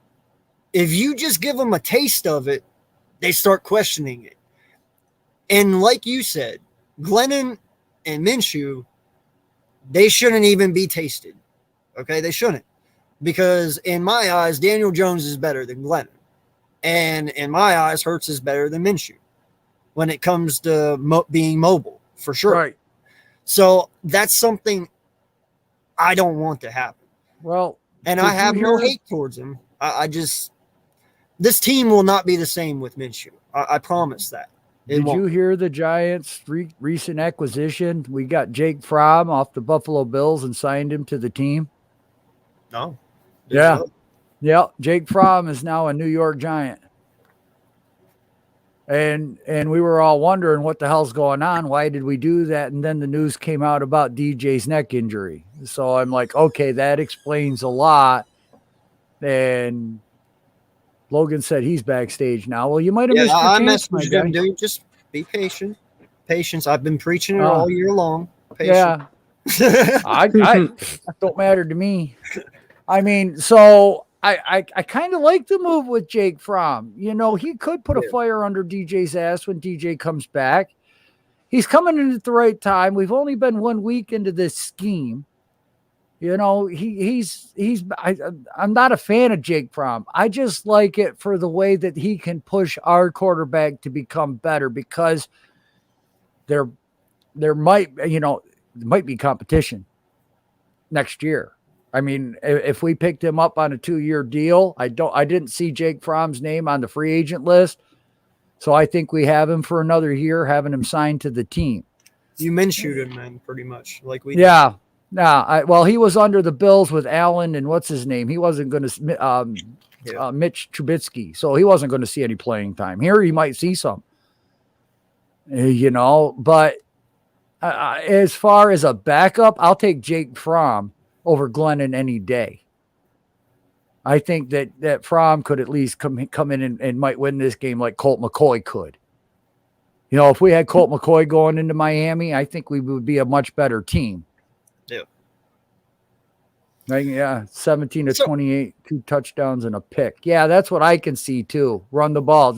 if you just give them a taste of it, they start questioning it. And like you said, Glennon and Minshew, they shouldn't even be tasted. Okay, they shouldn't. Because in my eyes, Daniel Jones is better than Glennon. And in my eyes, Hurts is better than Minshew when it comes to being mobile, for sure. Right. So that's something I don't want to happen. Well, and I have no hate towards him. I just, this team will not be the same with Minshew. I promise that. It Did won't. you hear the Giants' recent acquisition? We got Jake Fromm off the Buffalo Bills and signed him to the team. No. Yeah. Yeah. Jake Fromm is now a New York Giant. And we were all wondering what the hell's going on. Why did we do that? And then the news came out about DJ's neck injury. So I'm like, okay, that explains a lot. And Logan said he's backstage now. Well, you might have missed your I chance, my messaged guy. him, dude. Just be patient. Patience. I've been preaching it all year long. Yeah. Patient. I don't matter to me. I mean, so I kind of like the move with Jake Fromm. You know, he could put a fire under DJ's ass when DJ comes back. He's coming in at the right time. We've only been 1 week into this scheme. You know, I'm not a fan of Jake Fromm. I just like it for the way that he can push our quarterback to become better, because there might be competition next year. I mean, if we picked him up on a 2-year deal, I didn't see Jake Fromm's name on the free agent list. So I think we have him for another year, having him signed to the team. You Minshewed him, man, pretty much. Like we Yeah. Nah, well, he was under the Bills with Allen and what's his name? He wasn't going to Mitch Trubisky. So he wasn't going to see any playing time. Here he might see some. You know, but as far as a backup, I'll take Jake Fromm over Glennon any day. I think that Fromm could at least come in and might win this game like Colt McCoy could. You know, if we had Colt McCoy going into Miami, I think we would be a much better team. Yeah. Right, yeah, 17 to 28, 2 touchdowns and a pick. Yeah, that's what I can see too. Run the ball.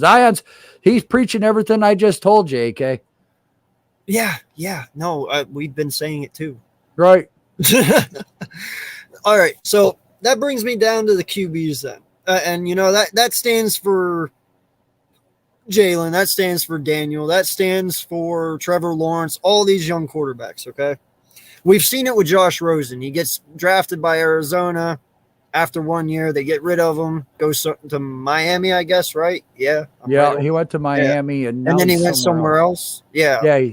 He's preaching everything I just told you, AK. Yeah. No, we've been saying it too. Right. All right, so that brings me down to the QBs then. And, you know, that stands for Jalen. That stands for Daniel. That stands for Trevor Lawrence, all these young quarterbacks, okay? We've seen it with Josh Rosen. He gets drafted by Arizona. After 1 year, they get rid of him. Goes to Miami, I guess, right? Yeah. Yeah, he went to Miami and then he went somewhere else. Yeah. Yeah.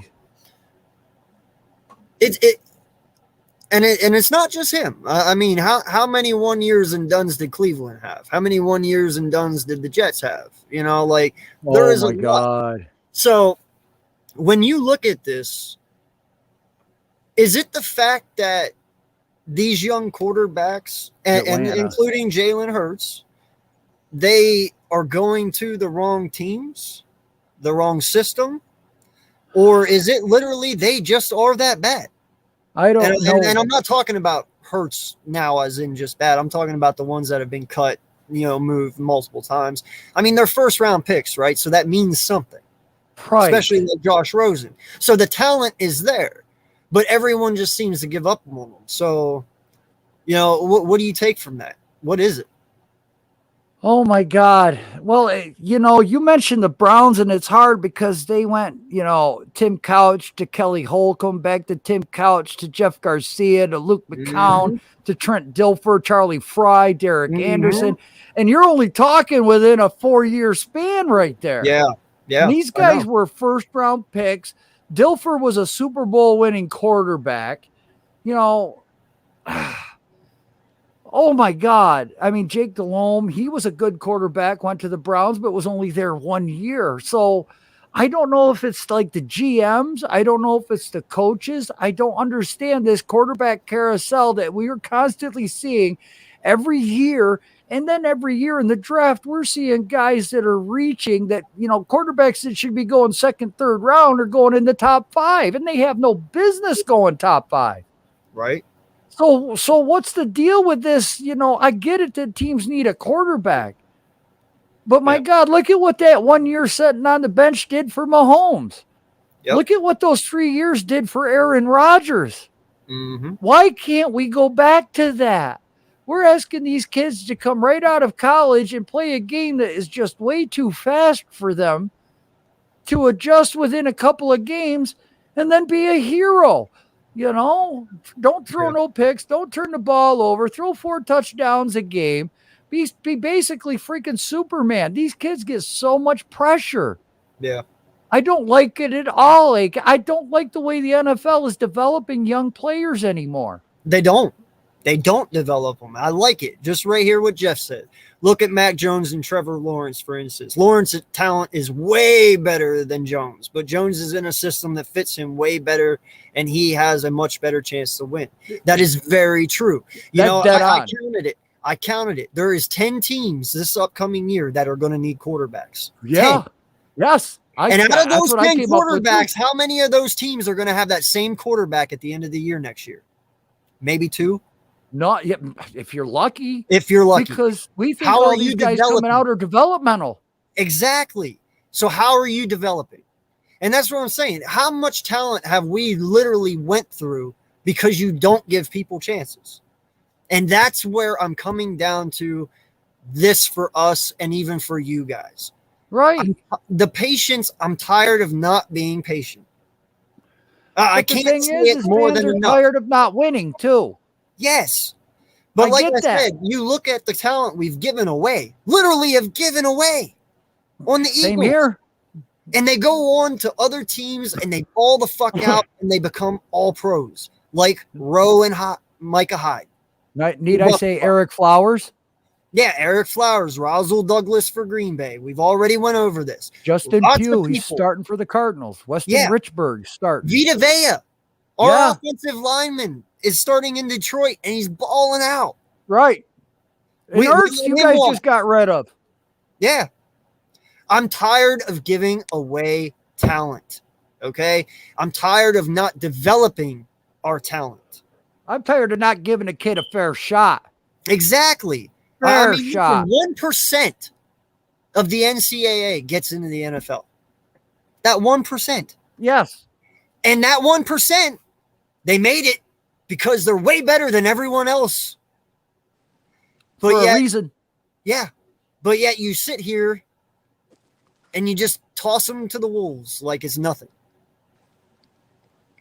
And it's not just him. I mean, how many 1 years and dones did Cleveland have? How many 1 years and dones did the Jets have? You know, like there is a lot. God. So when you look at this, is it the fact that these young quarterbacks, and including Jalen Hurts, they are going to the wrong teams, the wrong system, or is it literally they just are that bad? I don't know. And I'm not talking about Hurts now as in just bad. I'm talking about the ones that have been cut, you know, moved multiple times. I mean, they're first-round picks, right? So that means something, right. Especially like Josh Rosen. So the talent is there, but everyone just seems to give up on them. So, you know, what do you take from that? What is it? Oh my God. Well, you know, you mentioned the Browns, and it's hard because they went, you know, Tim Couch to Kelly Holcomb, back to Tim Couch to Jeff Garcia to Luke McCown to Trent Dilfer, Charlie Fry, Derek Anderson. And you're only talking within a 4-year span right there. Yeah. And these guys were first-round picks. Dilfer was a Super Bowl winning quarterback. You know, oh my God. I mean, Jake Delhomme, he was a good quarterback, went to the Browns, but was only there 1 year. So I don't know if it's like the GMs. I don't know if it's the coaches. I don't understand this quarterback carousel that we are constantly seeing every year. And then every year in the draft, we're seeing guys that are reaching that, you know, quarterbacks that should be going second, third round are going in the top 5, and they have no business going top 5. Right. So what's the deal with this? You know, I get it that teams need a quarterback, but my God, look at what that 1 year sitting on the bench did for Mahomes. Look at what those 3 years did for Aaron Rodgers. Why can't we go back to that? We're asking these kids to come right out of college and play a game that is just way too fast for them to adjust within a couple of games and then be a hero. You know, don't throw no picks. Don't turn the ball over. Throw 4 touchdowns a game. Be basically freaking Superman. These kids get so much pressure. Yeah. I don't like it at all. Like, I don't like the way the NFL is developing young players anymore. They don't. They don't develop them. I like it. Just right here what Jeff said. Look at Mac Jones and Trevor Lawrence, for instance. Lawrence's talent is way better than Jones, but Jones is in a system that fits him way better, and he has a much better chance to win. That is very true. I counted it. I counted it. There is 10 teams this upcoming year that are going to need quarterbacks. Yeah. 10. Yes. And out of those 10 quarterbacks, how many of those teams are going to have that same quarterback at the end of the year next year? Maybe 2? Not yet. If you're lucky. If you're lucky. Because we think all these guys coming out are developmental. Exactly. So how are you developing? And that's what I'm saying. How much talent have we literally went through because you don't give people chances? And that's where I'm coming down to this for us and even for you guys. Right. The patience, I'm tired of not being patient. I can't say it more than enough. Tired of not winning too. Yes. But like I said, you look at the talent we've given away, literally have given away on the Eagles. Same here. And they go on to other teams and they ball the fuck out and they become all pros, like Rowe and Micah Hyde. Need I say Eric Flowers? Yeah, Eric Flowers, Rasul Douglas for Green Bay. We've already went over this. Justin Pugh, he's starting for the Cardinals. Weston Richburg starting. Vita Vea, our offensive lineman, is starting in Detroit, and he's balling out. Right. And Ertz, you guys just got rid of. Yeah. I'm tired of giving away talent, okay? I'm tired of not developing our talent. I'm tired of not giving a kid a fair shot. Exactly. Fair shot. 1% of the NCAA gets into the NFL. That 1%. Yes. And that 1%, they made it because they're way better than everyone else. But for a reason. Yeah. But yet you sit here and you just toss them to the wolves like it's nothing.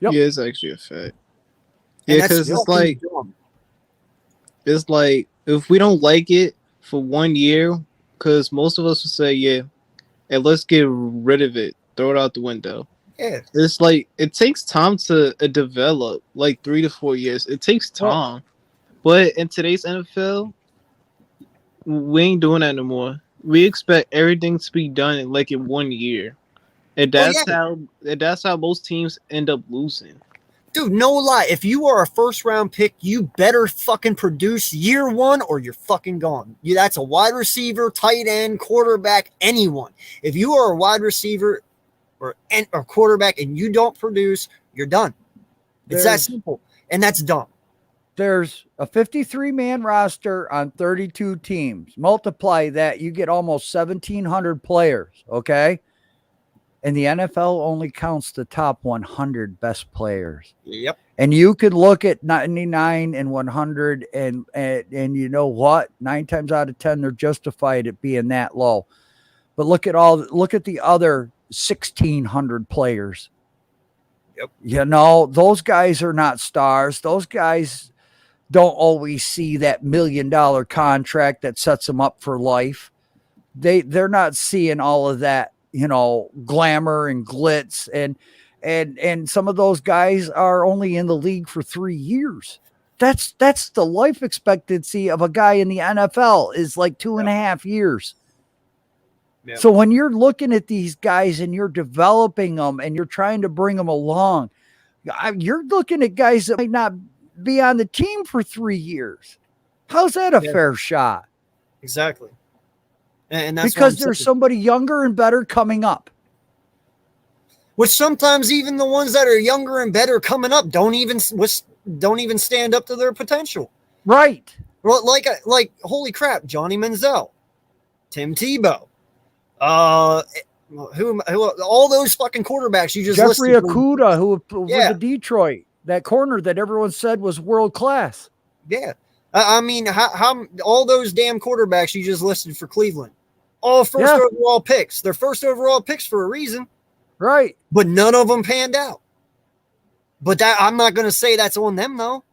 Yep. Yeah, it's actually a fact. Yeah, because it's like if we don't like it for 1 year, because most of us would say, yeah, and let's get rid of it, throw it out the window. Yeah. It's like it takes time to develop, like 3 to 4 years. It takes time. But in today's NFL, we ain't doing that no more. We expect everything to be done in 1 year. And that's how most teams end up losing. Dude, no lie. If you are a first round pick, you better fucking produce year one or you're fucking gone. That's a wide receiver, tight end, quarterback, anyone. If you are a wide receiver or quarterback and you don't produce, you're done. It's that simple. And that's dumb. There's a 53-man roster on 32 teams. Multiply that, you get almost 1,700 players, okay? And the NFL only counts the top 100 best players. Yep. And you could look at 99 and 100, and you know what? 9 times out of 10, they're justified at being that low. But look at the other 1,600 players. Yep. You know, those guys are not stars. Those guys don't always see that $1 million contract that sets them up for life. They're not seeing all of that, you know, glamour and glitz, and some of those guys are only in the league for 3 years. That's the life expectancy of a guy in the NFL is like 2.5 years. Yeah. So when you're looking at these guys and you're developing them and you're trying to bring them along, you're looking at guys that might not be on the team for 3 years. How's that a fair shot? Exactly. And that's because there's somebody younger and better coming up. Which sometimes even the ones that are younger and better coming up don't even stand up to their potential. Right. Well, like holy crap, Johnny Manziel, Tim Tebow, who all those fucking quarterbacks you just Jeffrey listed. Okudah, who was at Detroit, that corner that everyone said was world class. Yeah. I mean, how all those damn quarterbacks you just listed for Cleveland, all first overall picks. They're first overall picks for a reason. Right. But none of them panned out. But that I'm not going to say that's on them, though.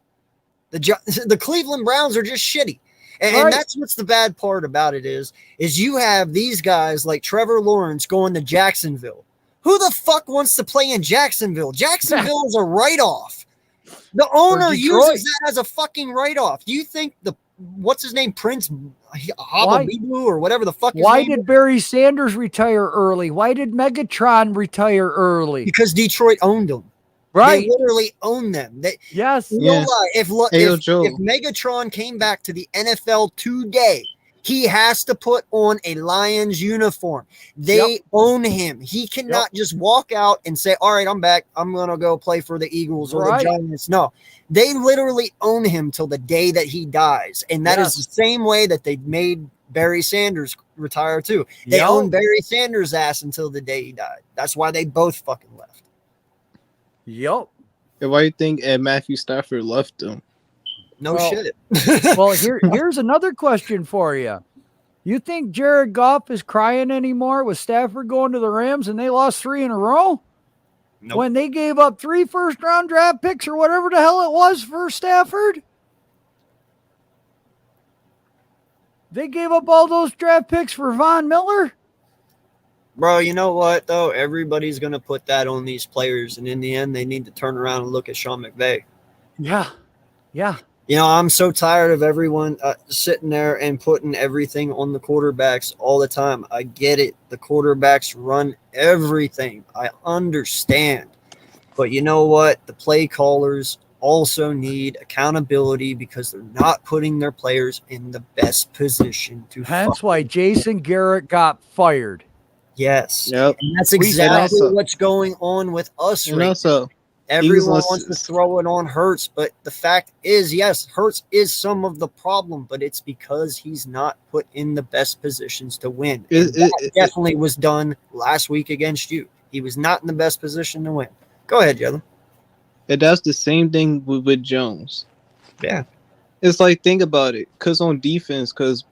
The Cleveland Browns are just shitty. And that's what's the bad part about it is you have these guys like Trevor Lawrence going to Jacksonville, Who the fuck wants to play in Jacksonville? Jacksonville is a write-off. The owner uses that as a fucking write-off. Do you think what's his name, Prince Hababibu or whatever the fuck his Why name did is? Barry Sanders retire early? Why did Megatron retire early? Because Detroit owned them. Right. They literally own them. Yes. No lie. If Joe. Megatron came back to the NFL today, he has to put on a Lions uniform. They own him. He cannot just walk out and say, all right, I'm back. I'm going to go play for the Eagles or the Giants. No, they literally own him till the day that he dies. And that is the same way that they made Barry Sanders retire too. They owned Barry Sanders' ass until the day he died. That's why they both fucking left. Yep. And why do you think Matthew Stafford left them? No shit. Well, here's another question for you. You think Jared Goff is crying anymore with Stafford going to the Rams and they lost 3 in a row? Nope. When they gave up 3 first-round draft picks or whatever the hell it was for Stafford? They gave up all those draft picks for Von Miller? Bro, you know what, though? Everybody's going to put that on these players, and in the end, they need to turn around and look at Sean McVay. Yeah. Yeah. You know, I'm so tired of everyone sitting there and putting everything on the quarterbacks all the time. I get it. The quarterbacks run everything. I understand. But you know what? The play callers also need accountability because they're not putting their players in the best position to Hence why Jason Garrett got fired. Yes. Yep. And that's exactly what's going on with us And right also, now. Everyone wants to throw it on Hurts, but the fact is, yes, Hurts is some of the problem, but it's because he's not put in the best positions to win. That definitely was done last week against you. He was not in the best position to win. Go ahead, Jalen. And that's the same thing with Jones. Yeah. It's like, think about it. Because on defense, because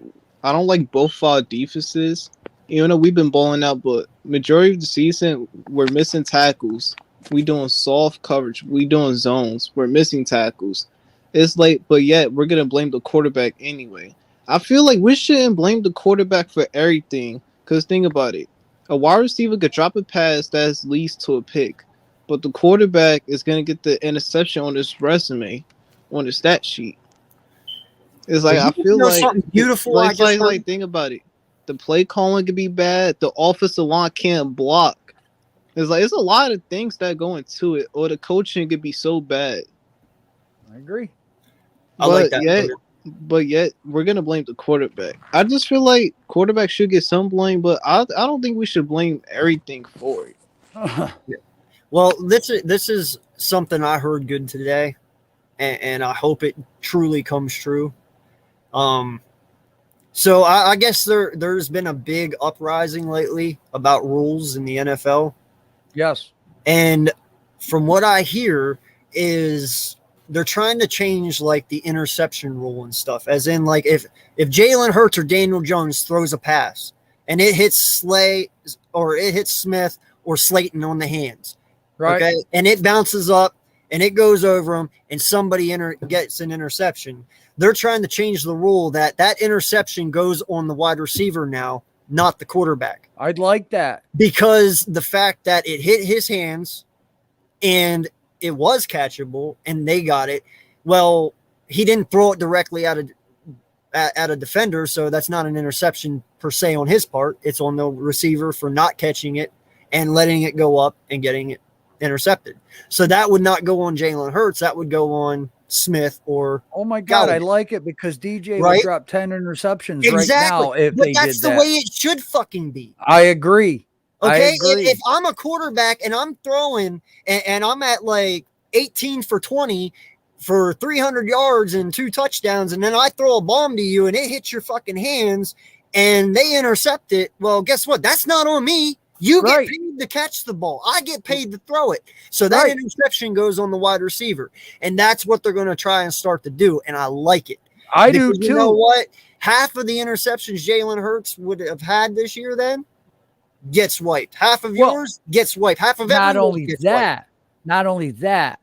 I don't like both our defenses. You know, we've been balling out, but majority of the season, we're missing tackles. We doing soft coverage. We doing zones. We're missing tackles. It's like, but yet we're gonna blame the quarterback anyway. I feel like we shouldn't blame the quarterback for everything. Cause think about it, a wide receiver could drop a pass that leads to a pick, but the quarterback is gonna get the interception on his resume, on the stat sheet. It's like I feel like something beautiful. Like think about it. The play calling could be bad. The offensive line can't block. It's like it's a lot of things that go into it, or the coaching could be so bad. I agree. I like that. But yet we're gonna blame the quarterback. I just feel like quarterback should get some blame, but I don't think we should blame everything for it. Yeah. Well, this is something I heard good today, and I hope it truly comes true. So I guess there's been a big uprising lately about rules in the NFL. Yes. And from what I hear is they're trying to change like the interception rule and stuff. As in, like if Jalen Hurts or Daniel Jones throws a pass and it hits Slay or it hits Smith or Slayton on the hands, right? Okay, and it bounces up and it goes over them and somebody gets an interception. They're trying to change the rule that interception goes on the wide receiver now, not the quarterback. I'd like that. Because the fact that it hit his hands and it was catchable and they got it, well, he didn't throw it directly at a defender, so that's not an interception per se on his part. It's on the receiver for not catching it and letting it go up and getting it intercepted. So that would not go on Jalen Hurts. That would go on Smith or oh my god, Gallagher. I like it because DJ would drop 10 interceptions right now if but they that's did the that. way it should fucking be. I agree. Okay, I agree. if I'm a quarterback and I'm throwing and I'm at like 18 for 20 for 300 yards and 2 touchdowns, and then I throw a bomb to you and it hits your fucking hands and they intercept it, well, guess what? That's not on me. You get paid to catch the ball. I get paid to throw it. So that interception goes on the wide receiver. And that's what they're going to try and start to do. And I like it. I do too. You know what? Half of the interceptions Jalen Hurts would have had this year then gets wiped. Half of yours gets wiped. Half of not everyone's only gets that, wiped. not only that,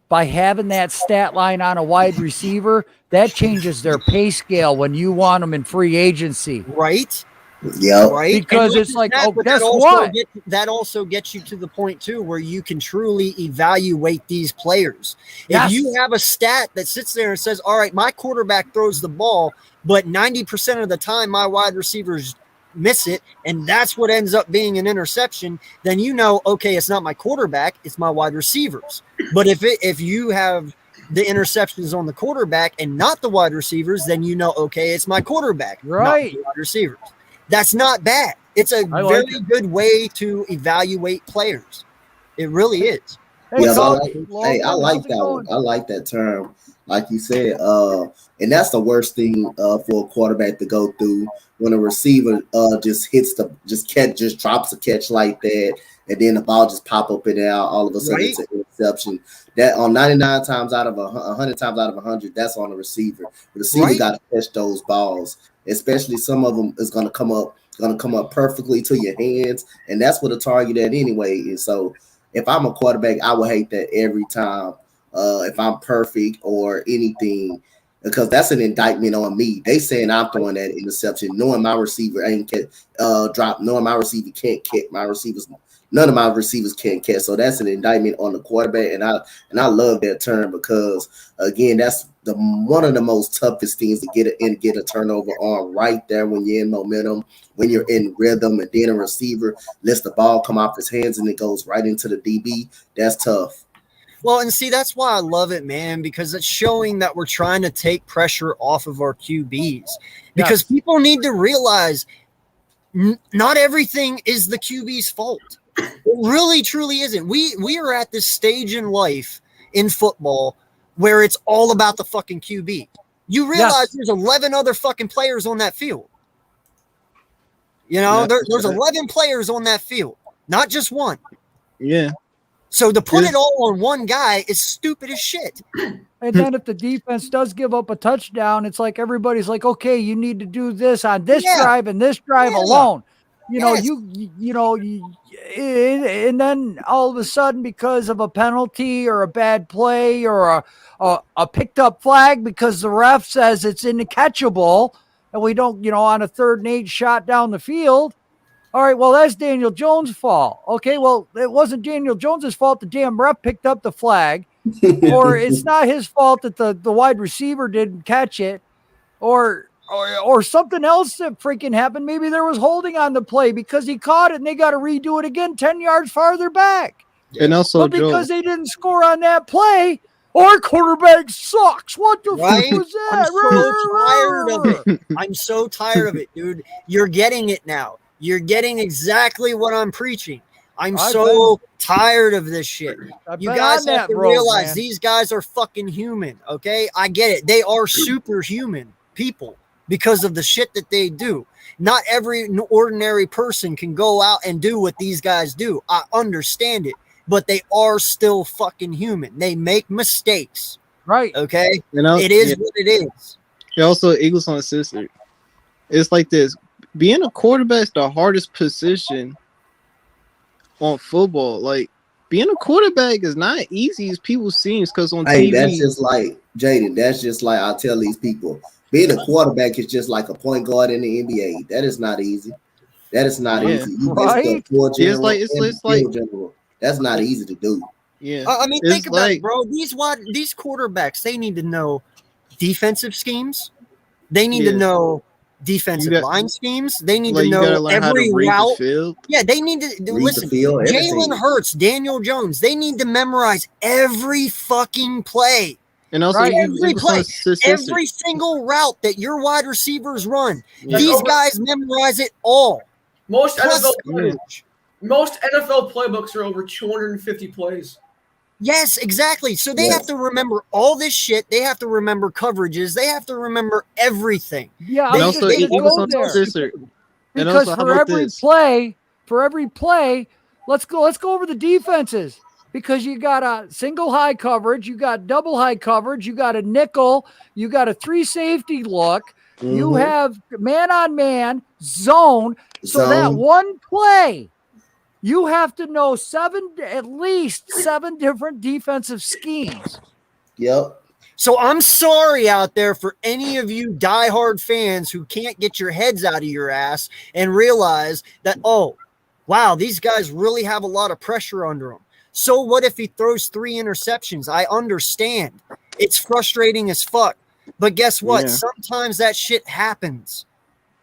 by having that stat line on a wide receiver, that changes their pay scale when you want them in free agency. Right? Yep. Right? Because And it's like, that, oh, but guess that also gets you to the point too where you can truly evaluate these players. Yes. If you have a stat that sits there and says, all right, my quarterback throws the ball, but 90% of the time my wide receivers miss it, and that's what ends up being an interception, then you know, okay, it's not my quarterback, it's my wide receivers. But if you have the interceptions on the quarterback and not the wide receivers, then you know, okay, it's my quarterback, Right. not the wide receivers. That's not bad. It's a I like very good way to evaluate players. It really is. Hey, Yeah, Coach I Logan, like how's it that going? one. I like that term, like you said. And that's the worst thing for a quarterback to go through when a receiver just just drops a catch like that, and then the ball just pop up and out. All of a sudden, it's an interception. That on 99 times out of 100 times out of 100, that's on the receiver. The receiver got to catch those balls, especially some of them is going to come up perfectly to your hands, and that's what a target at anyway is. So if I'm a quarterback, I would hate that every time. If I'm perfect or anything, because that's an indictment on me. They saying I'm throwing that interception, knowing my receiver ain't drop, knowing my receiver can't catch my receivers. None of my receivers can't catch. So that's an indictment on the quarterback, and I love that term because again, that's one of the most toughest things to get a turnover on right there when you're in momentum, when you're in rhythm, and then a receiver lets the ball come off his hands and it goes right into the DB. That's tough. Well, and see, that's why I love it, man, because it's showing that we're trying to take pressure off of our QBs. Because people need to realize not everything is the QB's fault. It really, truly isn't. We are at this stage in life in football where it's all about the fucking QB. You realize there's 11 other fucking players on that field. You know, there's 11 players on that field, not just one. Yeah. So to put it all on one guy is stupid as shit. And then if the defense does give up a touchdown, it's like everybody's like, okay, you need to do this on this drive and this drive alone. You know, and then all of a sudden, because of a penalty or a bad play or a picked up flag, because the ref says it's catchable, and we don't, on a 3rd and 8 shot down the field. All right, well, that's Daniel Jones' fault. Okay, well, it wasn't Daniel Jones' fault. The damn ref picked up the flag. Or it's not his fault that the wide receiver didn't catch it. Or something else that freaking happened. Maybe there was holding on the play because he caught it and they got to redo it again 10 yards farther back. And also, but because they didn't score on that play, our quarterback sucks. What the fuck was that? I'm so tired of it, dude. You're getting it now. You're getting exactly what I'm preaching. I'm so tired of this shit. You guys have to realize these guys are fucking human, okay? I get it. They are superhuman people because of the shit that they do. Not every ordinary person can go out and do what these guys do. I understand it, but they are still fucking human. They make mistakes. Right. Okay? It is what it is. Also, Eagles Uncensored. It's like this. Being a quarterback is the hardest position on football. Like, being a quarterback is not easy as people seem because on TV. That's just like Jaden. That's just like I tell these people. Being a quarterback is just like a point guard in the NBA. That is not easy. That is not easy. It's like general. That's not easy to do. Yeah. I mean, think about it, bro. These quarterbacks, they need to know defensive schemes. They need to know defensive line schemes. They need to know every route. Yeah, they need to listen. Jalen Hurts, Daniel Jones, they need to memorize every fucking play. And also every play, every single route that your wide receivers run. Yeah. These guys memorize it all. Most NFL playbooks are over 250 plays. Yes, exactly. So they have to remember all this shit. They have to remember coverages. They have to remember everything. Yeah, and also go there. Because for every play, let's go over the defenses. Because you got a single high coverage, you got double high coverage, you got a nickel, you got a 3 safety look, you have man on man zone. So that one play, you have to know at least 7 different defensive schemes. Yep. So I'm sorry out there for any of you diehard fans who can't get your heads out of your ass and realize that, oh, wow, these guys really have a lot of pressure under them. So what if he throws 3 interceptions? I understand. It's frustrating as fuck. But guess what? Yeah. Sometimes that shit happens.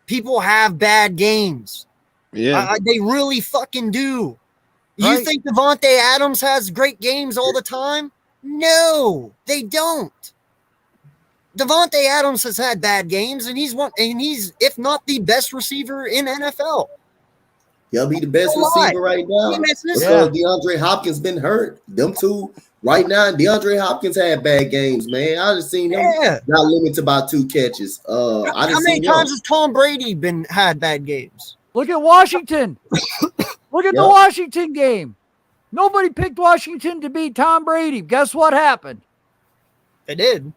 People have bad games. Yeah. They really fucking do. You Right. think Devontae Adams has great games all the time? No, they don't. Devontae Adams has had bad games, and he's if not the best receiver in NFL. He'll be the best Don't lie. receiver right now He misses. because DeAndre Hopkins been hurt. Them two right now. DeAndre Hopkins had bad games, man. I just seen him got limited to about 2 catches. How many times has Tom Brady had bad games? Look at Washington. Look at the Washington game. Nobody picked Washington to beat Tom Brady. Guess what happened? They did.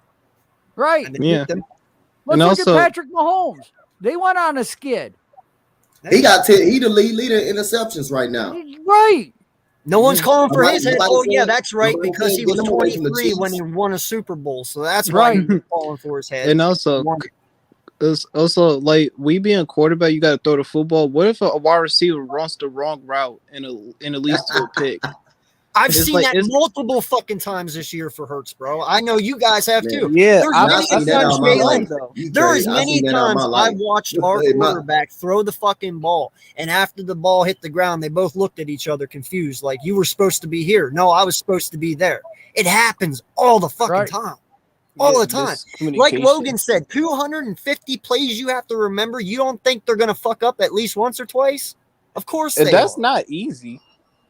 Right. Yeah. Let's And look also- at Patrick Mahomes. They went on a skid. He got 10. He the leader in interceptions right now. Right. No one's calling for his head. Nobody Oh, yeah, said- that's right, nobody because said he was get him away from the 23 when Chiefs. he won a Super Bowl. So that's why Right. he's calling for his head. And also, it's also like we being a quarterback, you got to throw the football. What if a wide receiver runs the wrong route and it leads to a pick? I've It's seen like- that it's- multiple fucking times this year for Hurts, bro. I know you guys have too. Yeah, There's I've many seen that times, all my Jalen, life, though. there is many times I watched our Hey, my- quarterback throw the fucking ball, and after the ball hit the ground, they both looked at each other confused, like, you were supposed to be here. No, I was supposed to be there. It happens all the fucking Right. time. All Yeah, the time. this Like communication. Logan said, 250 plays you have to remember. You don't think they're going to fuck up at least once or twice? Of course And they that's are. not easy.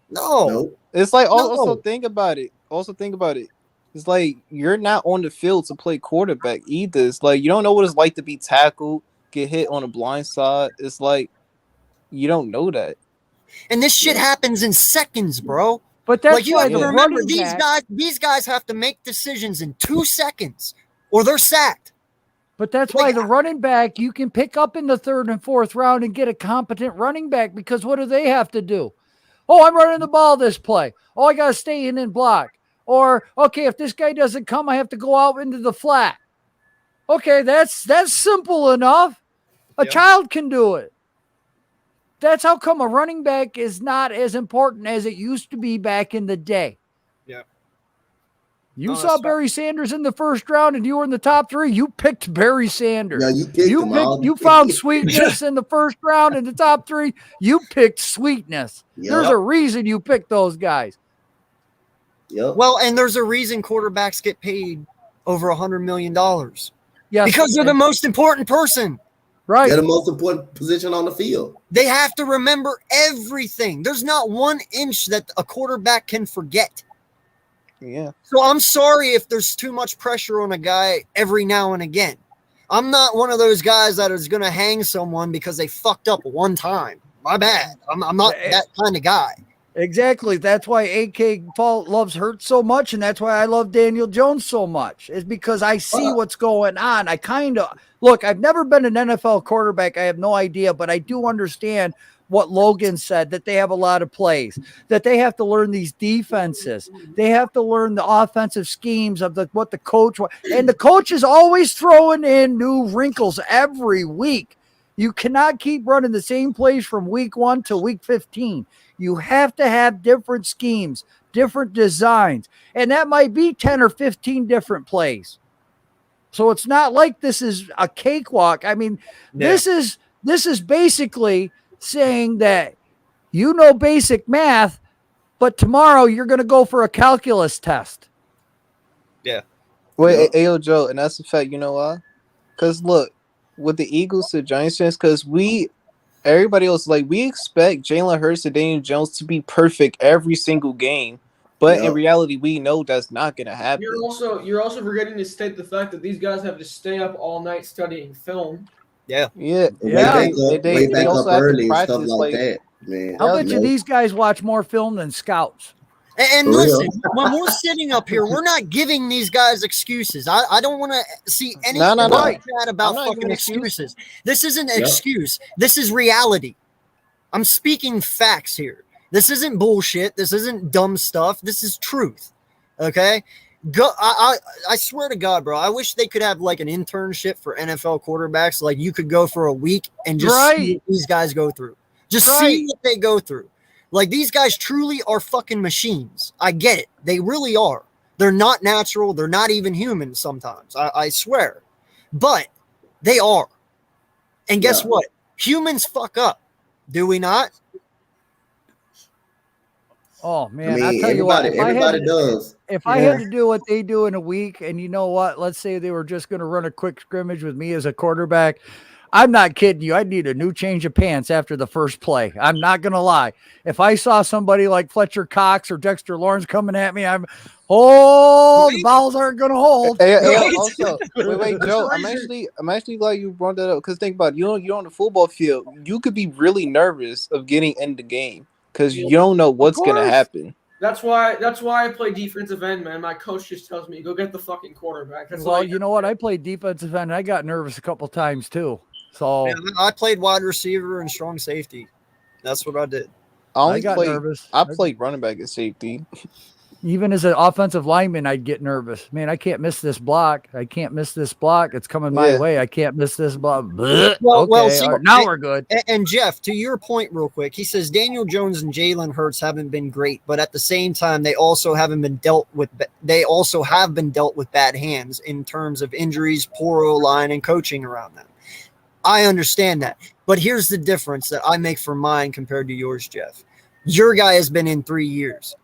No. Nope. It's like No. also think about it. Also think about it. It's like you're not on the field to play quarterback either. It's like you don't know what it's like to be tackled, get hit on a blind side. It's like you don't know that. And this shit happens in seconds, bro. But that's Like you why have to the remember running back, these guys have to make decisions in 2 seconds or they're sacked. But that's why the running back you can pick up in the 3rd and 4th round and get a competent running back, because what do they have to do? Oh, I'm running the ball this play. Oh, I got to stay in and block. Or, okay, if this guy doesn't come, I have to go out into the flat. Okay, that's simple enough. A child can do it. That's how come a running back is not as important as it used to be back in the day. Yeah. You No, saw that's Barry Sanders in the 1st round and you were in the top 3. You picked Barry Sanders. Yeah, you picked him all. You found sweetness in the 1st round in the top 3. You picked sweetness. There's a reason you picked those guys. Yep. Well, and there's a reason quarterbacks get paid over $100 million. Yes, Because they're the most important person. Right. They're the most important position on the field. They have to remember everything. There's not 1 inch that a quarterback can forget. Yeah. So I'm sorry if there's too much pressure on a guy every now and again. I'm not one of those guys that is going to hang someone because they fucked up one time. My bad. I'm not that kind of guy. Exactly. That's why AK loves Hurts so much, and that's why I love Daniel Jones so much. Is because I see what's going on. I kind of look. I've never been an NFL quarterback. I have no idea, but I do understand what Logan said, that they have a lot of plays, that they have to learn these defenses. They have to learn the offensive schemes of what the coach wants. And the coach is always throwing in new wrinkles every week. You cannot keep running the same plays from week 1 to week 15. You have to have different schemes, different designs, and that might be 10 or 15 different plays. So it's not like this is a cakewalk. I mean, this is basically saying that you know basic math, but tomorrow you're going to go for a calculus test. Yeah. Wait, Ayo Joe, and that's the fact. You know why? Because look, with the Eagles to Giants fans, because everybody else, like, we expect Jalen Hurts and Daniel Jones to be perfect every single game, but in reality, we know that's not going to happen. You're also forgetting to state the fact that these guys have to stay up all night studying film. Yeah. Yeah. Way back also up have to early and practice, stuff like that, man. I'll bet you these guys watch more film than scouts. And For listen, real. when we're sitting up here, we're not giving these guys excuses. I don't want to see any No. chat I'm about not fucking giving excuses. excuses. This isn't an excuse. This is reality. I'm speaking facts here. This isn't bullshit. This isn't dumb stuff. This is truth. Okay? I swear to God, bro. I wish they could have like an internship for NFL quarterbacks. Like you could go for a week and just see what these guys go through. Just see what they go through. Like these guys truly are fucking machines. I get it. They really are. They're not natural. They're not even human sometimes. I swear. But they are. And guess what? Humans fuck up. Do we not? Oh man, I mean, I'll tell you what. everybody does. If I had to do what they do in a week, and you know what? Let's say they were just going to run a quick scrimmage with me as a quarterback. I'm not kidding you. I'd need a new change of pants after the first play. I'm not going to lie. If I saw somebody like Fletcher Cox or Dexter Lawrence coming at me, the balls aren't going to hold. Also, wait, Joe. I'm actually glad you brought that up because think about it, you're on the football field. You could be really nervous of getting in the game because you don't know what's going to happen. That's why I play defensive end, man. My coach just tells me, go get the fucking quarterback. That's well, you know what? I played defensive end. I got nervous a couple times too. So I played wide receiver and strong safety. That's what I did. I got nervous. I played running back and safety. Even as an offensive lineman, I'd get nervous. Man, I can't miss this block. It's coming my way. I can't miss this block. Now we're good. And Jeff, to your point real quick, he says Daniel Jones and Jalen Hurts haven't been great, but at the same time, they also have been dealt with bad hands in terms of injuries, poor O-line, and coaching around them. I understand that. But here's the difference that I make for mine compared to yours, Jeff. Your guy has been in 3 years.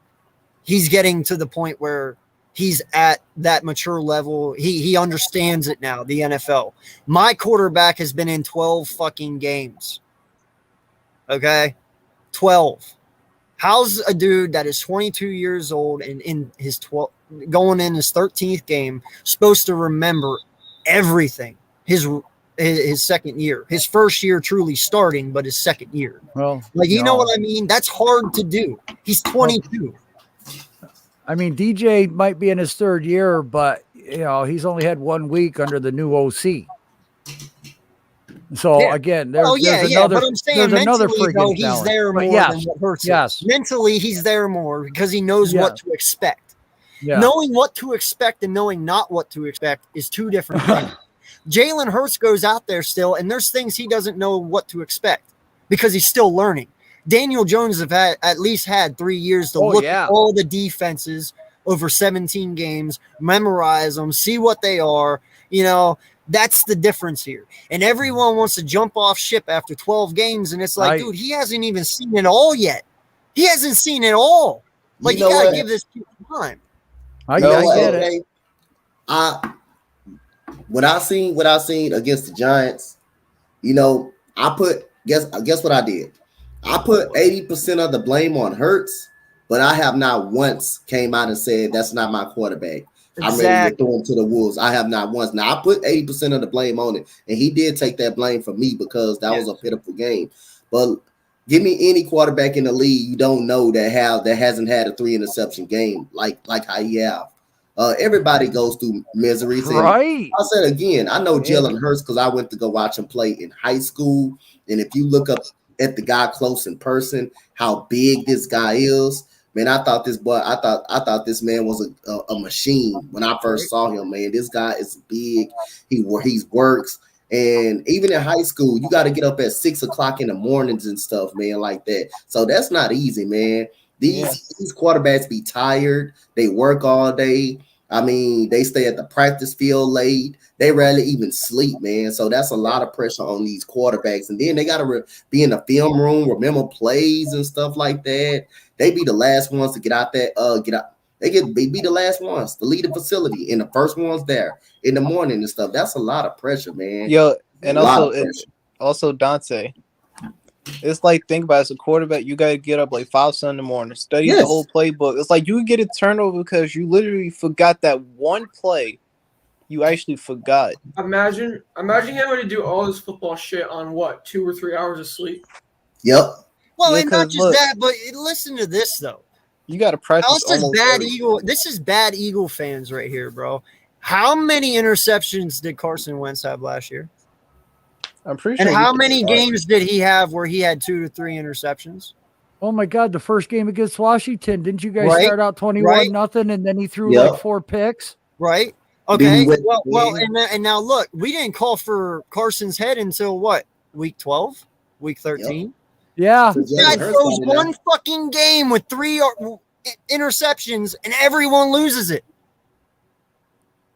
He's getting to the point where he's at that mature level. He understands it now, the NFL. My quarterback has been in 12 fucking games. Okay? 12. How's a dude that is 22 years old and in his going in his 13th game supposed to remember everything? His second year, his first year truly starting, but his second year. Well, you know what I mean? That's hard to do. He's 22. I mean, DJ might be in his third year, but he's only had 1 week under the new OC. So again, there's another. But I'm saying there's another mentally, he's there more than what Hurts is. Mentally, he's there more because he knows what to expect. Yeah. Knowing what to expect and knowing not what to expect is two different things. Jalen Hurts goes out there still, and there's things he doesn't know what to expect because he's still learning. Daniel Jones have at least had 3 years to look at all the defenses over 17 games, memorize them, see what they are. That's the difference here. And everyone wants to jump off ship after 12 games, and it's like, dude, he hasn't even seen it all yet. He hasn't seen it all. Like, you got to give this time. I get it. What I seen against the Giants, guess what I did? I put 80% of the blame on Hurts, but I have not once came out and said that's not my quarterback. Exactly. I'm ready to throw him to the wolves. I have not once. Now I put 80% of the blame on it, and he did take that blame from me because that was a pitiful game. But give me any quarterback in the league you don't know that hasn't had a 3 interception game like how he have. Everybody goes through miseries. Right. I said again, I know Jalen Hurts because I went to go watch him play in high school. And if you look up at the guy close in person, how big this guy is, man, I thought this man was a machine when I first saw him, man. This guy is big. He works. And even in high school, you got to get up at 6 o'clock in the mornings and stuff, man, like that. So that's not easy, man. These quarterbacks be tired. They work all day. I mean, they stay at the practice field late. They rarely even sleep, man. So that's a lot of pressure on these quarterbacks. And then they got to be in the film room, remember plays and stuff like that. They be the last ones to get out there. They be the last ones to leave the facility and the first ones there in the morning and stuff. That's a lot of pressure, man. Yo, and also Dante. It's like, think about it, as a quarterback, you gotta get up like 5 in the morning, study the whole playbook. It's like you can get a turnover because you literally forgot that one play. You actually forgot. Imagine having to do all this football shit on 2 or 3 hours of sleep. Yep. Well, and not just that, but listen to this though. You got to practice. This is bad Eagle fans right here, bro. How many interceptions did Carson Wentz have last year? I'm pretty sure. And how many games did he have where he had 2 to 3 interceptions? Oh my God, the first game against Washington, didn't you guys Right, start out 21-0 and then he threw Yep. like 4 picks? Right. Then Okay. he went Well, in. and now look, we didn't call for Carson's head until what? Week 12, week 13. Yeah. So Jalen Guy Hurts throws got in there. one fucking game with 3 interceptions, and everyone loses it.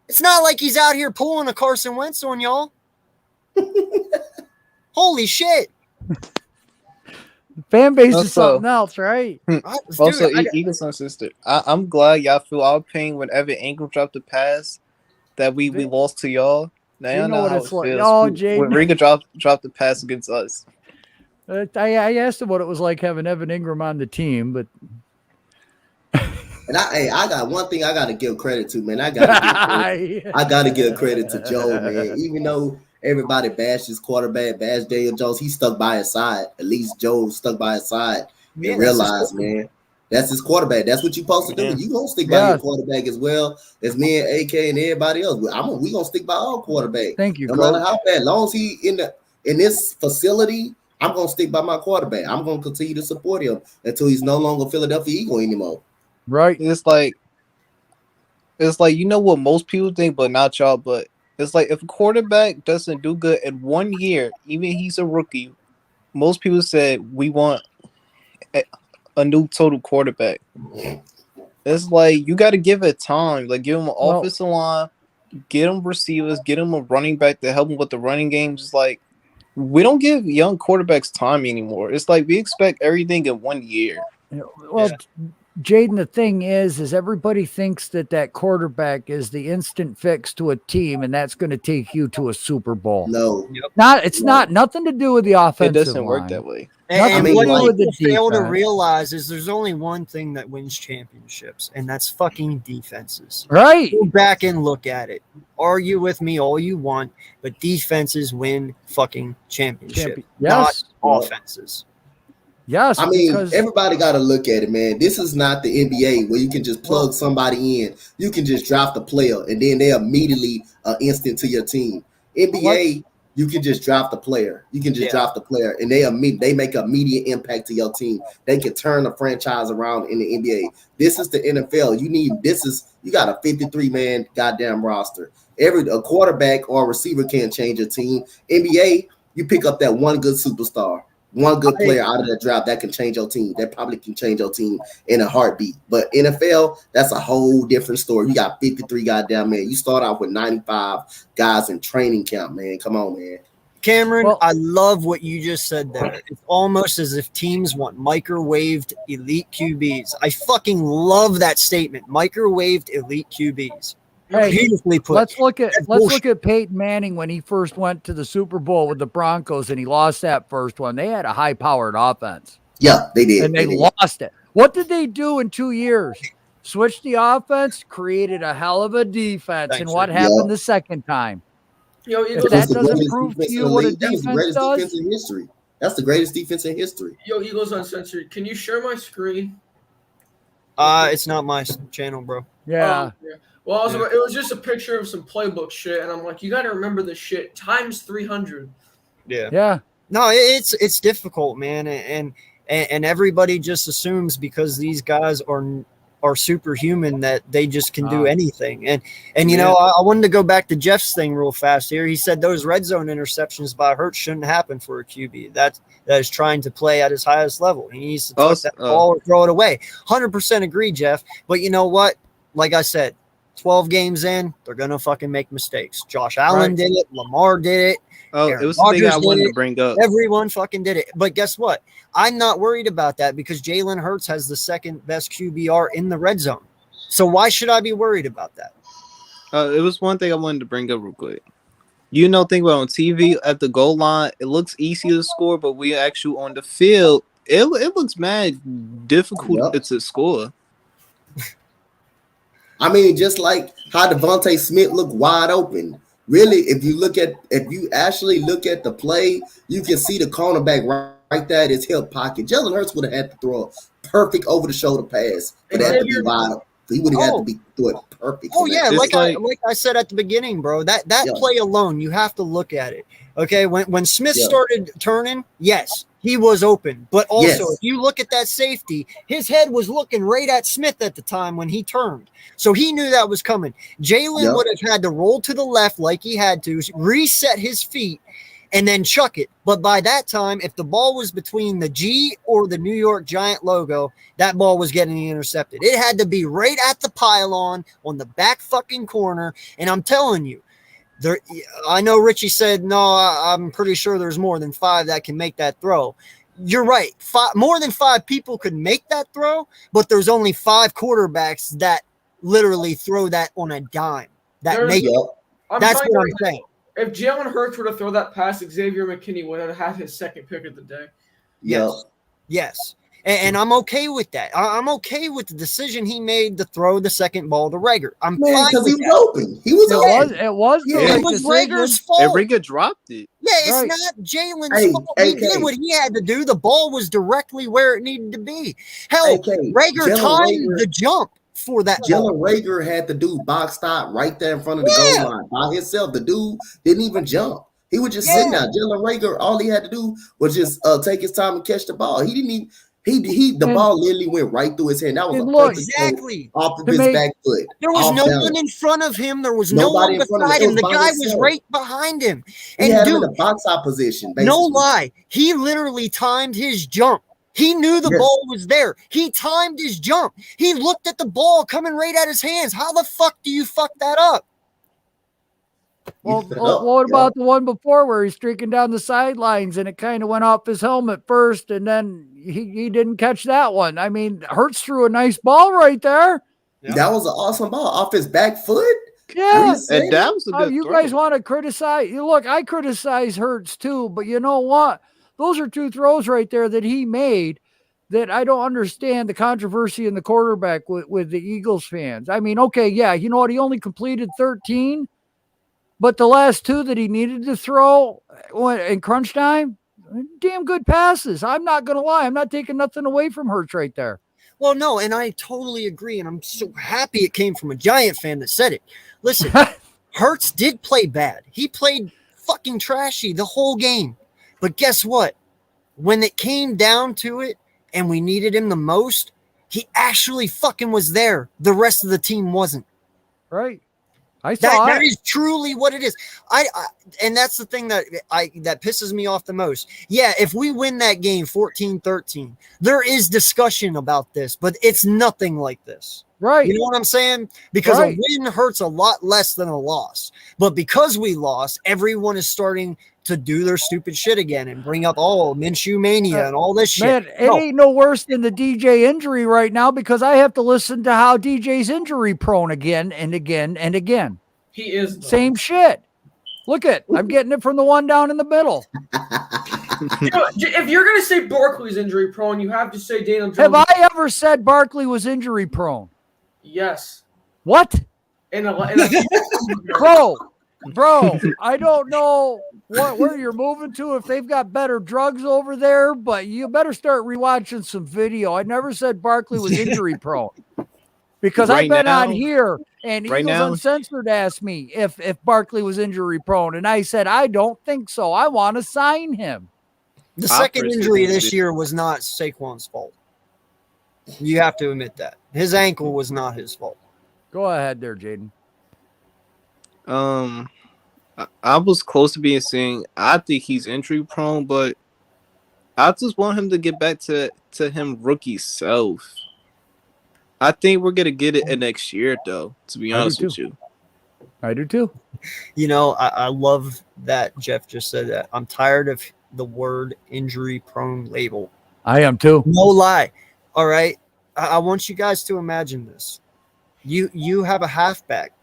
It's not like he's out here pulling a Carson Wentz on y'all. Holy shit! Fan base is Also- something else, right? Also, Dude, Eagles Uncensored. I'm glad y'all feel our pain whenever Ingram dropped the pass that we lost to y'all. Now You y'all know know what how it's it like. feels. Oh, When Jaden. Riga dropped the pass against us. I asked him what it was like having Evan Ingram on the team, but And I got one thing I got to give credit to, man. I got to give credit to Joe, man. Even though everybody bashed his quarterback, bashed Daniel Jones, he stuck by his side. At least Joe stuck by his side Yeah, and that's his realized, man, that's his quarterback. That's what you're supposed to do. Yeah. You gonna stick by your quarterback as well as me and AK and everybody else. We gonna stick by our quarterback. Thank you, No matter Coach. how bad, as long as he in this facility, I'm gonna stick by my quarterback. I'm gonna continue to support him until he's no longer Philadelphia Eagle anymore. Right. It's like you know what most people think, but not y'all. But it's like if a quarterback doesn't do good in 1 year, even he's a rookie, most people said we want a new total quarterback. It's like you got to give it time. Like give him an offensive line, get him receivers, get him a running back to help him with the running game. Just like we don't give young quarterbacks time anymore. It's like we expect everything in 1 year. Well, Jaden, the thing is everybody thinks that quarterback is the instant fix to a team, and that's going to take you to a Super Bowl. No, It's not nothing to do with the offensive It doesn't line. work that way. And Nothing what to do with the people fail to defense. realize is there's only one thing that wins championships, and that's fucking defenses. Right. Go back and look at it. Argue with me all you want, but defenses win fucking championships, Yes. not offenses. Yes, I mean, because everybody got to look at it, man. This is not the NBA where you can just plug somebody in. You can just draft a player, and then they immediately instant to your team. NBA, you can just draft a player. You can just draft a player, and they make immediate impact to your team. They can turn the franchise around in the NBA. This is the NFL. You got a 53-man goddamn roster. A quarterback or a receiver can't change your team. NBA, you pick up that one good superstar. One good player out of the draft that can change your team. That probably can change your team in a heartbeat. But NFL, that's a whole different story. You got 53 goddamn men. You start out with 95 guys in training camp, man. Come on, man. Cameron, I love what you just said there. It's almost as if teams want microwaved elite QBs. I fucking love that statement. Microwaved elite QBs. Hey, beautifully put. let's look at Peyton Manning when he first went to the Super Bowl with the Broncos and he lost that first one. They had a high-powered offense. Yeah, they did. And they lost it. What did they do in 2 years? Switched the offense, created a hell of a defense. And what happened the second time? If that doesn't prove to you what a defense does, defense in history. That's the greatest defense in history. Yo, Eagles Uncensored. Can you share my screen? It's not my channel, bro. Yeah. Well, it was just a picture of some playbook shit, and I'm like, you got to remember this shit times 300. Yeah. No, it's difficult, man, and everybody just assumes because these guys are superhuman that they just can do anything. And you know, I wanted to go back to Jeff's thing real fast here. He said those red zone interceptions by Hurts shouldn't happen for a QB that is trying to play at his highest level. He needs to touch that ball or throw it away. 100% agree, Jeff. But you know what? Like I said, 12 games in, they're gonna fucking make mistakes. Josh Allen did it. Lamar did it. It was the thing I wanted to bring up. Everyone fucking did it. But guess what? I'm not worried about that because Jalen Hurts has the second best QBR in the red zone. So why should I be worried about that? It was one thing I wanted to bring up real quick. You know, think about on TV at the goal line, it looks easy to score, but we actually on the field, it looks mad difficult to score. I mean, just like how Devontae Smith looked wide open. Really, if you actually look at the play, you can see the cornerback right there at his hip pocket. Jalen Hurts would have had to throw a perfect over the shoulder pass for that to be wide open. He would have had to be throw it perfect. Oh yeah, like I said at the beginning, bro. That play alone, you have to look at it. Okay, when Smith started turning, yes, He was open. But also, Yes. if you look at that safety, his head was looking right at Smith at the time when he turned. So he knew that was coming. Jalen would have had to roll to the left like he had to, reset his feet, and then chuck it. But by that time, if the ball was between the G or the New York Giant logo, that ball was getting intercepted. It had to be right at the pylon on the back fucking corner. And I'm telling you, there. I know Richie said, no, I'm pretty sure there's more than 5 that can make that throw. You're right. More than 5 people could make that throw, but there's only 5 quarterbacks that literally throw that on a dime. That make it. That's what I'm saying. If Jalen Hurts were to throw that pass, Xavier McKinney would have had his second pick of the day. Yes. And I'm okay with that. I'm okay with the decision he made to throw the second ball to Rager. I'm fine because he with was that. open. He was open. It was Rager's fault. And Rager dropped it. Yeah, it's not Jalen's fault. He did what he had to do. The ball was directly where it needed to be. Hell, Rager timed the jump for that. Jalen Rager had the dude box stop right there in front of the goal line by himself. The dude didn't even jump. He was just sitting there. Jalen Rager, all he had to do was just take his time and catch the ball. He didn't even. The ball literally went right through his hand. That was a perfect off of his back foot. There was no one in front of him. There was no one beside him. The guy was right behind him. And had him in a box out position. Basically. No lie. He literally timed his jump. He knew the ball was there. He timed his jump. He looked at the ball coming right at his hands. How the fuck do you fuck that up? Well, what about the one before where he's streaking down the sidelines and it kind of went off his helmet first and then he didn't catch that one? I mean, Hurts threw a nice ball right there. That was an awesome ball off his back foot. Yeah. And that was a good you throw. guys want to criticize? Look, I criticize Hurts too, but you know what? Those are 2 throws right there that he made that I don't understand the controversy in the quarterback with the Eagles fans. I mean, okay, yeah, you know what? He only completed 13. But the last 2 that he needed to throw in crunch time, damn good passes. I'm not going to lie. I'm not taking nothing away from Hurts right there. Well, no, and I totally agree. And I'm so happy it came from a Giant fan that said it. Listen, Hurts did play bad. He played fucking trashy the whole game. But guess what? When it came down to it and we needed him the most, he actually fucking was there. The rest of the team wasn't. Right. That is truly what it is. And that's the thing that pisses me off the most. Yeah, if we win that game 14-13, there is discussion about this, but it's nothing like this. Right. You know what I'm saying? Because a win hurts a lot less than a loss. But because we lost, everyone is starting to do their stupid shit again and bring up Minshew mania and all this shit. Man, it ain't no worse than the DJ injury right now because I have to listen to how DJ's injury prone again and again and again. He is same shit. Look I'm getting it from the one down in the middle. If you're gonna say Barkley's injury prone, you have to say Daniel Jones. Have I ever said Barkley was injury prone? Yes. What? Bro, I don't know where you're moving to, if they've got better drugs over there, but you better start rewatching some video. I never said Barkley was injury prone because I've been on here and Eagles Uncensored asked me if Barkley was injury prone, and I said I don't think so. I want to sign him. The second injury this year was not Saquon's fault. You have to admit that. His ankle was not his fault. Go ahead there, Jaden. I was close to being saying I think he's injury prone, but I just want him to get back to him rookie self. I think we're gonna get it next year, though. To be honest with you, I do too. You know, I love that Jeff just said that. I'm tired of the word injury prone label. I am too. No lie. All right, I want you guys to imagine this. You have a halfback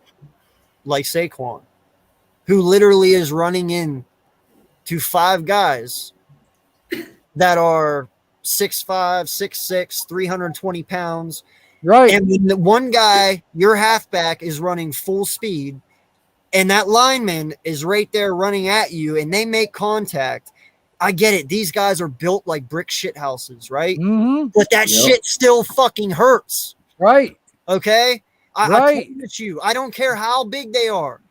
like Saquon, who literally is running in to 5 guys that are 6'5", 6'6", 320 pounds. Right. And when the one guy, your halfback, is running full speed, and that lineman is right there running at you, and they make contact. I get it. These guys are built like brick shit houses, right? Mm-hmm. But that shit still fucking hurts. Right. Okay? I promise you, I don't care how big they are.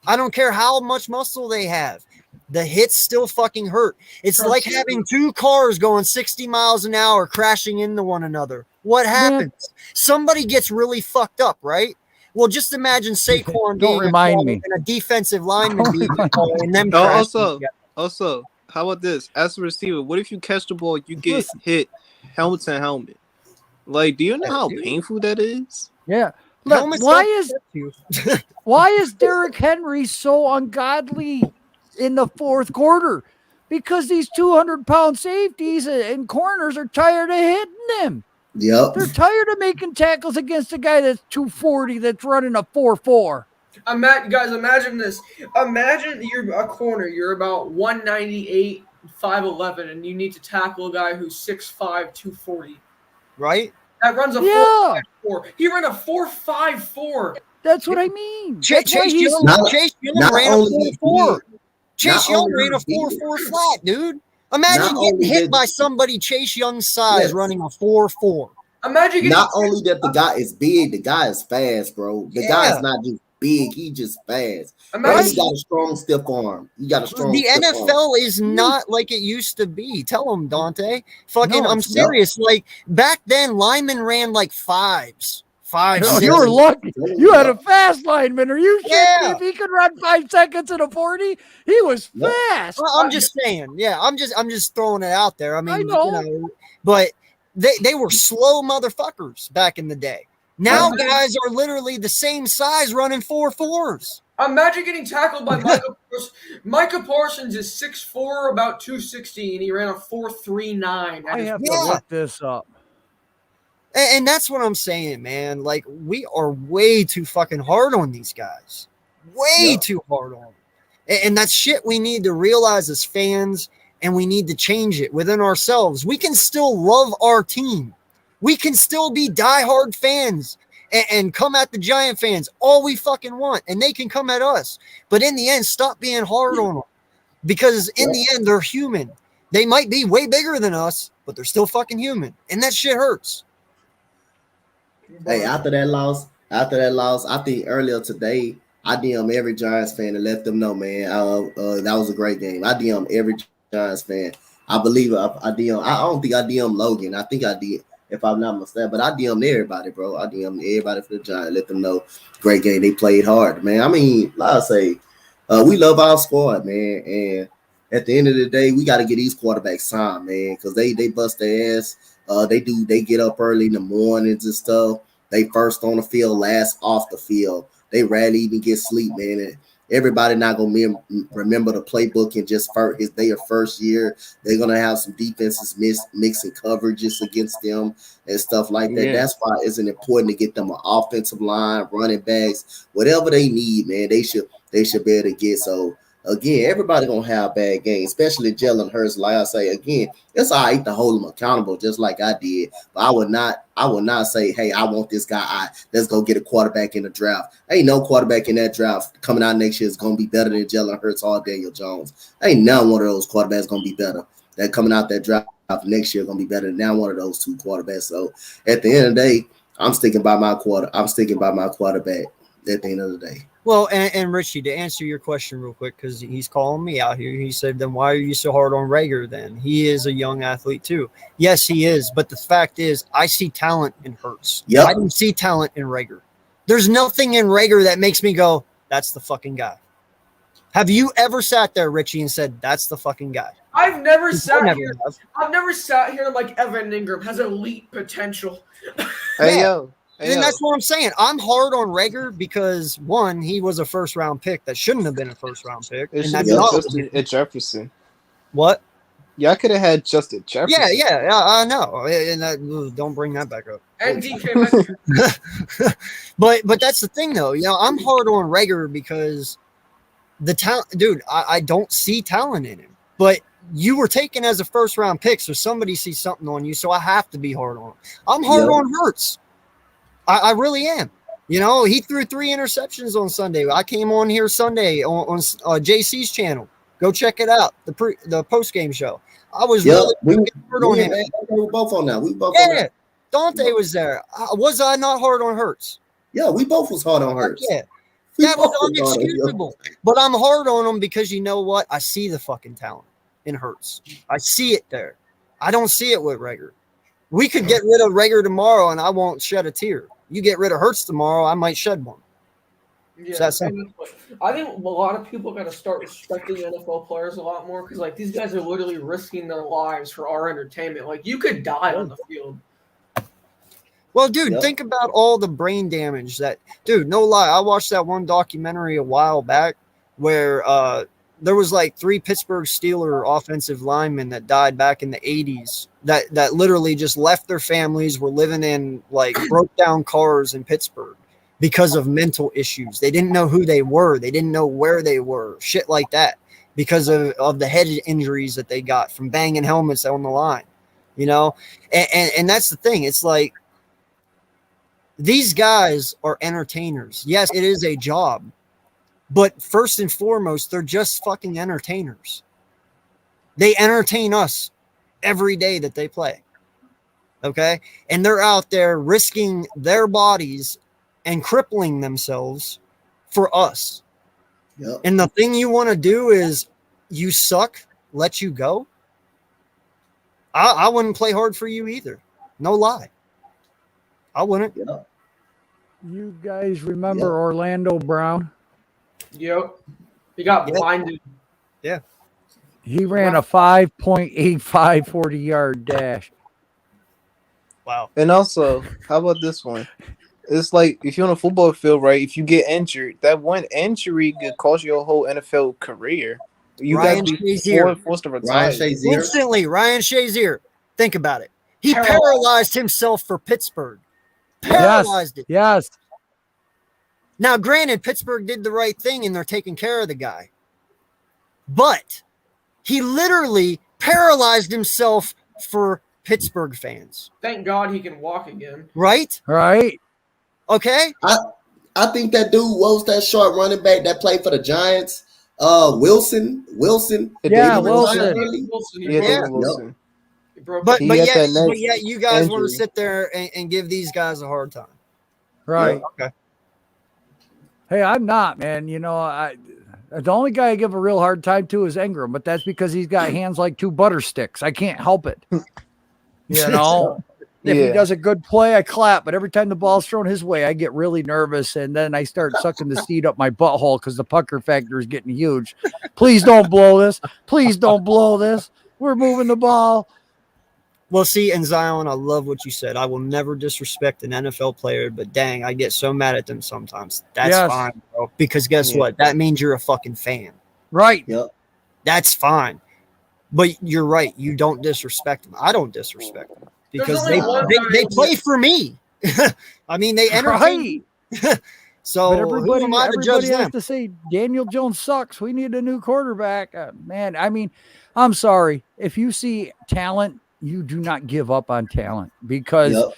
I don't care how much muscle they have. The hits still fucking hurt. It's Trust like me. having two cars going 60 miles an hour crashing into one another. What happens? Somebody gets really fucked up, right? Well, just imagine Saquon Don't being remind a me. and a defensive lineman Don't being remind a call and them Oh, crashing. also, how about this? As a receiver, what if you catch the ball, you get Listen. hit helmet to helmet? Like, do you know how dude. painful that is? Yeah. Look, Helmets why don't is protect you. why is Derrick Henry so ungodly in the fourth quarter? Because these 200-pound safeties and corners are tired of hitting him. Yep. They're tired of making tackles against a guy that's 240 that's running a 4.4. Guys, imagine this. Imagine you're a corner. You're about 198, 5'11", and you need to tackle a guy who's 6'5", 240. Right? That runs a Yeah. 4.54. He ran a 4.54. That's what I mean. Chase Young ran a 4.4. Chase Young ran a 4.4 flat, dude. Imagine getting hit by somebody Chase Young's size running a 4.4. Imagine getting Not only that the guy is big, the guy is fast, bro. The guy is not just big, he just fast. And he got a strong stiff arm. He got a strong The stiff NFL arm. is not like it used to be. Tell him, Dante. Fucking, No, I'm it's serious. Like back then, linemen ran like fives. Oh, you were lucky. You had a fast lineman. Are you shitting me? Yeah. If he could run 5 seconds in a 40, he was fast. Well, I'm just saying. Yeah, I'm just throwing it out there. I mean, I know. you know, but they were slow motherfuckers back in the day. Now guys are literally the same size running 4.4s. Imagine getting tackled by Micah Parsons. Micah Parsons is 6'4", about 260, and he ran a 4.39. I have to look this up. And that's what I'm saying, man. Like, we are way too fucking hard on these guys. Way too hard on them. And that's shit we need to realize as fans, and we need to change it within ourselves. We can still love our team. We can still be diehard fans and come at the Giant fans all we fucking want, and they can come at us. But in the end, stop being hard on them. Because in the end, they're human. They might be way bigger than us, but they're still fucking human. And that shit hurts. Hey, after that loss, I think earlier today, I DM every Giants fan and let them know, man. That was a great game. I DM every Giants fan. I believe I DM. I don't think I DM Logan. I think I did, if I'm not mistaken. But I DM everybody, bro. I DM everybody for the Giants. Let them know, great game. They played hard, man. I mean, like I say, we love our squad, man. And at the end of the day, we got to get these quarterbacks signed, man, because they bust their ass. They get up early in the mornings and stuff. They first on the field, last off the field. They rarely even get sleep, man. And everybody not gonna remember the playbook and just it's their first year. They're gonna have some defenses mixing coverages against them and stuff like that. Yeah. That's why it's important to get them an offensive line, running backs, whatever they need, man. They should be able to get. So again, everybody gonna have bad games, especially Jalen Hurts. Like I say again, it's all right to hold them accountable, just like I did. But I would not say, hey, I want this guy. Let's go get a quarterback in the draft. Ain't no quarterback in that draft coming out next year is gonna be better than Jalen Hurts or Daniel Jones. Ain't none one of those quarterbacks gonna be better. That coming out that draft next year gonna be better than now one of those two quarterbacks. So at the end of the day, I'm sticking by my quarterback. At the end of the day. Well, and Richie, to answer your question real quick, because he's calling me out here. He said, then why are you so hard on Rager then? He is a young athlete too. Yes, he is. But the fact is, I see talent in Hurts. Yep. I don't see talent in Rager. There's nothing in Rager that makes me go, that's the fucking guy. Have you ever sat there, Richie, and said, that's the fucking guy? I've never sat never here. have. I've never sat here like Evan Ingram has elite potential. Hey, Yeah. yo. And that's what I'm saying. I'm hard on Rager because, one, he was a first-round pick that shouldn't have been a first-round pick. It And should that's have not been Justin at Jefferson. what? Y'all could have had Justin Jefferson. Yeah, I know. And don't bring that back up. And DK Metcalf. But that's the thing, though. You know, I'm hard on Rager because the talent, dude. I don't see talent in him. But you were taken as a first-round pick, so somebody sees something on you. So I have to be hard on him. I'm hard on Hurts. I really am. You know, he threw 3 interceptions on Sunday. I came on here Sunday on JC's channel. Go check it out. The post-game show. I was really hard on him. We were both on that. We both. Yeah, Dante was there. Was I not hard on Hurts? Yeah, we both was hard on Hurts. Yeah. That was unexcusable. But I'm hard on him because you know what? I see the fucking talent in Hurts. I see it there. I don't see it with Rager. We could get rid of Rager tomorrow and I won't shed a tear. You get rid of Hurts tomorrow, I might shed one. Yeah, I think a lot of people got to start respecting NFL players a lot more because, like, these guys are literally risking their lives for our entertainment. Like, you could die on the field. Well, dude, think about all the brain damage that, dude, no lie. I watched that one documentary a while back where there was like 3 Pittsburgh Steelers offensive linemen that died back in the 80s that literally just left their families, were living in like broke down cars in Pittsburgh because of mental issues. They didn't know who they were. They didn't know where they were, shit like that, because of the head injuries that they got from banging helmets on the line, you know? And that's the thing. It's like, these guys are entertainers. Yes, it is a job, but first and foremost, they're just fucking entertainers. They entertain us every day that they play. Okay? And they're out there risking their bodies and crippling themselves for us. Yep. And the thing you want to do is you suck, let you go. I wouldn't play hard for you either. No lie. I wouldn't. Yep. You guys remember Orlando Brown? Yep. He got blinded. Yeah. He ran a 5.85 40-yard dash. Wow. And also, how about this one? It's like if you're on a football field, right? If you get injured, that one injury could cost you a whole NFL career. You got to be forced to retire. Instantly, Ryan Shazier. Think about it. He paralyzed himself for Pittsburgh. Paralyzed it. Yes. Now, granted, Pittsburgh did the right thing and they're taking care of the guy. But he literally paralyzed himself for Pittsburgh fans. Thank God he can walk again. Right? Right. Okay. I think that dude, what was that short running back that played for the Giants? Wilson. Yeah, Wilson. Yeah. Wilson. But yet you guys want to sit there and give these guys a hard time. Right. Yeah, okay. Hey, I'm not, man. You know, the only guy I give a real hard time to is Ingram, but that's because he's got hands like 2 butter sticks. I can't help it. You know, if he does a good play, I clap. But every time the ball's thrown his way, I get really nervous, and then I start sucking the seed up my butthole because the pucker factor is getting huge. Please don't blow this. Please don't blow this. We're moving the ball. Well, see, and Zion, I love what you said. I will never disrespect an NFL player, but dang, I get so mad at them sometimes. That's fine, bro. Because guess what? That means you're a fucking fan. Right. Yep. That's fine. But you're right. You don't disrespect them. I don't disrespect them because they play for me. I mean, they entertain. Right. So but everybody, who am I to judge everybody has them? to say Daniel Jones sucks. We need a new quarterback. Man, I mean, I'm sorry. If you see talent, you do not give up on talent because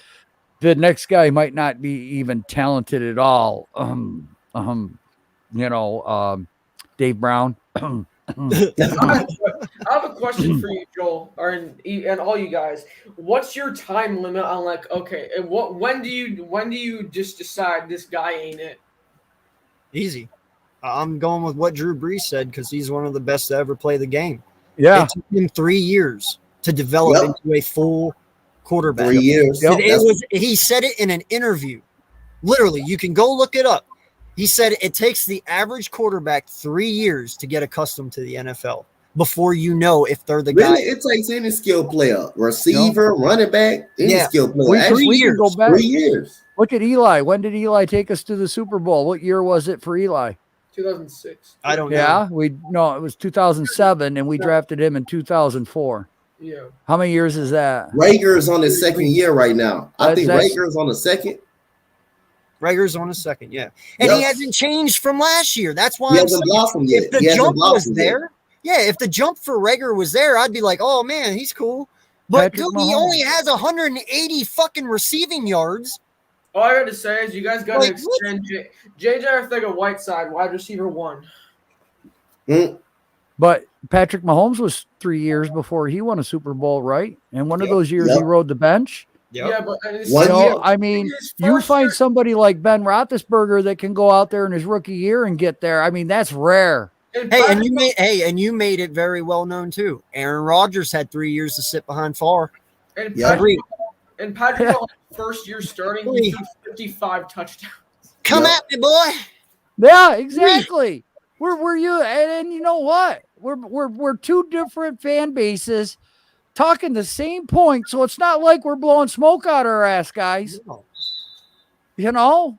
the next guy might not be even talented at all. Dave Brown. I have a question for you, Joel, and all you guys. What's your time limit on okay, and when do you just decide this guy ain't it? Easy. I'm going with what Drew Brees said because he's one of the best to ever play the game. Yeah. It took him 3 years to develop into a full quarterback. 3 years. He said it in an interview. Literally, you can go look it up. He said it takes the average quarterback 3 years to get accustomed to the NFL before you know if they're the guy. Really, it takes any skill player, receiver, running back, any skill player. We can go back. 3 years. Look at Eli. When did Eli take us to the Super Bowl? What year was it for Eli? 2006. I don't know. Yeah, it was 2007, and we drafted him in 2004. Yeah. How many years is that? Rager is on his second year right now. I think Rager is on the second. Rager's on his second, yeah. And he hasn't changed from last year. That's why he hasn't blossomed yet. If the jump was there, if the jump for Rager was there, I'd be like, oh man, he's cool. But dude, he only has 180 fucking receiving yards. All I got to say is you guys got to extend JJ Arcega-Whiteside, wide receiver 1. But Patrick Mahomes was 3 years before he won a Super Bowl, right? And one of those years he rode the bench. Yeah, but One year, I mean, you find somebody like Ben Roethlisberger that can go out there in his rookie year and get there. I mean, that's rare. Hey, and you made it very well known too. Aaron Rodgers had 3 years to sit behind Favre. And Yeah. Patrick Mahomes' first year starting, he threw 55 touchdowns. Come at me, boy. Yeah, exactly. We're you and you know what? We're two different fan bases talking the same point. So it's not like we're blowing smoke out our ass, guys. No. You know?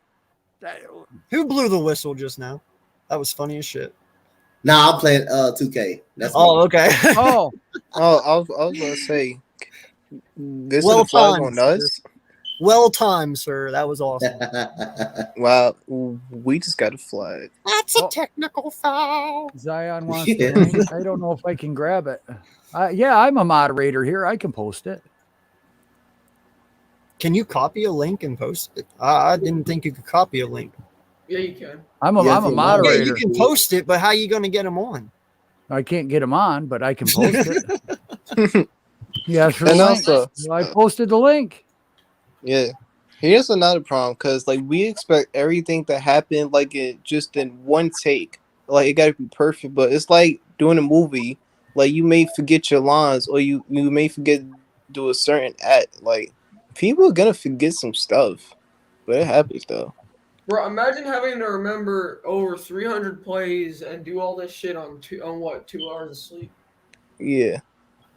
Who blew the whistle just now? That was funny as shit. Nah, I'm playing 2K. That's okay. Oh. I was gonna say this Well is the flag timed, on us. sir. Well timed, sir. That was awesome. Wow, we just got a flag. That's a technical foul. Zion wants the link. I don't know if I can grab it. Yeah, I'm a moderator here. I can post it. Can you copy a link and post it? I didn't think you could copy a link. Yeah, you can. I'm a moderator. Yeah, you can post it, but how are you going to get them on? I can't get them on, but I can post it. Yeah, sure. And also, I posted the link. Yeah. Here's another problem, because like we expect everything to happen like it just in one take. Like it gotta be perfect, but it's like doing a movie, like you may forget your lines or you may forget to do a certain act. Like people are gonna forget some stuff. But it happens though. Bro, imagine having to remember over 300 plays and do all this shit on 2 hours of sleep. Yeah.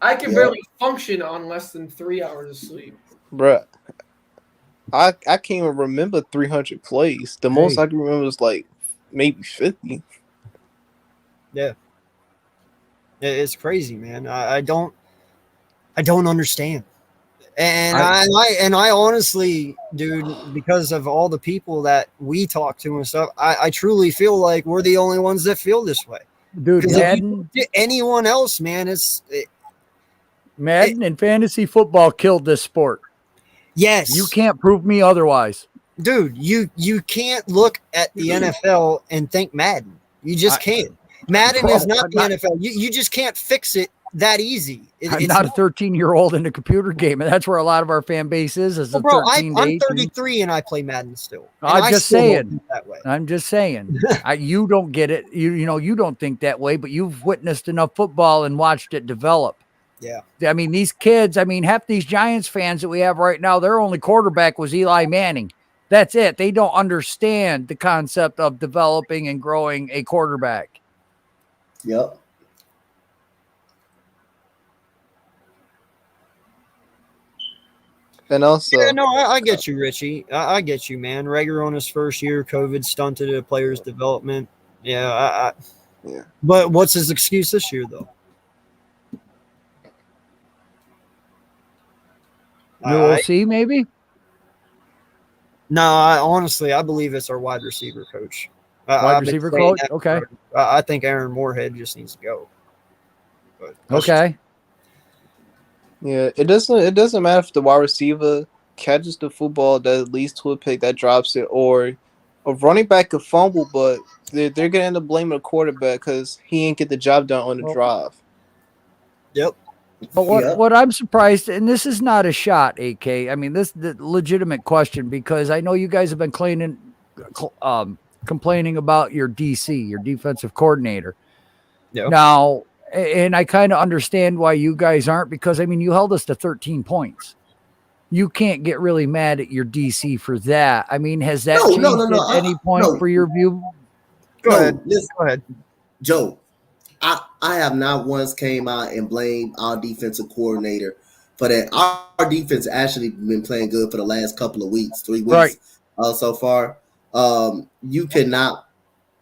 I can barely function on less than 3 hours of sleep. Bruh. I can't even remember 300 plays. The most I can remember was like maybe 50. Yeah. It's crazy, man. I don't understand. And I honestly, dude, because of all the people that we talk to and stuff, I truly feel like we're the only ones that feel this way. Dude, anyone else, man, Madden and fantasy football killed this sport. Yes. You can't prove me otherwise. Dude, you can't look at the NFL and think Madden. You just can't. Madden is not the NFL. You just can't fix it that easy. I'm not a 13-year-old in a computer game, and that's where a lot of our fan base is. Bro, I'm 33 and I play Madden still. I'm just saying. I'm just saying. You don't get it. You don't think that way, but you've witnessed enough football and watched it develop. Yeah. I mean, these kids, half these Giants fans that we have right now, their only quarterback was Eli Manning. That's it. They don't understand the concept of developing and growing a quarterback. Yep. And also, yeah, no, I get you, Richie. I get you, man. Rager on his first year, COVID stunted a player's development. Yeah, yeah. But what's his excuse this year, though? New OC, maybe? No, I believe it's our wide receiver coach. Wide receiver coach? Okay. I think Aaron Moorhead just needs to go. But okay. Yeah, it doesn't matter if the wide receiver catches the football that leads to a pick that drops it, or a running back could fumble, but they're gonna end up blaming the quarterback because he ain't get the job done on the drive. Yep. But what I'm surprised, and this is not a shot, AK. I mean, this is the legitimate question, because I know you guys have been complaining about your DC, your defensive coordinator. Yeah. Now, and I kind of understand why you guys aren't, because you held us to 13 points. You can't get really mad at your DC for that. Has that changed at any point for your view? Go ahead. Joe, I have not once came out and blamed our defensive coordinator for that. Our defense actually been playing good for the last couple of weeks, 3 weeks so far. You cannot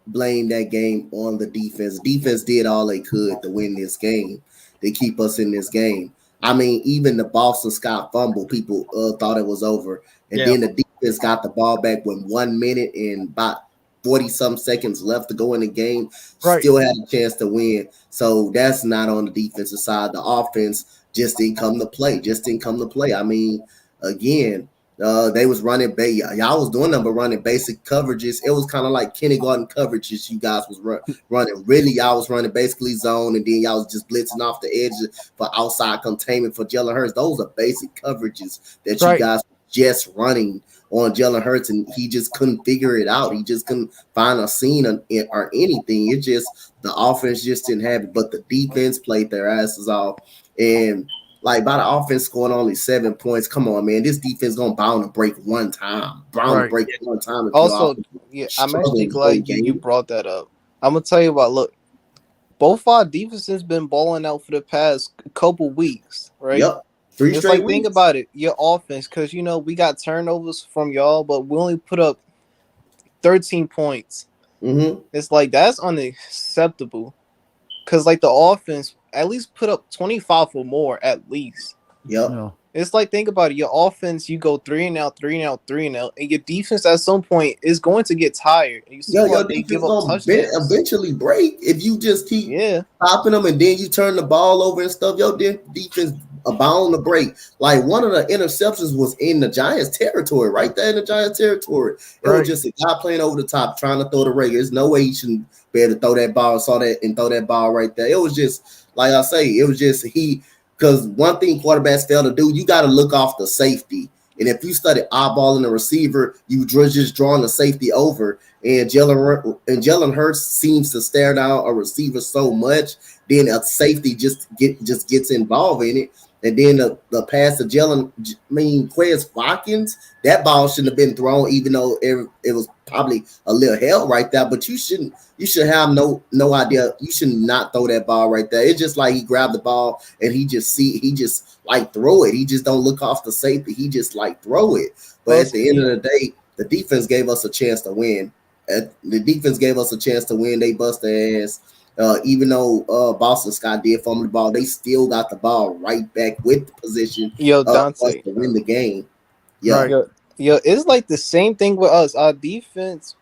blame that game on the defense. Defense did all they could to win this game, to keep us in this game. Even the Boston Scott fumble, people thought it was over. And then the defense got the ball back with 1 minute and about 40-some seconds left to go in the game. Still had a chance to win. So that's not on the defensive side. The offense just didn't come to play. Again, They was running y'all was doing them, but running basic coverages. It was kind of like kindergarten coverages you guys was running. Really, y'all was running basically zone, and then y'all was just blitzing off the edge for outside containment for Jalen Hurts. Those are basic coverages that you guys were just running on Jalen Hurts, and he just couldn't figure it out. He just couldn't find a scene or anything. It just the offense just didn't have it, but the defense played their asses off. And like by the offense scoring only 7 points, come on, man, this defense gonna bound to break one time. Bound to break one time. Also, yeah, I'm actually glad you brought that up. I'm gonna tell you about. Look, both our defenses been balling out for the past couple weeks, right? Yep. 3 straight weeks. Think about it, your offense, because we got turnovers from y'all, but we only put up 13 points. Mm-hmm. It's like that's unacceptable. Because like the offense at least put up 25 or more at least. Yep. No. It's like, think about it. Your offense, you go 3-and-out, 3-and-out, 3-and-out, and your defense at some point is going to get tired. And you see your they defense give up gonna touchdowns. eventually break if you just keep stopping them, and then you turn the ball over and stuff. Your defense bound to break. Like one of the interceptions was in the Giants' territory, right there in the Giants' territory. It was just a guy playing over the top, trying to throw the regular. There's no way he shouldn't be able to throw that ball. Saw that and throw that ball right there. It was just like I say. It was just because one thing quarterbacks fail to do, you got to look off the safety. And if you study eyeballing the receiver, you just drawing the safety over. And Jalen Hurts seems to stare down a receiver so much, then a safety just gets involved in it. And then the pass to Quez Watkins, that ball shouldn't have been thrown, even though it was probably a little hell right there. But you should have no idea. You should not throw that ball right there. It's just like he grabbed the ball and he just like throw it. He just don't look off the safety. He just like throw it. But at the end of the day, the defense gave us a chance to win. The defense gave us a chance to win. They bust their ass. Even though Boston Scott did fumble the ball, they still got the ball right back with the position Dante, to win the game. Yo, it's like the same thing with us. Our defense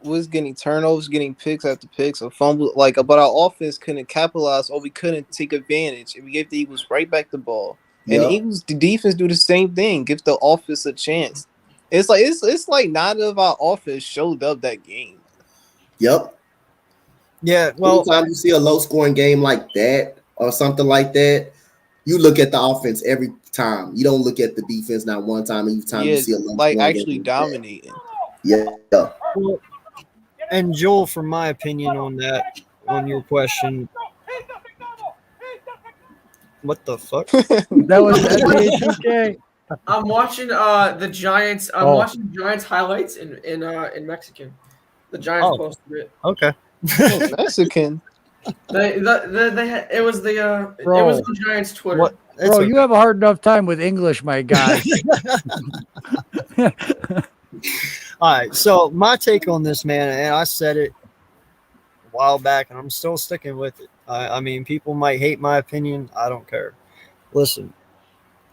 was getting turnovers, getting picks after picks, or fumble, but our offense couldn't capitalize, or we couldn't take advantage. And we gave the Eagles right back the ball. And the defense do the same thing, give the offense a chance. It's like none of our offense showed up that game. Yep. Yeah, well, anytime you see a low-scoring game like that or something like that, you look at the offense every time. You don't look at the defense not one time. Every time you see a low-scoring game actually dominating. Yeah. Well, and Joel, from my opinion on your question, what the fuck? That was NBA 2K. I'm watching the Giants. I'm watching Giants highlights in Mexican. The Giants posted it. Okay. Mexican. It was the Giants Twitter. What? Bro, you have a hard enough time with English, my guy. All right. So my take on this, man, and I said it a while back, and I'm still sticking with it. I mean, people might hate my opinion. I don't care. Listen,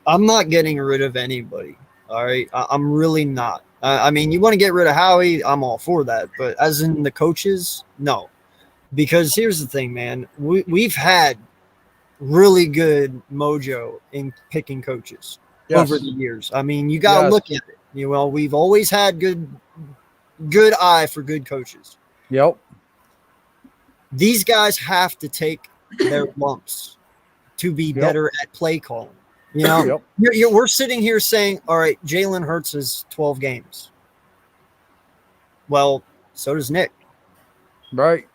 I'm not getting rid of anybody. All right. I'm really not. I mean, you want to get rid of Howie, I'm all for that. But as in the coaches, no. Because here's the thing, man. We've had really good mojo in picking coaches over the years. I mean, you got to look at it. We've always had good eye for good coaches. Yep. These guys have to take their lumps to be better at play calling. We're sitting here saying, all right, Jalen Hurts is 12 games. Well, so does Nick. Right.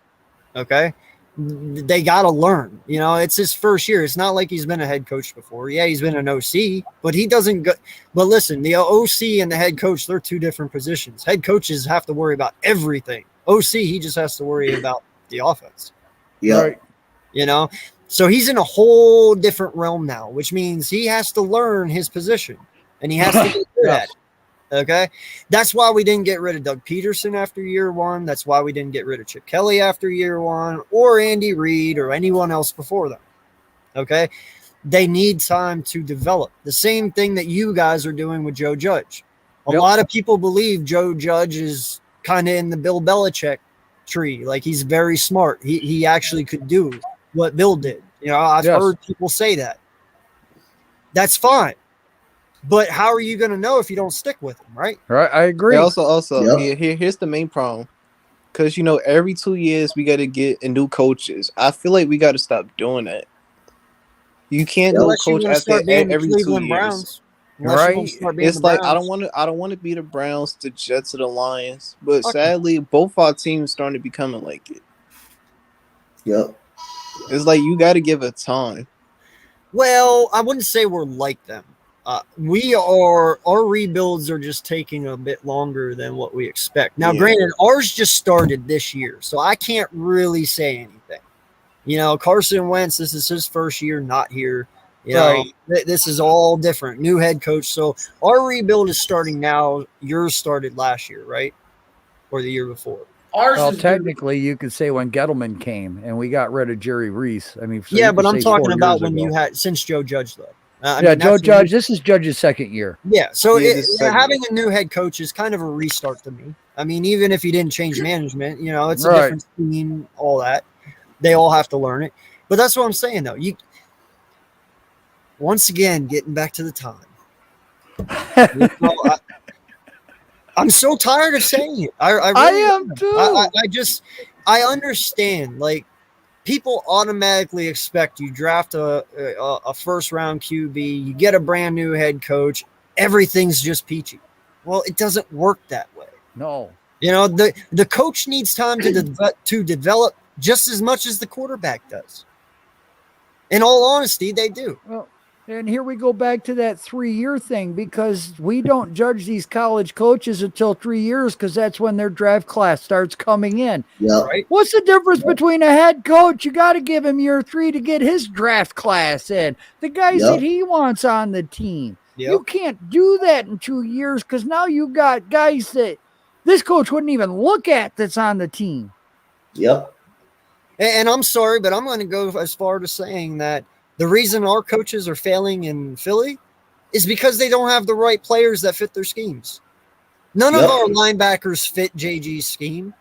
Okay. They got to learn. It's his first year. It's not like he's been a head coach before. Yeah, he's been an OC, but he doesn't go. But listen, the OC and the head coach, they're two different positions. Head coaches have to worry about everything. OC, he just has to worry about the offense. Yeah. Right. So he's in a whole different realm now, which means he has to learn his position and he has to get good at it. Okay. That's why we didn't get rid of Doug Peterson after year one. That's why we didn't get rid of Chip Kelly after year one, or Andy Reid or anyone else before them. Okay. They need time to develop. The same thing that you guys are doing with Joe Judge. A lot of people believe Joe Judge is kind of in the Bill Belichick tree. Like, he's very smart. He actually could do what Bill did. I've heard people say that. That's fine. But how are you going to know if you don't stick with them, right? Right, I agree. Also, here's the main problem. Because, every 2 years we got to get a new coaches. I feel like we got to stop doing that. You can't go Unless you coach want to after start being the every 2 Cleveland years. Browns. Unless you want to start being It's the like Browns. I don't want to be the Browns, the Jets, or the Lions. But sadly, both our teams starting to becoming like it. Yep. It's like you got to give it time. Well, I wouldn't say we're like them. Our rebuilds are just taking a bit longer than what we expect. Now, granted, ours just started this year, so I can't really say anything. Carson Wentz, this is his first year not here. This is all different. New head coach. So our rebuild is starting now. Yours started last year, right? Or the year before? Well, technically, you could say when Gettleman came and we got rid of Jerry Reese. I mean, yeah, but I'm talking about when you had since Joe Judge though. Joe Judge. This is Judge's second year. Yeah, so having a new head coach is kind of a restart to me. I mean, even if you didn't change management, it's a different team, all that. They all have to learn it. But that's what I'm saying, though. Once again, getting back to the time. I'm so tired of saying it. I really am too. I understand. Like, people automatically expect you draft a first round QB, you get a brand new head coach, everything's just peachy. Well, it doesn't work that way. No. The coach needs time to develop just as much as the quarterback does. In all honesty, they do. Well, and here we go back to that 3-year thing, because we don't judge these college coaches until 3 years, because that's when their draft class starts coming in. Yeah. Right? What's the difference between a head coach? You got to give him year 3 to get his draft class in. The guys that he wants on the team. You can't do that in 2 years, because now you got guys that this coach wouldn't even look at that's on the team. Yep. And I'm sorry, but I'm going to go as far to saying that the reason our coaches are failing in Philly is because they don't have the right players that fit their schemes. None of our linebackers fit JG's scheme.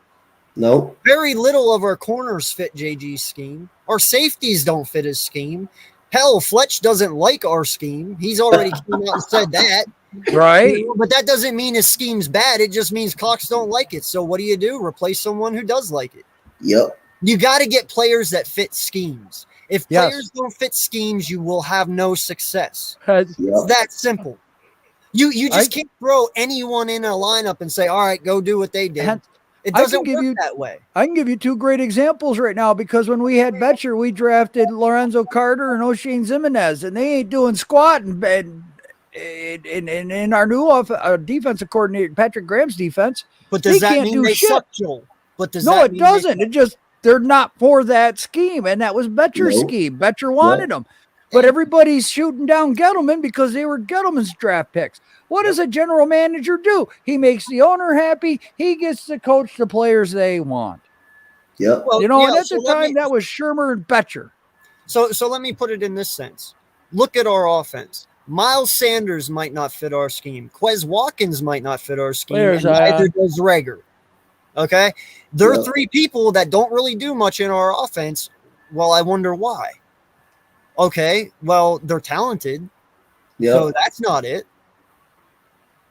Nope. Very little of our corners fit JG's scheme. Our safeties don't fit his scheme. Hell, Fletch doesn't like our scheme. He's already came out and said that. Right. But that doesn't mean his scheme's bad. It just means Cox don't like it. So what do? Replace someone who does like it. Yep. You got to get players that fit schemes. If players don't fit schemes, you will have no success. It's that simple. You just can't throw anyone in a lineup and say, all right, go do what they did. It doesn't work that way. I can give you 2 great examples right now, because when we had Betcher, we drafted Lorenzo Carter and O'Shane Zimenez, and they ain't doing squat. And in our new defensive coordinator, Patrick Graham's defense. But does that mean they suck, Joel? But it doesn't. It just, they're not for that scheme, and that was Betcher's scheme. Betcher wanted them. But everybody's shooting down Gettleman because they were Gettleman's draft picks. What does a general manager do? He makes the owner happy. He gets to coach the players they want. Yep. Well, and at the time, that was Shermer and Betcher. So let me put it in this sense. Look at our offense. Miles Sanders might not fit our scheme. Quez Watkins might not fit our scheme. And neither does Rager. Okay? There are 3 people that don't really do much in our offense. Well, I wonder why. Okay, well, they're talented. So that's not it.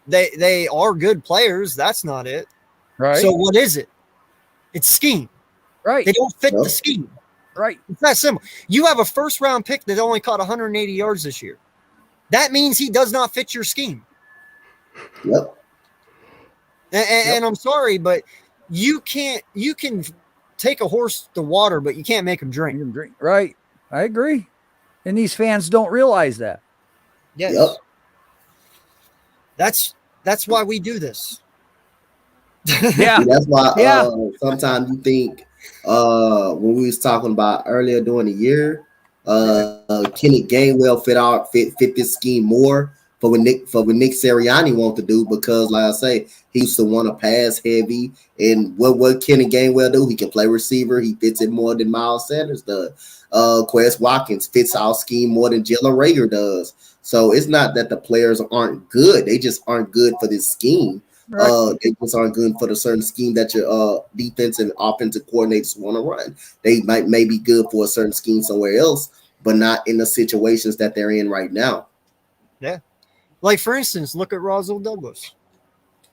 They are good players. That's not it. Right. So what is it? It's scheme. Right. They don't fit the scheme. Right. It's that simple. You have a first-round pick that only caught 180 yards this year. That means he does not fit your scheme. Yep. And I'm sorry, but you can take a horse to water, but you can't make him drink. Right. I agree. And these fans don't realize that. Yes. Yep. That's why we do this. Yeah. That's why sometimes you think when we was talking about earlier during the year, Kenny Gainwell fit this scheme more for what Nick Sirianni want to do, because like I say, he used to want to pass heavy, and what Kenny Gainwell do? He can play receiver. He fits it more than Miles Sanders does. Quez Watkins fits our scheme more than Jalen Rager does. So it's not that the players aren't good; they just aren't good for this scheme. Right. They just aren't good for the certain scheme that your defense and offensive coordinators want to run. They may be good for a certain scheme somewhere else, but not in the situations that they're in right now. Yeah. Like, for instance, look at Roswell Douglas.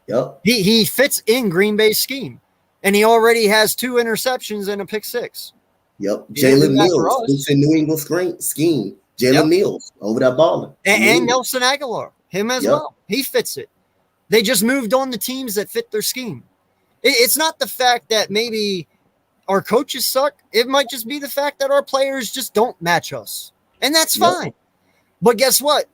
Yep. He fits in Green Bay's scheme, and he already has 2 interceptions and a pick 6. Yep. He didn't do Jalen that for Mills, us. who's in New England scheme. Jalen Yep. Mills over that balling. And Nelson Aguilar, him as Yep. well. He fits it. They just moved on to teams that fit their scheme. It's not the fact that maybe our coaches suck. It might just be the fact that our players just don't match us. And that's fine. But guess what?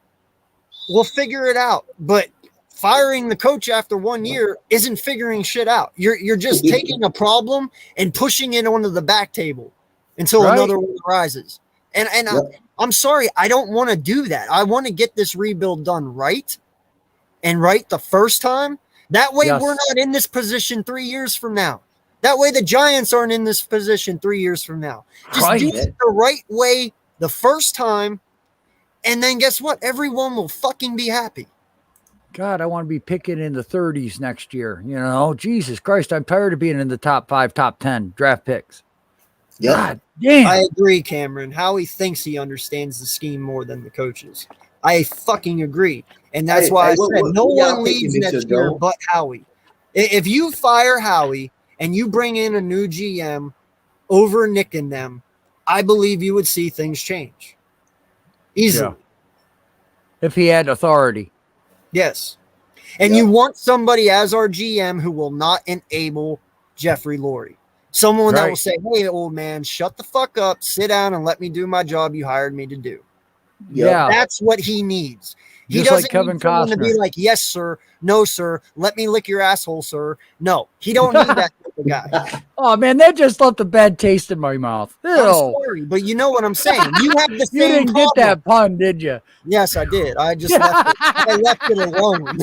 We'll figure it out. But firing the coach after 1 year isn't figuring shit out. You're just taking a problem and pushing it onto the back table until another one arises. And I'm sorry, I don't want to do that. I want to get this rebuild done right and right the first time. That way we're not in this position 3 years from now. That way the Giants aren't in this position 3 years from now. Just do it the right way the first time, and then guess what? Everyone will fucking be happy. God, I want to be picking in the 30s next year. You know, Jesus Christ, I'm tired of being in the top 5, top 10 draft picks. Yep. God damn. I agree, Cameron. Howie thinks he understands the scheme more than the coaches. I fucking agree. And that's why I said no one leads next year but Howie. If you fire Howie and you bring in a new GM over nicking them, I believe you would see things change. Easily. Yeah. If he had authority. Yes. And you want somebody as our GM who will not enable Jeffrey Lurie. Someone that will say, hey, old man, shut the fuck up, sit down, and let me do my job you hired me to do. Yeah. That's what he needs. He Just doesn't like Kevin need someone to be Costner. like, yes, sir. No, sir. Let me lick your asshole, sir. No, he don't need that type of guy. Oh, man, that just left a bad taste in my mouth. Ew. I'm sorry, but you know what I'm saying. You have the You same didn't get that pun, did you? Yes, I did. I just left it. I left it alone.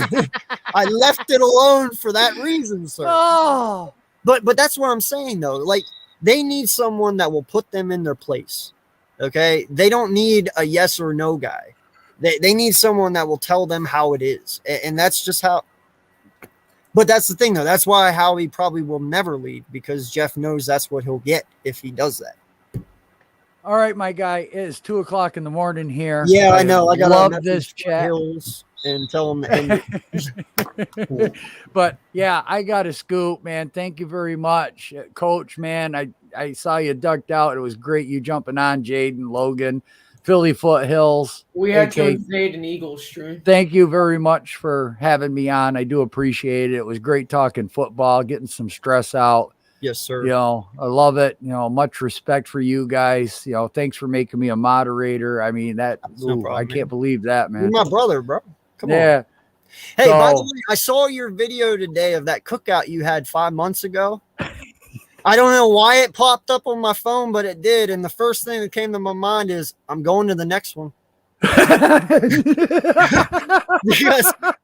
I left it alone for that reason, sir. Oh. But that's what I'm saying, though. Like, they need someone that will put them in their place. Okay? They don't need a yes or no guy. They need someone that will tell them how it is. And that's just how. But that's the thing, though. That's why Howie probably will never leave, because Jeff knows that's what he'll get if he does that. All right, my guy. It is 2:00 in the morning here. Yeah, I know. I got love this chat. Hills and tell him to end it. But yeah, I got a scoop, man. Thank you very much, Coach. Man, I saw you ducked out. It was great you jumping on, Jaden, Logan, Philly Foothills. We had to AK. invade an Eagles stream. Thank you very much for having me on. I do appreciate it. It was great talking football, getting some stress out. Yes, sir. You know, I love it. You know, much respect for you guys. You know, thanks for making me a moderator. I mean, that no problem, I can't believe that, man. You're my brother, bro. Come on. Yeah. Hey, by the So- way, I saw your video today of that cookout you had 5 months ago. I don't know why it popped up on my phone, but it did. And the first thing that came to my mind is I'm going to the next one. Because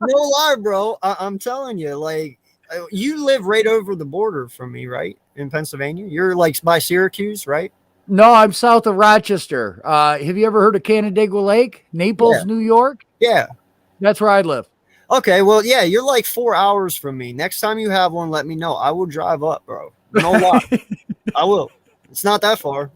no lie, bro, I'm telling you, like, you live right over the border from me, right? In Pennsylvania. You're like by Syracuse, right? No, I'm south of Rochester. Have you ever heard of Canandaigua Lake, Naples, Yeah. New York? Yeah. That's where I live. Okay, well, yeah, you're like 4 hours from me. Next time you have one, let me know. I will drive up, bro. No lie. I will. It's not that far.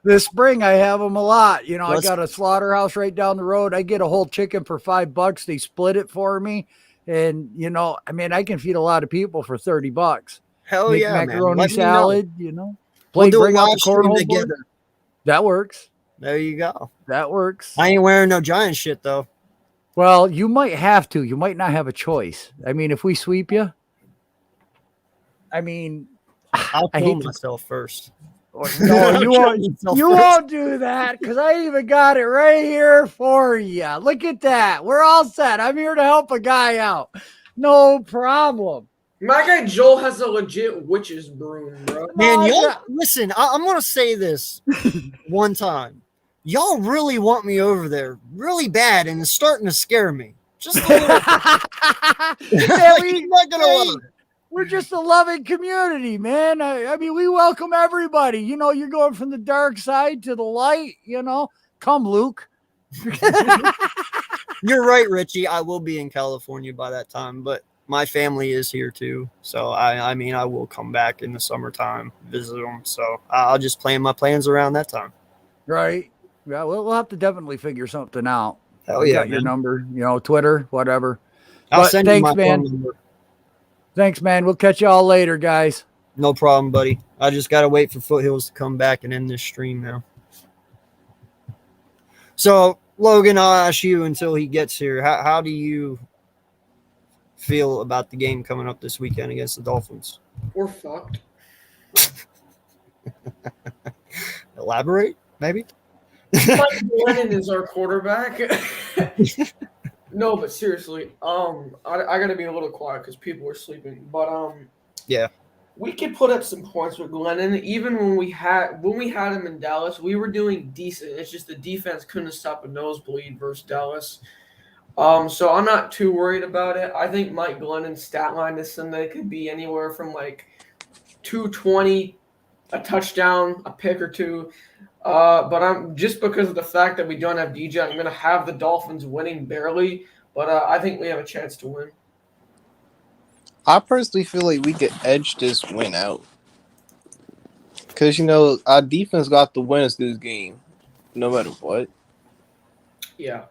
This spring, I have them a lot. You know, Let's- I got a slaughterhouse right down the road. I get a whole chicken for $5. They split it for me. And, you know, I mean, I can feed a lot of people for $30. Hell Make yeah, man. macaroni Let me know. salad, you know. We'll do a bring out live the stream cornhole board. together. That works. There you go. That works. I ain't wearing no giant shit, though. Well, you might have to. You might not have a choice. I mean, if we sweep you, I mean, I'll I kill hate to- myself first. no, you won't. myself You first. won't do that because I even got it right here for you. Look at that. We're all set. I'm here to help a guy out. No problem. My guy Joel has a legit witch's broom, bro. Man, No, y'all, I- listen, I'm going to say this one time. Y'all really want me over there really bad, and it's starting to scare me. Just a little. Yeah, I'm not going to lie. we're just a loving community, man. I mean, we welcome everybody. You know, you're going from the dark side to the light, you know. Come, Luke. You're right, Richie. I will be in California by that time, but my family is here too. So, I mean, I will come back in the summertime, visit them. So, I'll just plan my plans around that time. Right. Yeah, we'll have to definitely figure something out. Hell I yeah, got your man. number, Twitter, whatever. I'll But send you thanks, my man. phone number. Thanks, man. We'll catch you all later, guys. No problem, buddy. I just got to wait for Foothills to come back and end this stream now. So, Logan, I'll ask you until he gets here. How do you feel about the game coming up this weekend against the Dolphins? We're fucked. Elaborate, maybe? Mike Lennon is our quarterback. No, but seriously, I gotta be a little quiet because people are sleeping. But Yeah. we could put up some points with Glennon. Even when we had him in Dallas, we were doing decent. It's just the defense couldn't stop a nosebleed versus Dallas. So I'm not too worried about it. I think Mike Glennon's stat line this Sunday could be anywhere from like 220, a touchdown, a pick or two. But I'm just because of the fact that we don't have DJ, I'm going to have the Dolphins winning barely. But I think we have a chance to win. I personally feel like we could edge this win out. Because, our defense got the winners this game, no matter what. Yeah.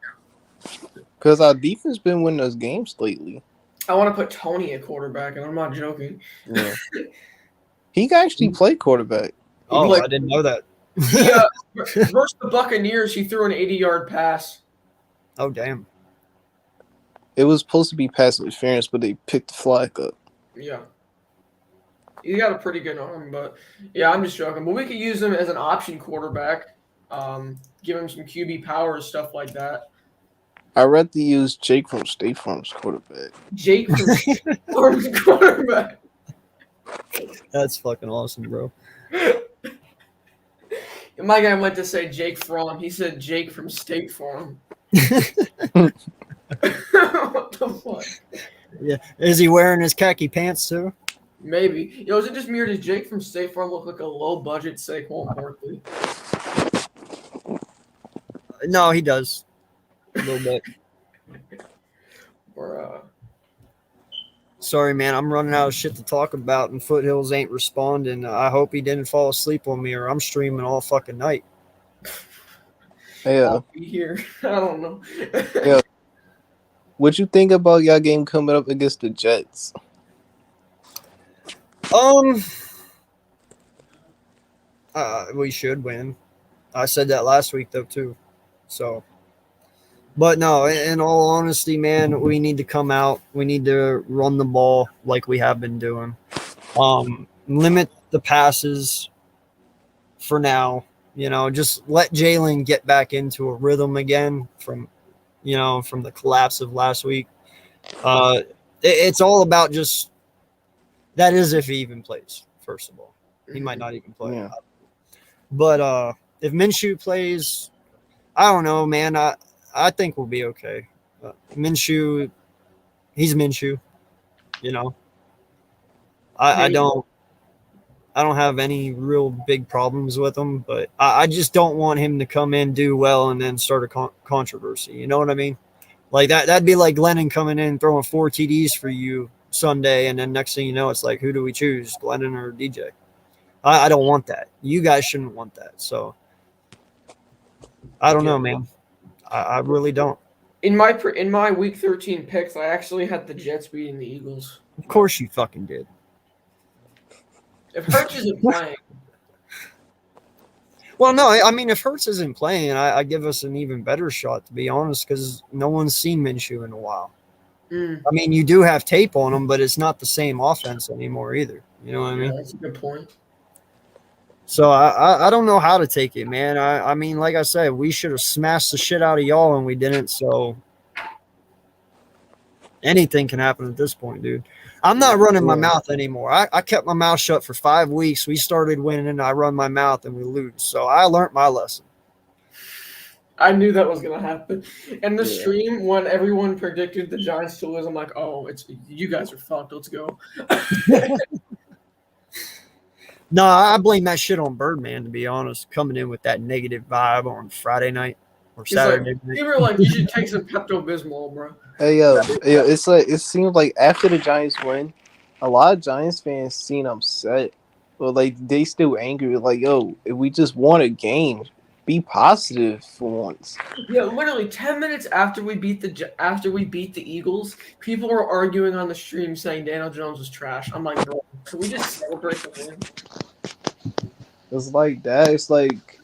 Because our defense been winning those games lately. I want to put Tony at quarterback, and I'm not joking. Yeah. He can actually play quarterback. Oh, I didn't know that. Versus the Buccaneers, he threw an 80-yard pass. Oh, damn. It was supposed to be pass interference, but they picked the flag up. Yeah. He got a pretty good arm, but yeah, I'm just joking. But we could use him as an option quarterback, give him some QB power and stuff like that. I'd rather use Jake from State Farm's quarterback. Jake from State Farm's quarterback. That's fucking awesome, bro. My guy went to say Jake Fromm. He said Jake from State Farm. What the fuck? Yeah. Is he wearing his khaki pants too? Maybe. Yo, is it just me or does Jake from State Farm look like a low-budget Saquon Barkley? No, he does. A little bit. Or, Sorry, man. I'm running out of shit to talk about, and Foothills ain't responding. I hope he didn't fall asleep on me, or I'm streaming all fucking night. Yeah. I'll be here. I don't know. Yeah. What you think about y'all game coming up against the Jets? We should win. I said that last week though too. So, but no, in all honesty, man, we need to come out. We need to run the ball like we have been doing. Limit the passes for now. Just let Jalen get back into a rhythm again from the collapse of last week. It's all about just that is if he even plays, first of all. He might not even play. Yeah. But if Minshew plays, I don't know, man. I think we'll be okay. Minshew, he's Minshew. I don't have any real big problems with him, but I just don't want him to come in, do well, and then start a controversy. You know what I mean? Like that'd be like Glennon coming in throwing 4 TDs for you Sunday, and then next thing you know, it's like, who do we choose, Glennon or DJ? I don't want that. You guys shouldn't want that. So I don't know, man. I really don't. In my week 13 picks, I actually had the Jets beating the Eagles. Of course you fucking did. If Hurts isn't playing. Well, no, I mean, if Hurts isn't playing, I give us an even better shot, to be honest, because no one's seen Minshew in a while. I mean, you do have tape on him, but it's not the same offense anymore either. You know what I mean? That's a good point. So I don't know how to take it, man. I mean, like I said, we should have smashed the shit out of y'all, and we didn't. So anything can happen at this point, dude. I'm not running my mouth anymore. I kept my mouth shut for 5 weeks. We started winning, and I run my mouth, and we lose. So I learned my lesson. I knew that was gonna happen. And the stream, when everyone predicted the Giants to lose, I'm like, oh, it's you guys are fucked. Let's go. No, I blame that shit on Birdman, to be honest, coming in with that negative vibe on Friday night or Saturday night. You were like, you should take some Pepto-Bismol, bro. Hey, it's like it seems like after the Giants win, a lot of Giants fans seem upset, but like they still angry. Like, yo, if we just won a game, Be positive for once. Yeah, literally 10 minutes after we beat the Eagles, people were arguing on the stream saying Daniel Jones was trash. I'm like, bro, can we just celebrate the win? It's like that. It's like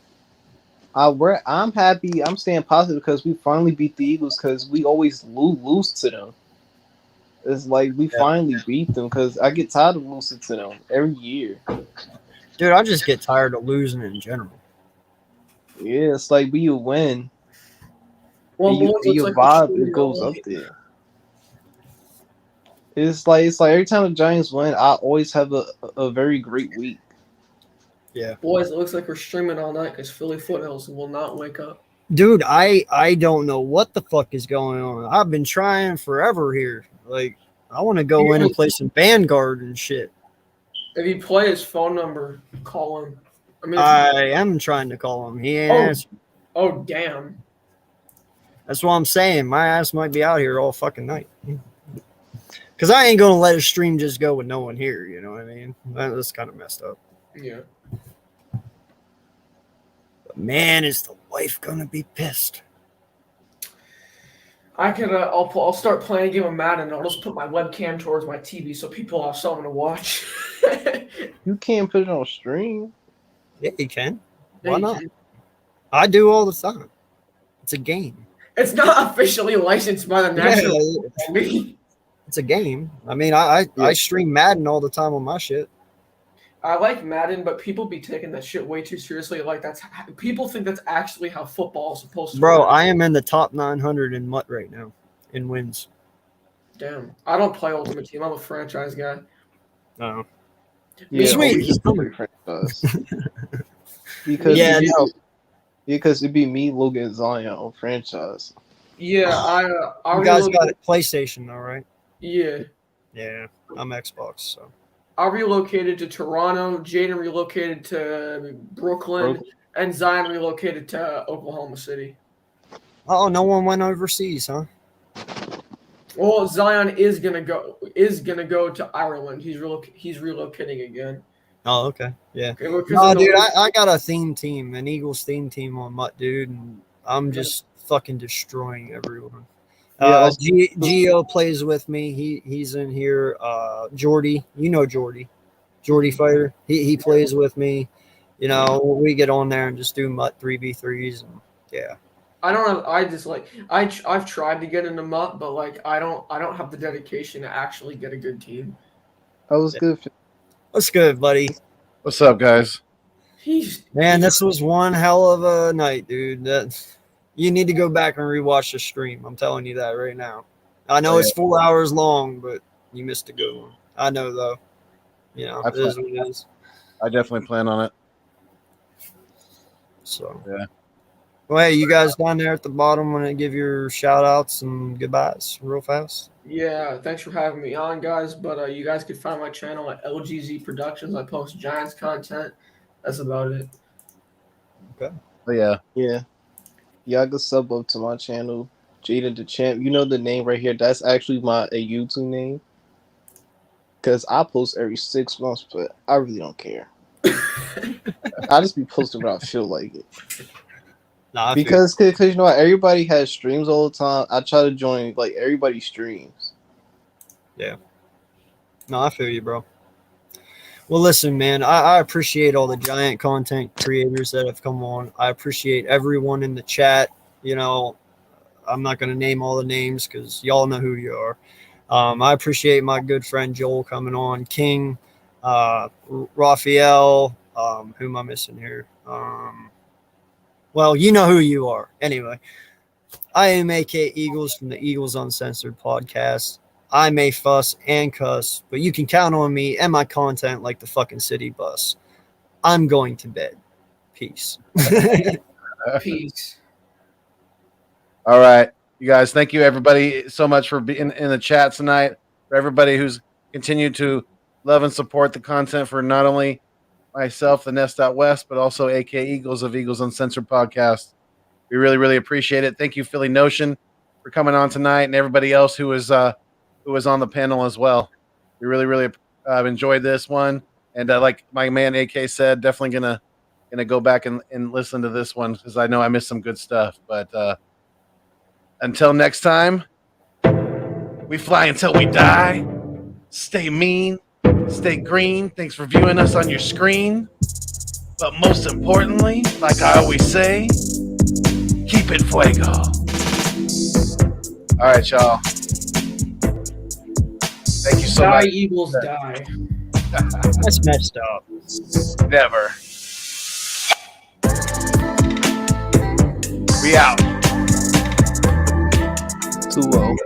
I'm happy. I'm staying positive because we finally beat the Eagles because we always lose to them. It's like we finally beat them because I get tired of losing to them every year. Dude, I just get tired of losing in general. Yeah, it's like we win. Well, And your vibe it goes up there. It's like every time the Giants win, I always have a very great week. Yeah. Boys, it looks like we're streaming all night because Philly Foothills will not wake up. Dude, I don't know what the fuck is going on. I've been trying forever here. Like, I want to go in and play some Vanguard and shit. If you play his phone number, call him. I am trying to call him. He ain't answering. Oh, damn. That's what I'm saying. My ass might be out here all fucking night. Because I ain't going to let a stream just go with no one here. You know what I mean? That's kind of messed up. Yeah. But man, is the wife going to be pissed. I could. I'll start playing a game of Madden. I'll just put my webcam towards my TV so people have something to watch. You can't put it on stream. Yeah, you can. Yeah, Why you not? can. I do all the time. It's a game. It's not officially licensed by the National. It's a game. I mean, I stream Madden all the time on my shit. I like Madden, but people be taking that shit way too seriously. Like people think that's actually how football is supposed to Bro, work. I am in the top 900 in MUT right now in wins. Damn, I don't play Ultimate Team. I'm a franchise guy. Oh. Yeah, Sweet. Because Yeah, because it'd be me, Logan, Zion on franchise. Yeah, I you guys got a PlayStation though, right? Yeah, Yeah, I'm Xbox, so. I relocated to Toronto. Jaden relocated to Brooklyn, and Zion relocated to Oklahoma City. Oh, no one went overseas, huh? Well, Zion is gonna go to Ireland. He's relocating again. Oh, okay. Yeah. Okay, well, 'cause No, of the- dude, I got a theme team, an Eagles theme team on MUT, dude, and I'm just fucking destroying everyone. Gio plays with me. He's in here. Jordy, you know Jordy Fighter. He plays with me. You know, we get on there and just do MUT 3v3s, and yeah. I don't have. I just like I've tried to get into MUT, but like I don't have the dedication to actually get a good team. That was good. What's good, buddy? What's up, guys? Man, this was one hell of a night, dude. You need to go back and rewatch the stream. I'm telling you that right now. I know it's 4 hours long, but you missed a good one. I know, though. You know, it is what it is. I definitely plan on it. So, yeah. Well, hey, you guys down there at the bottom want to give your shout outs and goodbyes real fast? Yeah, thanks for having me on, guys. But you guys can find my channel at LGZ Productions. I post Giants content. That's about it. Okay. But yeah. Yeah. Y'all can sub up to my channel, Jada the Champ. You know the name right here. That's actually a YouTube name. Because I post every 6 months, but I really don't care. I just be posting when I feel like it. Nah, because you know what, everybody has streams all the time. I try to join like everybody's streams. Yeah. No, I feel you, bro. Well, listen, man, I appreciate all the Giant content creators that have come on. I appreciate everyone in the chat. You know, I'm not going to name all the names because y'all know who you are. I appreciate my good friend Joel coming on, King, Raphael. Who am I missing here? Well, you know who you are. Anyway, I am AK Eagles from the Eagles Uncensored podcast. I may fuss and cuss, but you can count on me and my content like the fucking city bus. I'm going to bed. Peace. Peace. All right. You guys, thank you everybody so much for being in the chat tonight. For everybody who's continued to love and support the content for not only myself, the Nest Out West, but also AK Eagles of Eagles Uncensored podcast. We really, really appreciate it. Thank you, Philly Notion, for coming on tonight, and everybody else who was on the panel as well. We really, really enjoyed this one, and like my man AK said, definitely gonna gonna go back and listen to this one because I know I missed some good stuff. But until next time, we fly until we die. Stay mean, stay green. Thanks for viewing us on your screen. But most importantly, like I always say, keep it fuego. All right, y'all. Thank you so Die, much. Eagles, die. That's messed up. Never. We out. 2-0.